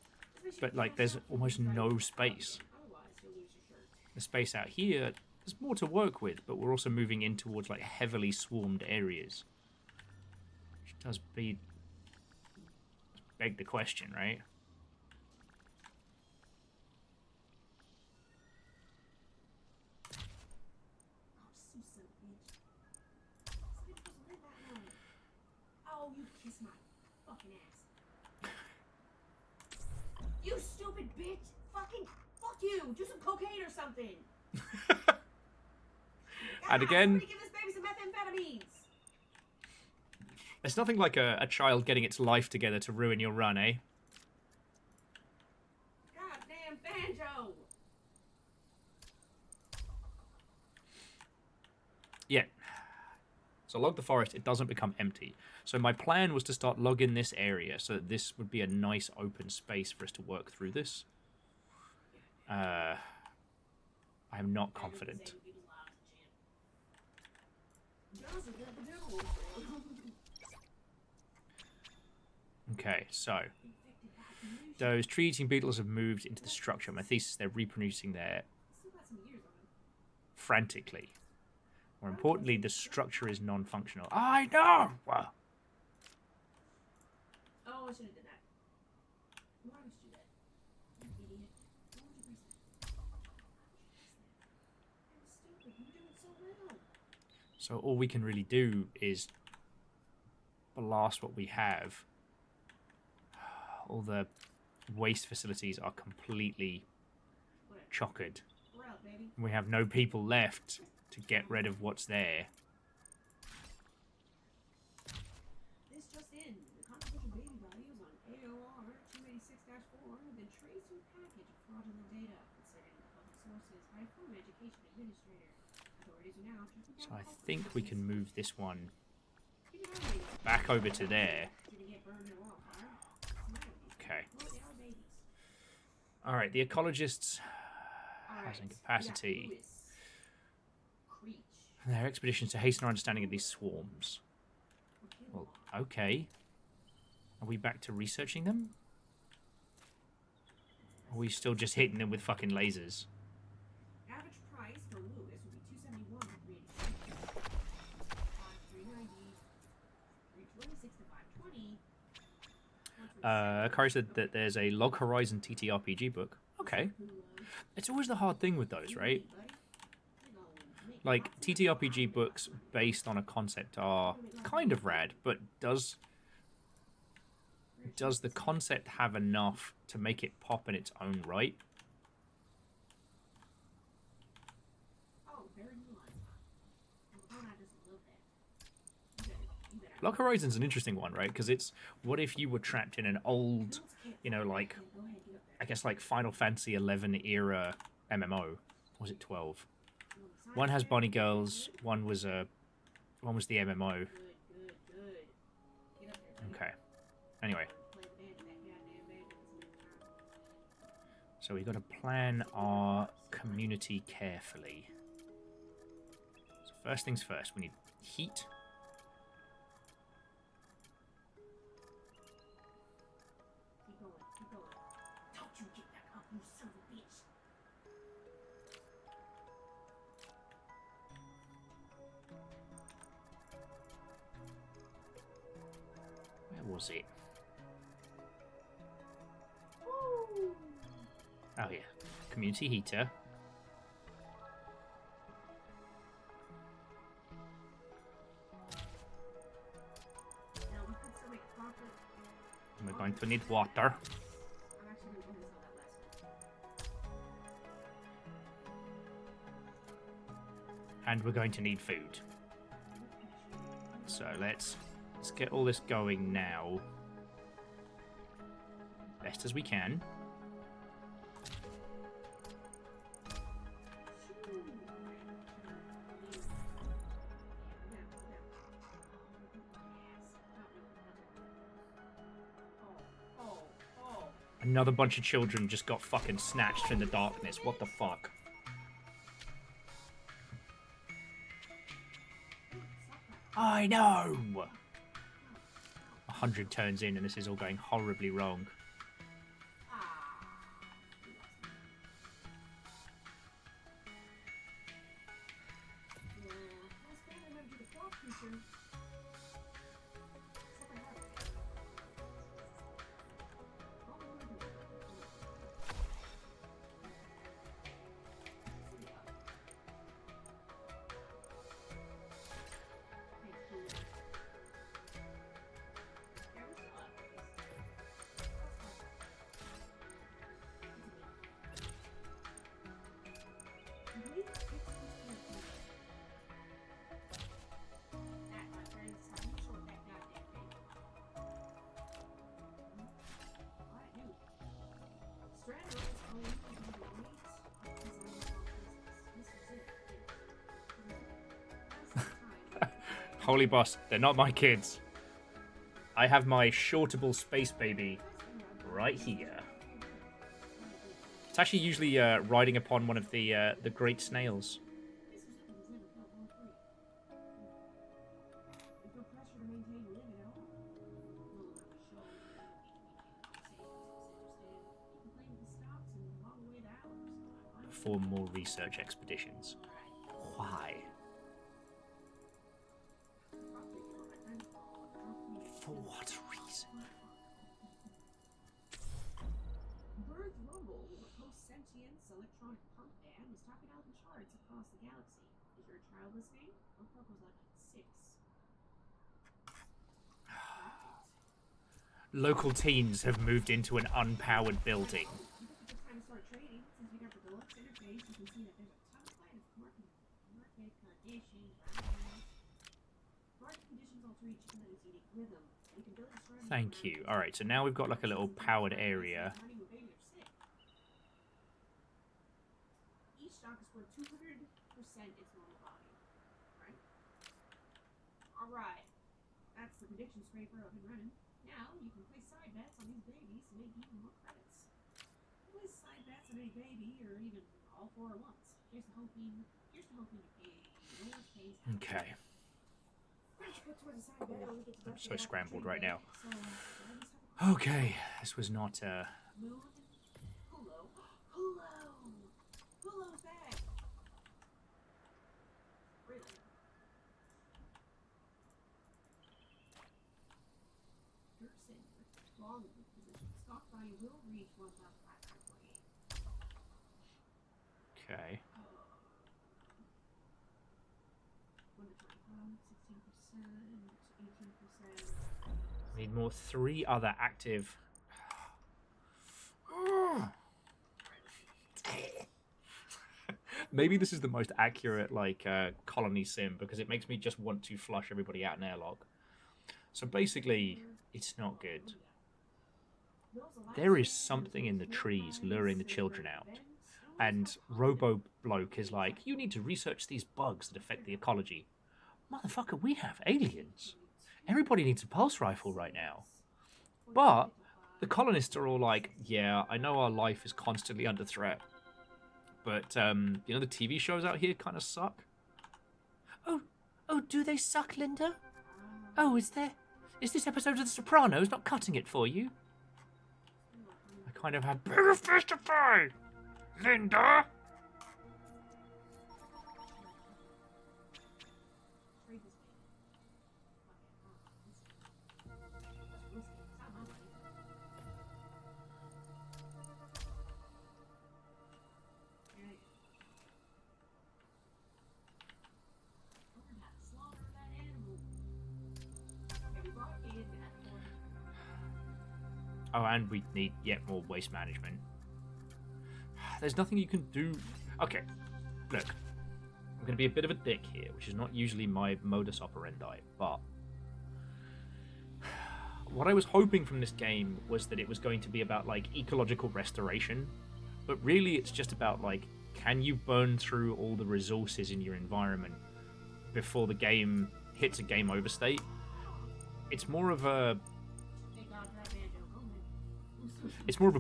but like there's almost no space.
Otherwise, you'll lose your shirt.
The space out here, there's more to work with, but we're also moving in towards like heavily swarmed areas. Which does beg the question, right?
Oh, you kiss my fucking ass. You stupid bitch! Fuck you! Do some cocaine or something!
And again,
Somebody give this baby some methamphetamines!
there's nothing like a child getting its life together to ruin your run, eh?
Goddamn banjo!
Yeah. So log the forest, it doesn't become empty. So my plan was to start logging this area so that this would be a nice open space for us to work through this. I am not confident. Okay, so those tree-eating beetles have moved into the structure. My thesis, they're reproducing there frantically. More importantly, the structure is non-functional. I know! Well,
Oh, I should have done that. Why would you do that? You idiot. Why would you press that? That was stupid. You were doing so little.
so all we can really do is blast what we have. All the waste facilities are completely chockered.
We're out, baby.
We have no people left to get rid of what's there.
This just in. The confidential baby values on AOR 286-4 have been traced to a package of fraudulent data concerning the public sources by a former education administrator. Authorities are now tracking down
So I
culprits.
think we can move this one
Keep it on, ladies.
back over to there.
Didn't get burned in a wildfire. Smile, these
Okay.
people. They are babies.
Alright, the ecologists'
All
housing
right,
capacity.
we got Lewis. Creech.
Their expeditions to hasten our understanding of these swarms. Well, okay. Are we back to researching them? Or are we still just hitting them with fucking lasers?
Average price for Lewis would be $271 to $386. $390, $326 to $520.
Kari said that there's a Log Horizon TTRPG book. Okay. It's always the hard thing with those, right? Like, TTRPG books based on a concept are kind of rad, but does the concept have enough to make it pop in its own right? Block Horizon's an interesting one, right? Because it's, what if you were trapped in an old, you know, like, I guess like Final Fantasy 11 era MMO. Or was it 12? One has Bonnie Girls, one was the MMO. Okay. Anyway. So we've got to plan our community carefully. So first things first, we need heat. Where was it? Oh yeah, community heater. And we're going to need water. And we're going to need food. So let's get all this going now. Best as we can. Another bunch of children just got fucking snatched in the darkness. What the fuck? I know! 100 turns in and this is all going horribly wrong. Holy boss, they're not my kids. I have my shortable space baby right here. It's actually usually riding upon one of the great snails. Perform more research expeditions. Why? For what reason?
Bird's Rumble, a post-sentience electronic punk band, was topping out the charts across the galaxy. Is your child listening? Our punk was like 6.
Local teens have moved into an unpowered building.
It's a good time to start trading. Since we got the deluxe interface, you can see that there's a ton of items market conditions. Market conditions alter each community's unique rhythm. You can build a surrounding.
Thank you. Alright, so now we've got like a little powered area.
Each stock is worth 200% its normal value. Right? Alright. That's the prediction scraper up and running. Now you can place side bets on these babies to make even more credits. Place side bets on any baby or even all 4 at once. Here's the hoping you pay the worst case.
Okay. I'm so scrambled right now. Okay, this was not
Moon, Hulo's back. Really? Dirksen, long position. Stock value will reach 1,548.
okay.
18%.
We need more 3 other active. Maybe this is the most accurate like colony sim because it makes me just want to flush everybody out in airlock. So basically, it's not good. There is something in the trees luring the children out. And Robo Bloke is like, you need to research these bugs that affect the ecology. Motherfucker, we have aliens. Everybody needs a pulse rifle right now. But the colonists are all like, yeah, I know our life is constantly under threat. But, you know, the TV shows out here kind of suck. Oh, do they suck, Linda? Oh, is this episode of The Sopranos not cutting it for you? I kind of had bigger fish to fry, Linda. Oh, and we need yet more waste management. There's nothing you can do. Okay, look. I'm going to be a bit of a dick here, which is not usually my modus operandi, but what I was hoping from this game was that it was going to be about, like, ecological restoration, but really it's just about, like, can you burn through all the resources in your environment before the game hits a game over state? It's more of a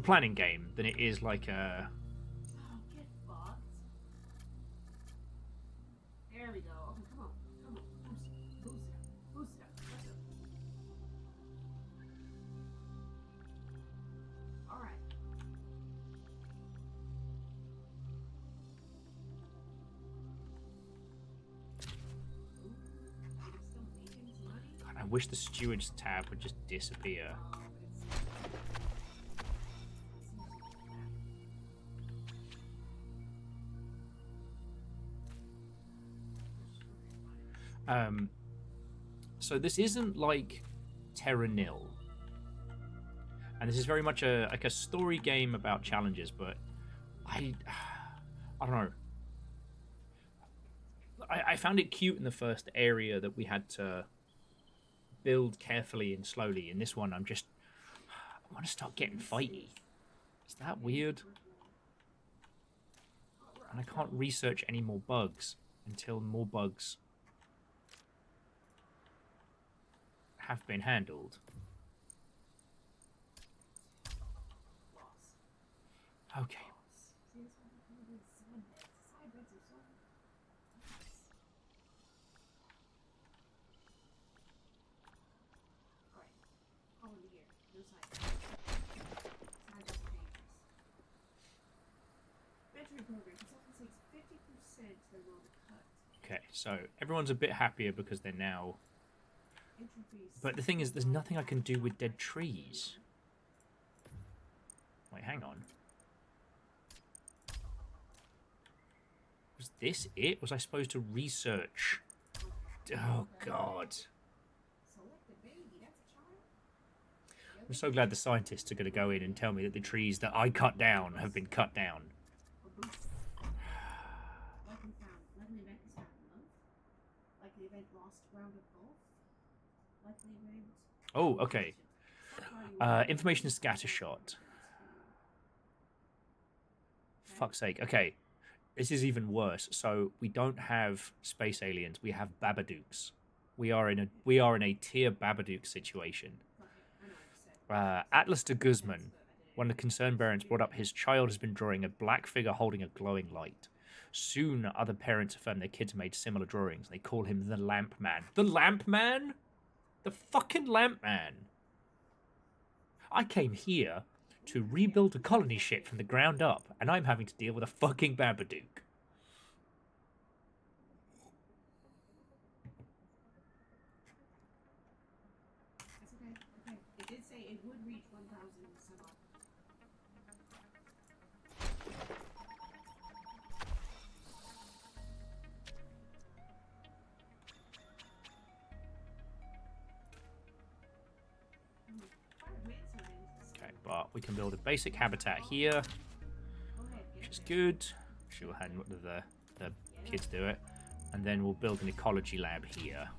planning game than it is like a...
Get fucked. There we go. Okay, come on. Boost it up. Alright.
God, I wish the stewards tab would just disappear. So this isn't like Terra Nill, and this is very much a story game about challenges. But I don't know. I found it cute in the first area that we had to build carefully and slowly. In this one, I want to start getting fighty. Is that weird? And I can't research any more bugs until more bugs have been handled. Okay. Okay, so everyone's a bit happier because they're now... But the thing is, there's nothing I can do with dead trees. Wait, hang on. Was this it? Was I supposed to research? Oh, God. I'm so glad the scientists are going to go in and tell me that the trees that I cut down have been cut down. Oh, okay. Information scattershot. Fuck's sake. Okay. This is even worse. So we don't have space aliens. We have Babadooks. We are in a tier Babadook situation. Atlas de Guzman, one of the concerned parents, brought up his child has been drawing a black figure holding a glowing light. Soon, other parents affirm their kids made similar drawings. They call him the Lamp Man. The Lamp Man? The fucking Lamp Man. I came here to rebuild a colony ship from the ground up, and I'm having to deal with a fucking Babadook.
Okay. It did say it would reach 1,000 some odd.
we can build a basic habitat here, which is good. She'll hand the kids do it. And then we'll build an ecology lab here.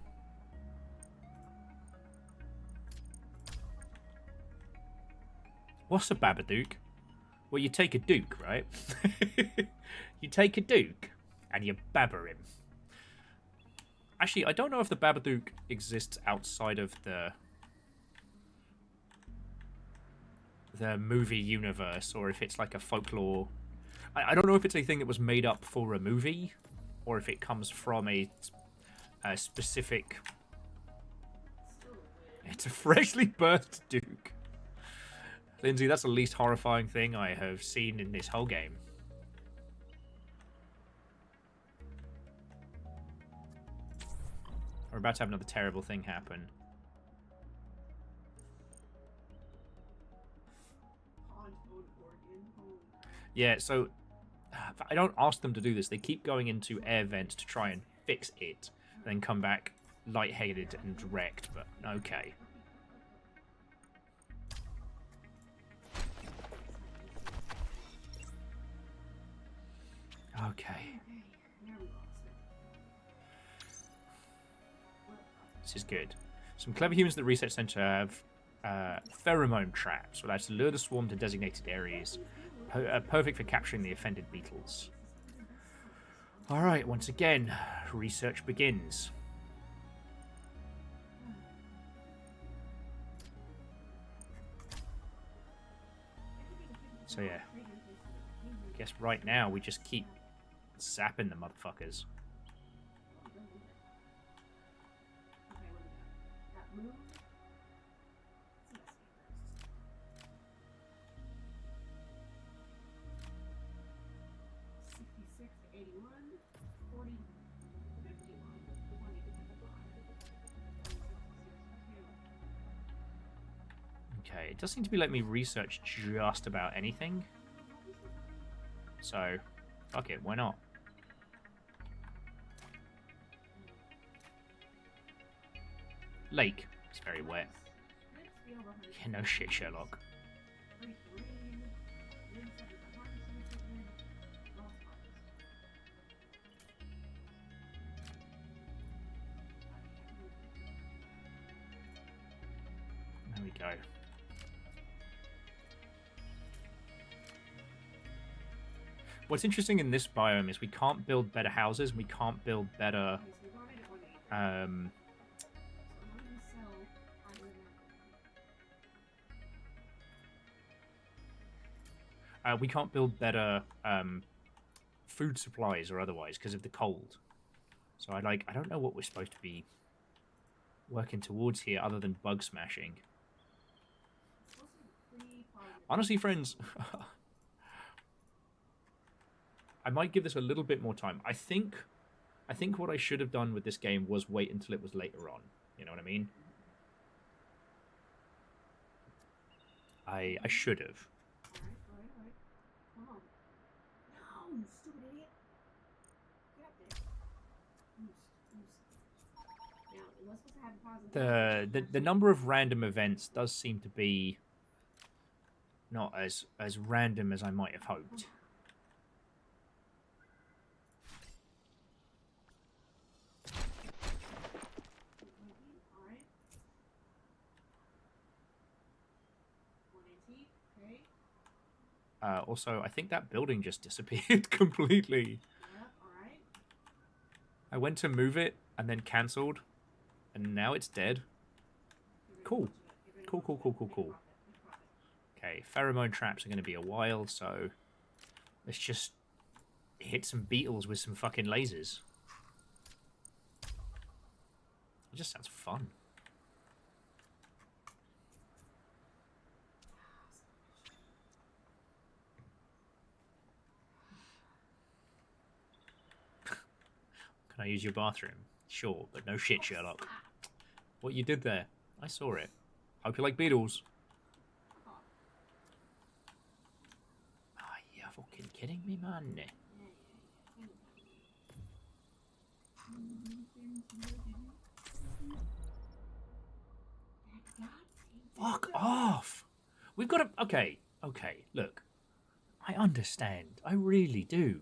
What's a Babadook? Well, you take a Duke, right? You take a Duke and you babber him. Actually, I don't know if the Babadook exists outside of the movie universe, or if it's like a folklore. I don't know if it's a thing that was made up for a movie, or if it comes from a specific... It's a freshly birthed Duke. Lindsay, that's the least horrifying thing I have seen in this whole game. We're about to have another terrible thing happen. Yeah, so I don't ask them to do this. They keep going into air vents to try and fix it, then come back lightheaded and wrecked, but okay. Okay. This is good. Some clever humans at the research center have pheromone traps, so that's to lure the swarm to designated areas. Perfect for capturing the offended beetles. Alright, once again, research begins. So yeah, I guess right now we just keep zapping the motherfuckers. Okay, it does seem to be letting me research just about anything. So, fuck it, why not? Lake. It's very wet. Yeah, no shit, Sherlock. There we go. What's interesting in this biome is we can't build better houses, we can't build better we can't build better food supplies or otherwise because of the cold. So I don't know what we're supposed to be working towards here other than bug smashing. Honestly, friends, I might give this a little bit more time. I think what I should have done with this game was wait until it was later on. You know what I mean? I should have. The number of random events does seem to be not as random as I might have hoped. Also, I think that building just disappeared completely. I went to move it and then cancelled, and now it's dead. Cool. Cool. Okay, pheromone traps are going to be a while, so let's just hit some beetles with some fucking lasers. It just sounds fun. Can I use your bathroom? Sure, but no shit, Sherlock. What you did there? I saw it. Hope you like beetles. Are you fucking kidding me, man? Fuck off! We've got to... Okay, Okay, look. I understand. I really do.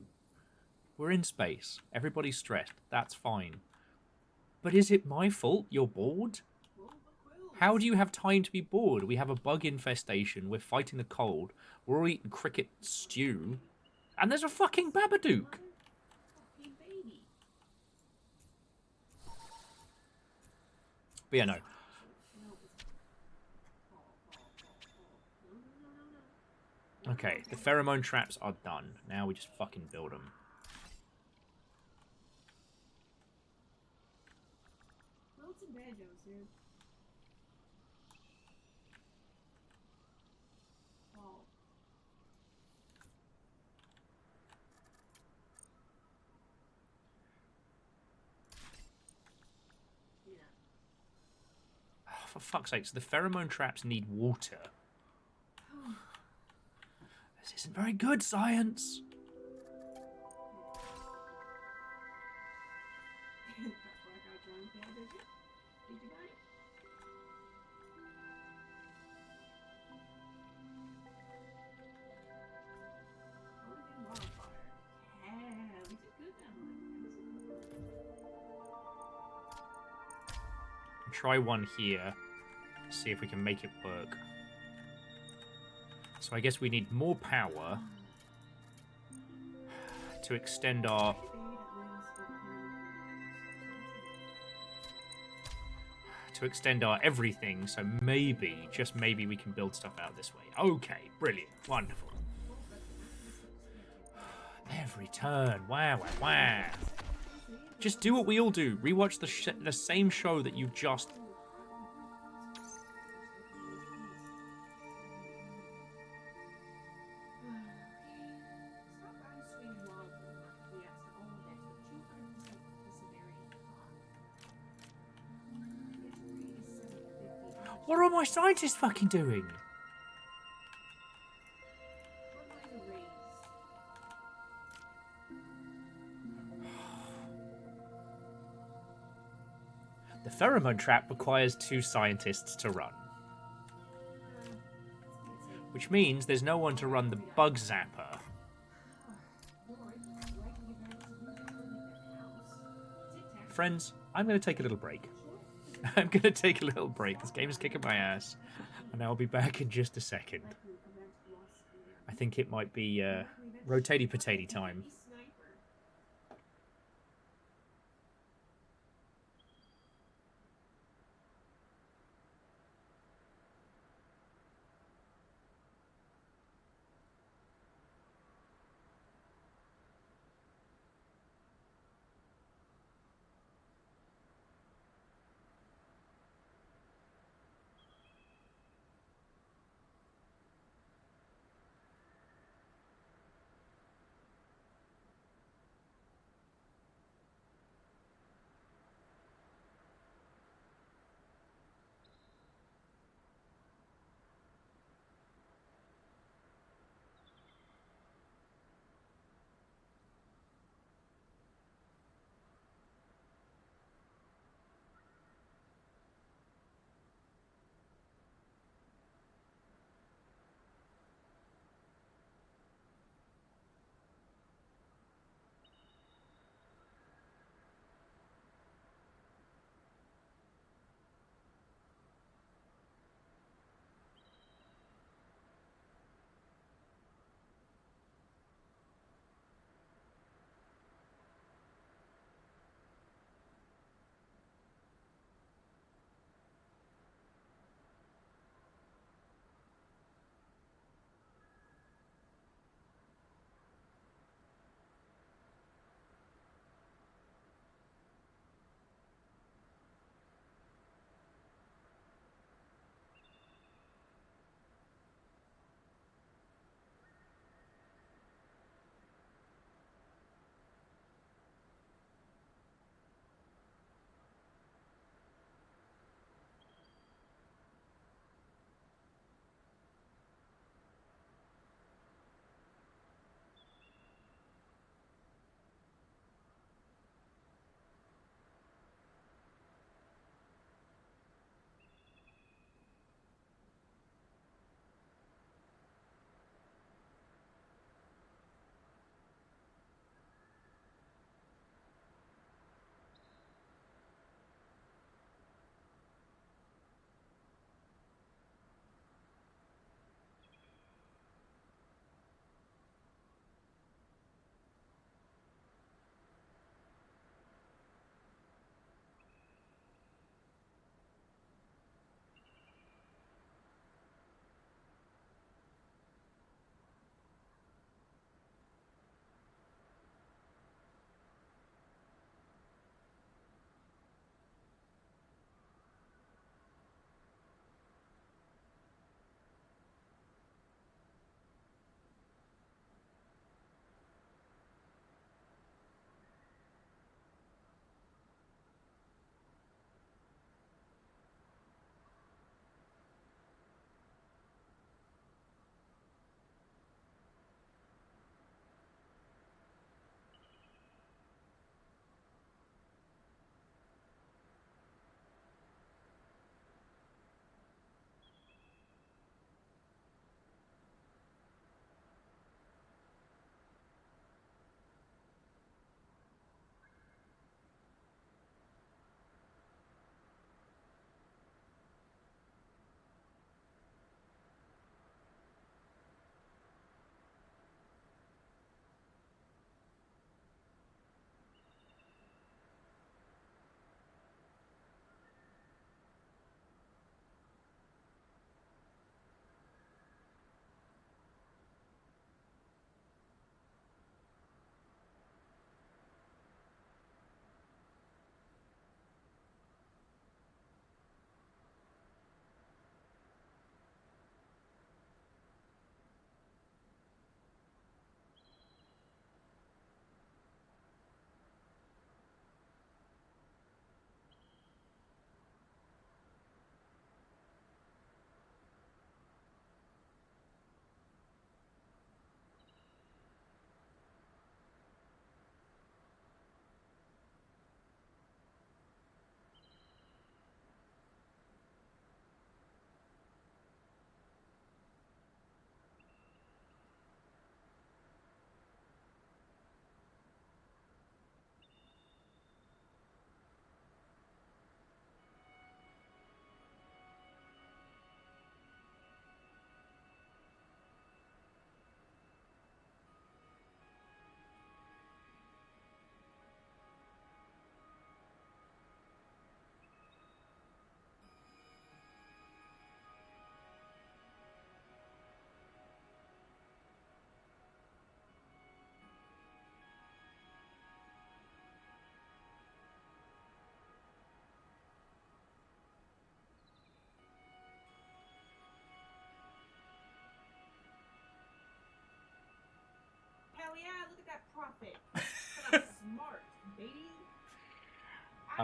We're in space. Everybody's stressed. That's fine. But is it my fault you're bored? How do you have time to be bored? We have a bug infestation. We're fighting the cold. We're all eating cricket stew. And there's a fucking Babadook.
Fucking baby.
But yeah, no. Okay, the pheromone traps are done. Now we just fucking build them.
Notes and banjos, dude. Fall. Yeah.
Oh, for fuck's sake, so the pheromone traps need water. This isn't very good, science.
Blackout drone call, did you? Did you, buddy? Oregon wildfire. Yeah, we did good that one.
Try one here. See if we can make it work. So I guess we need more power to extend our everything. So maybe, just maybe, we can build stuff out this way. Okay, brilliant, wonderful. Every turn, wow. Just do what we all do. Rewatch the same show that you just. What are my scientists fucking doing? The pheromone trap requires 2 scientists to run. Which means there's no one to run the bug zapper. Friends, I'm going to take a little break. I'm going to take a little break. This game is kicking my ass. And I'll be back in just a second. I think it might be rotatey-potaty time.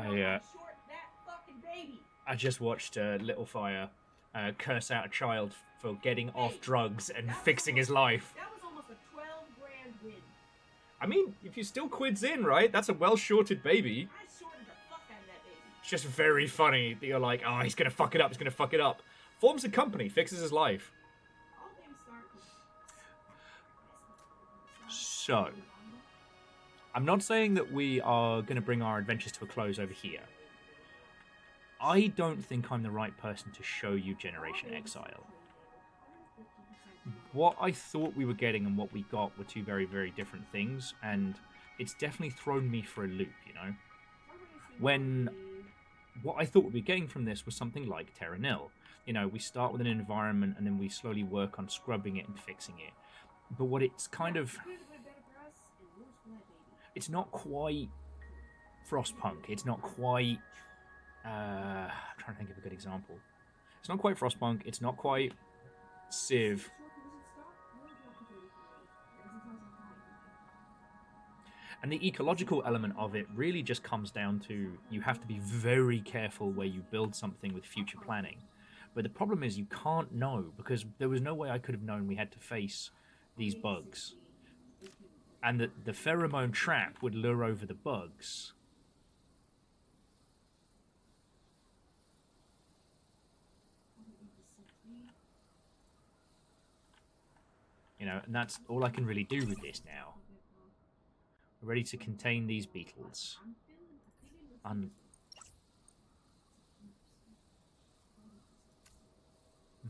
short that fucking baby.
I just watched Littlefire curse out a child for getting off drugs and fixing his life.
That was almost a 12 grand win.
I mean, if you're still quids in, right? That's a well-shorted baby.
I shorted the fuck out of that baby.
It's just very funny that you're like, oh, he's gonna fuck it up, he's gonna fuck it up. Forms a company, fixes his life.
All things start with...
So, I'm not saying that we are gonna bring our adventures to a close over here. I don't think I'm the right person to show you Generation Exile. What I thought we were getting and what we got were two very, very different things, and it's definitely thrown me for a loop, you know? When what I thought we'd be getting from this was something like Terra Nill. You know, we start with an environment and then we slowly work on scrubbing it and fixing it. But what it's kind of... It's not quite Frostpunk. It's not quite... I'm trying to think of a good example. It's not quite Frostpunk. It's not quite Civ. And the ecological element of it really just comes down to you have to be very careful where you build something with future planning. But the problem is you can't know, because there was no way I could have known we had to face these bugs. And that the pheromone trap would lure over the bugs. You know, and that's all I can really do with this now. We're ready to contain these beetles.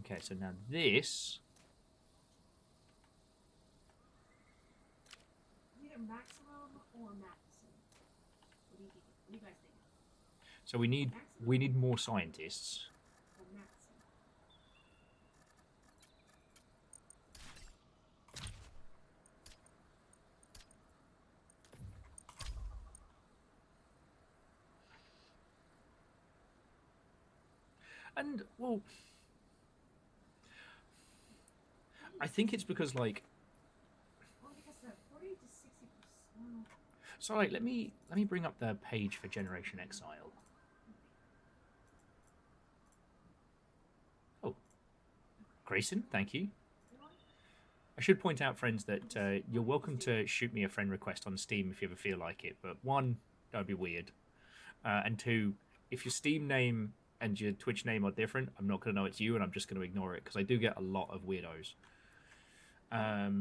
Okay, so now this...
Either maximum or maximum. What do you think? What do you guys think?
So we need more scientists.
Or maximum?
And, well... I think it's because, like...
Well, because 40 to 60%.
So, like, let me bring up the page for Generation Exile. Oh. Grayson, thank you. I should point out, friends, that you're welcome to shoot me a friend request on Steam if you ever feel like it. But one, don't be weird. And two, if your Steam name and your Twitch name are different, I'm not going to know it's you, and I'm just going to ignore it, because I do get a lot of weirdos.
Okay.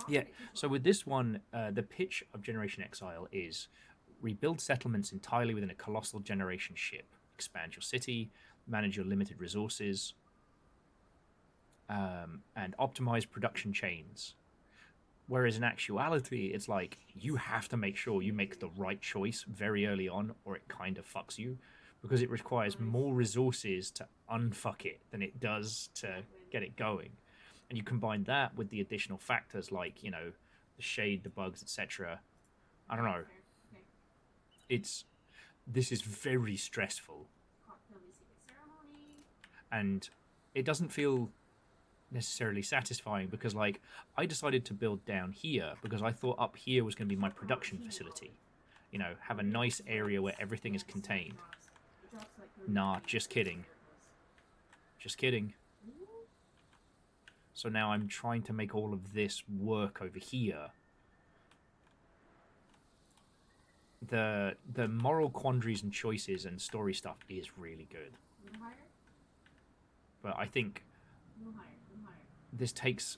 Yeah, so with this one, the pitch of Generation Exile is rebuild settlements entirely within a colossal generation ship, expand your city, manage your limited resources, and optimize production chains. Whereas in actuality, it's like you have to make sure you make the right choice very early on, or it kind of fucks you, because it requires more resources to unfuck it than it does to get it going. And you combine that with the additional factors like, you know, the shade, the bugs, etc. I don't know. This is very stressful. And it doesn't feel necessarily satisfying, because, like, I decided to build down here because I thought up here was going to be my production facility. You know, have a nice area where everything is contained. Nah, just kidding. Just kidding. So now I'm trying to make all of this work over here. The moral quandaries and choices and story stuff is really good. But I think this takes...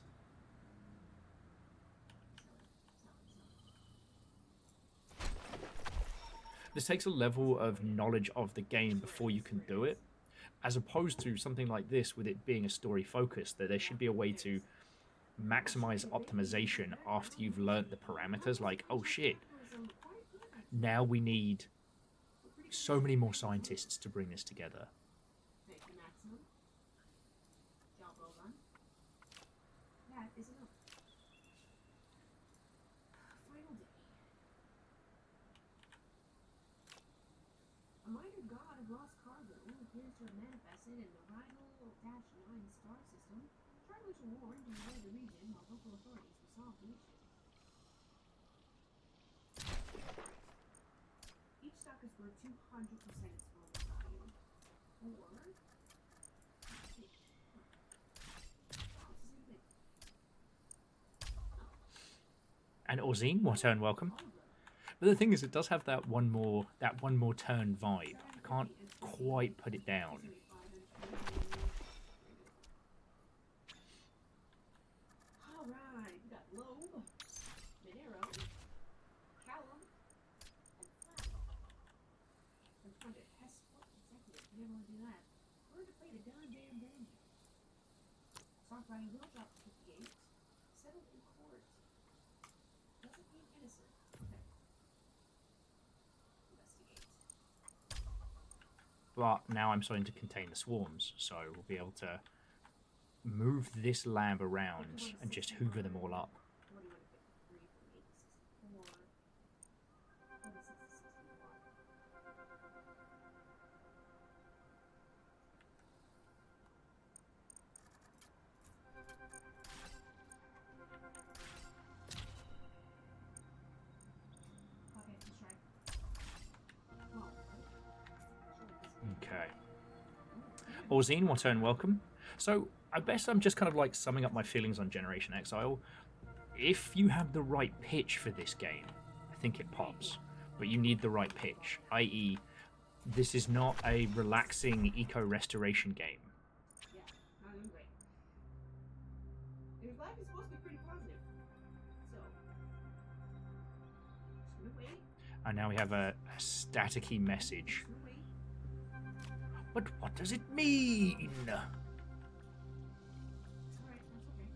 This takes a level of knowledge of the game before you can do it, as opposed to something like this with it being a story focus, that there should be a way to maximize optimization after you've learnt the parameters. Like, oh shit, now we need so many more scientists to bring this together.
A minor god of lost cargo appears to have manifested in the Rhino-9 star system, trying to wage a war and destroy the region while local authorities resolve the issue. because we're 200% its normal value. Or...
And Orzine, what turn welcome. But the thing is, it does have that one more turn vibe. I can't quite put it down.
Alright, we got Loeb, Minero, Callum, and Flat. I'm trying to test what executive. We never want to do that. We're going to play the goddamn venue. Songwriting will drop to 58. Settled in court. Doesn't mean innocent. Okay. Investigate.
But now I'm starting to contain the swarms, so we'll be able to move this lab around and just hoover them all up.
What do you want to pick? 3 from 8 to 64. 46 to 61. Okay, let's try.
Okay. Orzine, what turn welcome. So, I guess I'm just kind of like summing up my feelings on Generation Exile. If you have the right pitch for this game, I think it pops. But you need the right pitch, i.e., this is not a relaxing eco-restoration game.
Yeah, not in a way. Their life is supposed to be pretty positive. So, just gonna wait.
And now we have a staticky message.
Just gonna wait.
But what does it mean?
It's alright, that's okay.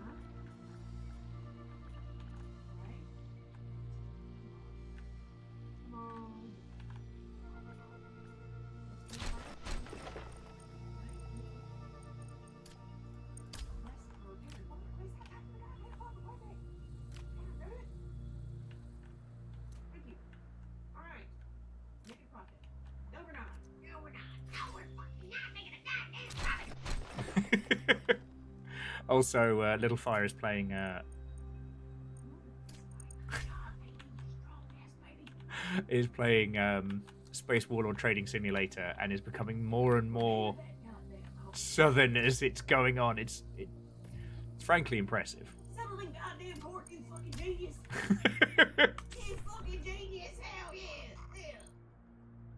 Huh? Alright. Come on. Let's play hard. Rest for repair. What is that? I forgot. What is it? Damn it. Thank you. Alright. Make a profit. No, we're not. No, we're not. No, we're fucking not making a goddamn profit.
Also, Little Fire is playing Space Warlord Trading Simulator and is becoming more and more southern as it's going on. It's frankly impressive.
Settling goddamn court, you fucking genius. You fucking genius. Hell yeah. Yeah.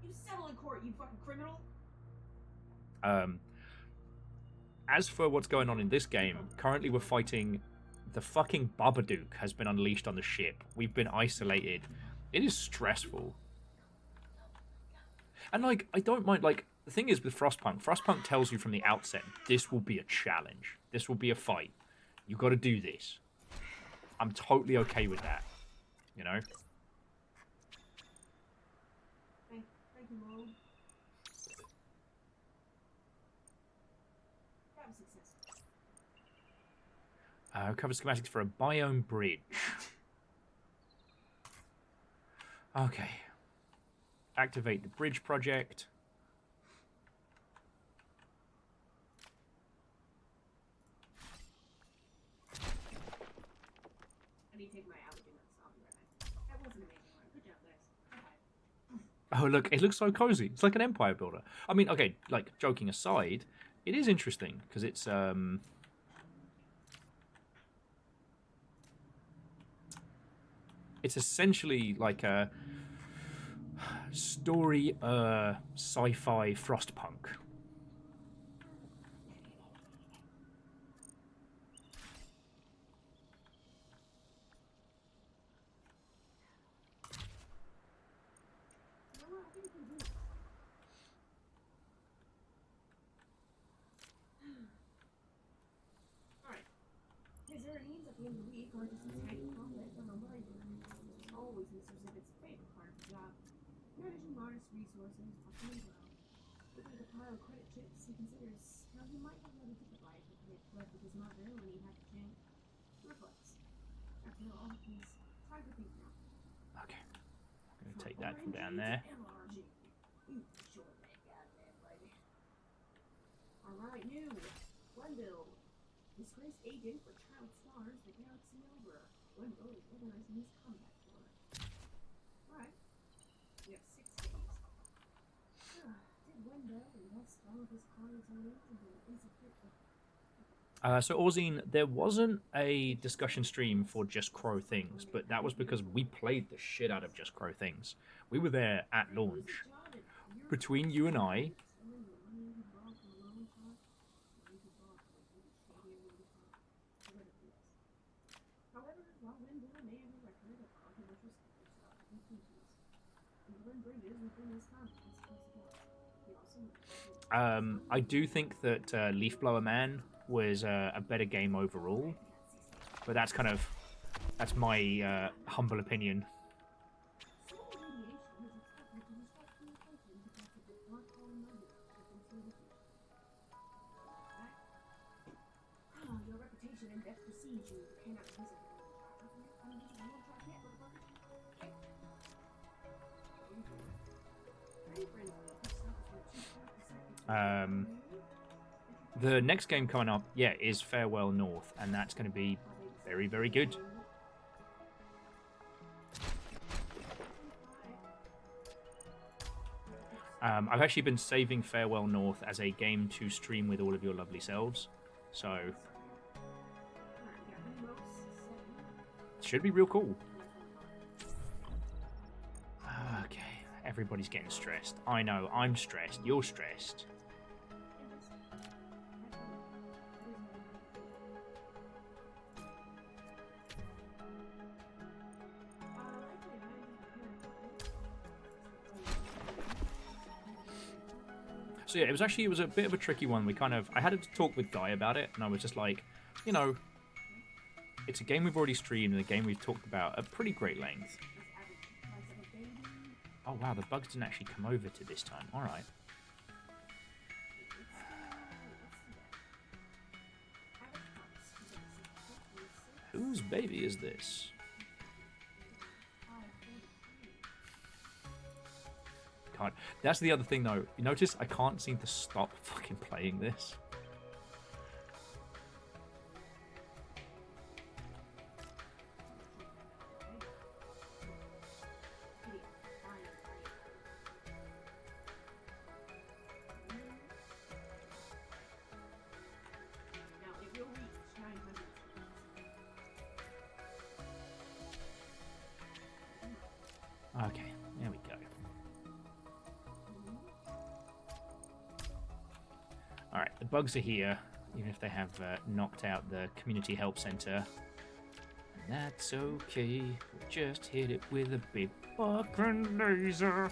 You settle in court, you fucking criminal.
As for what's going on in this game, currently we're fighting the fucking Babadook has been unleashed on the ship. We've been isolated. It is stressful. And, like, I don't mind, like, the thing is with Frostpunk tells you from the outset, this will be a challenge. This will be a fight. You've got to do this. I'm totally okay with that. You know?
Thank you, Mom. That was successful.
Cover schematics for a biome bridge. Okay. Activate the bridge project.
I need to take my allergy meds. I'll be right back. That was an amazing one. Good job, guys. Bye-bye.
Oh, look, it looks so cozy. It's like an empire builder. I mean, okay, like, joking aside, it is interesting, because it's essentially like a story sci-fi Frostpunk.
You know what? I think we can do it. Alright. His earnings at the end of the week are just a tiny profit from a library, which is always Mr. Zibbett's favorite part of the job. Managing modest resources, often and well. Looking at a pile of credit chips, he considers how he might have led a different life if he had fled with his mother when he had the chance. Reflects. After all, he's tired of thinking now.
Okay. I'm going to take that from down there.
Alright, new. Glendale. Disgraced agent for Child Stars, the Galaxy Over. Wendell is organizing his combat tour. Alright. We have 6 days. Did Wendell invest all of his cards on it into an insecure...
So Orzine, there wasn't a discussion stream for Just Crow Things, but that was because we played the shit out of Just Crow Things. We were there at launch. Between you and I,
However, while Wendell may have a record of controversial stuff and features, England bridges within his confidence once again. He also
I do think that Leaf Blower Man was a better game overall, but that's my humble opinion.
Your reputation and death precedes you. You cannot visit the
The next game coming up, yeah, is Farewell North, and that's going to be very, very good. I've actually been saving Farewell North as a game to stream with all of your lovely selves, so it should be real cool. Okay, everybody's getting stressed. I know, I'm stressed, you're stressed. So yeah, it was a bit of a tricky one. I had to talk with Guy about it, and I was just like, you know, it's a game we've already streamed and a game we've talked about at pretty great length. Oh wow, the bugs didn't actually come over to this time. All right. Whose baby is this? God, that's the other thing though. You notice I can't seem to stop fucking playing this. Okay, there we go. Alright, the bugs are here, even if they have knocked out the community help center. And that's okay, we'll just hit it with a big fucking laser.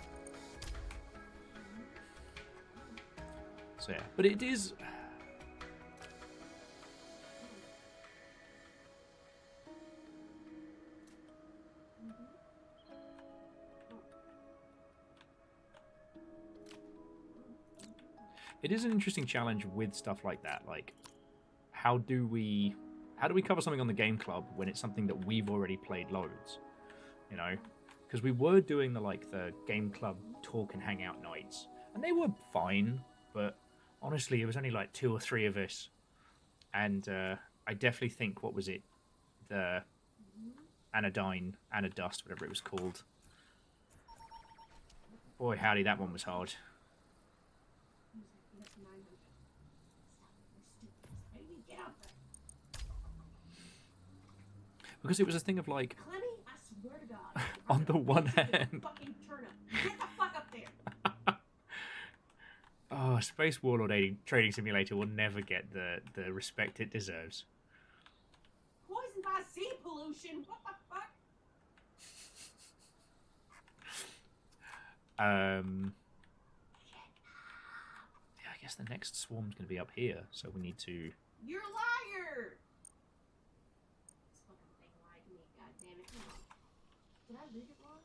So yeah, but it is... It is an interesting challenge with stuff like that. Like, how do we cover something on the game club when it's something that we've already played loads? You know, because we were doing the game club talk and hangout nights, and they were fine. But honestly, it was only like 2 or 3 of us, and I definitely think the Anodust, whatever it was called. Boy, howdy, that one was hard. Because it was a thing of like,
Clemmy, I swear to God,
on the one hand,
fucking turnip. Get the fuck up there.
oh, Space Warlord Trading Simulator will never get the respect it deserves.
Poisoned by sea pollution. What the fuck?
Yeah, I guess the next swarm's going to be up here, so we need to...
You're a liar! This fucking thing lied to me, goddammit. Come on. Did I read it wrong?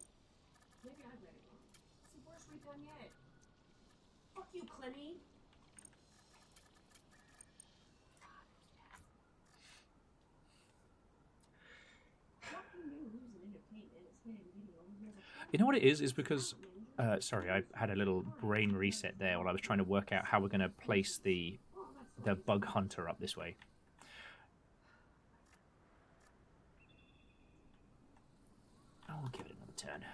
Maybe I read it wrong. It's the worst we've done yet. Fuck you, Clemmy.
You know what it is because... sorry, I had a little brain reset there while I was trying to work out how we're going to place the bug hunter up this way. I'll give it another turn.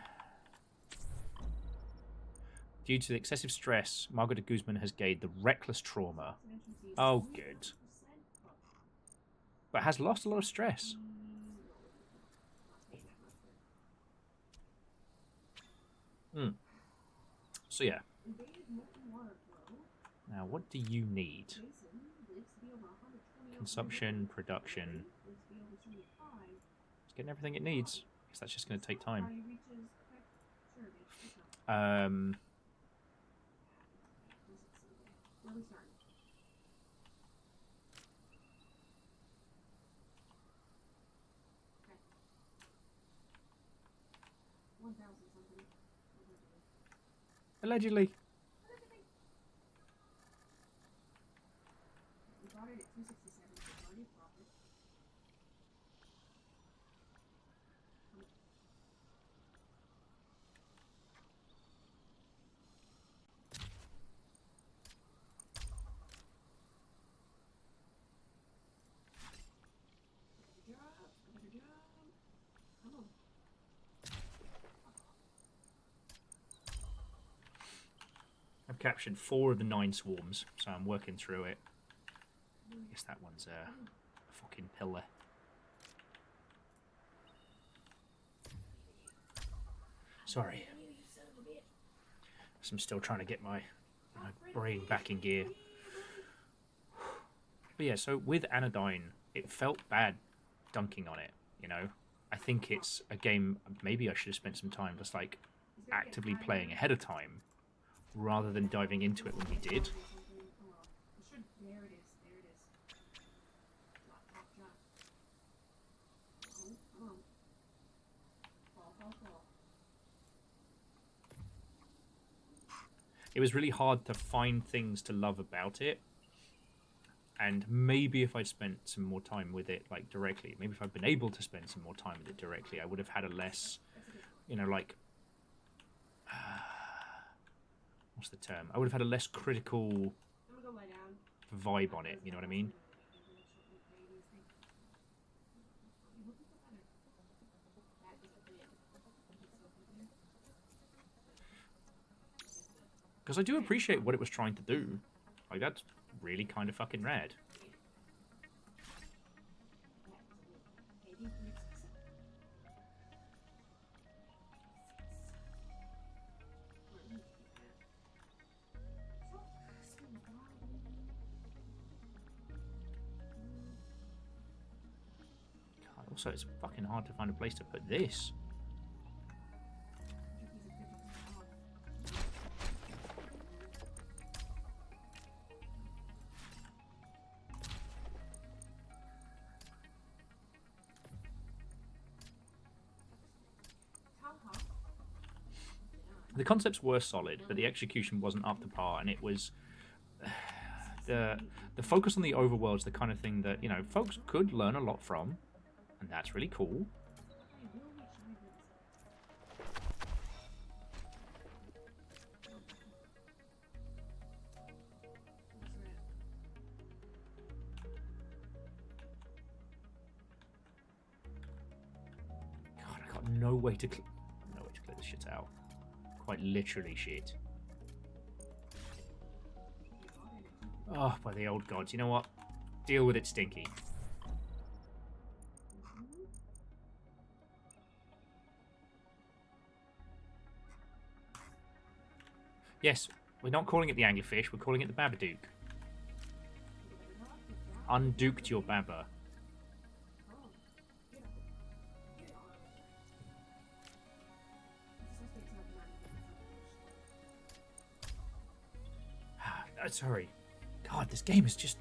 Due to the excessive stress, Margot de Guzman has gained the reckless trauma. Oh, good. But has lost a lot of stress. So yeah. Now, what do you need? Consumption, production. It's getting everything it needs. I guess that's just going to take time. Allegedly.
We bought it at 267, so it's already a profit. Good job. Come on.
I've captured 4 of the 9 swarms, so I'm working through it. I guess that one's a fucking pillar. Sorry. So I'm still trying to get my brain back in gear. But yeah, so with Anodyne, it felt bad dunking on it, you know? I think it's a game maybe I should have spent some time just like actively playing ahead of time rather than diving into it when we did.
There it is. There it is. Drop. Come on. Fall.
It was really hard to find things to love about it. And maybe if I'd spent some more time with it, like, directly, maybe if I'd been able to spend some more time with it directly, I would have had a less, you know, like, what's the term? I would have had a less critical vibe on it, you know what I mean? Because I do appreciate what it was trying to do. Like, that's really kind of fucking rad. God, also, it's fucking hard to find a place to put this. The concepts were solid, but the execution wasn't up to par, and it was the focus on the overworld's the kind of thing that, you know, folks could learn a lot from, and that's really cool. God, I got no way to clear this shit out. Quite literally shit. Oh, by the old gods. You know what? Deal with it, Stinky. Yes, we're not calling it the anglerfish, we're calling it the Babadook. Unduked your Baba. Sorry. God, this game is just...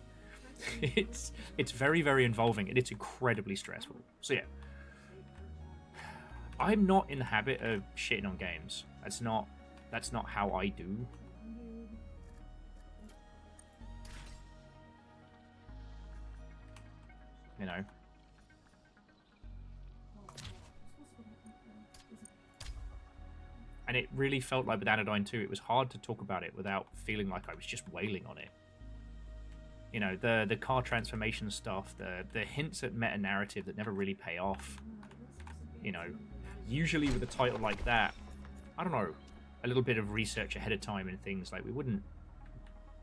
it's very, very involving, and it's incredibly stressful. So yeah. I'm not in the habit of shitting on games. That's not how I do. You know. And it really felt like with Anodyne 2, it was hard to talk about it without feeling like I was just wailing on it. You know, the car transformation stuff, the hints at meta-narrative that never really pay off. You know, usually with a title like that, I don't know, a little bit of research ahead of time and things, like we wouldn't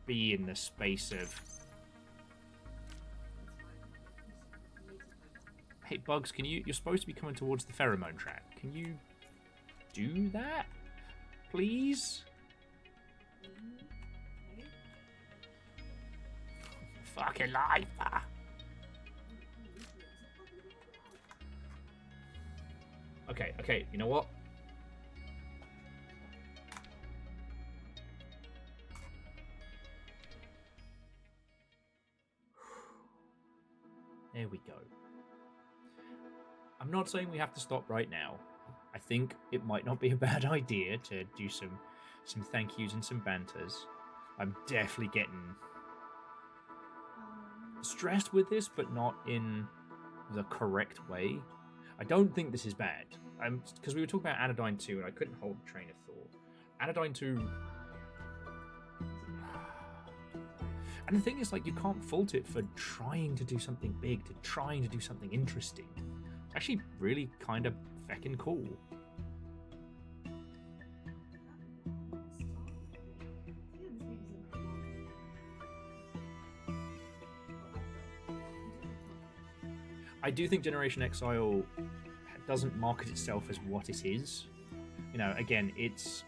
be in the space of... Hey, Bugs, can you... You're supposed to be coming towards the pheromone track. Can you do that? Please? Fucking life. Okay, you know what? There we go. I'm not saying we have to stop right now. I think it might not be a bad idea to do some thank yous and some banters. I'm definitely getting stressed with this, but not in the correct way. I don't think this is bad. Because we were talking about Anodyne 2 and I couldn't hold a train of thought. Anodyne 2... And the thing is, like, you can't fault it for trying to do something big, to trying to do something interesting. It's actually really kind of feckin' cool. I do think Generation Exile doesn't market itself as what it is. You know, again, it's...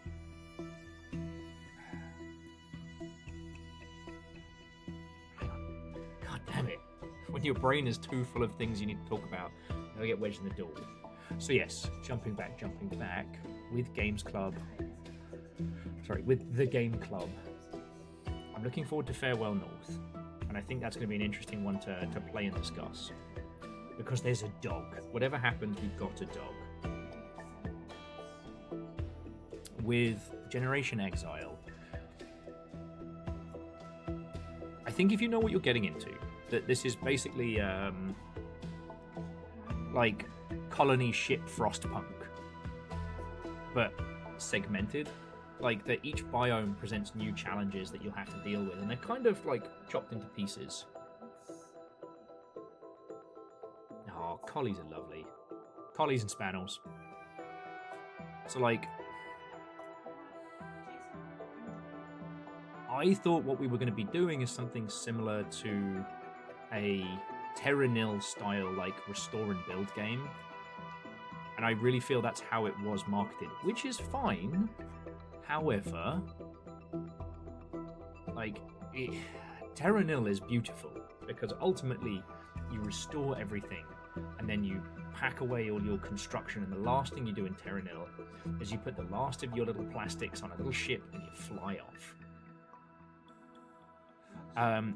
God damn it. When your brain is too full of things you need to talk about, you'll get wedged in the door. So yes, jumping back, with Games Club. Sorry, with the Game Club. I'm looking forward to Farewell North. And I think that's going to be an interesting one to play and discuss. Because there's a dog. Whatever happens, we've got a dog. With Generation Exile, I think if you know what you're getting into, that this is basically like colony ship Frostpunk, but segmented. Like that each biome presents new challenges that you'll have to deal with, and they're kind of like chopped into pieces. Oh, collies are lovely. Collies and spaniels. So, like, I thought what we were going to be doing is something similar to a terra nill style, like, restore and build game. And I really feel that's how it was marketed, which is fine. However, like, terra nill is beautiful because ultimately you restore everything and then you pack away all your construction, and the last thing you do in terra nill is you put the last of your little plastics on a little ship and you fly off.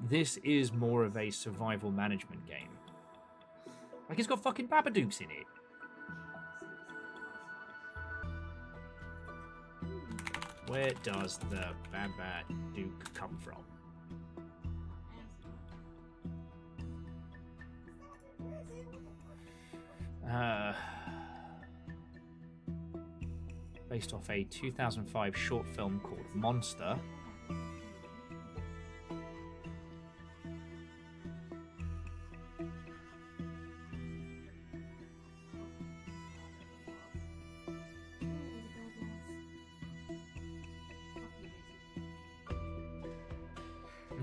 This is more of a survival management game. Like, it's got fucking Babadooks in it. Where does the Babadook come from? Based off a 2005 short film called Monster.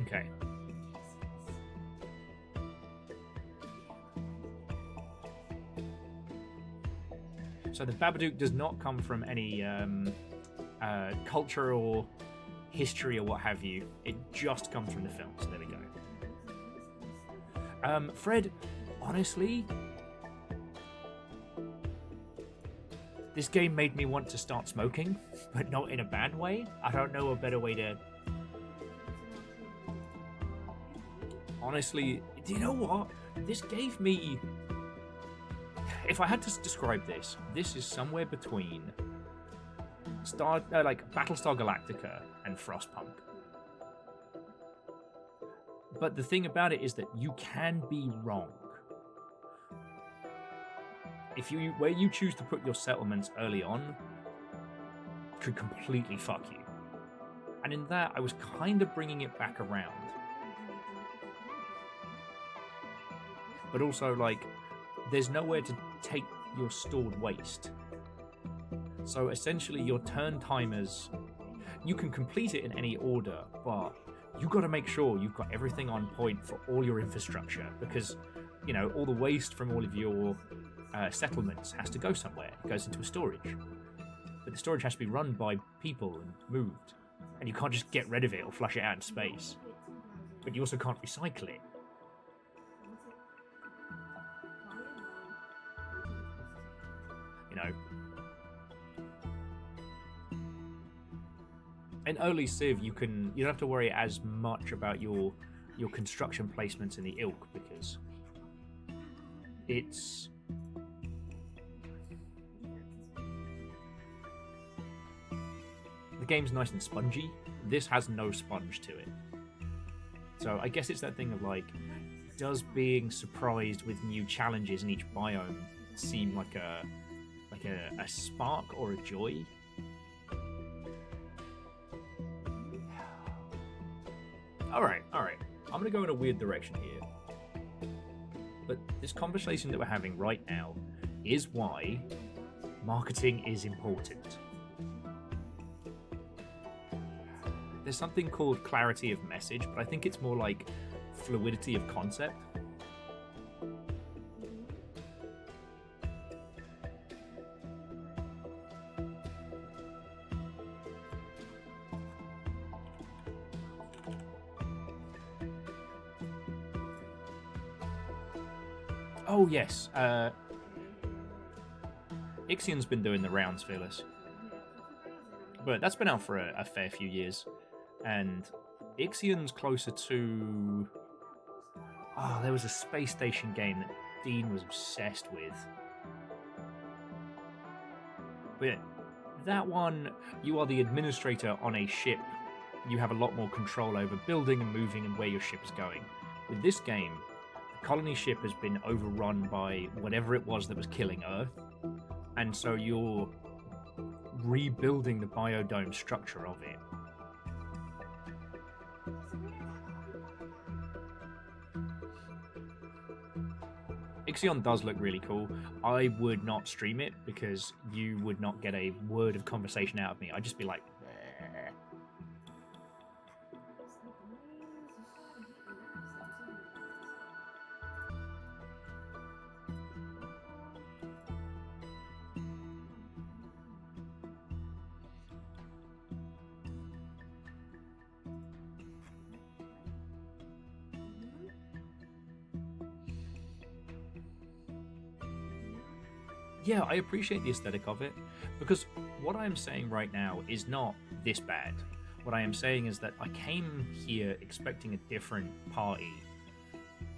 Okay. So the Babadook does not come from any culture or history or what have you. It just comes from the film. So there we go. Fred, honestly, this game made me want to start smoking, but not in a bad way. I don't know a better way to... Honestly, do you know what? This gave me... If I had to describe this, this is somewhere between like Battlestar Galactica and Frostpunk. But the thing about it is that you can be wrong. Where you choose to put your settlements early on could completely fuck you. And in that, I was kind of bringing it back around. But also, like, there's nowhere to take your stored waste. So essentially, your turn timers, you can complete it in any order, but you got to make sure you've got everything on point for all your infrastructure, because you know all the waste from all of your settlements has to go somewhere. It goes into a storage, but the storage has to be run by people and moved, and you can't just get rid of it or flush it out in space. But you also can't recycle it. You know. In early Civ, you don't have to worry as much about your construction placements in the ilk, because it's the game's nice and spongy. This has no sponge to it. So I guess it's that thing of like, does being surprised with new challenges in each biome seem like a spark or a joy? Alright. I'm gonna go in a weird direction here. But this conversation that we're having right now is why marketing is important. There's something called clarity of message, but I think it's more like fluidity of concept. Oh yes, Ixion's been doing the rounds, Fearless. But that's been out for a fair few years. And Ixion's closer to... Oh, there was a space station game that Dean was obsessed with. But that one, you are the administrator on a ship. You have a lot more control over building and moving and where your ship is going. With this game, the colony ship has been overrun by whatever it was that was killing Earth. And so you're rebuilding the biodome structure of it. Ixion does look really cool. I would not stream it because you would not get a word of conversation out of me. I'd just be like, bleh. Yeah, I appreciate the aesthetic of it, because what I am saying right now is not this bad. What I am saying is that I came here expecting a different party,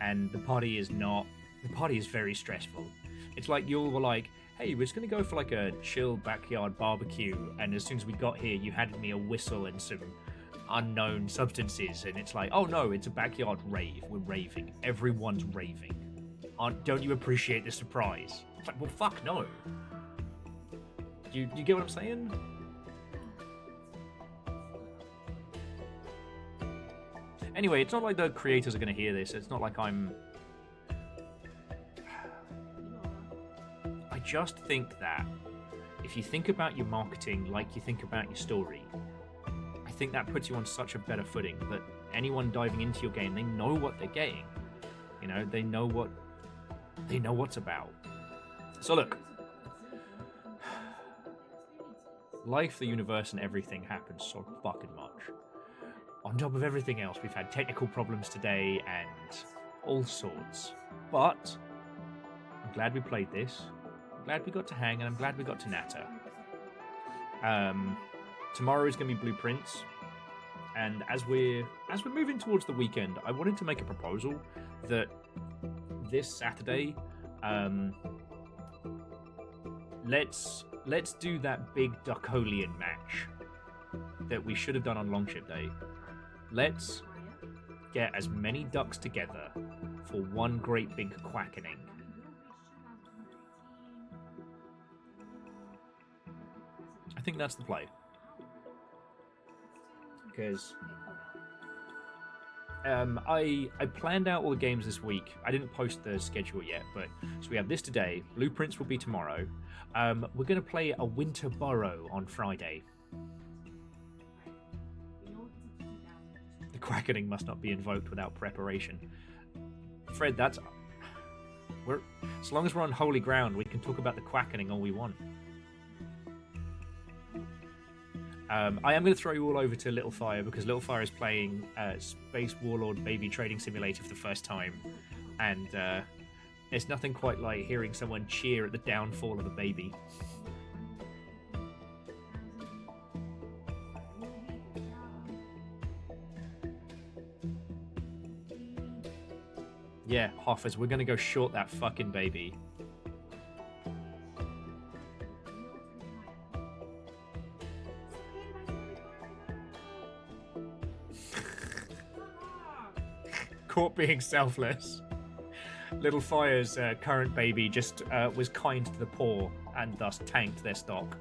and the party is very stressful. It's like you were like, hey, we're just going to go for like a chill backyard barbecue, and as soon as we got here, you handed me a whistle and some unknown substances, and it's like, oh no, it's a backyard rave. We're raving. Everyone's raving. Don't you appreciate the surprise? It's like, well, fuck no. You get what I'm saying? Anyway, it's not like the creators are going to hear this. It's not like I'm... I just think that if you think about your marketing like you think about your story, I think that puts you on such a better footing that anyone diving into your game, they know what they're getting. You know, they know what's about. So look, life, the universe, and everything happens so fucking much. On top of everything else, we've had technical problems today and all sorts. But I'm glad we played this. I'm glad we got to hang, and I'm glad we got to natter. Tomorrow is going to be Blueprints, and as we're moving towards the weekend, I wanted to make a proposal that this Saturday, let's do that big Duckolian match that we should have done on Longship Day. Let's get as many ducks together for one great big quackening. I think that's the play. Because I planned out all the games this week. I didn't post the schedule yet, but so we have this today. Blueprints will be tomorrow. We're gonna play a Winter Burrow on Friday. The quackening must not be invoked without preparation. Fred, that's as long as we're on holy ground, we can talk about the quackening all we want. I am going to throw you all over to Little Fire because Little Fire is playing Space Warlord Baby Trading Simulator for the first time, and there's nothing quite like hearing someone cheer at the downfall of a baby. Yeah, Hoffers, we're going to go short that fucking baby. Caught being selfless. Little Fire's current baby just was kind to the poor and thus tanked their stock.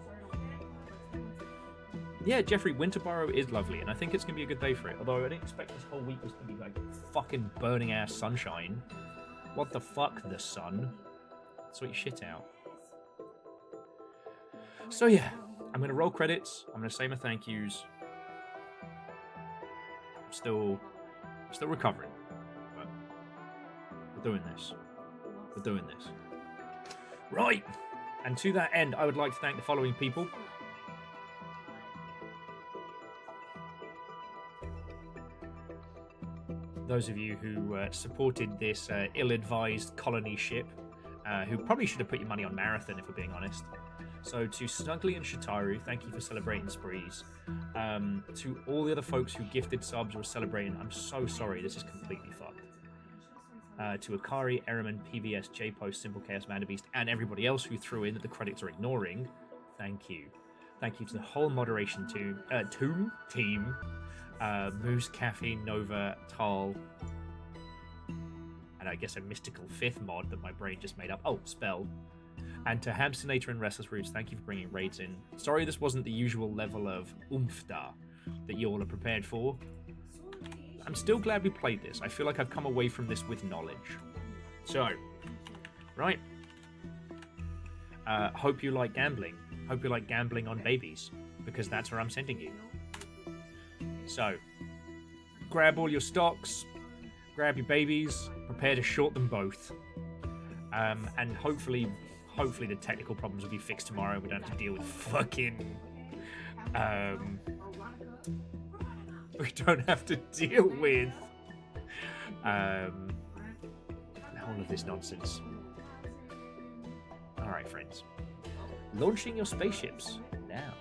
Yeah, Jeffrey, Winterborough is lovely, and I think it's going to be a good day for it. Although I didn't expect this whole week was going to be like fucking burning ass sunshine. What the fuck, the sun? Sort your shit out. So yeah, I'm going to roll credits. I'm going to say my thank yous. I'm still recovering. But we're doing this. We're doing this. Right! And to that end, I would like to thank the following people. Those of you who supported this ill-advised colony ship, who probably should have put your money on Marathon, if we're being honest. So to Snuggly and Shitaru, thank you for celebrating sprees. To all the other folks who gifted subs or celebrating, I'm so sorry, this is completely fucked. To Akari, Eriman, PVS, J-Post, Simple Chaos, Manabeast, and everybody else who threw in that the credits are ignoring, thank you. Thank you to the whole moderation team. Moose, Caffeine, Nova, Tal, and I guess a mystical fifth mod that my brain just made up. Oh, Spell. And to Hamsternator and Restless Roots, thank you for bringing raids in. Sorry this wasn't the usual level of oomph-da that you all are prepared for. I'm still glad we played this. I feel like I've come away from this with knowledge. So, right. Hope you like gambling. Hope you like gambling on babies, because that's where I'm sending you. So, grab all your stocks, grab your babies, prepare to short them both. And hopefully the technical problems will be fixed tomorrow. We don't have to deal with fucking... we don't have to deal with... all of this nonsense. Alright, friends. Launching your spaceships now.